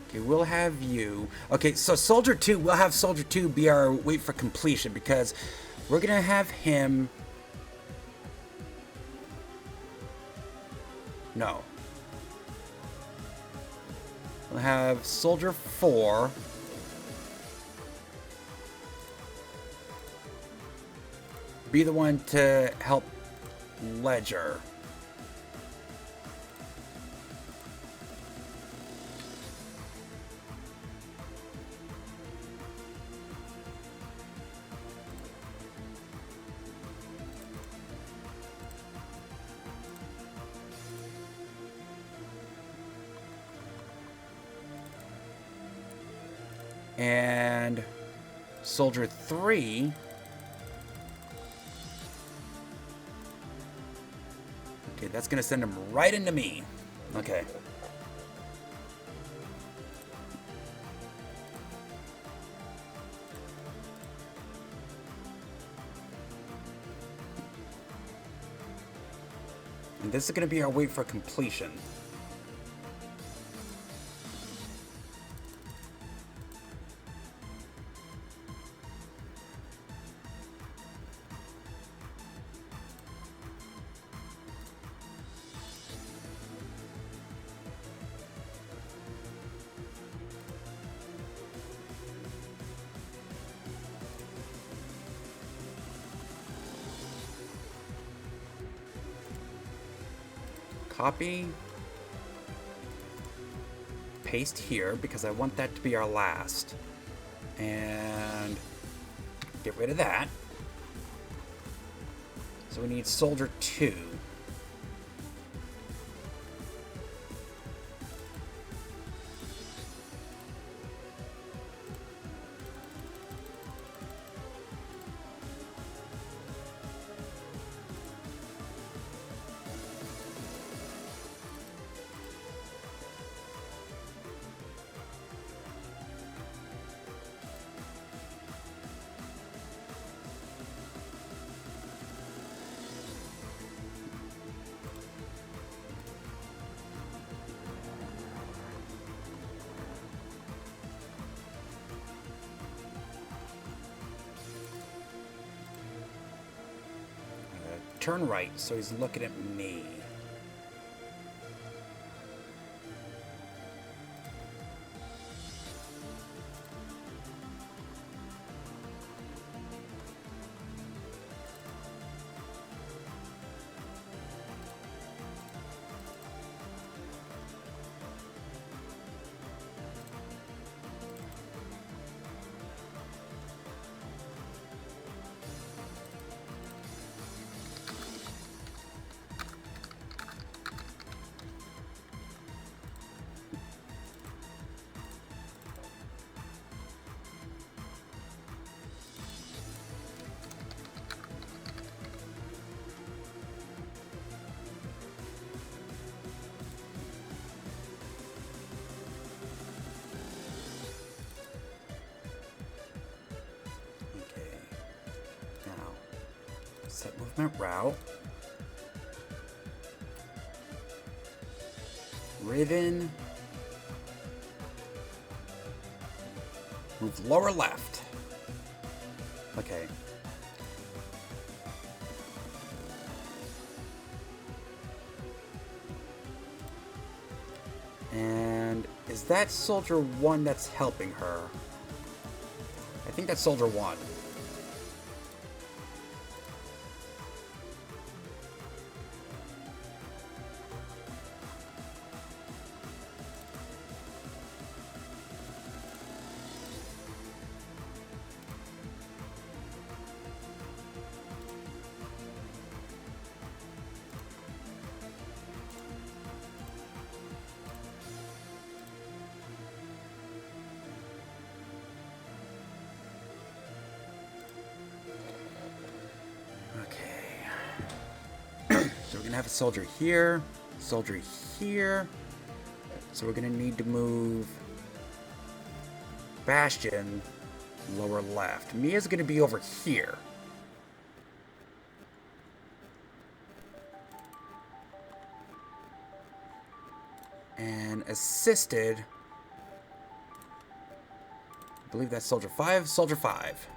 Okay, we'll have you. Okay, so Soldier 2, we'll have Soldier 2 be our wait for completion because we're going to have him... No. We'll have Soldier 4. Be the one to help Ledger. And Soldier 3. Okay, that's gonna send him right into me. Okay. And this is gonna be our wait for completion. Copy, paste here because I want that to be our last, and get rid of that. So we need Soldier 2. Turn right, so he's looking at me. Set movement route. Riven. Move lower left. Okay. And is that Soldier 1 that's helping her? I think that's Soldier 1. So we're gonna have a soldier here, soldier here. So we're gonna need to move Bastion lower left. Mia's gonna be over here. And assisted, I believe that's soldier 5, soldier 5.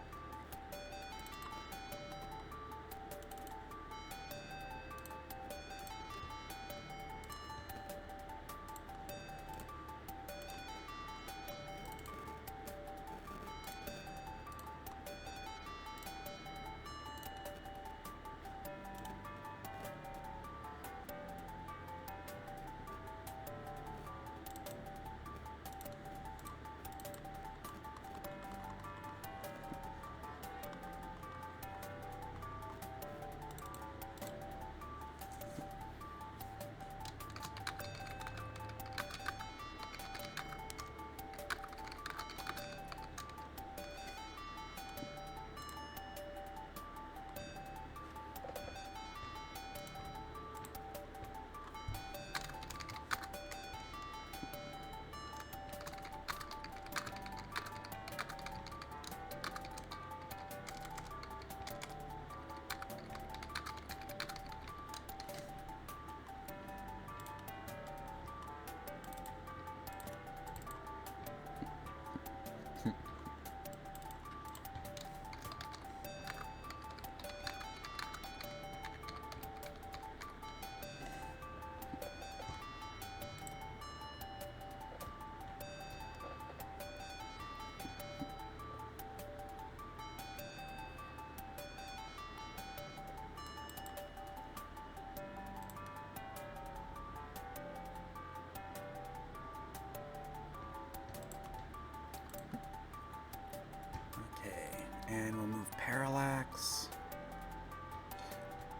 And we'll move Parallax.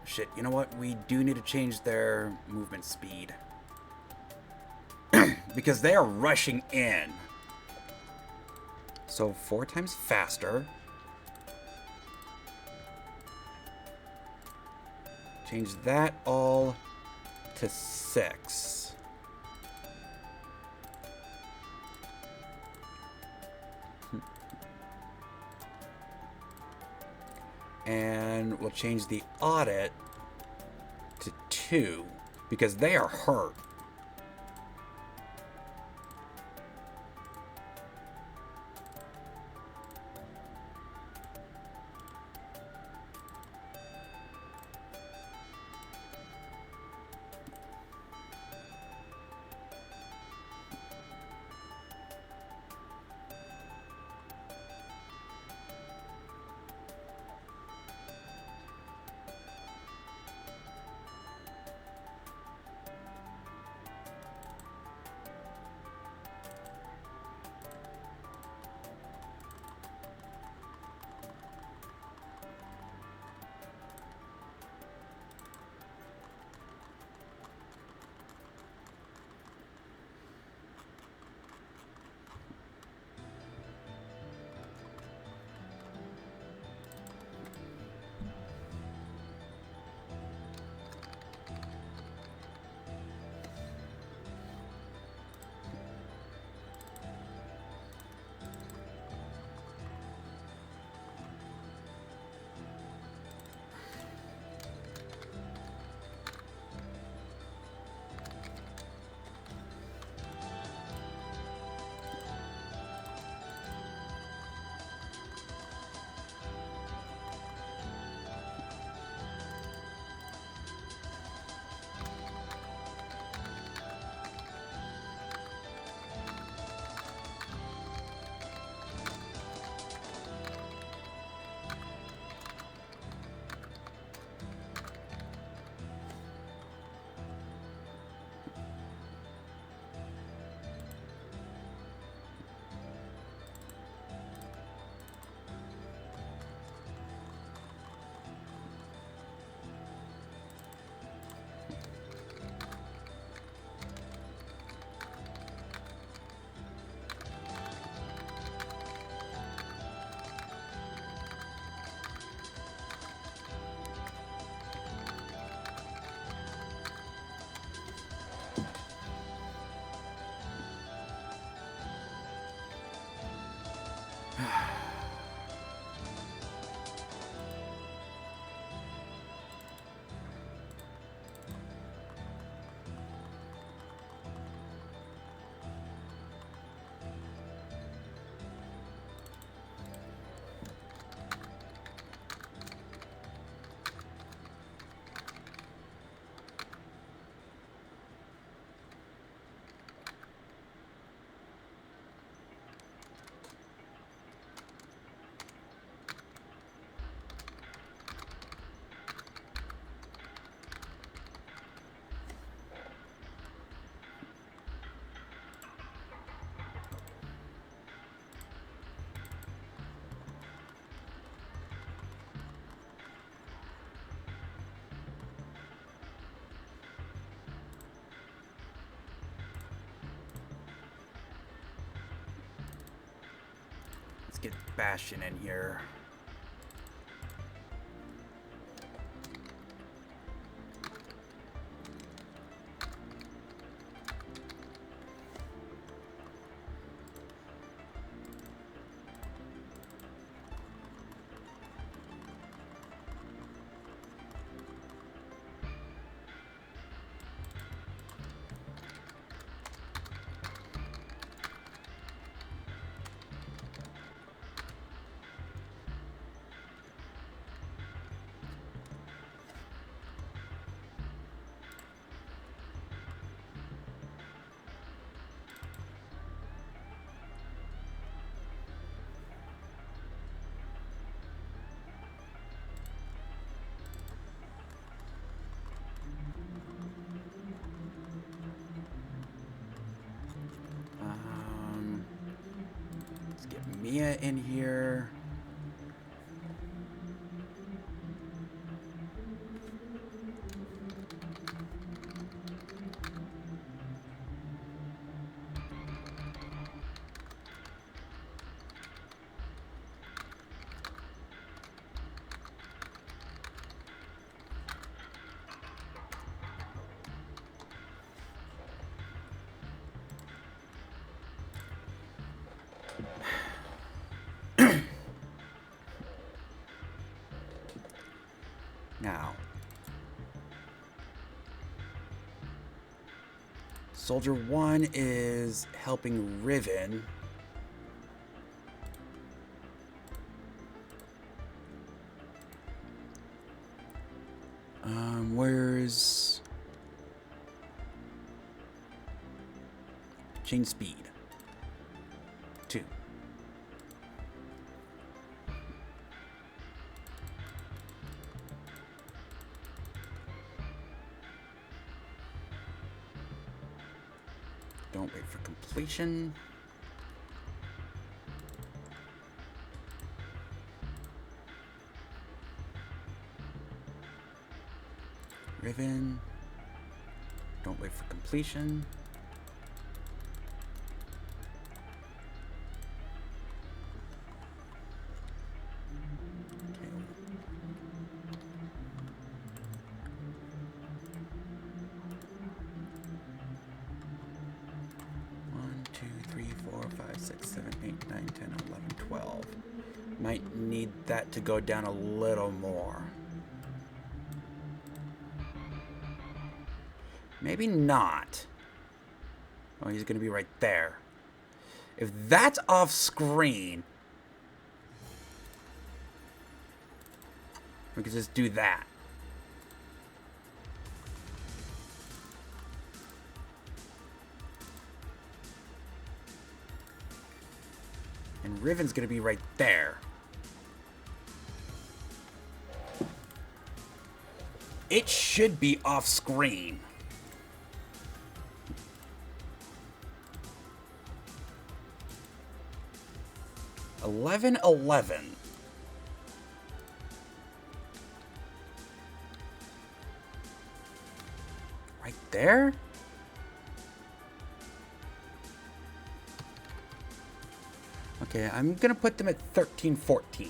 Shit, you know what? We do need to change their movement speed. Because they are rushing in. So 4 times faster. Change that all to 6. And we'll change the audit to 2 because they are hurt. Let's get Bastion in here. Let's get Mia in here. Now, Soldier 1 is helping Riven. Where's Chain Speed? 2. Don't wait for completion. Riven. Don't wait for completion. Okay. 1, 2, 3, 4, 5, 6, 7, 8, 9, 10, 11, 12. Might need that to go down a little more. Maybe not. Oh, he's going to be right there. If that's off screen, we could just do that. And Riven's going to be right there. It should be off screen. Eleven. Right there? Okay, I'm gonna put them at 13, 14.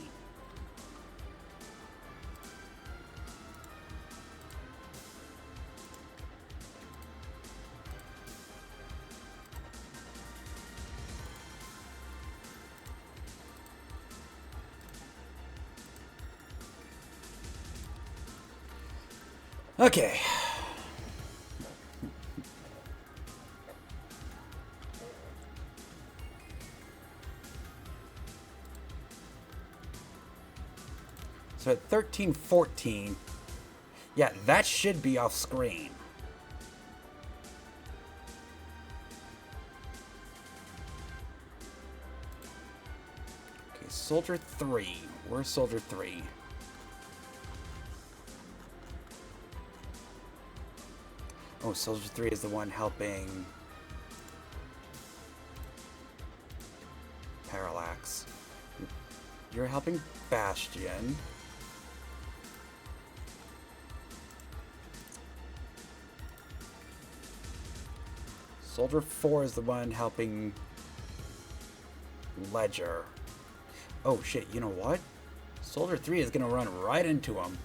Okay. So at 13, 14, yeah, that should be off screen. Okay, Soldier 3. Where's Soldier 3? Oh, Soldier 3 is the one helping Parallax. You're helping Bastion. Soldier 4 is the one helping Ledger. Oh shit, you know what? Soldier 3 is gonna run right into him.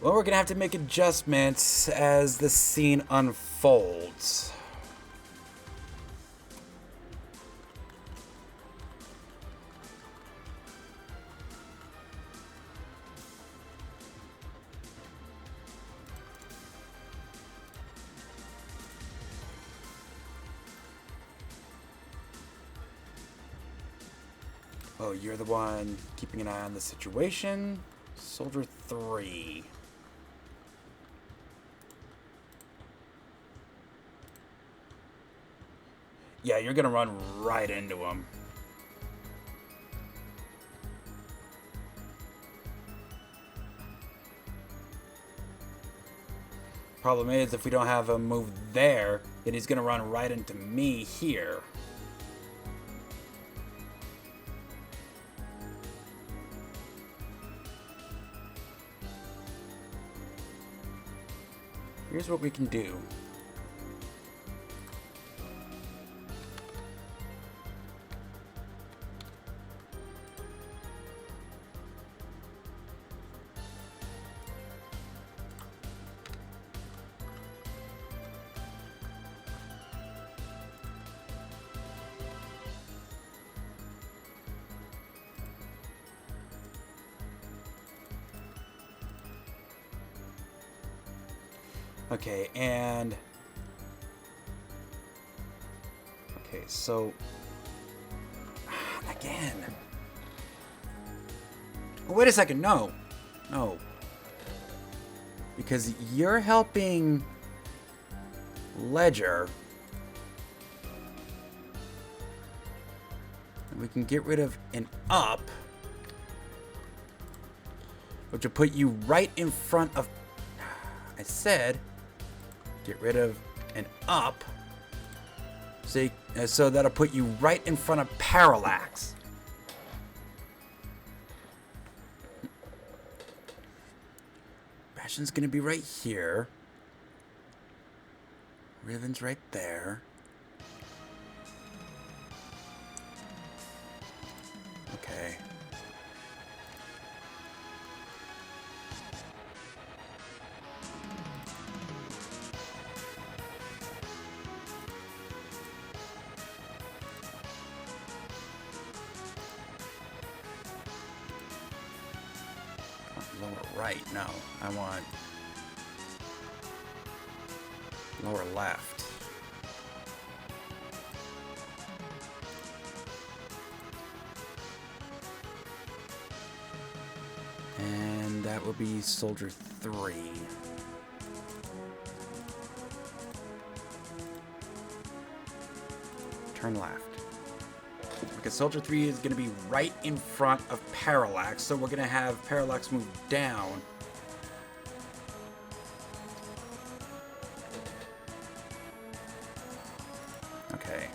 Well, we're gonna have to make adjustments as the scene unfolds. Oh, you're the one keeping an eye on the situation. Soldier 3. Yeah, you're gonna run right into him. Problem is, if we don't have him move there, then he's gonna run right into me here. Here's what we can do. Okay, and... Okay, so... Again. Oh, wait a second, no. No. Because you're helping Ledger. And we can get rid of an up, which will put you right in front of... I said, get rid of an up. So that'll put you right in front of Parallax. Bastion's gonna be right here. Riven's right there. Okay. Lower right, no. I want lower left. And that will be Soldier 3. Turn left. Because Soldier 3 is going to be right in front of Parallax, so we're going to have Parallax move down. Okay.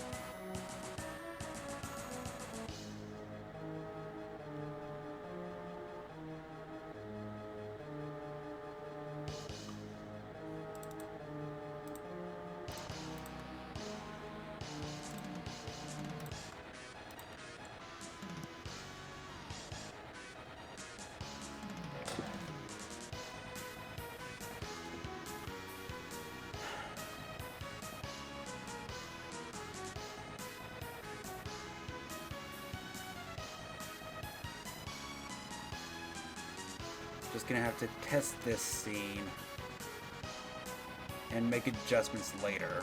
Just gonna have to test this scene and make adjustments later.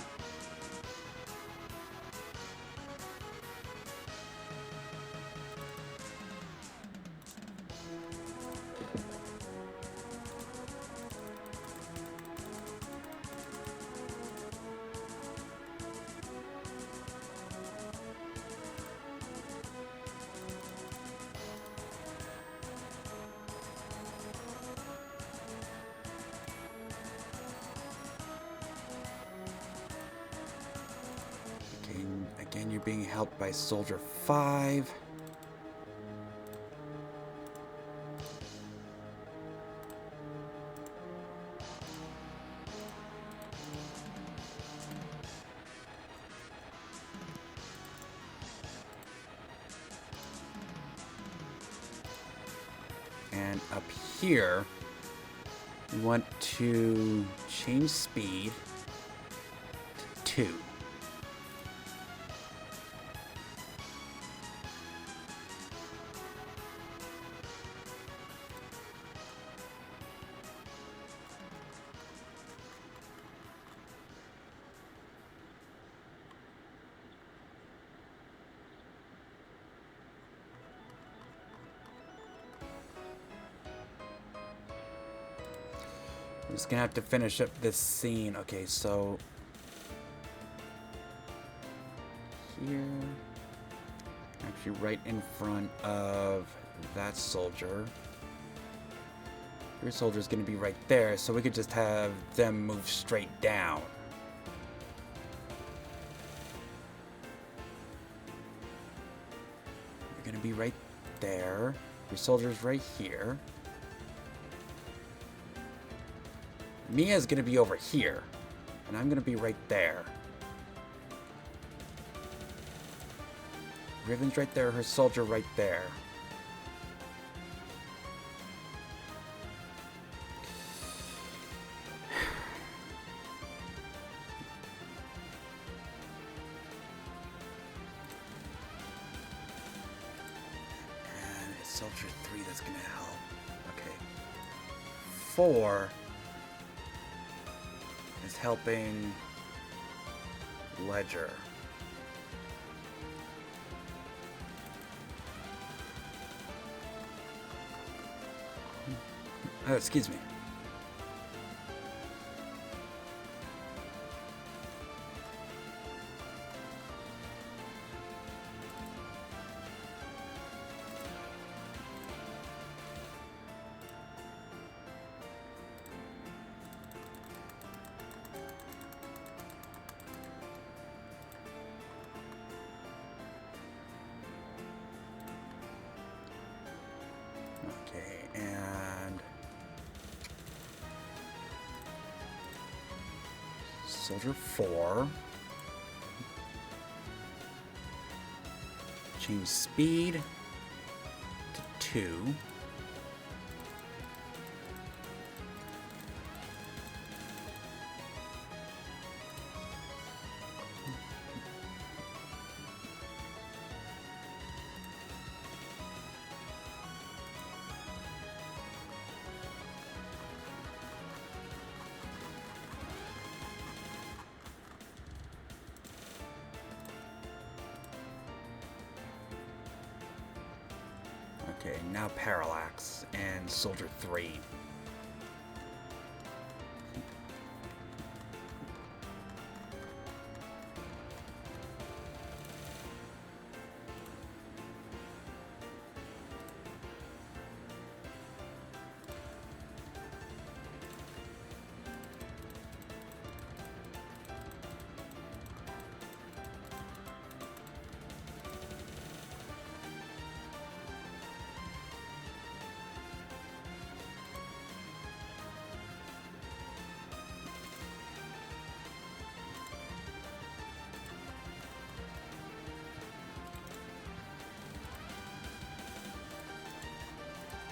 Again, you're being helped by Soldier 5. And up here, we want to change speed to 2. I'm just gonna have to finish up this scene. Okay, so here, actually right in front of that soldier. Your soldier's gonna be right there, so we could just have them move straight down. You're gonna be right there. Your soldier's right here. Mia's gonna be over here, and I'm gonna be right there. Riven's right there, her soldier right there. And it's Soldier 3 that's gonna help. Okay. 4. is helping Ledger. Oh, excuse me. Okay, and Soldier 4. Change speed to 2. Okay, now Parallax and Soldier 3.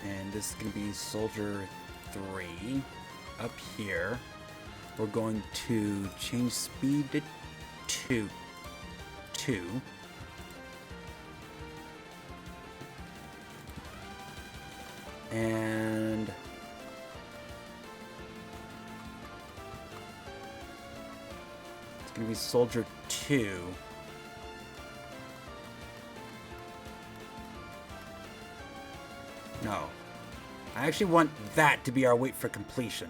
And this is going to be Soldier 3 up here. We're going to change speed to 2. And it's going to be Soldier 2. No. I actually want that to be our wait for completion.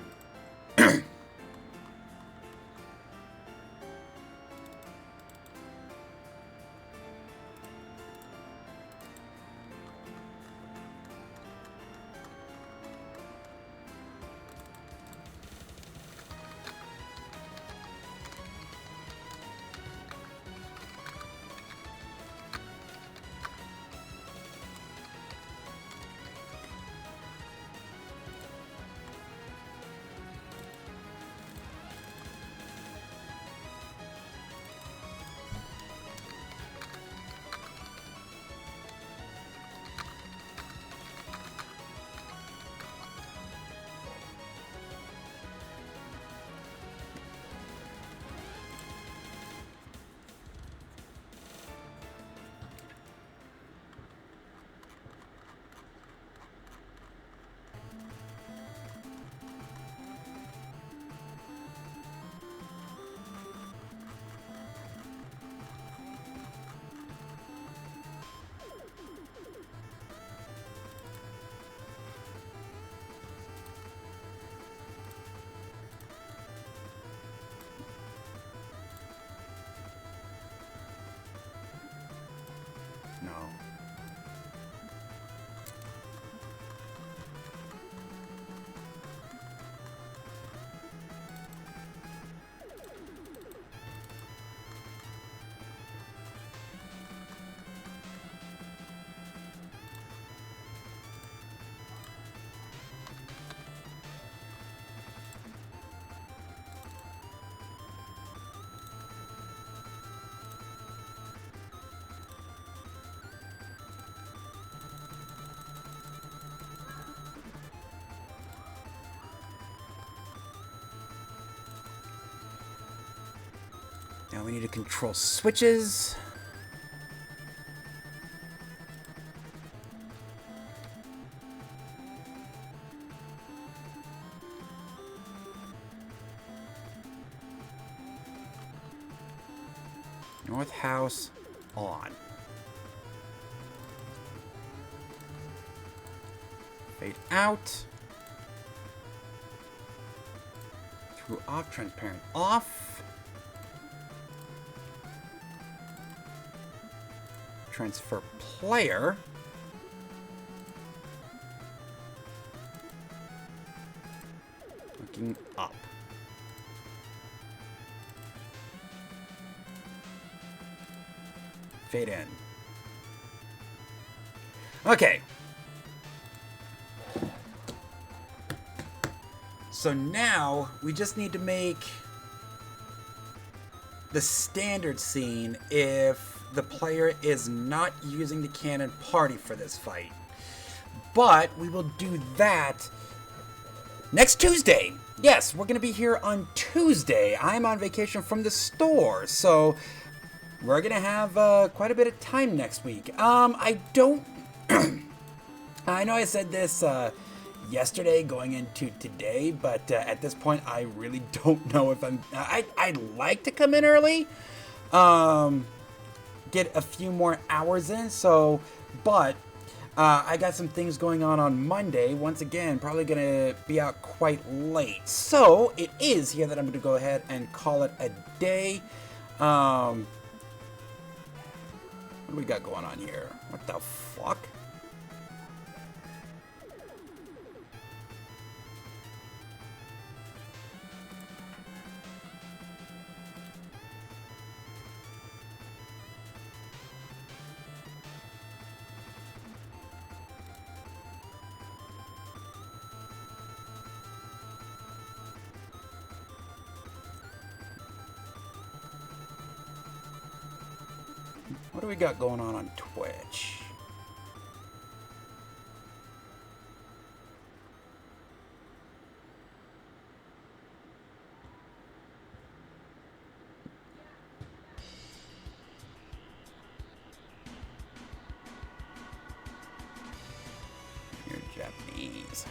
No. Now we need to control switches. North house on. Fade out. True off, transparent off. Transfer player. Looking up. Fade in. Okay. So now we just need to make the standard scene if the player is not using the cannon party for this fight. But we will do that next Tuesday. Yes, we're going to be here on Tuesday. I'm on vacation from the store, so we're going to have quite a bit of time next week. I don't... I know I said this yesterday going into today, but at this point, I really don't know if I'd like to come in early. Get a few more hours in, so... But... I got some things going on Monday. Once again, probably going to be out quite late. So, it is here that I'm going to go ahead and call it a day. What do we got going on here? What the fuck? What do we got going on Twitch? You're Japanese.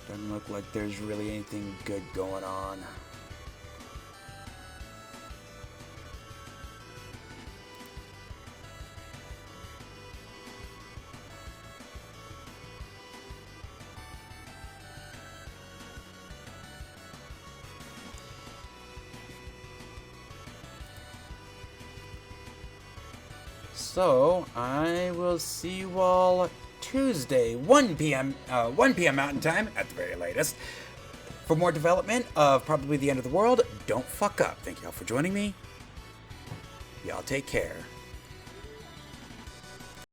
Doesn't look like there's really anything good going on. So, I will see you all Tuesday, 1 p.m. Mountain Time, at the very latest. For more development of probably the end of the world, don't fuck up. Thank y'all for joining me. Y'all take care.